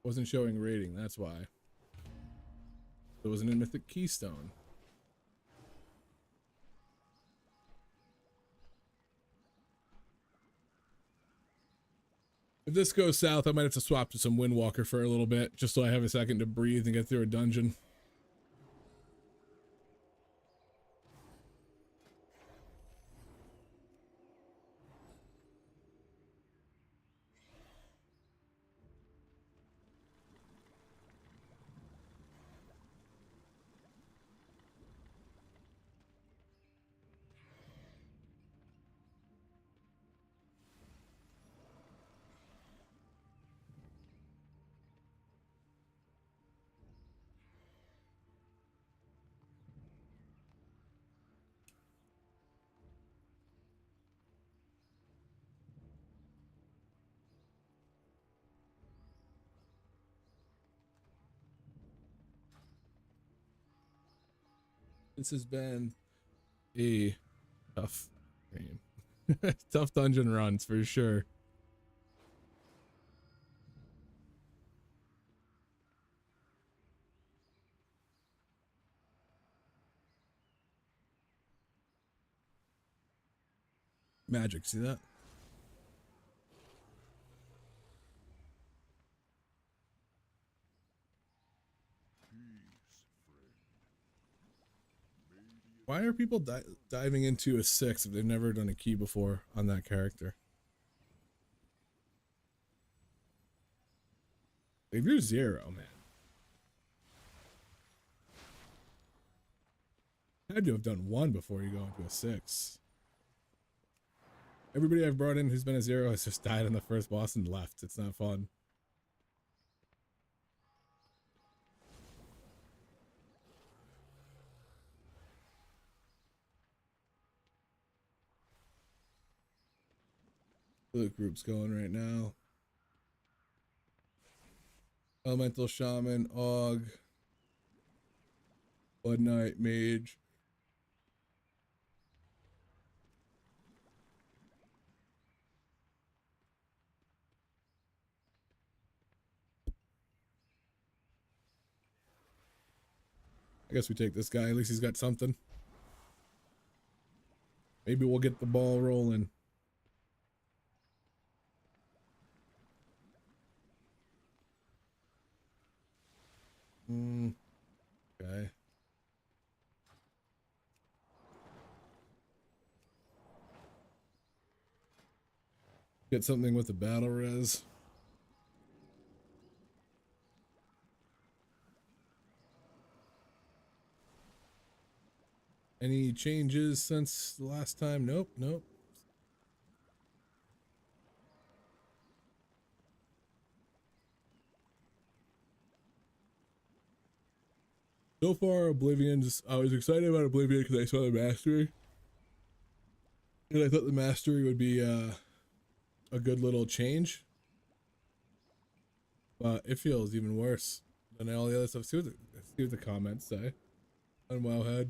Wasn't showing rating, that's why. It wasn't in Mythic Keystone. If this goes south, I might have to swap to some Windwalker for a little bit, just so I have a second to breathe and get through a dungeon. This has been a tough game. Tough dungeon runs for sure. Magic, see that? Why are people diving into a 6 if they've never done a key before on that character? If you're 0, man. Had to have done 1 before you go into a 6. Everybody I've brought in who's been a 0 has just died on the first boss and left. It's not fun. The group's going right now. Elemental Shaman, Og, Blood Knight, Mage. I guess we take this guy. At least he's got something. Maybe we'll get the ball rolling. Okay. Get something with the battle res. Any changes since the last time? Nope, nope. So far, Oblivion's, I was excited about Oblivion because I saw the mastery. And I thought the mastery would be a good little change. But it feels even worse than all the other stuff. See what the comments say on Wowhead.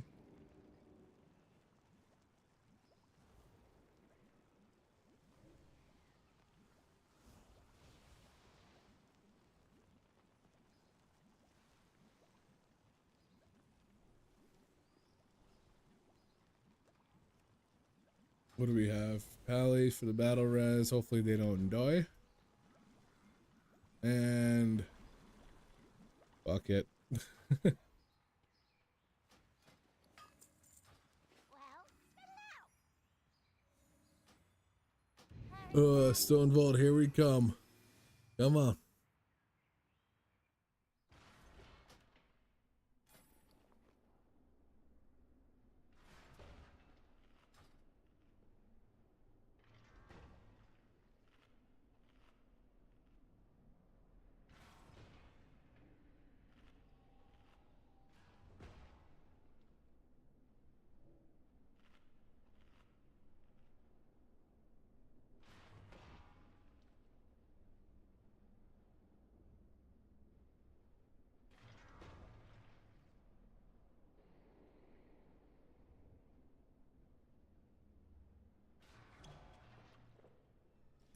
What do we have? Pally for the battle res. Hopefully they don't die. And fuck it. Stone Vault, here we come. Come on.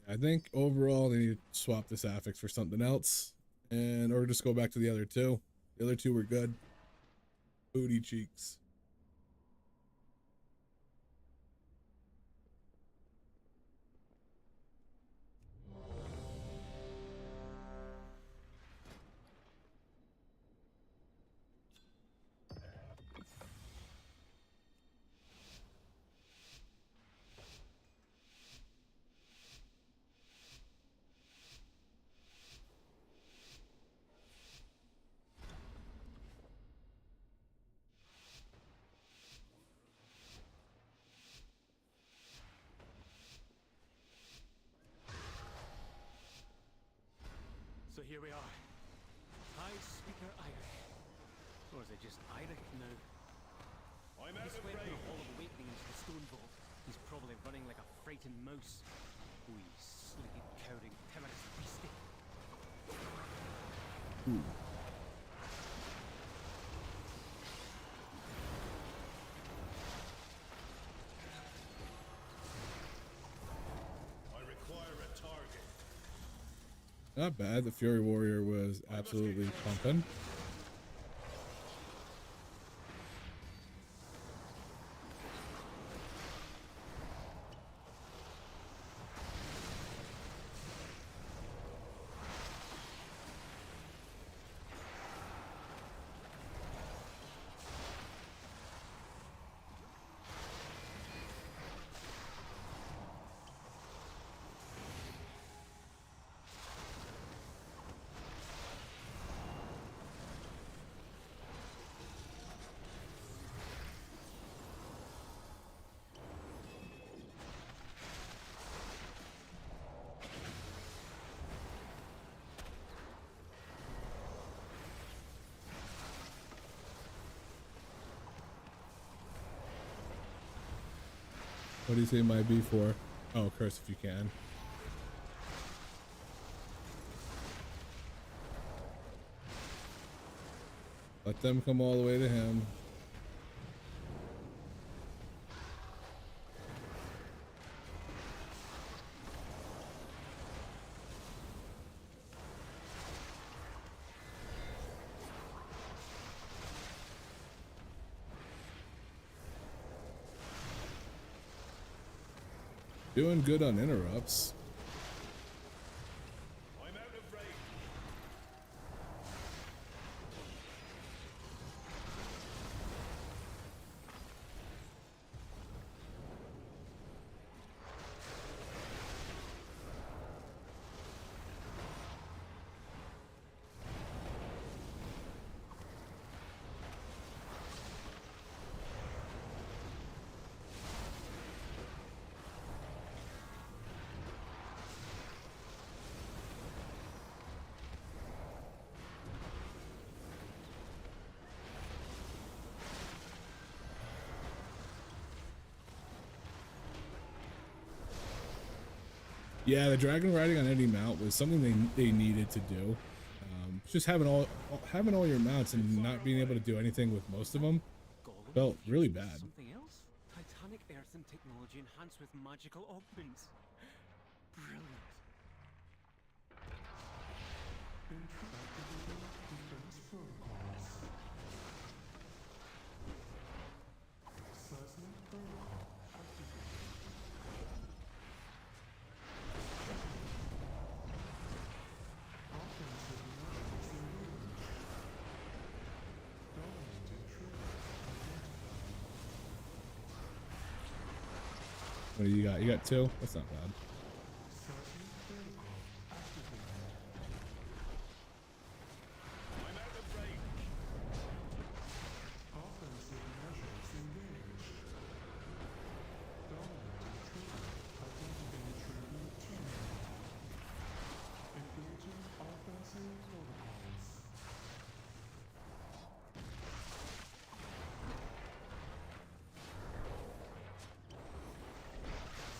I think overall they need to swap this affix for something else, and or just go back to the other two. The other two were good. Booty cheeks. So here we are. High Speaker Eirik. Or is it just Eirik now? He's fled from the Hall of Awakening into the Stone Vault. He's probably running like a frightened mouse. Oh, you sleepy, cowering, timorous beastie. Not bad. The Fury Warrior was absolutely pumping. What do you say might be for? Oh, curse if you can. Let them come all the way to him. Doing good on interrupts. I'm out of range. Yeah, the dragon riding on any mount was something they needed to do. Just having all your mounts and not being able to do anything with most of them Gollum? felt really bad. Something else? Titanic earthen technology enhanced with magical augments. Brilliant. Defense protocols. Seismic protocol activated. Offensive measures engaged. Dominant intruder identified. What do you got? You got 2? That's not bad. Seismic protocol activated. I'm out of range. Offensive measures engaged. Dominant intruder identified. Intruder terminated. Engaging offensive protocols.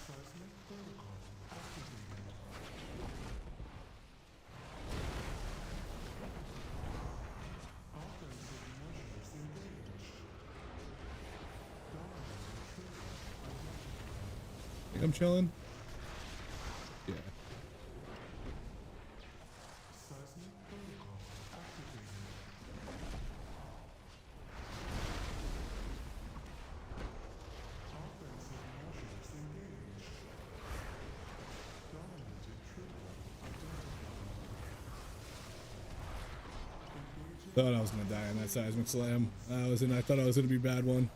Seismic protocol activated. Offensive measures engaged. Dominant intruder identified. Think I'm chilling? Yeah. Seismic protocol activated. Offensive measures engaged. Dominant intruder identified. Engaging Thought I was gonna die in that seismic slam. I thought I was gonna be a bad one.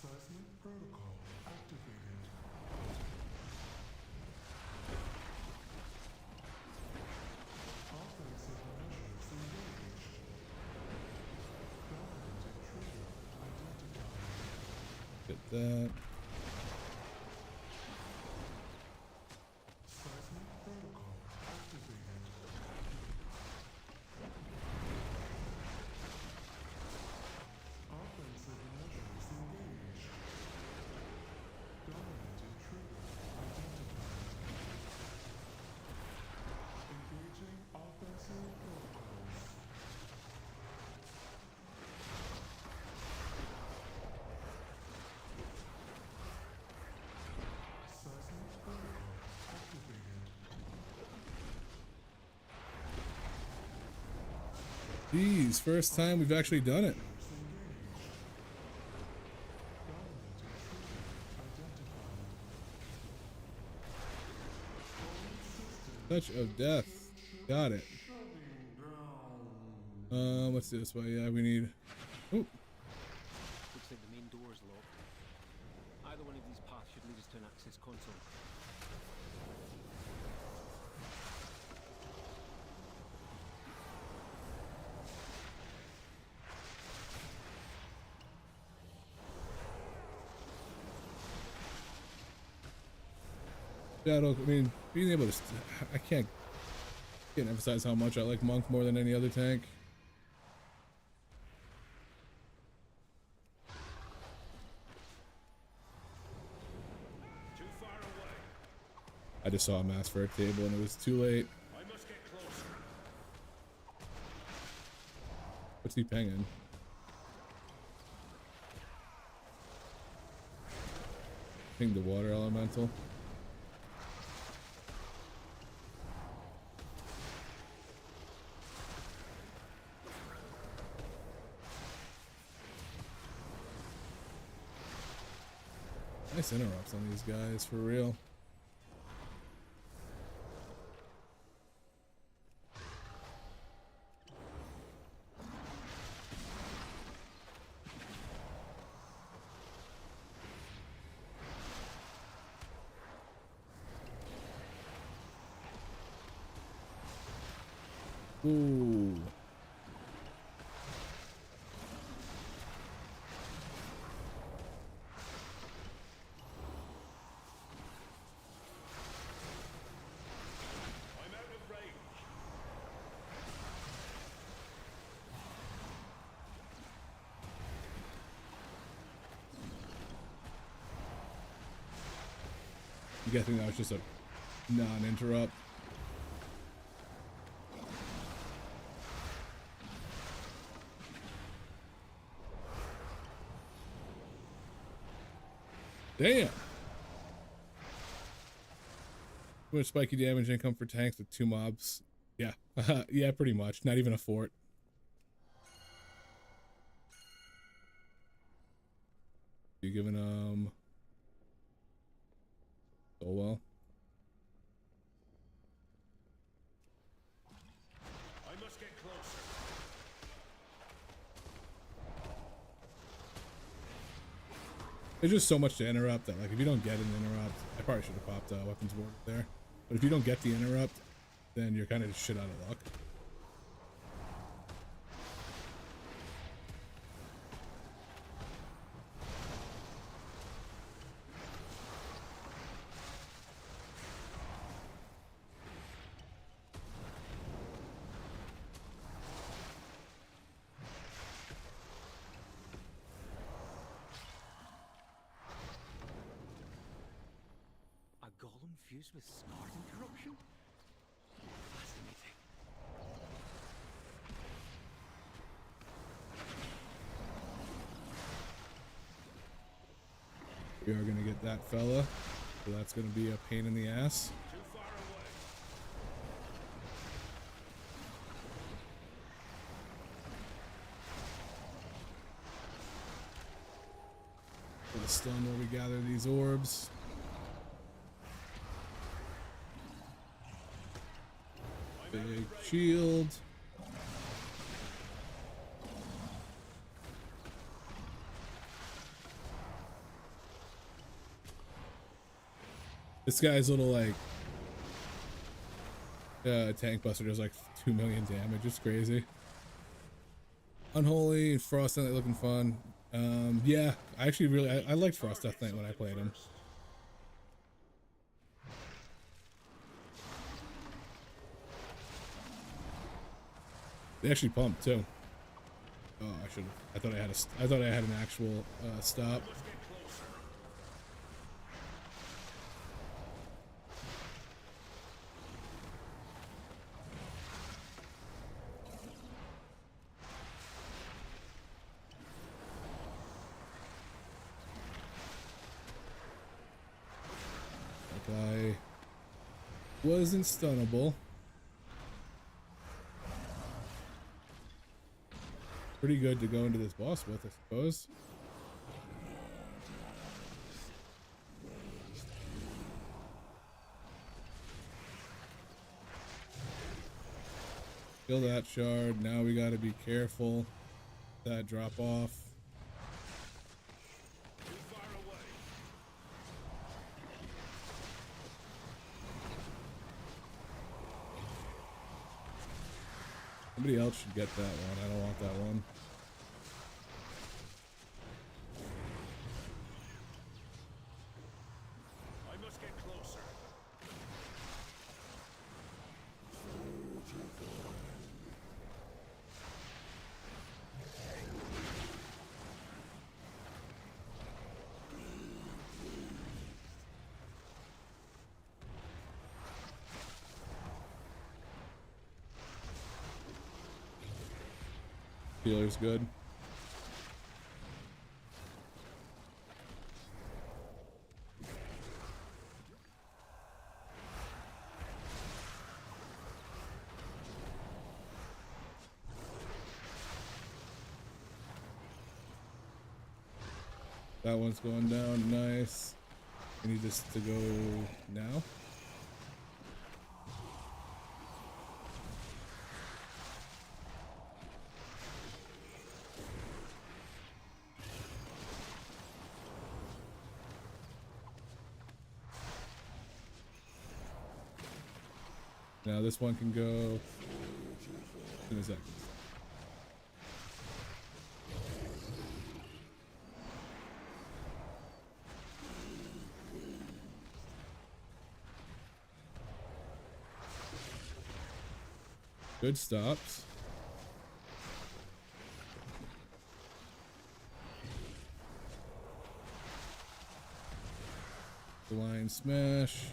seismic protocol activated. Offensive measures engaged. Dominant intruder identified. Get that. Seismic protocol activated. Offensive measures engaged. Dominant intruder identified. Engaging offensive protocols. Seismic protocol activated. Jeez, first time we've actually done it. Touch of death. Got it. Let's do this way. Yeah, we need. Oh, Looks like the main door is locked. Either one of these paths should lead us to an access console. Shadow. I mean, being able to. I can't emphasize how much I like Monk more than any other tank. just saw him ask for a table and it was too late. I must get closer. What's he pinging? Ping the water elemental. Nice interrupts on these guys, for real. Ooh. I'm out of range. I'm guessing that was just a non-interrupt. Damn. Too much spiky damage income for tanks with 2 mobs. Yeah. Yeah, pretty much. Not even a fort. You giving oh well. I must get closer. There's just so much to interrupt that, like, if you don't get an interrupt, I probably should have popped weapons board there. But if you don't get the interrupt, then you're kind of just shit out of luck. A golem fused with scarred and corruption? Fascinating. We are going to get that fella. So that's going to be a pain in the ass. Too far away. For the stun where we gather these orbs. Big shield. This guy's little like tank buster does like 2 million damage. It's crazy. Unholy and Frost Death Knight looking fun. Yeah, I actually really I liked Frost Death Knight when I played him. They actually pumped too. Oh, I should have. I thought I had an actual stop. Must get closer. That guy wasn't stunnable. Pretty good to go into this boss with, I suppose. Kill that shard. Now we gotta be careful. That drop off. Too far away. Somebody else should get that one. I don't want that one. I must get closer. Healer's good. That one's going down, nice. I need this to go now. Now this one can go in a second. Good stops. Blind smash.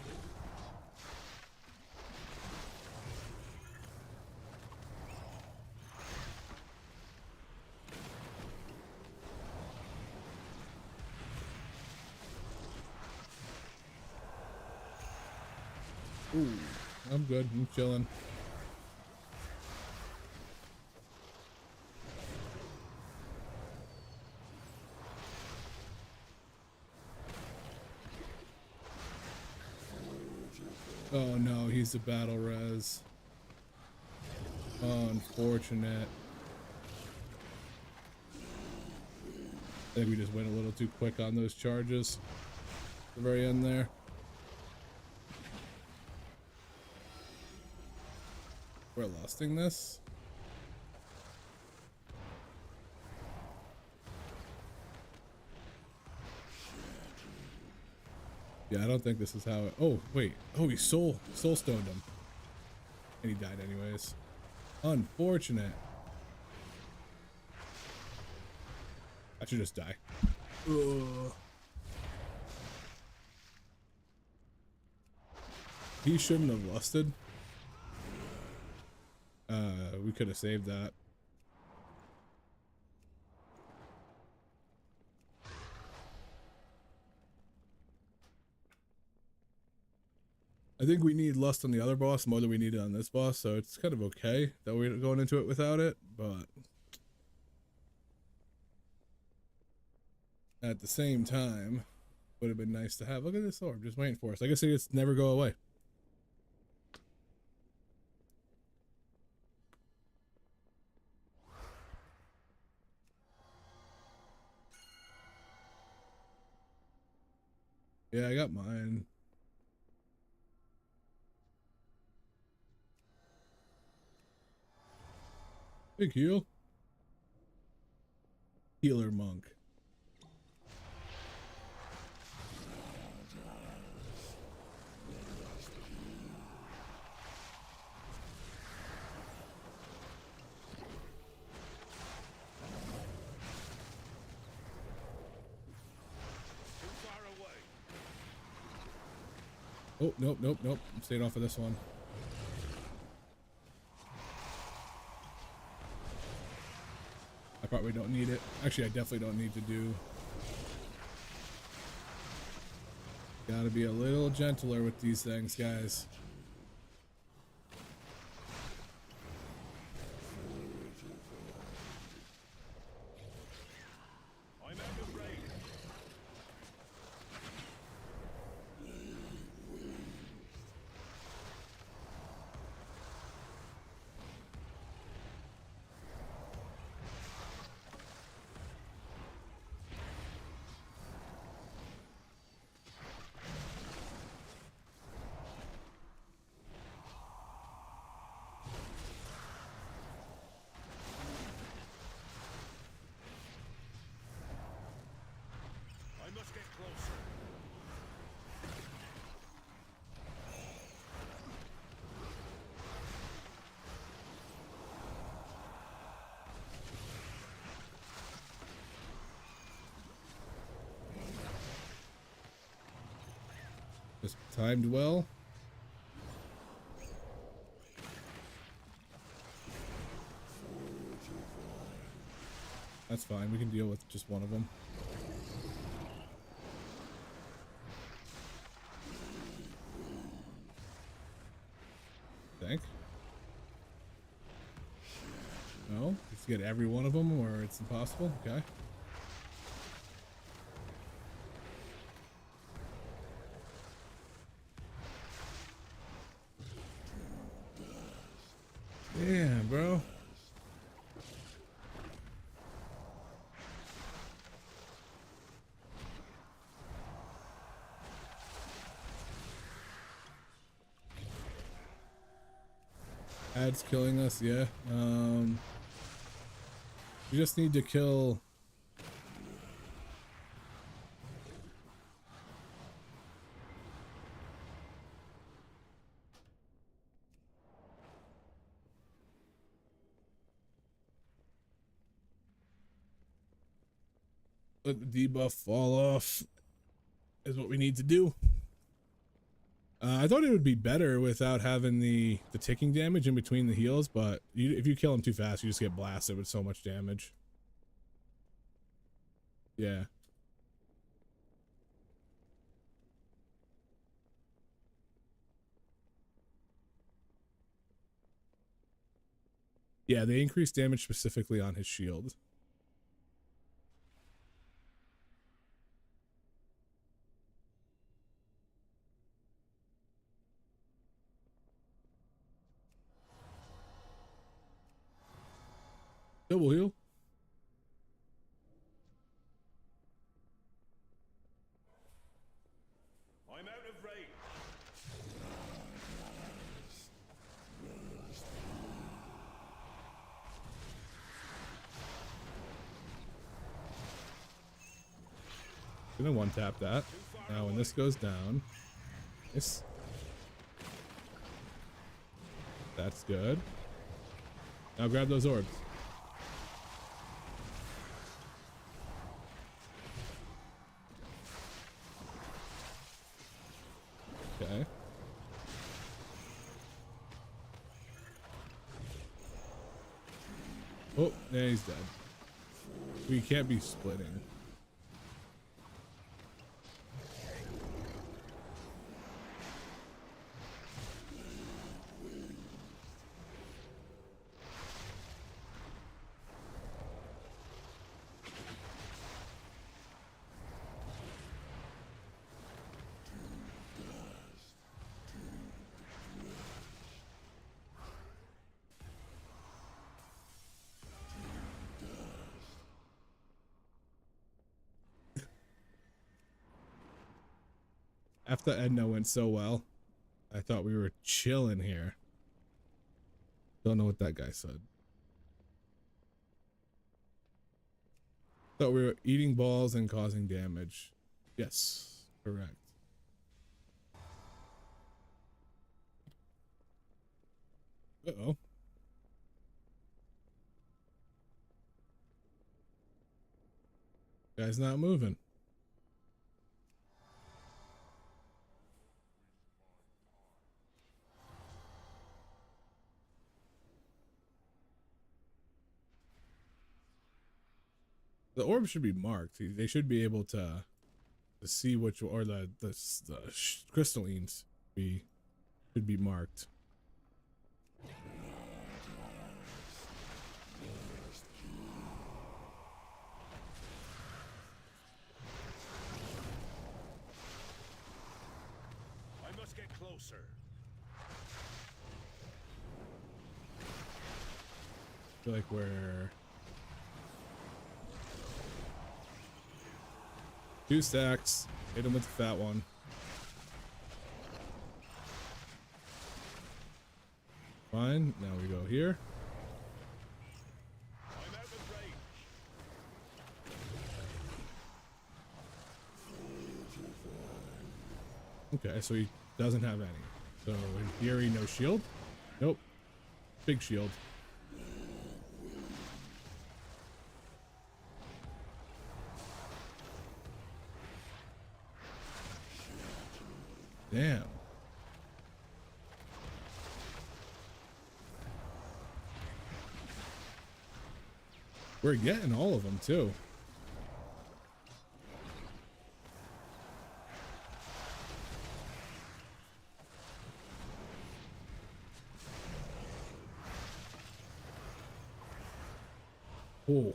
Ooh, I'm good. I'm chilling. Oh no, he's a battle res. Oh, unfortunate. I think we just went a little too quick on those charges at the very end there. We're lusting this. Yeah, I don't think this is how it... Oh, wait. Oh, he soul stoned him. And he died anyways. Unfortunate. I should just die. Ugh. He shouldn't have lusted. We could have saved that. I think we need lust on the other boss more than we need it on this boss, so it's kind of okay that we're going into it without it, but at the same time, would have been nice to have. Look at this orb, just waiting for us. I guess it's never go away. Yeah, I got mine. Big heal. Healer monk. Oh, nope, nope, nope. I'm staying off of this one. I probably don't need it. Actually, I definitely don't need to do. Gotta be a little gentler with these things, guys. Just timed well. That's fine. We can deal with just one of them. Think. No, let's get every one of them, or it's impossible. Okay. Yeah, bro. Ad's killing us, yeah. We just need to kill. Let the debuff fall off is what we need to do. I thought it would be better without having the ticking damage in between the heals, but if you kill him too fast, you just get blasted with so much damage. Yeah. Yeah, they increase damage specifically on his shield. Double heal. I'm out of range. Gonna one tap that. Now when this goes down, this. That's good. Now grab those orbs. Okay. Oh, yeah, he's dead. We can't be splitting. After Edna went so well, I thought we were chilling here. Don't know what that guy said. Thought we were eating balls and causing damage. Yes, correct. Uh-oh. Guy's not moving. The orb should be marked. They should be able to see which, or the crystallines should be marked. I must get closer. I feel like we're 2 stacks. Hit him with the fat one. Fine. Now we go here. I'm out of range. Okay, so he doesn't have any. So in theory, no shield. Nope. Big shield. Damn. We're getting all of them too. Oh.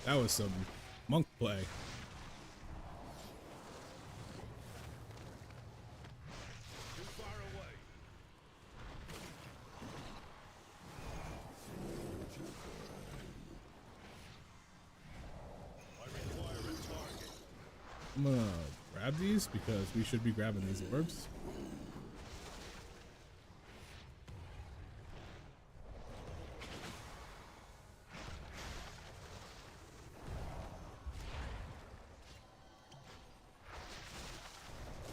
That was some monk play. Too far away. I require a target. I'm gonna grab these because we should be grabbing these orbs.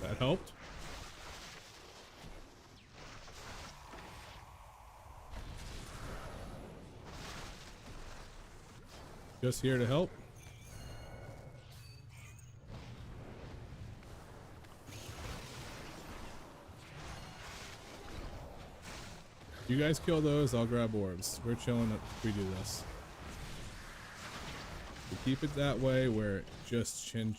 That helped. Just here to help. You guys kill those, I'll grab orbs. We're chilling if we do this. We keep it that way, we're just chilling.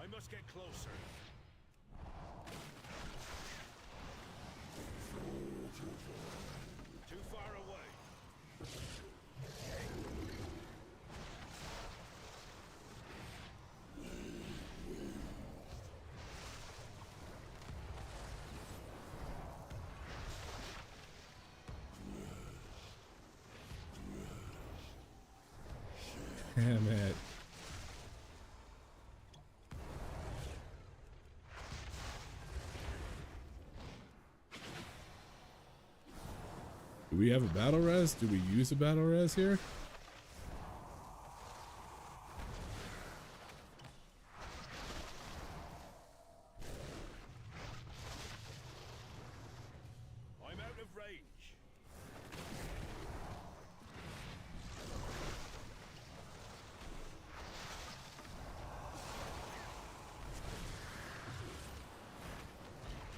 I must get closer. Too far away. Damn it. Do we have a battle res? Do we use a battle res here? I'm out of range.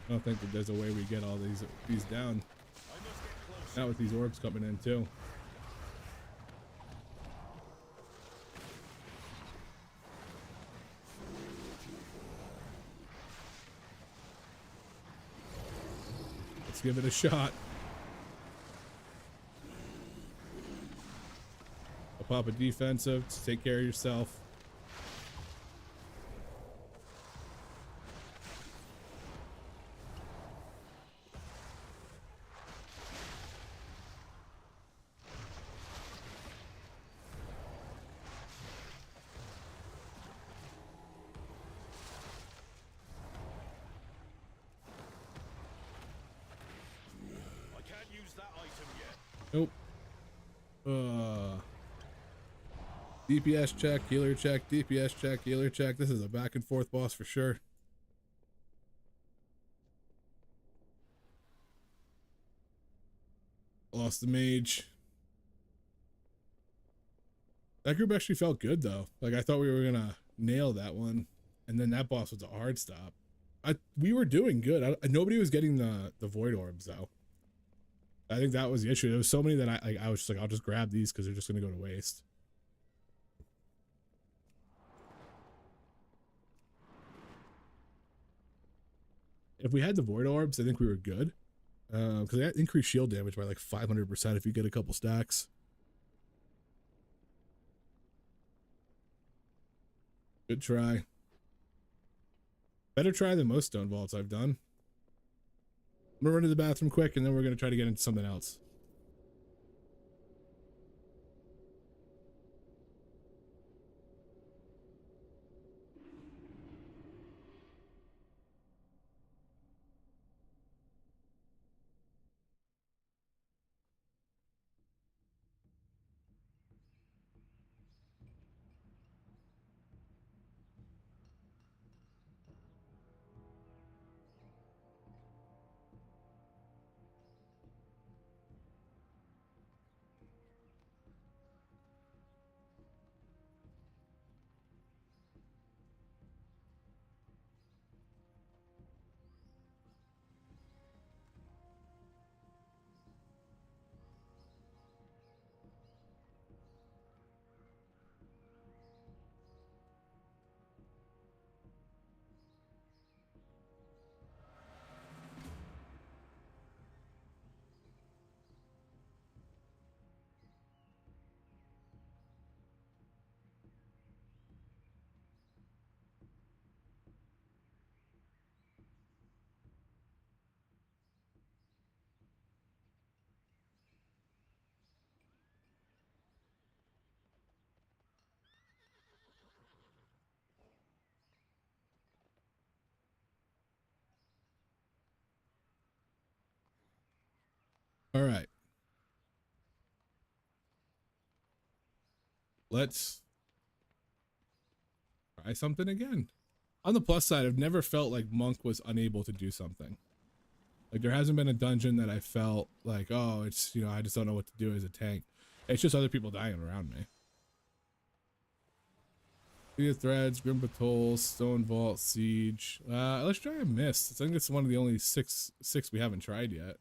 I don't think that there's a way we get all these down. I must get closer. Not with these orbs coming in too. Let's give it a shot. I'll pop a defensive to take care of yourself. I can't use that item yet. Nope. DPS check, healer check, DPS check, healer check. This is a back and forth boss for sure. Lost the mage. That group actually felt good though. Like I thought we were gonna nail that one, and then that boss was a hard stop. We were doing good. Nobody was getting the void orbs though. I think that was the issue. There was so many that I was just like, I'll just grab these because they're just gonna go to waste. If we had the void orbs, I think we were good. Because they increased shield damage by like 500% if you get a couple stacks. Good try. Better try than most stone vaults I've done. I'm gonna run to the bathroom quick and then we're gonna try to get into something else. All right. Let's try something again. On the plus side, I've never felt like Monk was unable to do something. Like there hasn't been a dungeon that I felt like, oh, it's, you know, I just don't know what to do as a tank. It's just other people dying around me. City of Threads, Grim Patrol, Stone Vault, Siege. Let's try a Mist. I think it's one of the only six we haven't tried yet.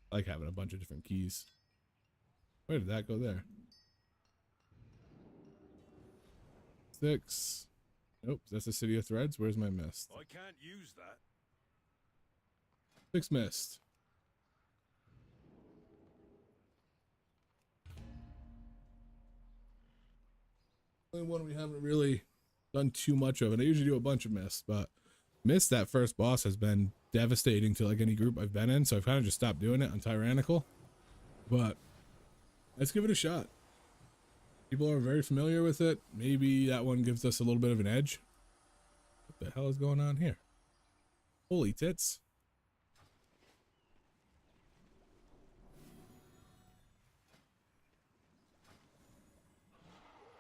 I like having a bunch of different keys. Where did that go there? 6. Nope, that's the City of Threads. Where's my Mist? I can't use that. 6 Mist. Only one we haven't really done too much of, and I usually do a bunch of Mist, but Mist, that first boss, has been devastating to like any group I've been in, so I've kind of just stopped doing it on Tyrannical. But let's give it a shot. People are very familiar with it. Maybe that one gives us a little bit of an edge. What the hell is going on here? Holy tits.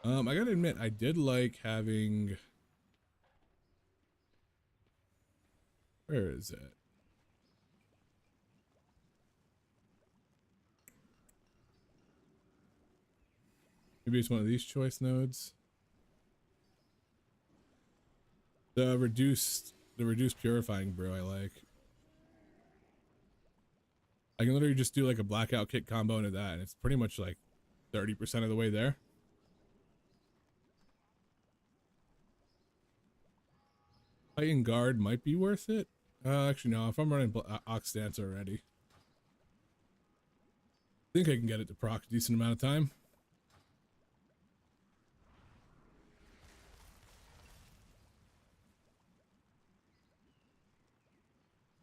I gotta admit, I did like having... Where is it? Maybe it's one of these choice nodes. The reduced purifying brew I like. I can literally just do like a blackout kick combo into that, and it's pretty much like 30% of the way there. Titan Guard might be worth it. Actually, no, if I'm running Ox Dance already, I think I can get it to proc a decent amount of time.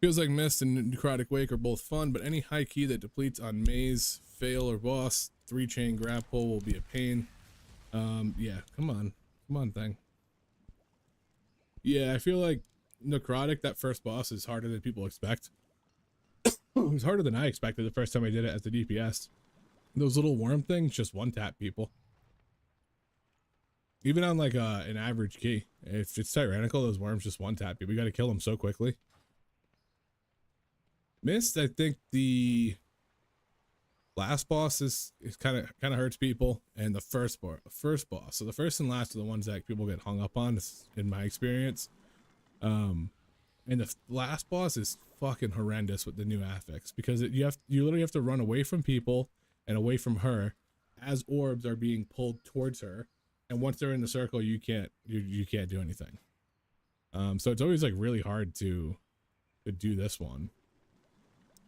Feels like Mist and Necrotic Wake are both fun, but any high key that depletes on Maze, Fail, or Boss, 3-chain grab pull will be a pain. Yeah, come on thing. Yeah, I feel like Necrotic, that first boss, is harder than people expect. It was harder than I expected the first time I did it as the DPS. Those little worm things just one-tap people. Even on like an average key. If it's Tyrannical, those worms just one-tap people. You gotta kill them so quickly. Mist, I think the last boss is kind of hurts people, and the first boss. So the first and last are the ones that people get hung up on, in my experience. And the last boss is fucking horrendous with the new affix, because you literally have to run away from people and away from her as orbs are being pulled towards her, and once they're in the circle, you can't do anything. So it's always like really hard to do this one.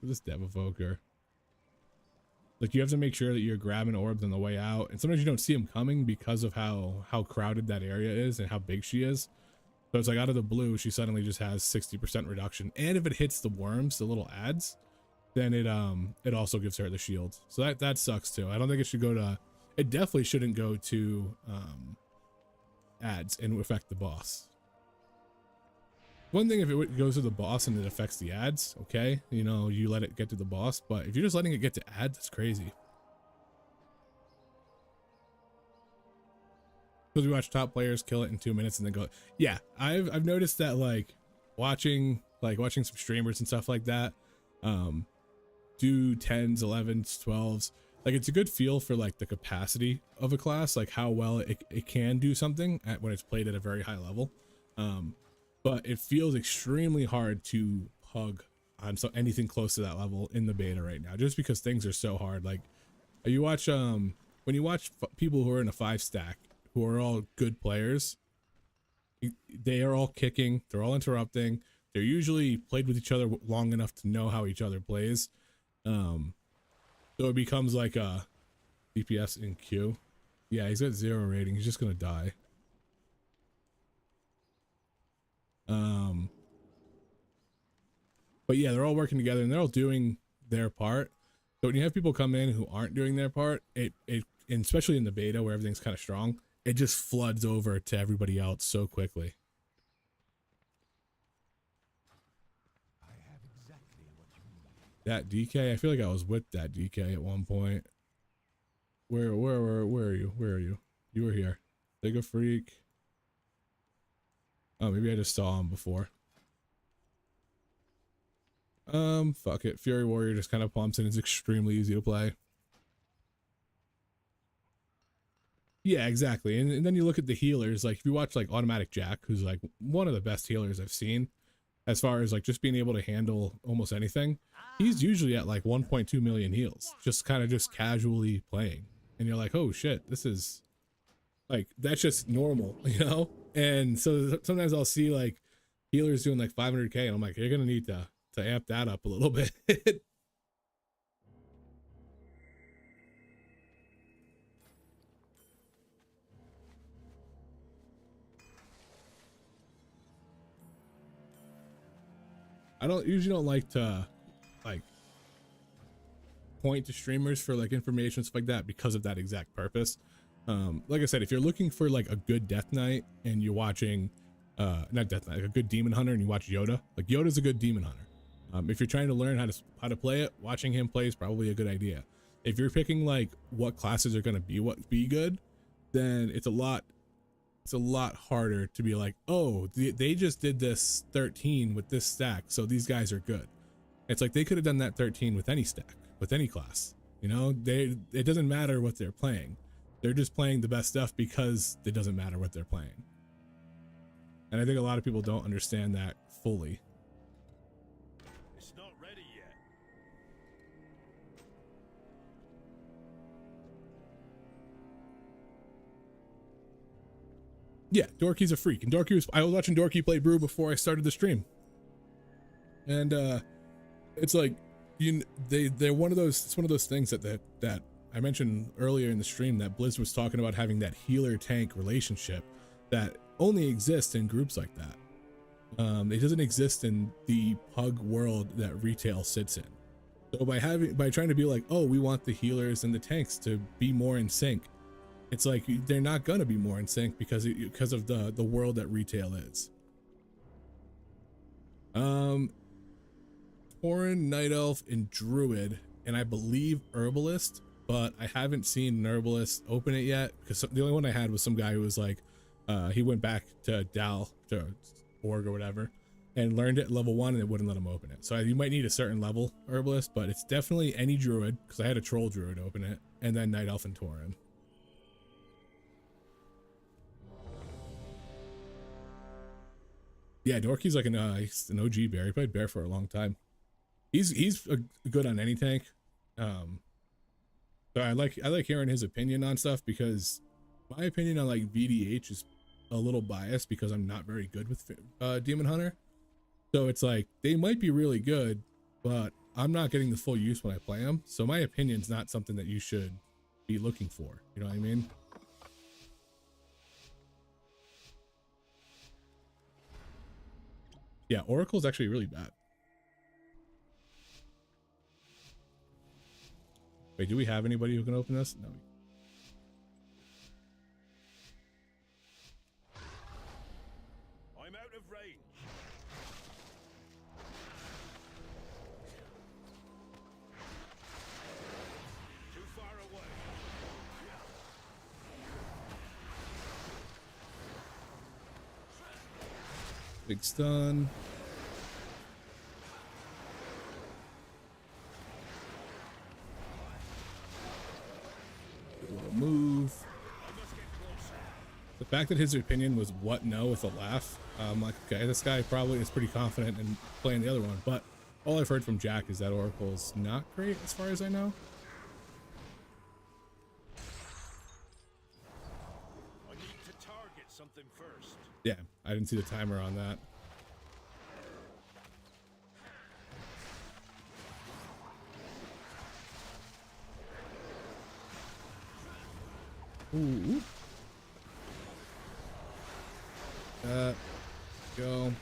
This Dev Evoker, like, you have to make sure that you're grabbing orbs on the way out, and sometimes you don't see them coming because of how crowded that area is and how big she is. So it's like out of the blue, she suddenly just has 60% reduction, and if it hits the worms, the little ads, then it also gives her the shield. So that sucks too. I don't think it should go to, it definitely shouldn't go to ads and affect the boss. One thing if it goes to the boss and it affects the ads, okay, you know, you let it get to the boss, but if you're just letting it get to ads, that's crazy. Because we watch top players kill it in 2 minutes and then go, yeah, I've noticed that, like watching some streamers and stuff like that, do 10s, 11s, 12s, like, it's a good feel for like the capacity of a class, like how well it can do something when it's played at a very high level. But it feels extremely hard to hug on anything close to that level in the beta right now, just because things are so hard. Like, you watch when you watch people who are in a 5-stack, who are all good players, they are all kicking, they're all interrupting, they're usually played with each other long enough to know how each other plays. So it becomes like a DPS in Q. Yeah, he's got 0 rating, he's just gonna die. But yeah, they're all working together and they're all doing their part. So when you have people come in who aren't doing their part, and especially in the beta where everything's kind of strong, it just floods over to everybody else so quickly. That DK, I feel like I was with that DK at one point. Where are you? Where are you? You were here. Big a freak. Oh, maybe I just saw him before. Fuck it. Fury Warrior just kind of pumps and it's extremely easy to play. Yeah, exactly. And then you look at the healers, like if you watch like Automatic Jack, who's like one of the best healers I've seen, as far as like just being able to handle almost anything, he's usually at like 1.2 million heals, just kind of just casually playing. And you're like, oh shit, this is like, that's just normal, you know? And so sometimes I'll see like healers doing like 500k and I'm like, you're gonna need to amp that up a little bit. I usually don't like to like point to streamers for like information, stuff like that, because of that exact purpose. Like I said, if you're looking for like a good Death Knight and you're watching not Death Knight, like a good Demon Hunter, and you watch Yoda, like Yoda's a good Demon Hunter. If you're trying to learn how to play it, watching him play is probably a good idea. If you're picking like what classes are going to be good, then it's a lot harder to be like, oh, they just did this 13 with this stack, so these guys are good. It's like they could have done that 13 with any stack, with any class, you know. It doesn't matter what they're playing, they're just playing the best stuff because it doesn't matter what they're playing. And I think a lot of people don't understand that fully. It's not ready yet. Yeah, Dorky's a freak, and I was watching Dorky play Brew before I started the stream, and it's like they're one of those. It's one of those things that I mentioned earlier in the stream, that Blizz was talking about, having that healer tank relationship that only exists in groups like that. It doesn't exist in the pug world that retail sits in. So by trying to be like, oh, we want the healers and the tanks to be more in sync, it's like they're not gonna be more in sync because of the world that retail is. Tauren, Night Elf, and Druid, and I believe Herbalist, but I haven't seen an Herbalist open it yet, because the only one I had was some guy who was like, he went back to Dal, to Org or whatever, and learned it at level 1 and it wouldn't let him open it. So you might need a certain level Herbalist, but it's definitely any Druid, because I had a Troll Druid open it, and then Night Elf and Tauren. Yeah, Dorky's like he's an OG bear. He played bear for a long time. He's good on any tank. So I like hearing his opinion on stuff, because my opinion on like VDH is a little biased because I'm not very good with Demon Hunter. So it's like they might be really good, but I'm not getting the full use when I play them. So my opinion's not something that you should be looking for. You know what I mean? Yeah, Oracle's actually really bad. Wait, do we have anybody who can open this? No. I'm out of range. Too far away. Big stun. Little move. The fact that his opinion was what no with a laugh, I'm like, okay, this guy probably is pretty confident in playing the other one, but all I've heard from Jack is that Oracle's not great as far as I know. I need to target something first. Yeah, I didn't see the timer on that. Ooh. Go.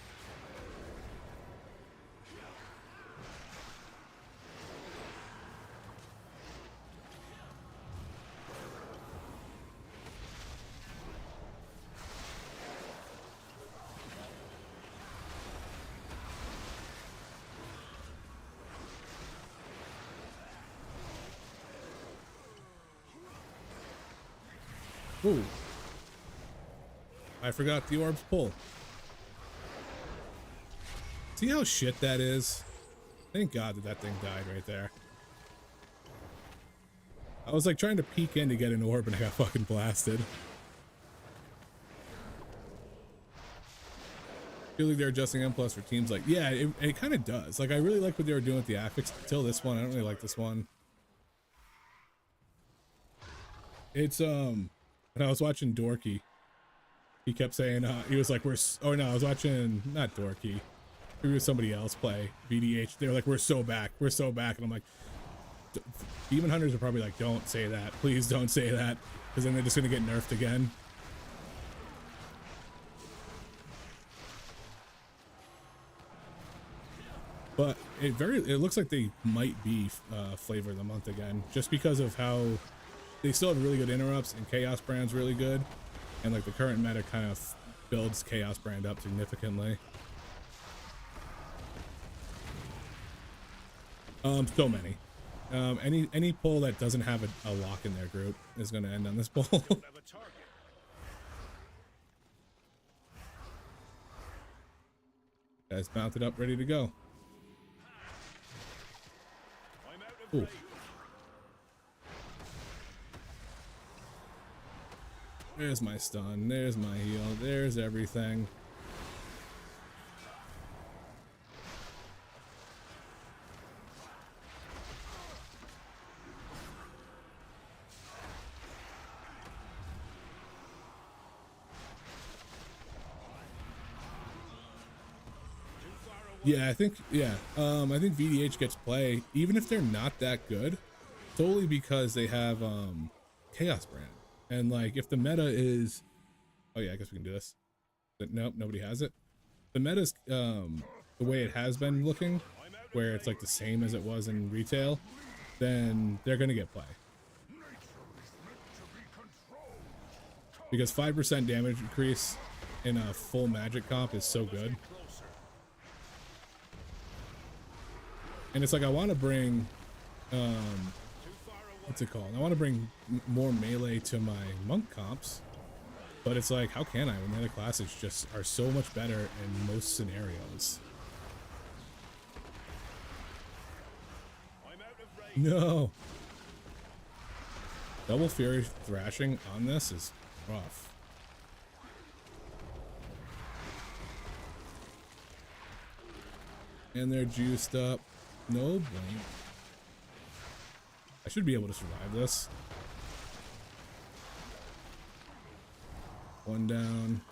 Ooh. I forgot the orbs pull. See how shit that is? Thank God that thing died right there. I was like trying to peek in to get an orb and I got fucking blasted. I feel like they're adjusting M+ for teams like, yeah, it kind of does. Like, I really like what they were doing with the affix until this one. I don't really like this one. It's, when I was watching Dorky, he kept saying, he was like, oh no, I was watching, not Dorky. It was somebody else play VDH. They were like, we're so back. We're so back. And I'm like, Demon Hunters are probably like, don't say that. Please don't say that. Because then they're just going to get nerfed again. But it looks like they might be flavor of the month again, just because of how they still have really good interrupts and Chaos Brand's really good, and like the current meta kind of builds Chaos Brand up significantly. So many. Any pull that doesn't have a lock in their group is going to end on this pull. Guys mounted up, ready to go. Ooh. There's my stun, there's my heal, there's everything. Yeah, I think VDH gets play, even if they're not that good, solely because they have Chaos Brand. And like, if the meta is, oh yeah, I guess we can do this. But nope, nobody has it. The meta's the way it has been looking, where it's like the same as it was in retail, then they're gonna get play. Because 5% damage increase in a full magic comp is so good. And it's like, I want to bring, what's it called? I want to bring more melee to my monk comps, but it's like, how can I when the other classes just are so much better in most scenarios? No. Double Fury thrashing on this is rough. And they're juiced up. No blame. I should be able to survive this. One down.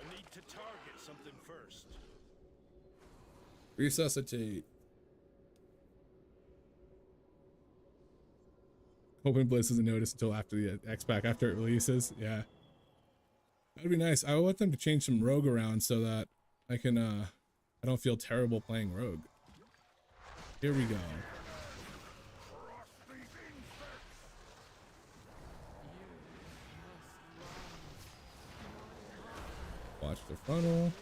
I need to target something first. Resuscitate. Hoping Blitz doesn't notice until after the X-Pack, after it releases. Yeah. That'd be nice. I want them to change some rogue around so that I can, I don't feel terrible playing rogue. Here we go. Watch the funnel.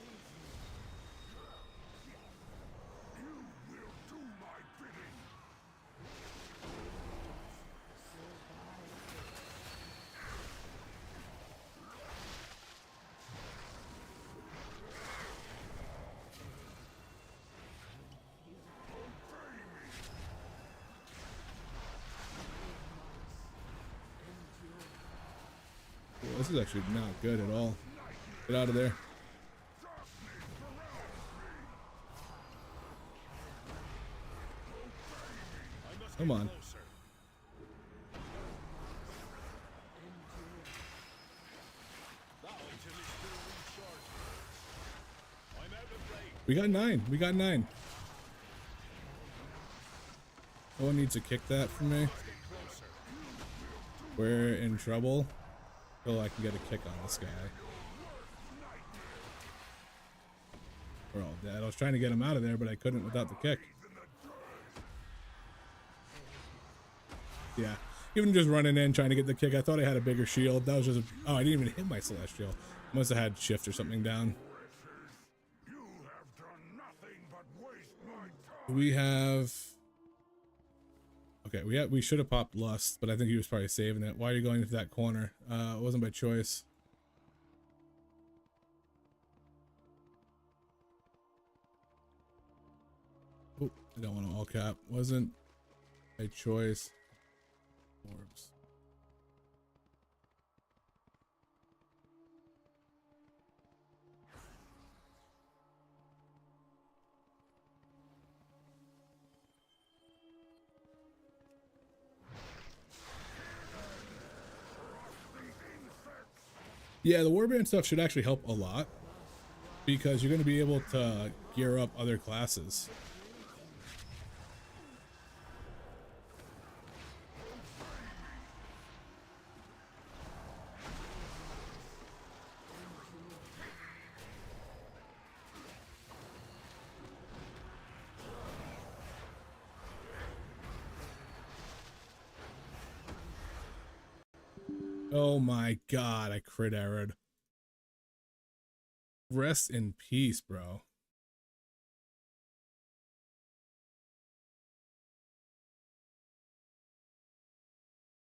This is actually not good at all. Get out of there. Come on. We got 9. We got 9. No one needs to kick that for me. We're in trouble. Oh, I can get a kick on this guy. We're all dead. I was trying to get him out of there, but I couldn't without the kick. Yeah. Even just running in, trying to get the kick. I thought I had a bigger shield. That was just oh, I didn't even hit my Celestial. Must have had shift or something down. We have... Okay, we should have popped Lust, but I think he was probably saving it. Why are you going into that corner? It wasn't by choice. Oh, I don't want to all cap. Wasn't by choice. Orbs. Yeah, the warband stuff should actually help a lot because you're going to be able to gear up other classes. Oh my god, I crit errored. Rest in peace, bro.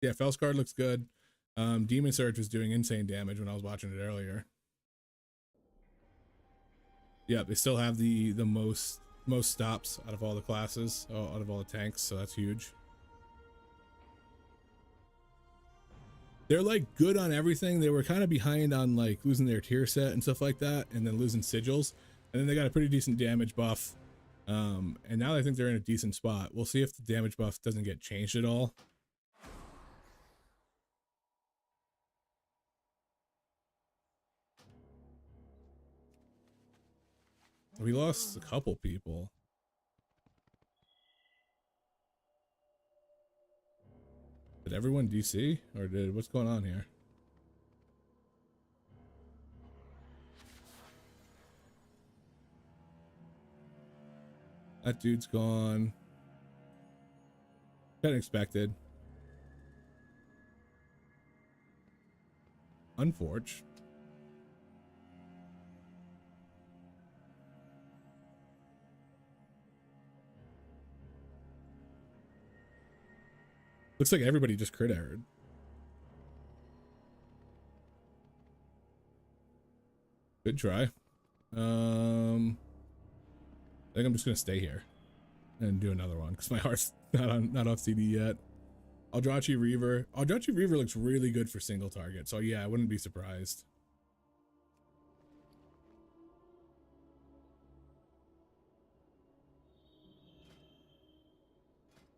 Yeah, Felskard looks good. Demon Surge was doing insane damage when I was watching it earlier. Yeah, they still have the most stops out of all the classes, out of all the tanks, so that's huge. They're like good on everything. They were kind of behind on like losing their tier set and stuff like that, and then losing sigils, and then they got a pretty decent damage buff. And now I think they're in a decent spot. We'll see if the damage buff doesn't get changed at all. We lost a couple people. Did everyone DC or what's going on here? That dude's gone. Kind of expected. Unforged. Looks like everybody just crit errored. Good try. I think I'm just gonna stay here and do another one because my heart's not off CD yet. Eldrachi Reaver. Eldrachi Reaver looks really good for single target, so yeah, I wouldn't be surprised.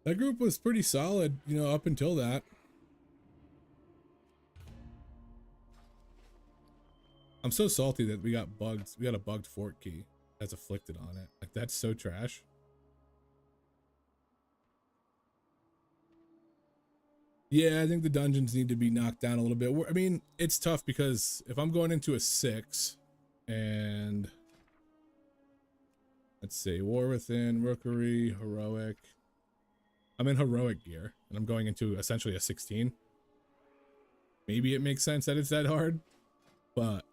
That group was pretty solid, you know, up until that. I'm so salty that we got bugged. We got a bugged fort key that's afflicted on it. Like, that's so trash. Yeah, I think the dungeons need to be knocked down a little bit. I mean, it's tough because if I'm going into a 6 and let's see, War Within, Rookery, Heroic. I'm in heroic gear and I'm going into essentially a 16. Maybe it makes sense that it's that hard, but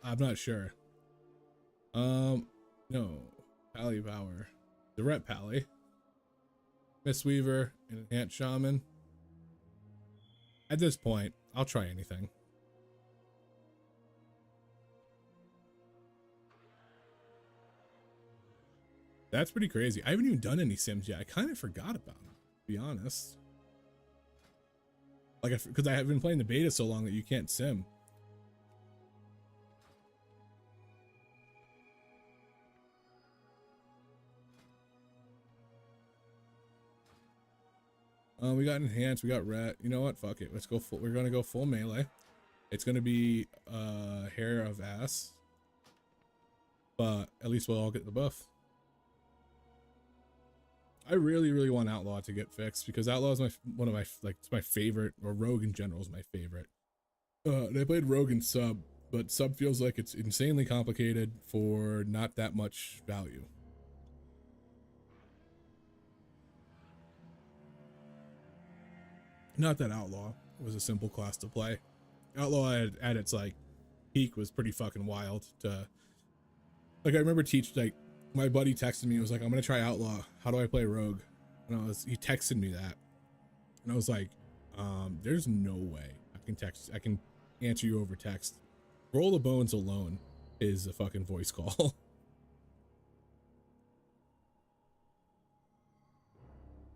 I'm not sure. No, Pally Power, the Rep Pally, Mistweaver, and Enhanced Shaman. At this point, I'll try anything. That's pretty crazy. I haven't even done any sims yet. I kind of forgot about them, to be honest. Like, because I have been playing the beta so long that you can't sim. We got enhanced. We got ret. You know what? Fuck it. Let's go full. We're gonna go full melee. It's gonna be hair of ass, but at least we'll all get the buff. I really want Outlaw to get fixed because Outlaw is one of my it's my favorite, or Rogue in general is my favorite. And I played Rogue in sub, but sub feels like it's insanely complicated for not that much value. Not that Outlaw was a simple class to play. Outlaw at its like peak was pretty fucking wild to, like, I remember my buddy texted me and was like, I'm gonna try Outlaw. How do I play Rogue? And he texted me that, and I was like, there's no way I can answer you over text. Roll the Bones alone is a fucking voice call.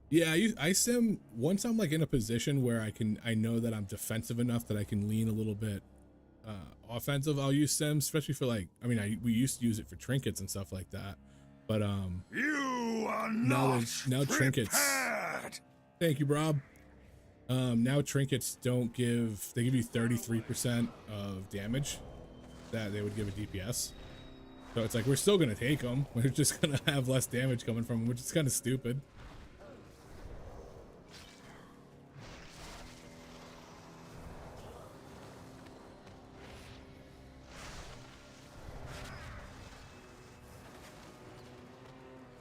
Yeah, I sim once I'm like in a position where I know that I'm defensive enough that I can lean a little bit offensive. I'll use sims, especially for like, I mean, we used to use it for trinkets and stuff like that, but You are now not trinkets. Thank you, Rob. Now trinkets they give you 33% of damage that they would give a DPS. So it's like we're still gonna take them. We're just gonna have less damage coming from them, which is kind of stupid.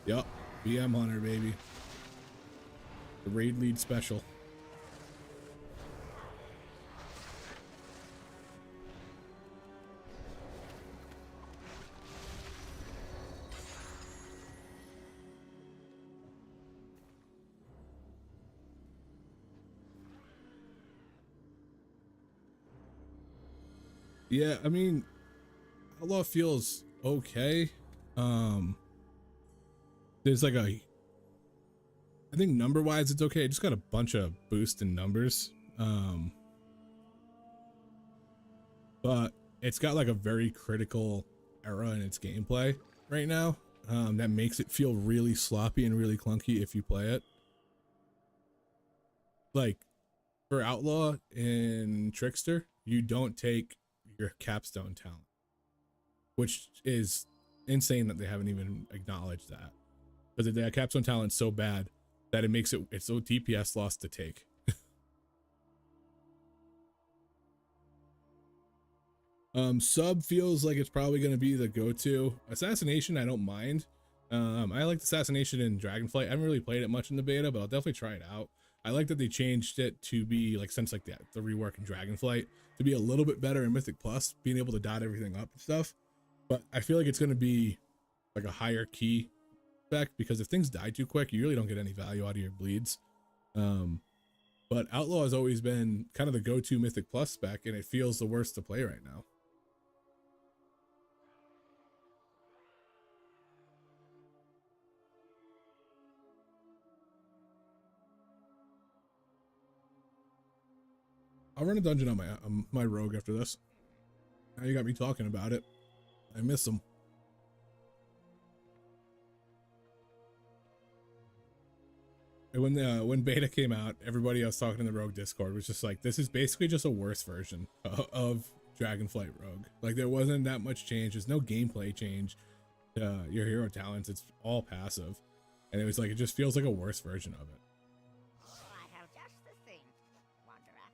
Yup, BM Hunter, baby. The raid lead special. Yeah, I mean, Outlaw feels okay. There's like I think number wise it's okay. I just got a bunch of boost in numbers. But it's got like a very critical error in its gameplay right now. That makes it feel really sloppy and really clunky if you play it. Like for Outlaw and Trickster, you don't take your capstone talent, which is insane that they haven't even acknowledged that. Because the capstone talent's so bad that it's so DPS lost to take. Sub feels like it's probably going to be the go-to. Assassination, I don't mind. I liked Assassination in Dragonflight. I haven't really played it much in the beta, but I'll definitely try it out. I like that they changed it to be like, since like the rework in Dragonflight, to be a little bit better in Mythic Plus, being able to dot everything up and stuff. But I feel like it's going to be like a higher key spec, because if things die too quick, you really don't get any value out of your bleeds. But Outlaw has always been kind of the go-to Mythic Plus spec, and it feels the worst to play right now. I'll run a dungeon on my rogue after this. Now you got me talking about it. I miss him. And when beta came out, everybody I was talking in the Rogue Discord was just like, this is basically just a worse version of Dragonflight Rogue. Like, there wasn't that much change. There's no gameplay change to your hero talents. It's all passive. And it was like, it just feels like a worse version of it. I have just the thing, Wanderer.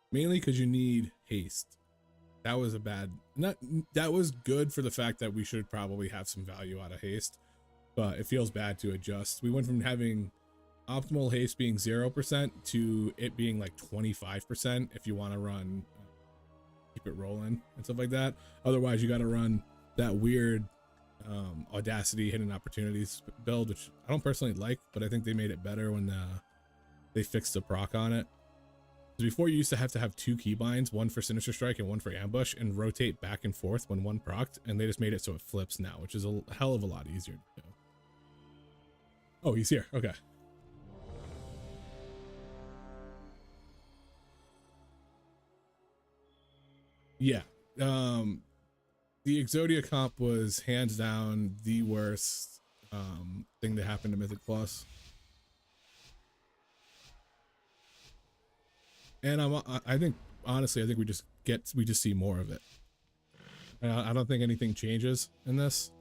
Mainly because you need haste. That was that was good for the fact that we should probably have some value out of haste, but it feels bad to adjust. We went from having optimal haste being 0% to it being like 25% if you want to run keep it rolling and stuff like that. Otherwise you got to run that weird Audacity hidden opportunities build, which I don't personally like, but I think they made it better when they fixed the proc on it. Before, you used to have 2 keybinds, one for Sinister Strike and one for Ambush, and rotate back and forth when one procced, and they just made it so it flips now, which is a hell of a lot easier to do. Oh, he's here. Okay. Yeah. The Exodia comp was hands down the worst thing that happened to Mythic Plus. And I think honestly, I think we just see more of it. I don't think anything changes in this.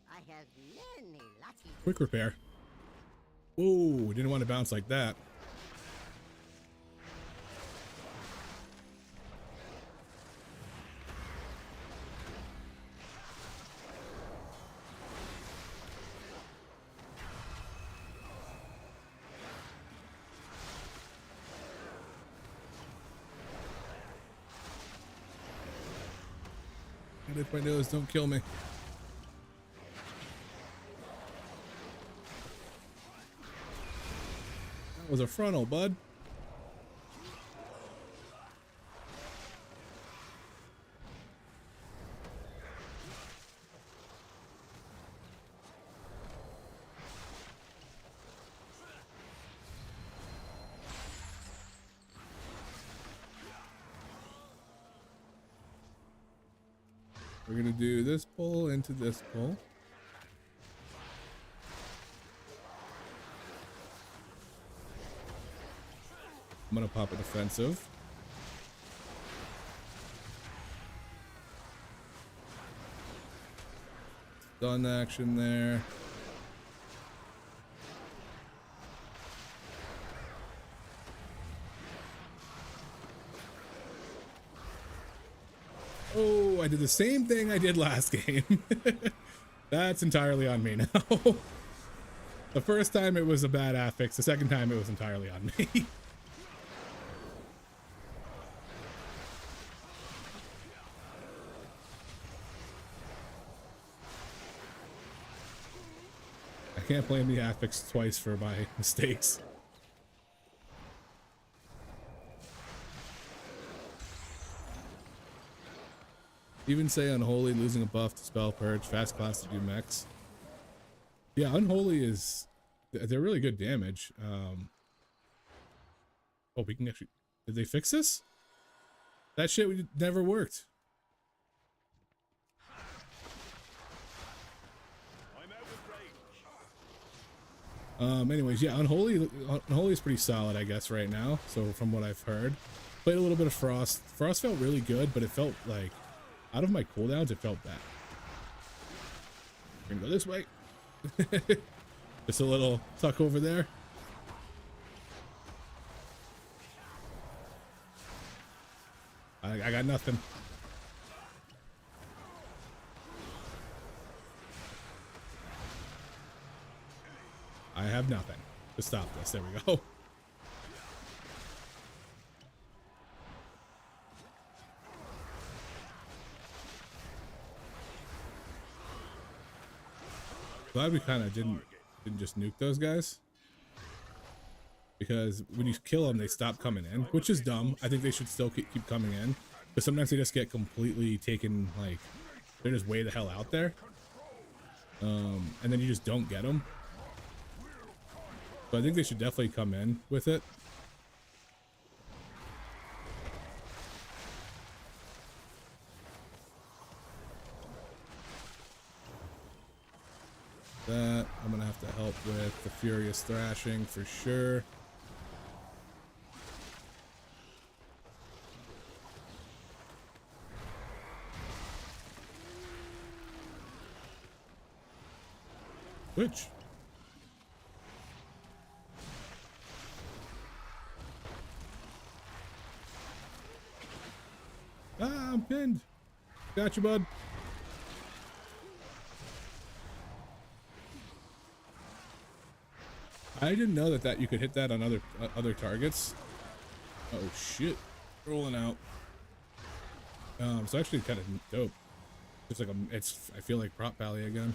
I have many lucky. Quick repair. Whoa, didn't want to bounce like that. Get my nose, don't kill me. That was a frontal, bud. We're gonna do this pull into this pull. I'm gonna pop a defensive. Stun action there. Oh, I did the same thing I did last game. That's entirely on me now. The first time it was a bad affix. The second time it was entirely on me. I can't blame the affix twice for my mistakes. Even say Unholy, losing a buff to Spell Purge, fast class to do mechs. Yeah, Unholy is... they're really good damage. Oh, we can actually... did they fix this? That shit never worked. Anyways, yeah, Unholy is pretty solid, I guess, right now. So from what I've heard. Played a little bit of Frost. Frost felt really good, but it felt like... out of my cooldowns, it felt bad. We're gonna go this way. Just a little tuck over there. I got nothing. I have nothing to stop this. There we go. Glad we kind of didn't just nuke those guys, because when you kill them they stop coming in, which is dumb. I think they should still keep coming in, but sometimes they just get completely taken, like they're just way the hell out there, and then you just don't get them. So I think they should definitely come in with it. That I'm gonna have to help with the Furious Thrashing for sure. Which? Ah, I'm pinned. Got you, bud. I didn't know that you could hit that on other targets. Oh shit, rolling out. It's actually kind of dope. It's like I feel like Prop Valley again.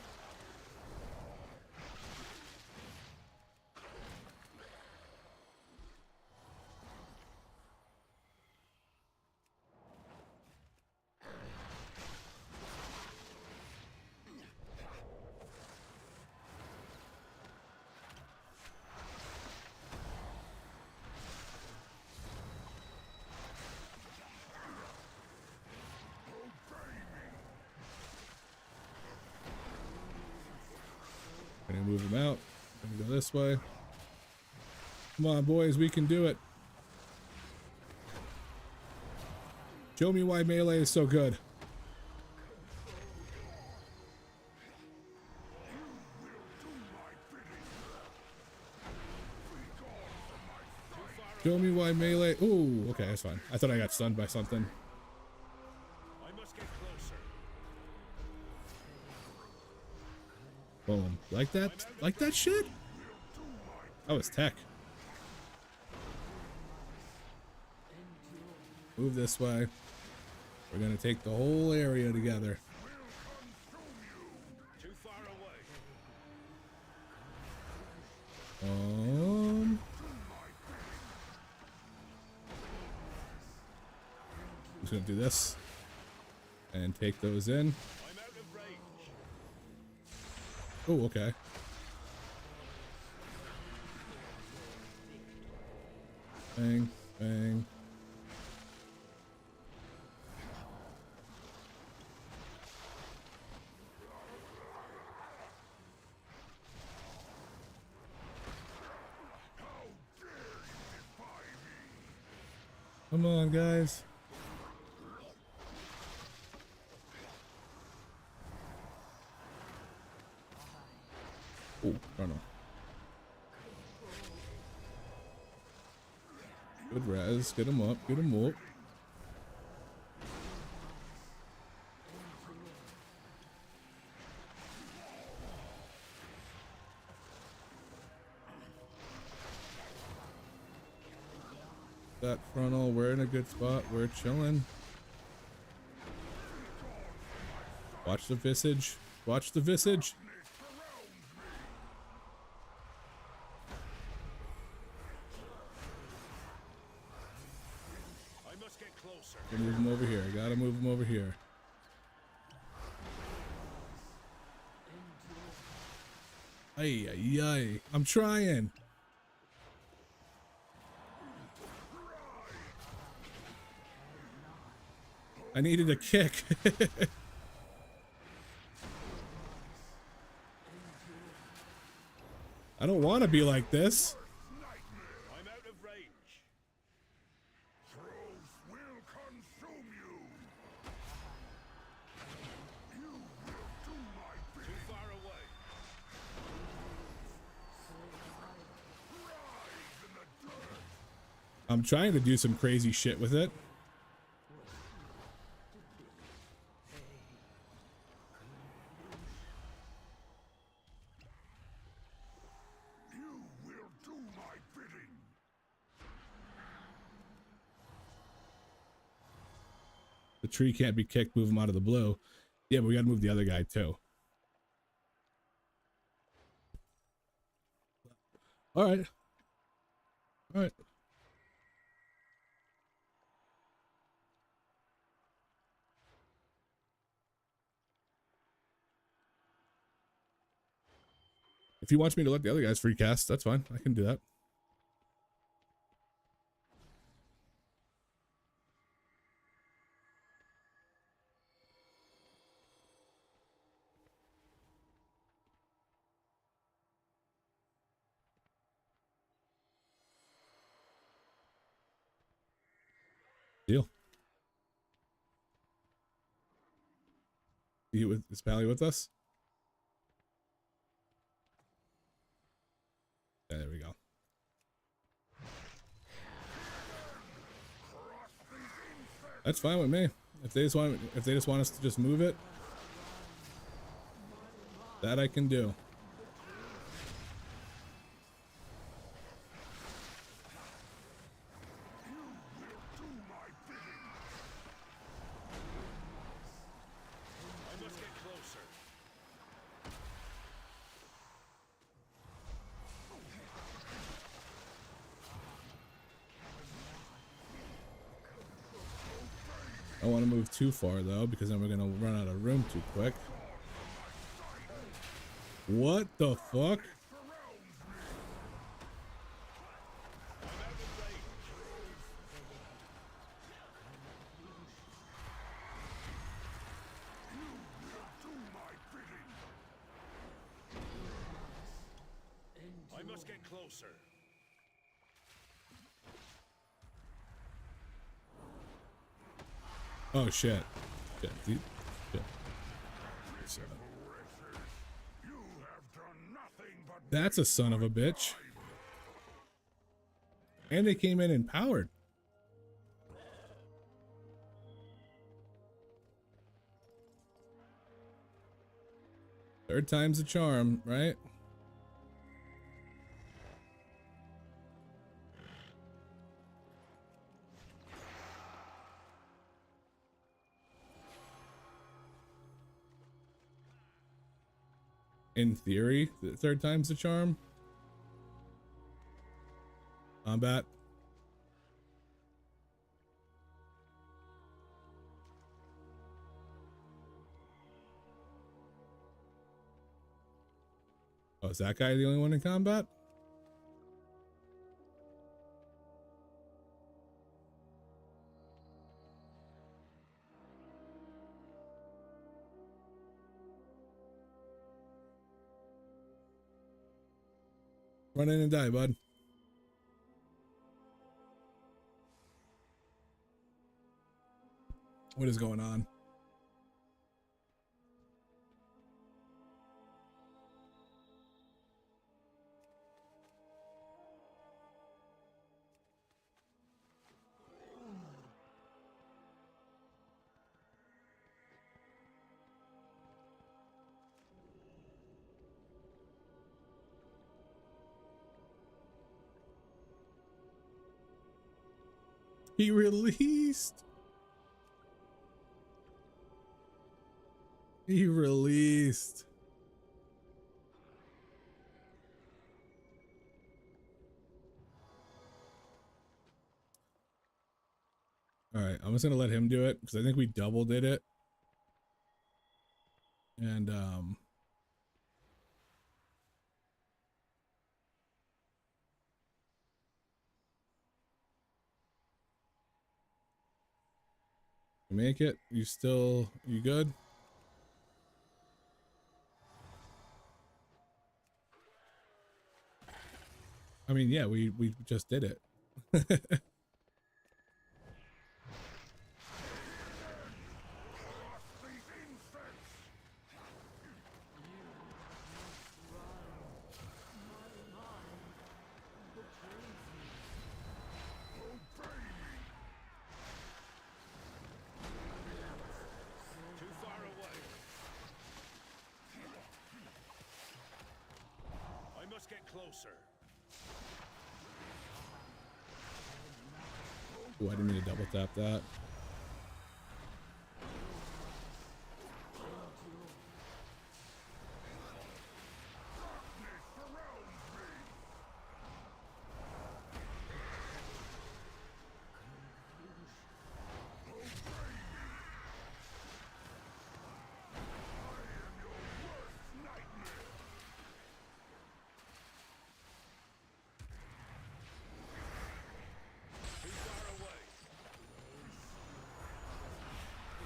Gonna move him out. Gonna go this way. Come on, boys, we can do it. Show me why melee is so good. Show me why melee. Ooh, okay, that's fine. I thought I got stunned by something. I must get closer. Boom. Like that? Like that shit? That was tech. Move this way. We're gonna take the whole area together. I'm just gonna do this and take those in. I'm out of range. Oh, okay. Bang, bang. Come on, guys. Oh, no, no. Good res. Get him up. Get him up. That frontal, we're in a good spot. We're chilling. Watch the visage. Watch the visage. I must get closer. Gotta move him over here. Gotta move him over here. Ay, ay, ay. I'm trying. I needed a kick. I don't want to be like this. I'm out of range. Trolls will consume you. You will do my bidding. Too far away. Rise in the dirt. I'm trying to do some crazy shit with it. You will do my bidding. The tree can't be kicked, move him out of the blue. Yeah, but we gotta move the other guy too. All right. All right. If he wants me to let the other guys free cast, that's fine. I can do that. Deal. Is Pally with us? Yeah, there we go. That's fine with me. If they just want us to just move it, that I can do. I must get closer. I don't want to move too far though, because then we're gonna run out of room too quick. What the fuck? I must get closer. Oh shit. Shit. Shit. You have done nothing but That's a son of a bitch. And they came in empowered. Third time's a charm, right? In theory, the third time's a charm. Combat. Oh, is that guy the only one in combat? Run in and die, bud. What is going on? He released. He released. All right, I'm just gonna let him do it because I think we double did it. And make it. You good? I mean, yeah, we just did it. Closer. Oh, I didn't mean to double tap that.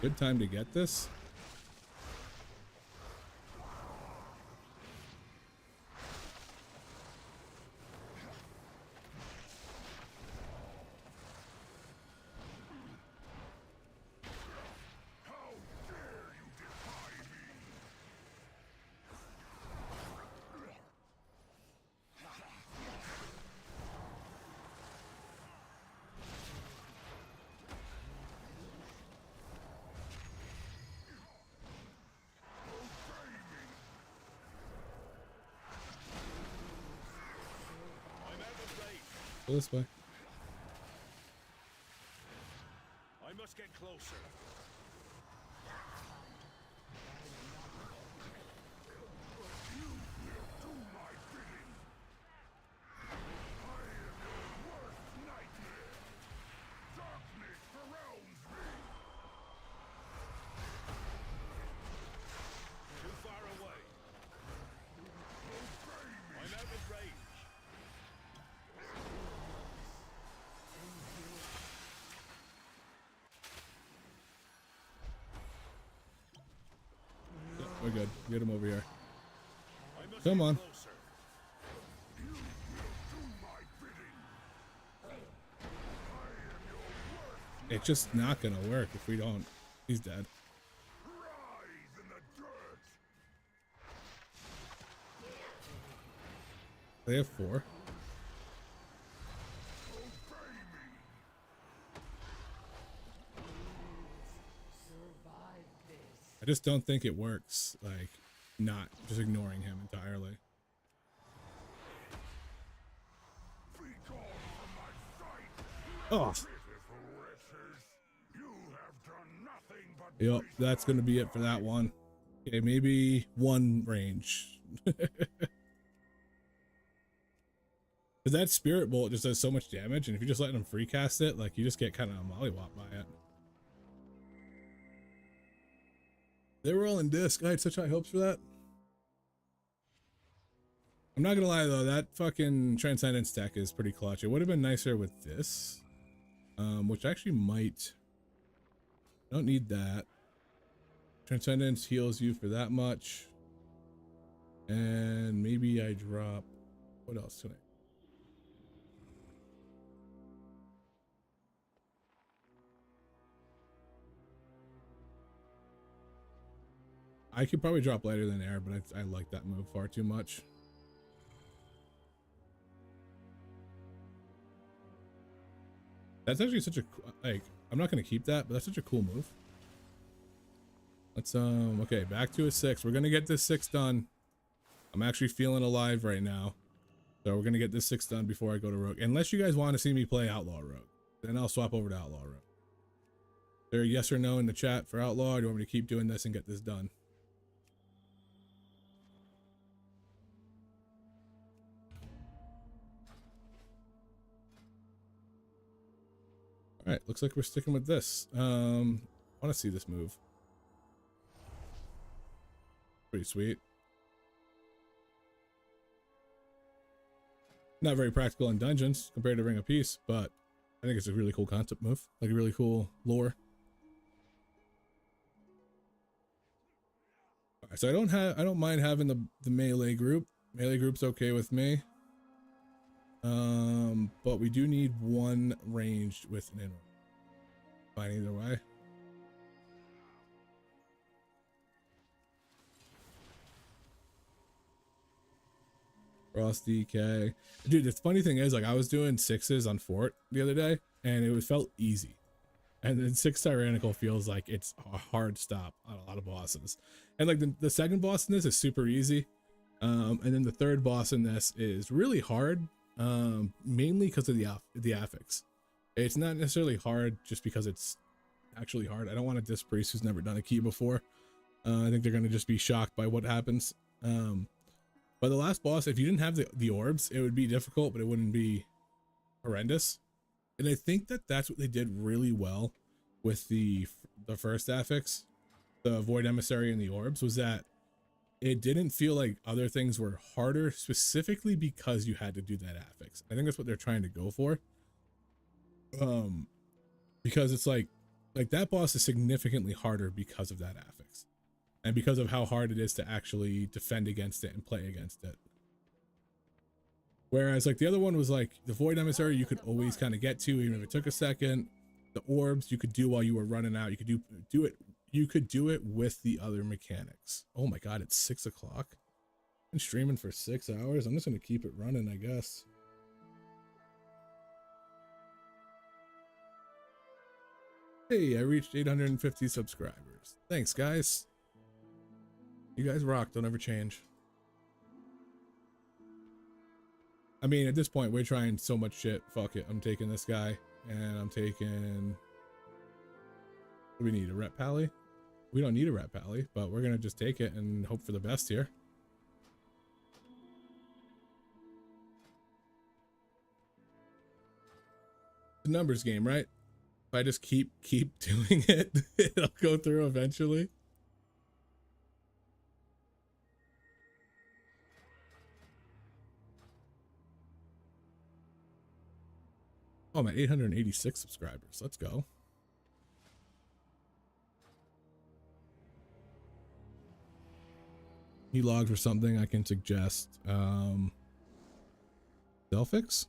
Good time to get this. Go this way. I must get closer. You will do my bidding. I am your worst nightmare. Darkness surrounds me. Too far away. I'm out of range. We're good. Get him over here. Come on. It's just not gonna work if we don't. He's dead. They have 4. I just don't think it works, like, not just ignoring him entirely. Oh. Yep, that's gonna be it for that one. Okay, maybe 1 range. But that spirit bolt just does so much damage, and if you just let them free cast it, like you just get kind of mollywopped by it. They were all in disc. I had such high hopes for that. I'm not gonna lie though, that fucking Transcendence deck is pretty clutch. It would have been nicer with this, which actually might. Don't need that. Transcendence heals you for that much, and maybe I drop. What else can I could probably drop Lighter Than Air, but I like that move far too much. That's actually such a, like, I'm not going to keep that, but that's such a cool move. Let's, okay, back to a 6. We're going to get this 6 done. I'm actually feeling alive right now. So we're going to get this 6 done before I go to Rogue. Unless you guys want to see me play Outlaw Rogue, then I'll swap over to Outlaw Rogue. Is there a yes or no in the chat for Outlaw? Or do you want me to keep doing this and get this done? All right, looks like we're sticking with this. I want to see this move. Pretty sweet. Not very practical in dungeons compared to Ring of Peace, but I think it's a really cool concept move, like a really cool lore. All right, so I don't mind having the melee group. Melee group's okay with me. But we do need one ranged with an inward. Fine either way. Frost DK. Dude, the funny thing is, like, I was doing 6s on Fort the other day, and it felt easy. And then 6 Tyrannical feels like it's a hard stop on a lot of bosses. And like the second boss in this is super easy. And then the third boss in this is really hard. Mainly because of the affix. It's not necessarily hard just because it's actually hard. I don't want a Disc Priest who's never done a key before. I think they're going to just be shocked by what happens. But the last boss, if you didn't have the orbs, it would be difficult, but it wouldn't be horrendous. And I think that's what they did really well with the first affix, the Void Emissary and the orbs, was that it didn't feel like other things were harder specifically because you had to do that affix. I think that's what they're trying to go for. Because it's like that boss is significantly harder because of that affix. And because of how hard it is to actually defend against it and play against it. Whereas like the other one was like the Void Emissary you could always kind of get to, even if it took a second. The orbs you could do while you were running out. You could do it. You could do it with the other mechanics. Oh my god, it's 6 o'clock. Been streaming for 6 hours. I'm just gonna keep it running, I guess. Hey, I reached 850 subscribers. Thanks, guys. You guys rock. Don't ever change. I mean, at this point, we're trying so much shit. Fuck it. I'm taking this guy, and I'm taking. What do we need? A Rep Pally? We don't need a Rep Pally, but we're gonna just take it and hope for the best here. The numbers game, right? If I just keep doing it, it'll go through eventually. Oh, I'm at 886 subscribers. Let's go. He logged for something I can suggest. Delphix?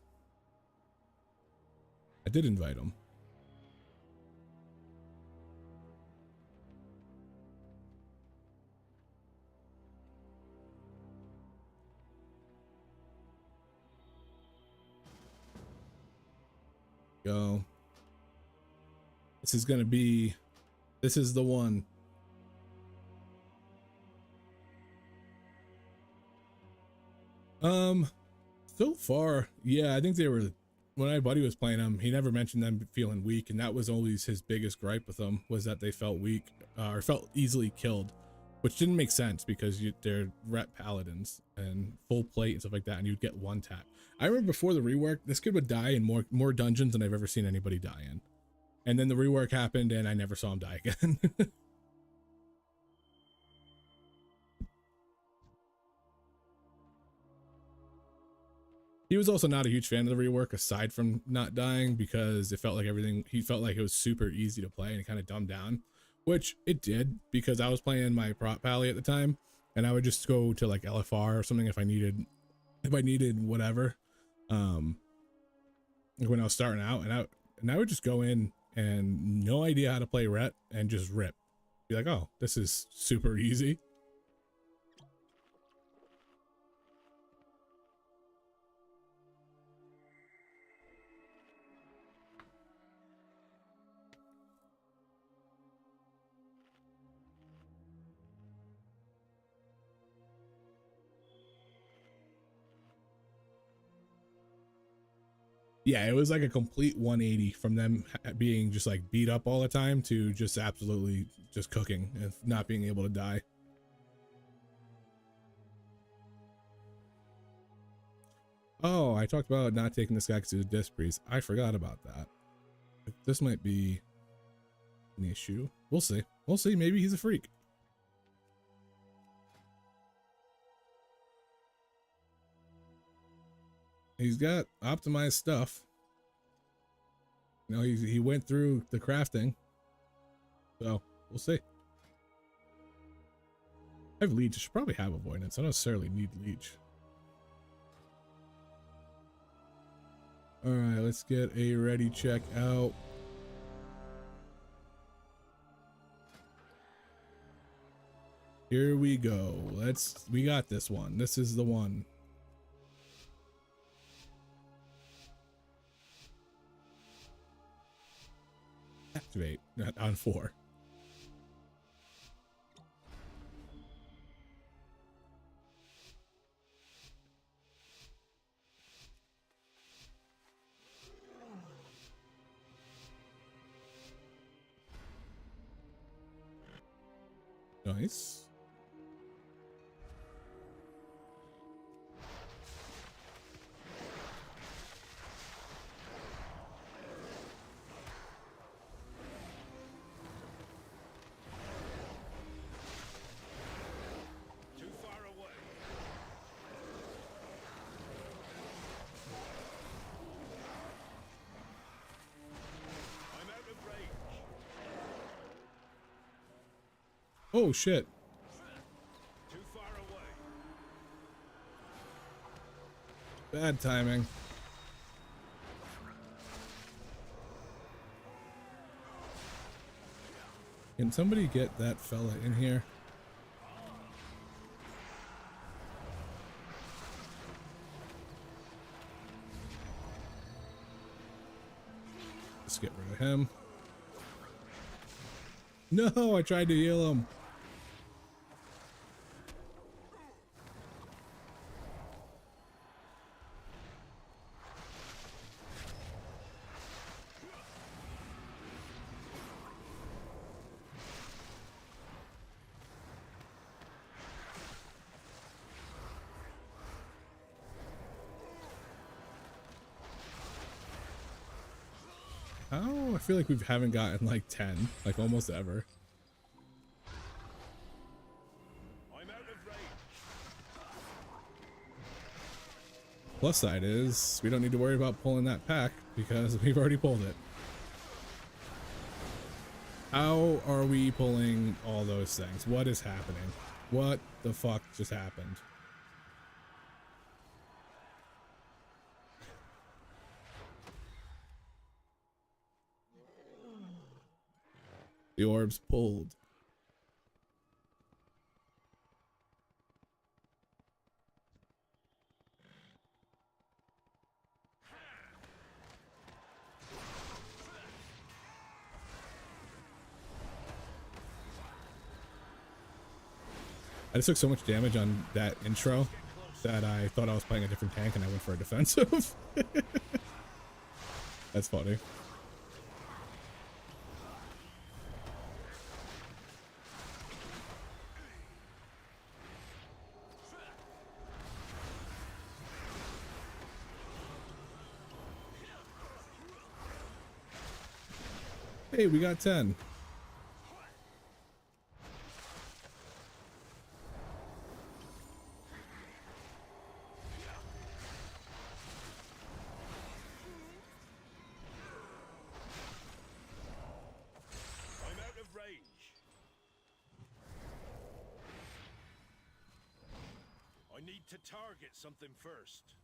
I did invite him. Go. This is gonna be. This is the one. So far, yeah, I think they were. When my buddy was playing them, he never mentioned them feeling weak, and that was always his biggest gripe with them, was that they felt weak or felt easily killed, which didn't make sense because they're ret paladins and full plate and stuff like that, and you'd get one tap. I remember before the rework, this kid would die in more dungeons than I've ever seen anybody die in. And then the rework happened and I never saw him die again. He was also not a huge fan of the rework aside from not dying, because it felt like he felt like it was super easy to play and it kind of dumbed down, which it did, because I was playing my prop pally at the time and I would just go to like LFR or something if I needed whatever. Like when I was starting out, and I would just go in and no idea how to play ret and just rip. Be like, oh, this is super easy. Yeah, it was like a complete 180 from them being just like beat up all the time to just absolutely just cooking and not being able to die. Oh, I talked about not taking this guy because he's a disc priest. I forgot about that. This might be an issue. We'll see. We'll see. Maybe he's a freak. He's got optimized stuff. You know, he went through the crafting. So we'll see. I have leech. I should probably have avoidance. I don't necessarily need leech. All right, let's get a ready check out. Here we go. We got this one. This is the one. Activate on 4. Nice. Oh shit. Too far away. Bad timing. Can somebody get that fella in here? Let's get rid of him. No, I tried to heal him. Oh, I feel like we haven't gotten like 10, like almost ever. I'm out of range. Plus side is we don't need to worry about pulling that pack because we've already pulled it. How are we pulling all those things? What is happening? What the fuck just happened? The orbs pulled. I just took so much damage on that intro that I thought I was playing a different tank and I went for a defensive. That's funny. Hey, we got 10. I'm out of range. I need to target something first.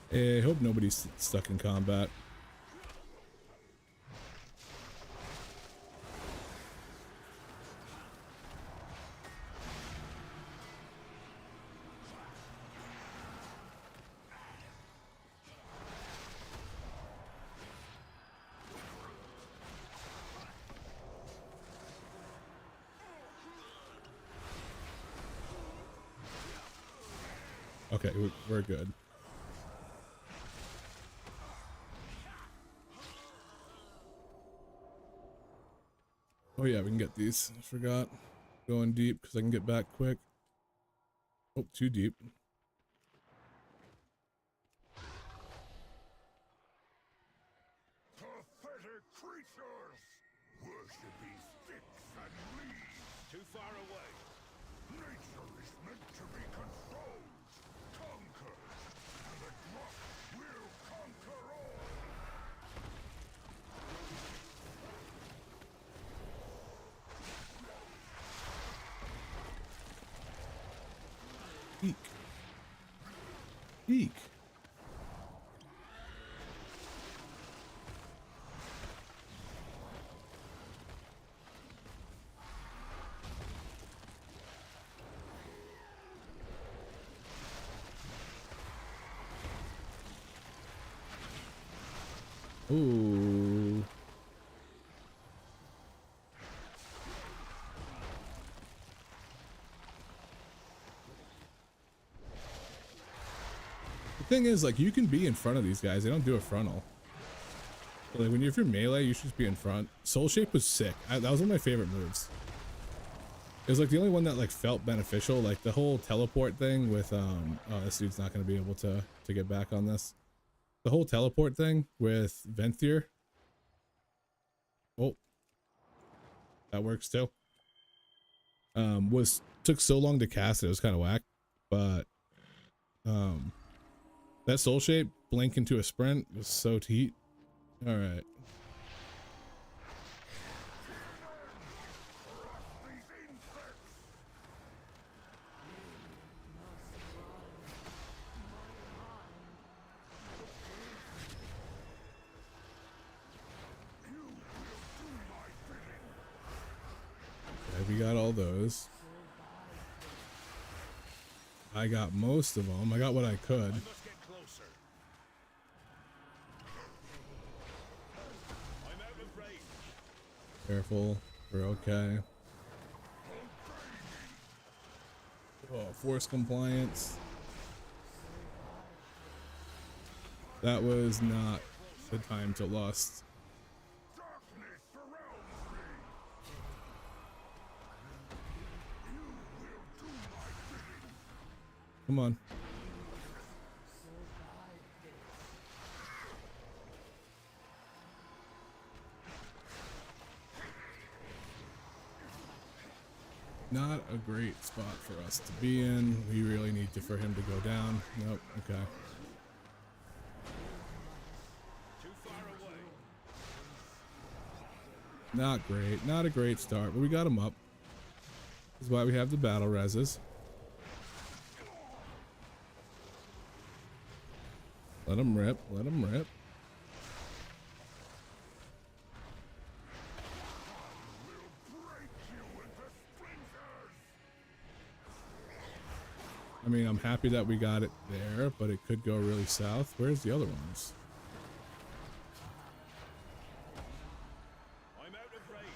I hope nobody's stuck in combat. Okay, we're good. Oh yeah, we can get these. I forgot. Going deep because I can get back quick. Oh, too deep. Pathetic creatures! Worshipping sticks and leaves! Too far away! Nature is meant to be controlled, conquered, and the drop will conquer all! Eek. Eek. Ooh. The thing is, like, you can be in front of these guys. They don't do a frontal. But, like, if you're melee, you should just be in front. Soul Shape was sick. That was one of my favorite moves. It was like the only one that like felt beneficial. Like the whole teleport thing with oh, this dude's not going to be able to get back on this. The whole teleport thing with Venthyr. Oh, that works too. Took so long to cast it was kind of whack, but that Soul Shape blink into a sprint was so heat. All right. Okay, we got all those. I got most of them. I got what I could. Must get closer. I'm out of range. Careful. We're okay. Oh, force compliance. That was not the time to lust. Darkness surrounds me. You will do my bidding. Come on. Not a great spot for us to be in. We really need for him to go down. Nope. Okay. Too far away. Not great. Not a great start, but we got him up. This is why we have the battle reses. Let him rip. Let him rip. I mean, I'm happy that we got it there, but it could go really south. Where's the other ones? I'm out of range.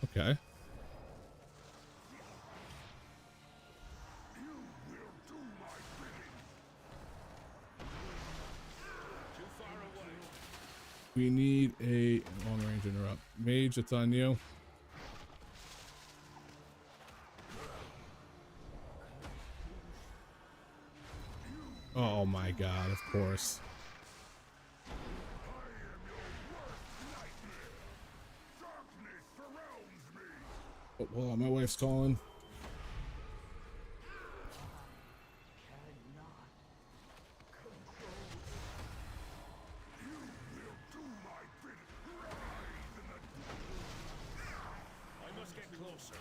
Okay. You will do my bidding. We need a long range interrupt. Mage, it's on you. Oh my god, of course. Oh, hold on, my wife's calling. I must get closer.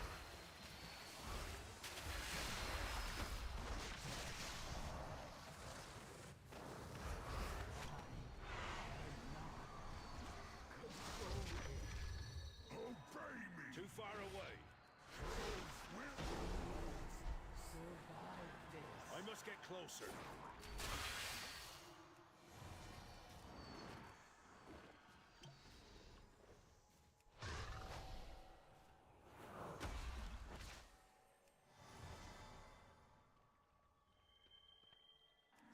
Obey me. Too far away. I must get closer.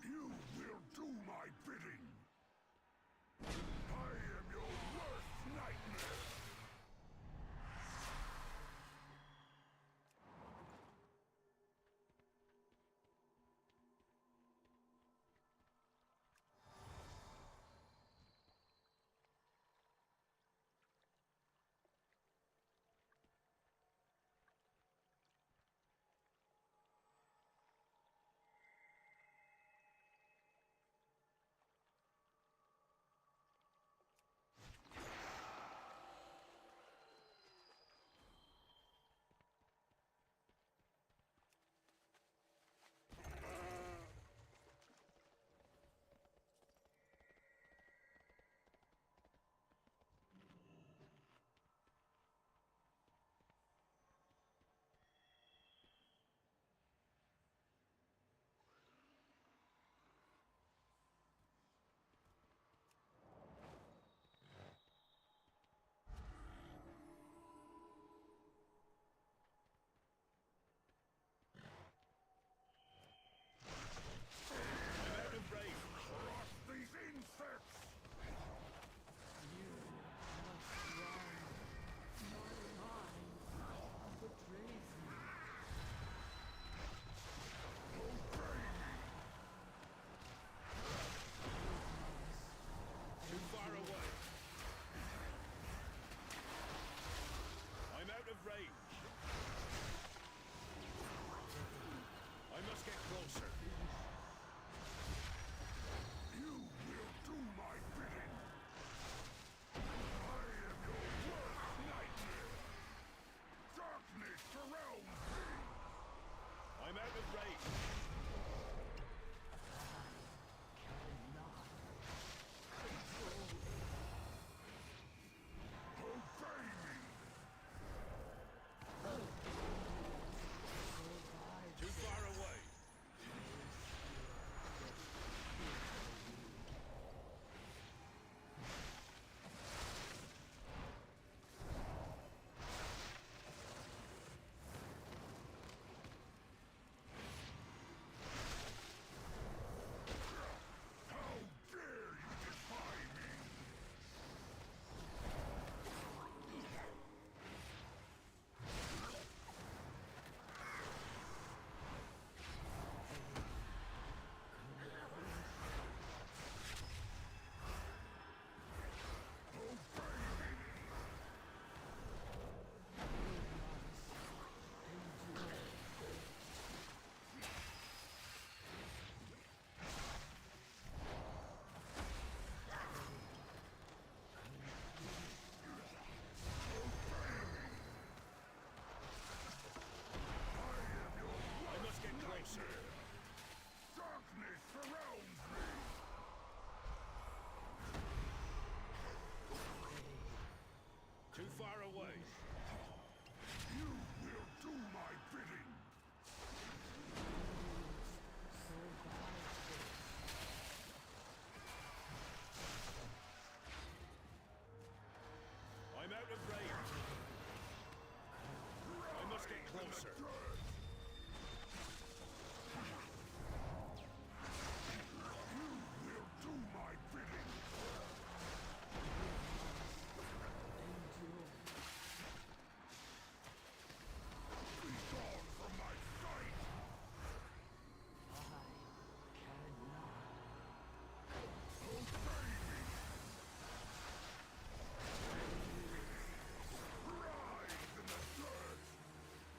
You will do my bidding. I am your worst nightmare.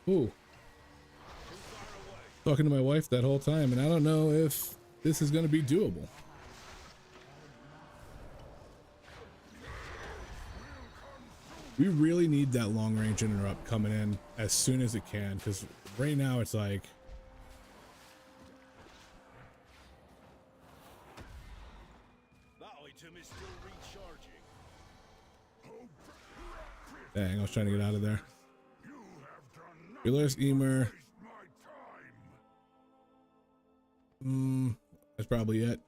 Ooh. Talking to my wife that whole time, and I don't know if this is going to be doable. We really need that long range interrupt coming in as soon as it can, because right now it's like, That item is still recharging. dang, I was trying to get out of there. You have done Dolores Emer. waste my time. That's probably it.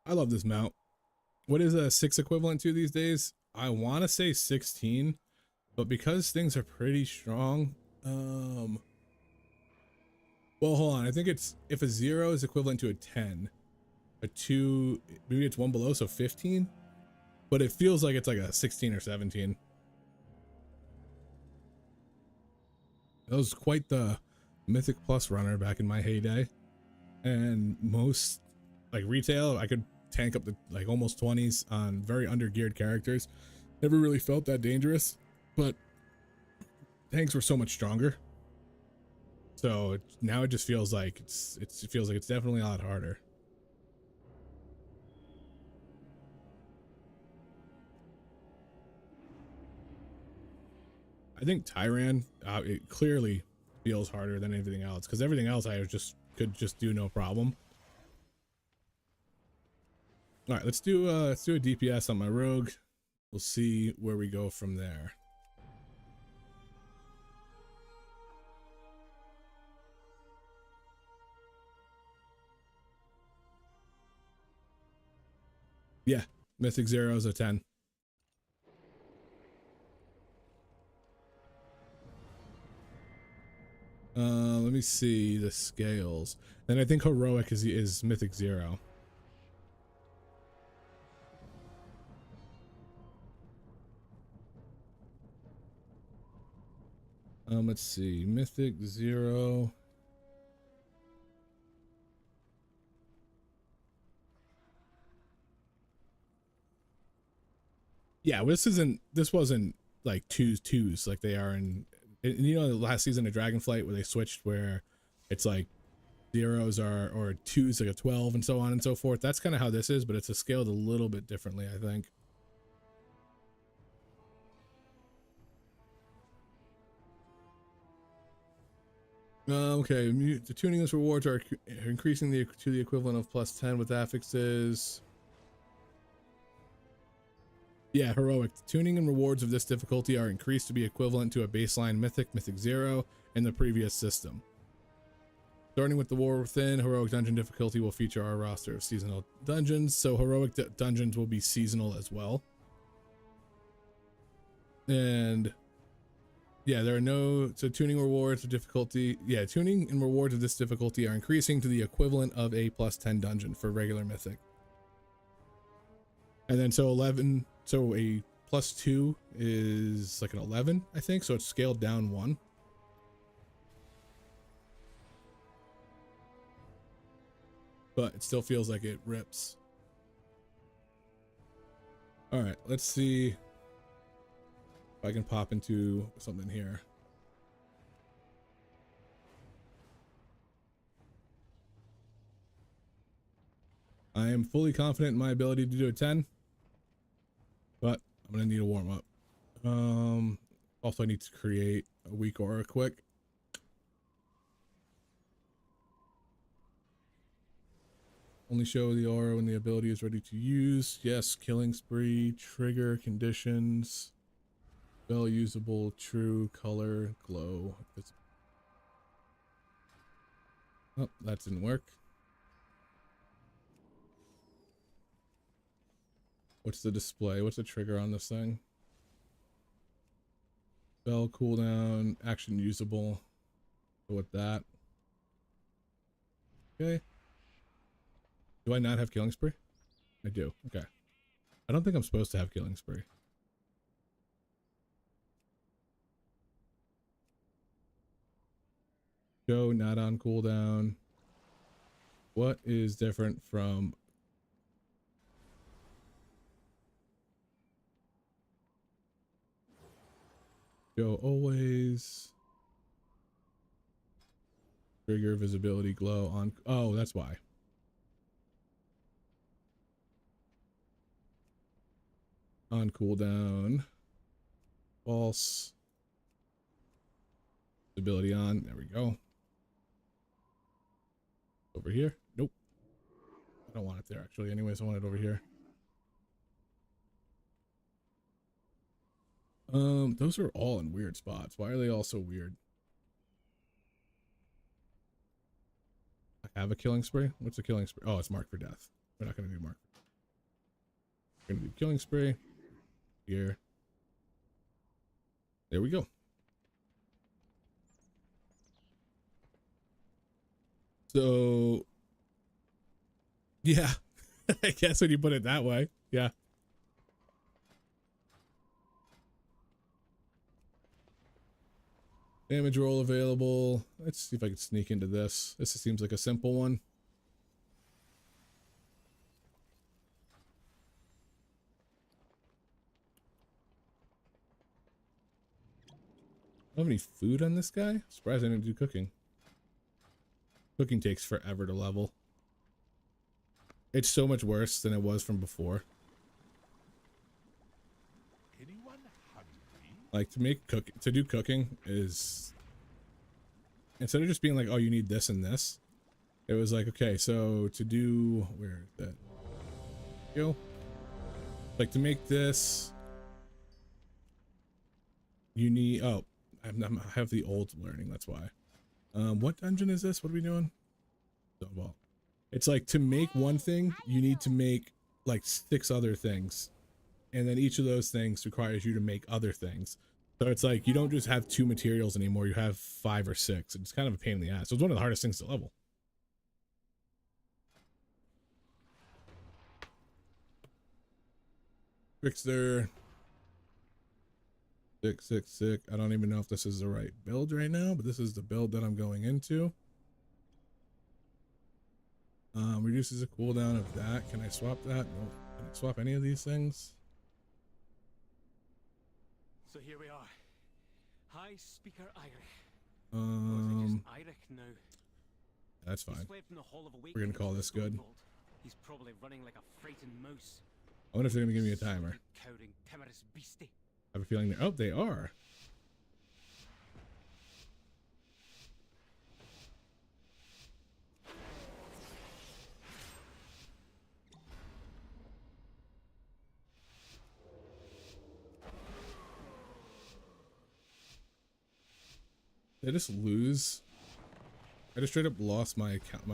I love this mount. What is a 6 equivalent to these days? I want to say 16, but because things are pretty strong, well, hold on. I think it's, if a 0 is equivalent to a 10, a 2, maybe it's one below, so 15, but it feels like it's like a 16 or 17. That was quite the Mythic Plus runner back in my heyday, and most like retail, I could tank up to like almost 20s on very under geared characters. Never really felt that dangerous, but tanks were so much stronger. So now it just feels like it feels like it's definitely a lot harder. I think Tyran, it clearly feels harder than anything else, because everything else I could just do no problem. All right, let's do a DPS on my rogue. We'll see where we go from there. Yeah, Mythic 0 is a 10. Let me see the scales. And I think heroic is Mythic 0. Let's see, Mythic 0. Yeah, this wasn't like twos like they are in, you know, the last season of Dragonflight where they switched, where it's like 0s are, or 2s like a 12 and so on and so forth. That's kind of how this is, but it's scaled a little bit differently, I think. Okay, the tuning list rewards are increasing to the equivalent of +10 with affixes. Yeah, heroic. The tuning and rewards of this difficulty are increased to be equivalent to a baseline Mythic 0 in the previous system. Starting with the War Within, heroic dungeon difficulty will feature our roster of seasonal dungeons, so heroic dungeons will be seasonal as well. And yeah, there are no, so tuning rewards of difficulty. Yeah, tuning and rewards of this difficulty are increasing to the equivalent of a +10 dungeon for regular Mythic. And then so 11, so a +2 is like an 11, I think. So it's scaled down 1. But it still feels like it rips. All right, let's see if I can pop into something here. I am fully confident in my ability to do a 10, but I'm gonna need a warm up. Also I need to create a weak aura quick. Only show the aura when the ability is ready to use. Yes, killing spree, trigger conditions, spell usable, true, color, glow. Oh, that didn't work. What's the display? What's the trigger on this thing? Spell cooldown, action usable. Go with that. Okay. Do I not have Killing Spree? I do. Okay. I don't think I'm supposed to have Killing Spree. Go not on cooldown. What is different from go always? Trigger visibility glow on. Oh, that's why. On cooldown. False. Visibility on. There we go. Over here. Nope. I don't want it there actually. Anyways, I want it over here. Those are all in weird spots. Why are they all so weird? I have a Killing Spree. What's a Killing Spree? Oh, it's marked for death. We're not gonna do mark. We're gonna do Killing Spree. Here. There we go. So yeah, I guess when you put it that way, yeah. Damage roll available. Let's see if I can sneak into this. This seems like a simple one. I don't have any food on this guy. Surprised I didn't do cooking. Cooking takes forever to level. It's so much worse than it was from before. Anyone hungry? Like to do cooking is, instead of just being like, oh, you need this and this, it was like, okay, so to do, where is that? Go. Like to make this, you need, oh, I have the old learning, that's why. What dungeon is this? What are we doing? Well, it's like to make one thing, you need to make like 6 other things. And then each of those things requires you to make other things. So it's like, you don't just have 2 materials anymore, you have 5 or 6. It's kind of a pain in the ass. So it's one of the hardest things to level. Trickster. Sick. I don't even know if this is the right build right now, but this is the build that I'm going into. Reduces the cooldown of that. Can I swap that? Nope. Can I swap any of these things? So here we are. High Speaker Irish. Um, Or is it just Irish now? That's He fine. fled from the Hall of Awakening We're gonna call into the this good. Stone Vault. He's probably running like a frightened mouse. I wonder if they're gonna give me a timer. Cowering, timorous beastie. I have a feeling they're, oh, they are. Did I just lose? I just straight up lost my account, So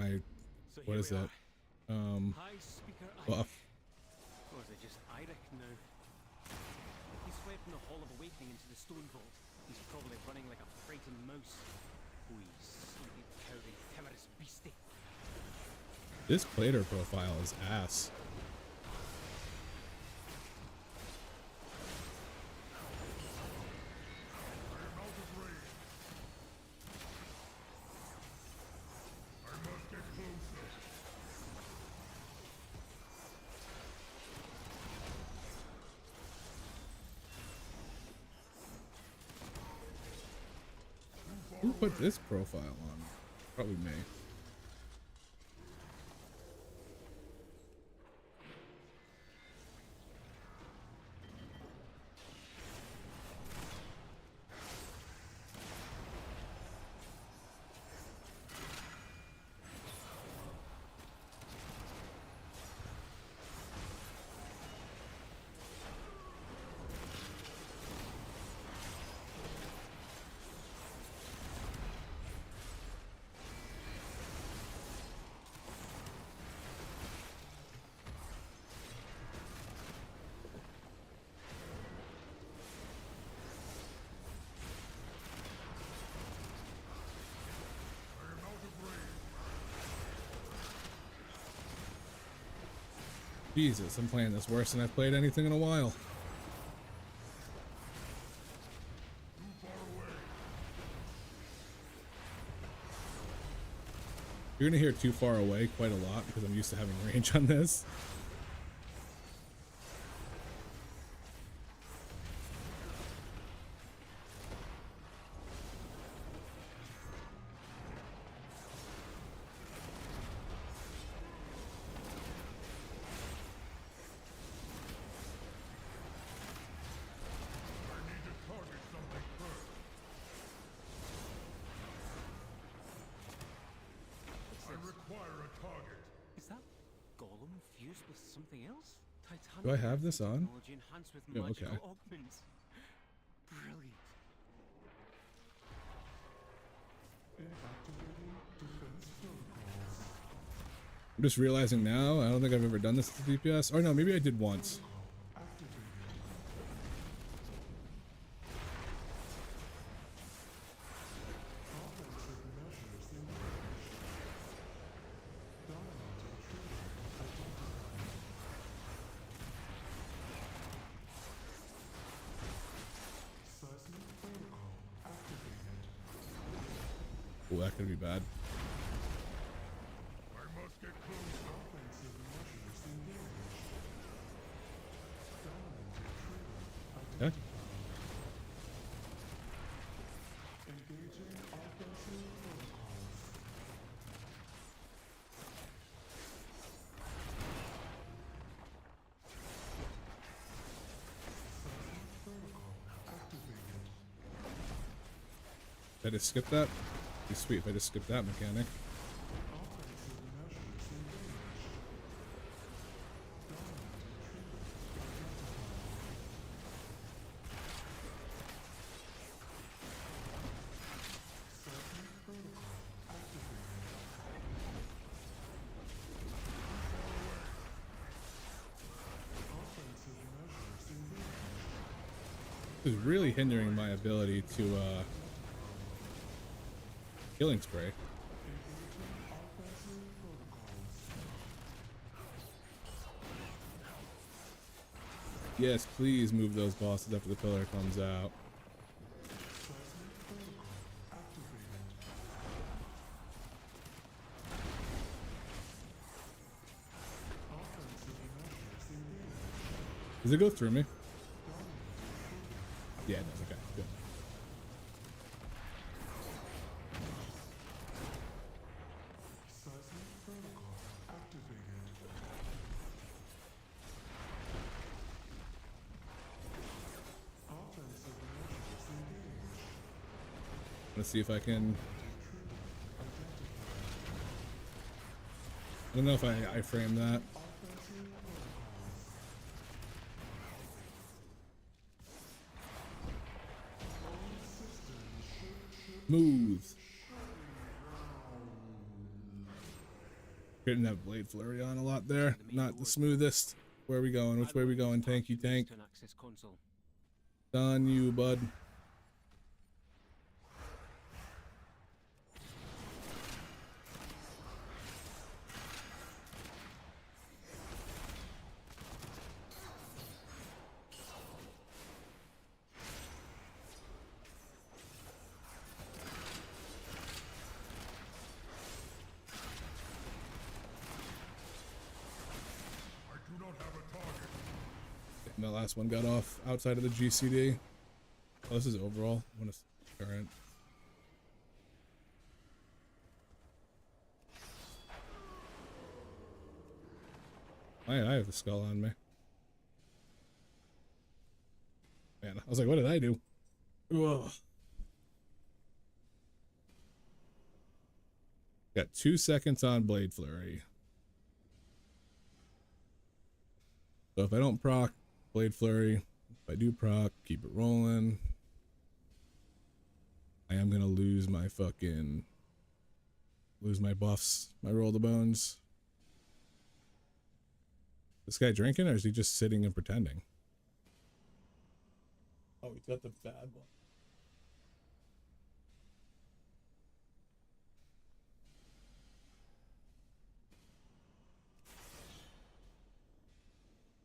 what here is we that? are. High Speaker Irish. Buff. Or is it just Irish now? He's fled from the Hall of Awakening into the Stone Vault. He's probably running like a frightened mouse. Wee, sleepy, cowering, timorous beastie. This plater profile is ass. Who put this profile on? Probably me. Jesus, I'm playing this worse than I've played anything in a while. You're gonna hear too far away quite a lot because I'm used to having range on this. Is that Gollum fused with something else? Titanic Do I have this on? technology enhanced with Yeah, magical okay. augments. Brilliant. I'm just realizing now, I don't think I've ever done this to DPS. Or no, maybe I did once. Oh, that could be bad. I must get closer. Okay. Did I just skip that? Be sweet if I just skip that mechanic. This is really hindering my ability to killing spray. Yes, please move those bosses after the pillar comes out. Does it go through me? Yeah, it does. Okay, good. Let's see if I can. I don't know if I frame that. Smooth. Getting that blade flurry on a lot there. Not the smoothest. Where are we going? Which way are we going? Tanky tank. To an access console. On you, bud. I do not have a target. And the last one got off outside of the GCD. Oh, this is overall. I want to current. I have the skull on me. Man, I was like, what did I do? Ugh. Got 2 seconds on Blade Flurry. So if I don't proc Blade Flurry, if I do proc, keep it rolling. I am gonna lose my buffs, my roll the bones. This guy drinking, or is he just sitting and pretending? Oh, he's got the bad one.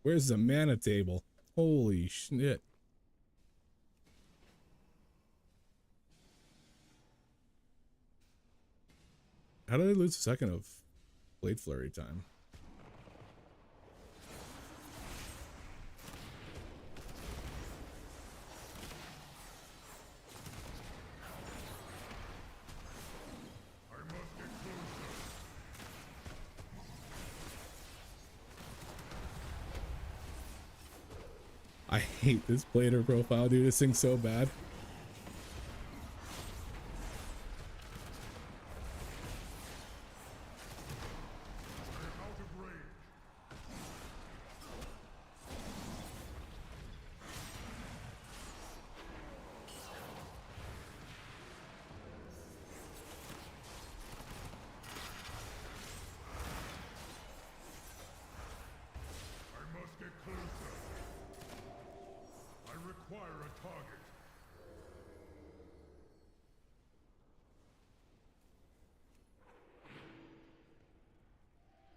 Where's the mana table? Holy shit. How did I lose a second of Blade Flurry time? I hate this Blader profile, dude. This thing's so bad.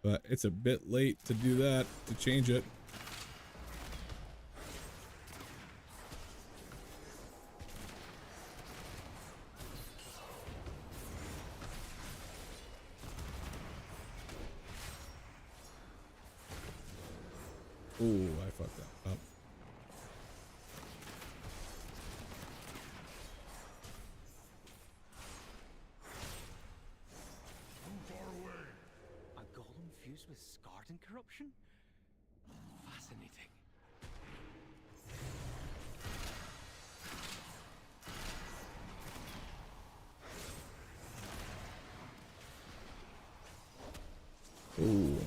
But it's a bit late to do that, to change it. Ooh, I fucked that up. A golem fused with Scarden corruption? Fascinating. Ooh.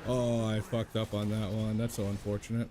Oh, I fucked up on that one. That's so unfortunate.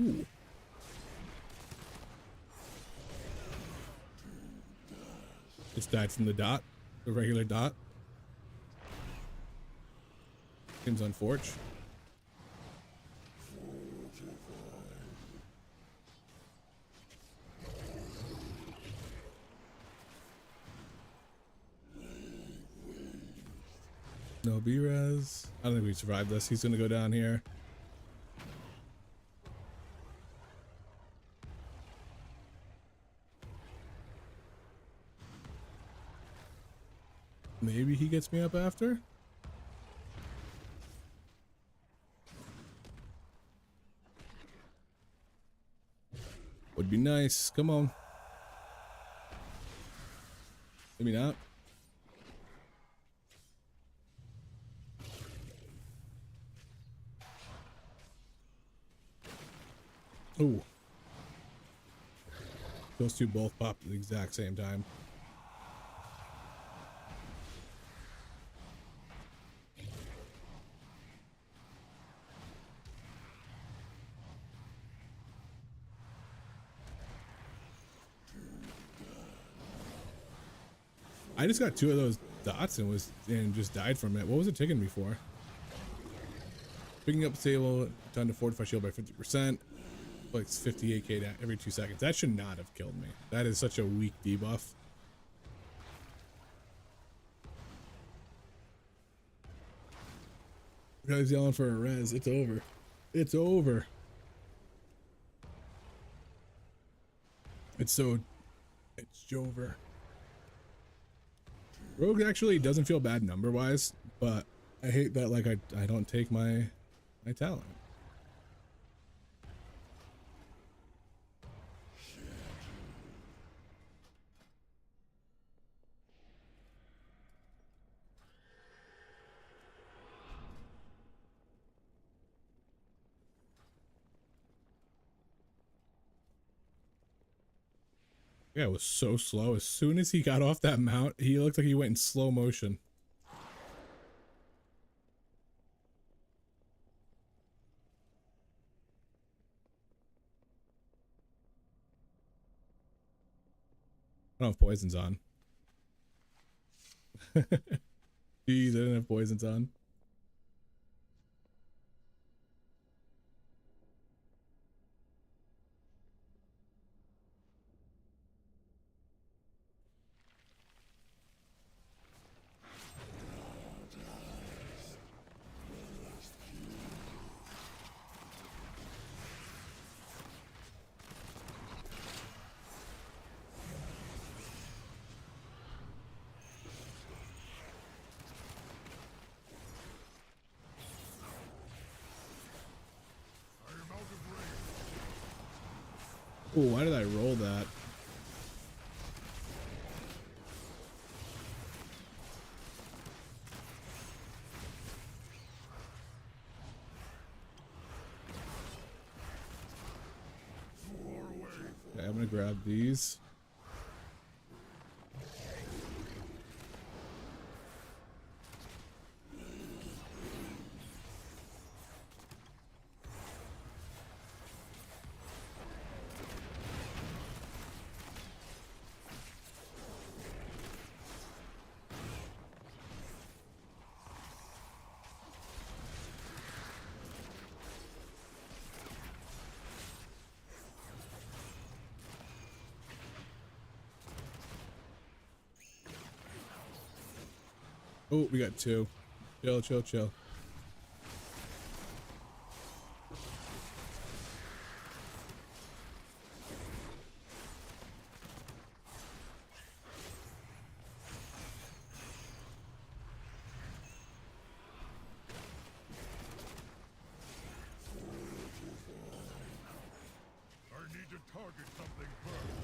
Ooh. Just died from the dot, the regular dot. Seems unfortunate. No B-Res. I don't think we survived this. He's gonna go down here. Maybe he gets me up after? Would be nice. Come on. Maybe not. Ooh. Those two both popped at the exact same time. I just got two of those dots and just died from it. What was it taking me for? Picking up the table, done to fortify shield by 50%. Like 58k every 2 seconds. That should not have killed me. That is such a weak debuff. Guys yelling for a res. It's over. It's over. It's over. Rogue actually doesn't feel bad number wise, but I hate that like I don't take my talent. Yeah, it was so slow. As soon as he got off that mount, he looked like he went in slow motion. I don't have poisons on. Jeez, I didn't have poisons on. Oh, why did I roll that? Okay, I'm gonna grab these. Oh, we got two. Chill, chill, chill. I need to target something first.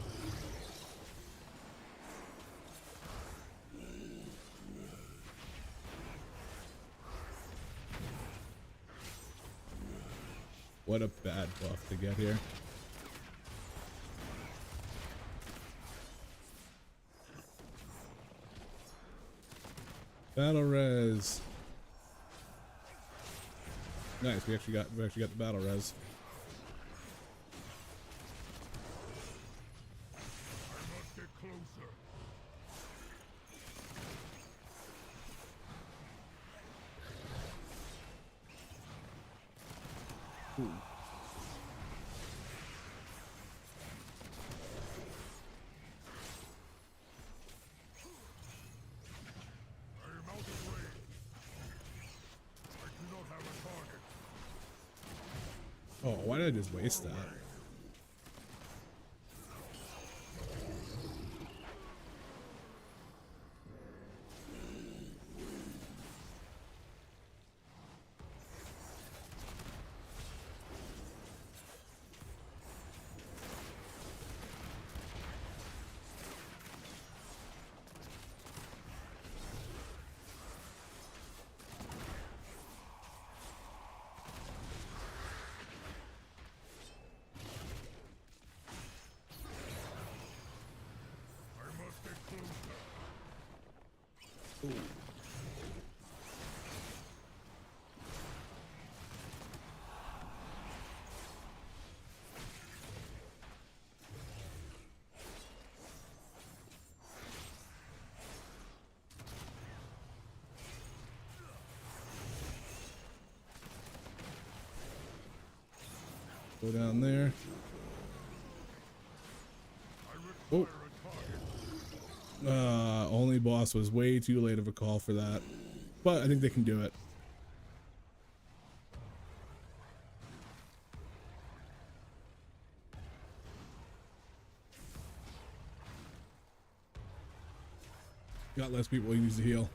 What a bad buff to get here. Battle res. Nice, we actually got the battle res. I must get closer. I am out of range. I do not have a target. Oh, why did I just waste that? I must get closer. Go down there. Oh. Only boss was way too late of a call for that. But I think they can do it. Got less people who use the heal.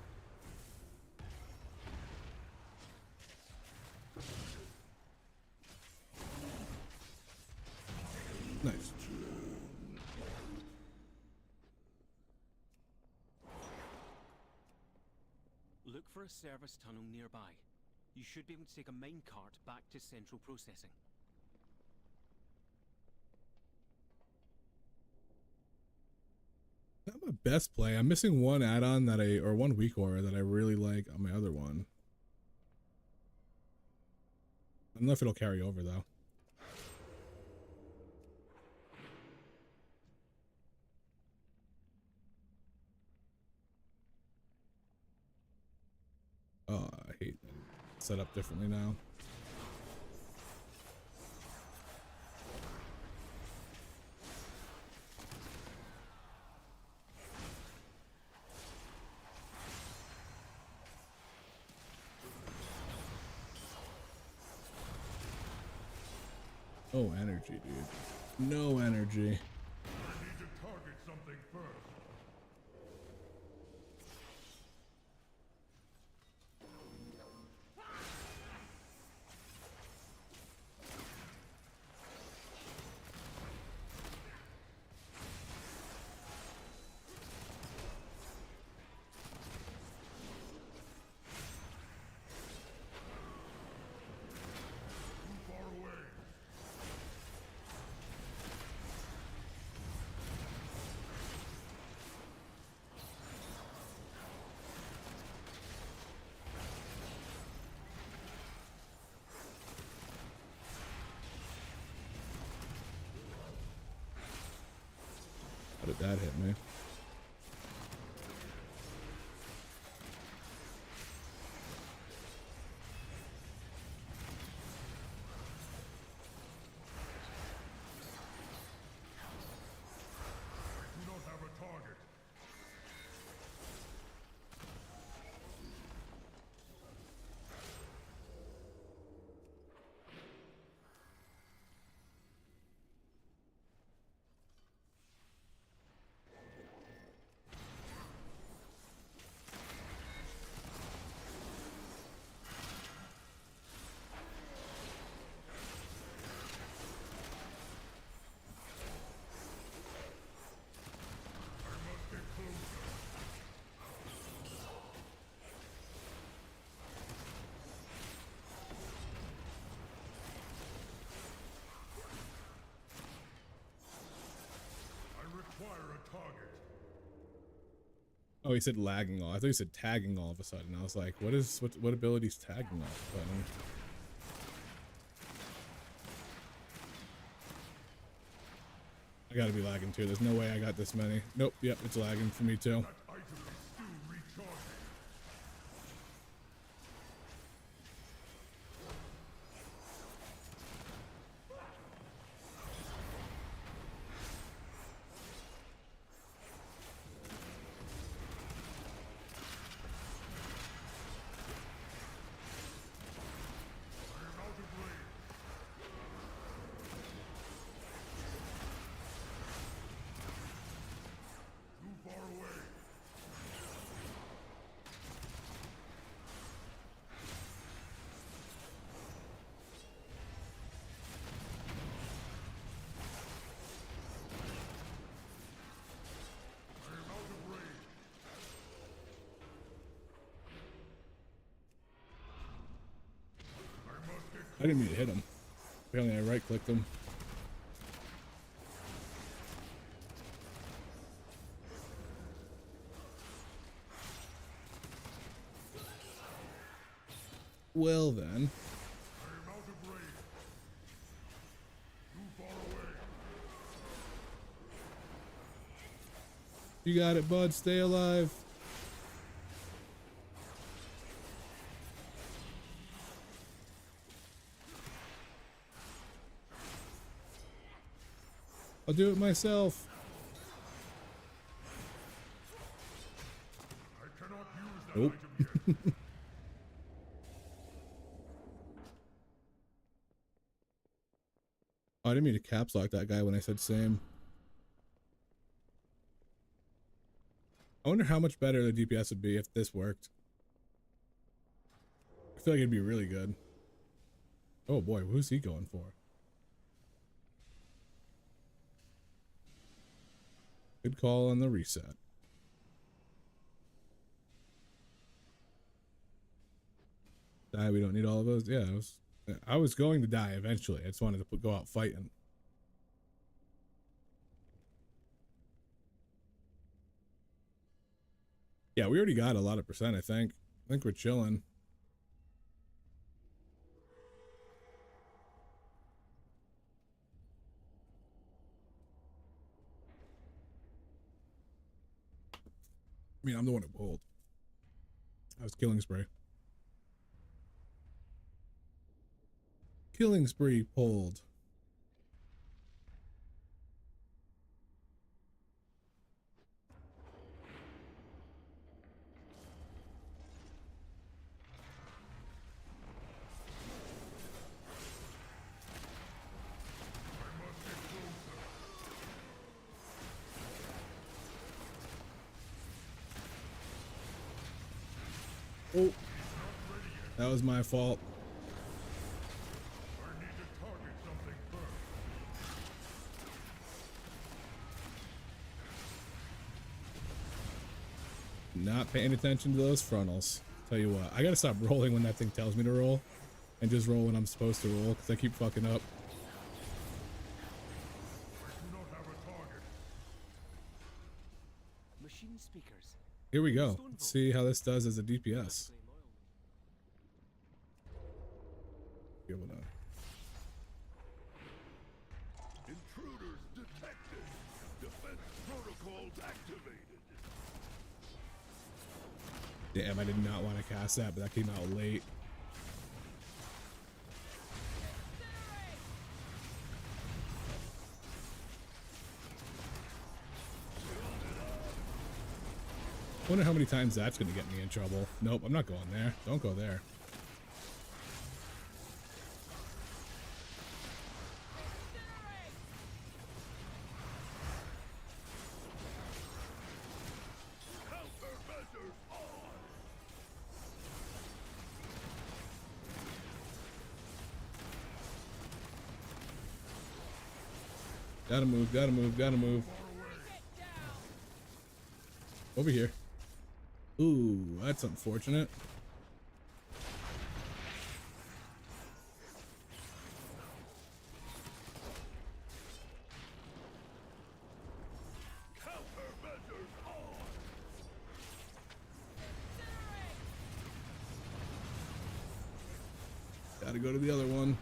Nice. Look for a service tunnel nearby. You should be able to take a mine cart back to central processing. Not my best play. I'm missing one add-on that or one weak aura that I really like on my other one. I don't know if it'll carry over though. Oh, I hate that. Set up differently now. No energy, dude. No energy. I need to target something first. Too far away. How did that hit me? We don't have a target. I must get closer. I require a target. Oh, he said lagging all. I thought he said tagging all of a sudden. I was like, what ability's tagging all of a sudden? I gotta be lagging too. There's no way I got this many. Nope, yep, it's lagging for me too. That item is still recharging. I am out of range. Too far away. I am out of range. I must get I didn't mean to hit him. Apparently I right clicked him. Well then. I am out of range. Too far away. You got it, bud. Stay alive. I'll do it myself. I cannot use that Nope. item yet. Oh, I didn't mean to caps lock that guy when I said same. I wonder how much better the DPS would be if this worked. I feel like it'd be really good. Oh boy, who's he going for? Good call on the reset. Die, we don't need all of those. Yeah, I was going to die eventually. I just wanted to go out fighting. Yeah, we already got a lot of percent, I think. I think we're chilling. I mean, I'm the one who pulled. I was killing spree. Killing spree pulled. Oh, that was my fault. I need to target something first. Not paying attention to those frontals. Tell you what, I gotta stop rolling when that thing tells me to roll, and just roll when I'm supposed to roll, because I keep fucking up. I do not have a target. Machine speakers. Here we go. Let's see how this does as a DPS. Give it a Intruders detected. Defense protocols activated. damn, I did not want to cast that, but that came out late. Wonder how many times that's gonna get me in trouble. Nope, I'm not going there. Don't go there. Countermeasures on. Gotta move, gotta move, gotta move. Over here. Ooh, that's unfortunate. Countermeasures on. Gotta go to the other one.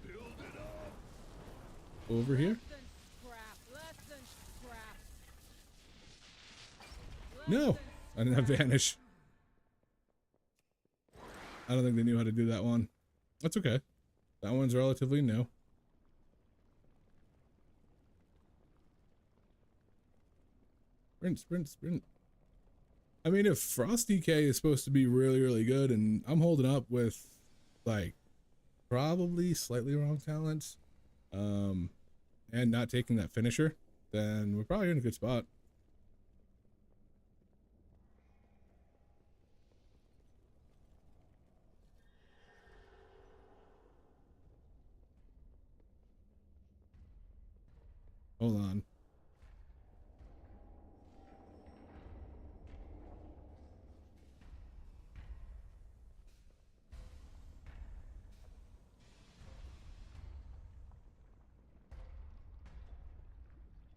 Build it up. Over here. No, I didn't have vanish. I don't think they knew how to do that one. That's okay. That one's relatively new. Sprint, sprint, sprint. I mean, if Frost DK is supposed to be really, really good, and I'm holding up with, like, probably slightly wrong talents, and not taking that finisher, then we're probably in a good spot. Hold on.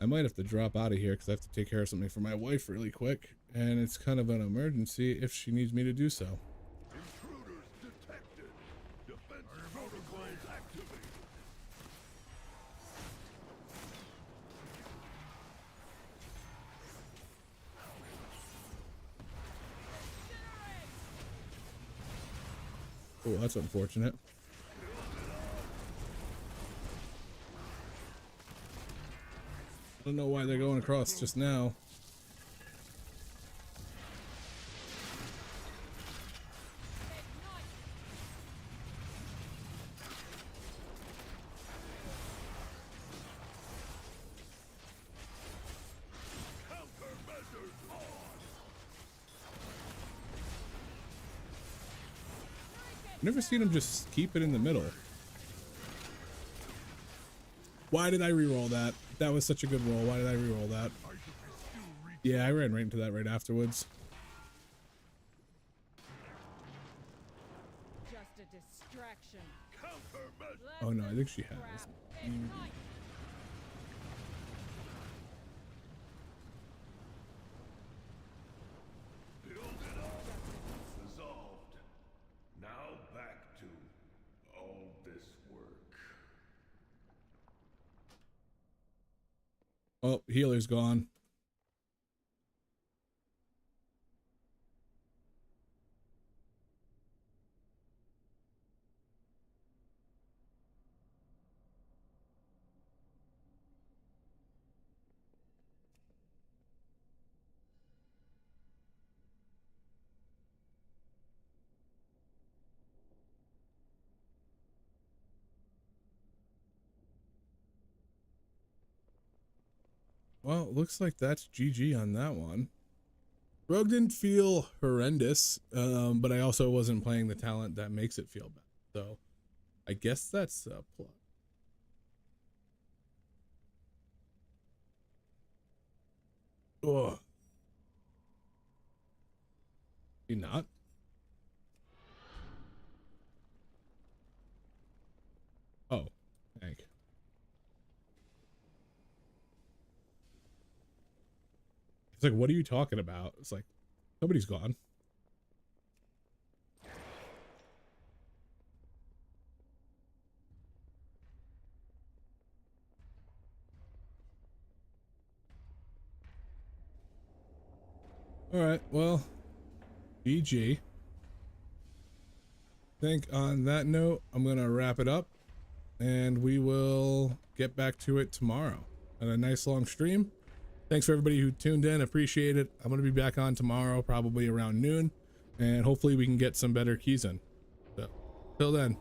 I might have to drop out of here because I have to take care of something for my wife really quick, and it's kind of an emergency if she needs me to do so. Intruders detected. Defense protocols activated. Oh, that's unfortunate. I don't know why they're going across just now. Never seen him just keep it in the middle. Why did I reroll that? That was such a good roll. Why did I reroll that? Yeah, I ran right into that right afterwards. Just a distraction. Oh no, I think she has. Resolved. Now back to all this work. Oh, healer's gone. Well, it looks like that's GG on that one. Rogue didn't feel horrendous, but I also wasn't playing the talent that makes it feel bad. So I guess that's a plus. Oh. You not? Oh, thank. It's like, what are you talking about? It's like, nobody's gone. All right, well, GG. I think on that note, I'm going to wrap it up and we will get back to it tomorrow on a nice long stream. Thanks for everybody who tuned in. Appreciate it. I'm going to be back on tomorrow, probably around noon, and hopefully we can get some better keys in. So, till then.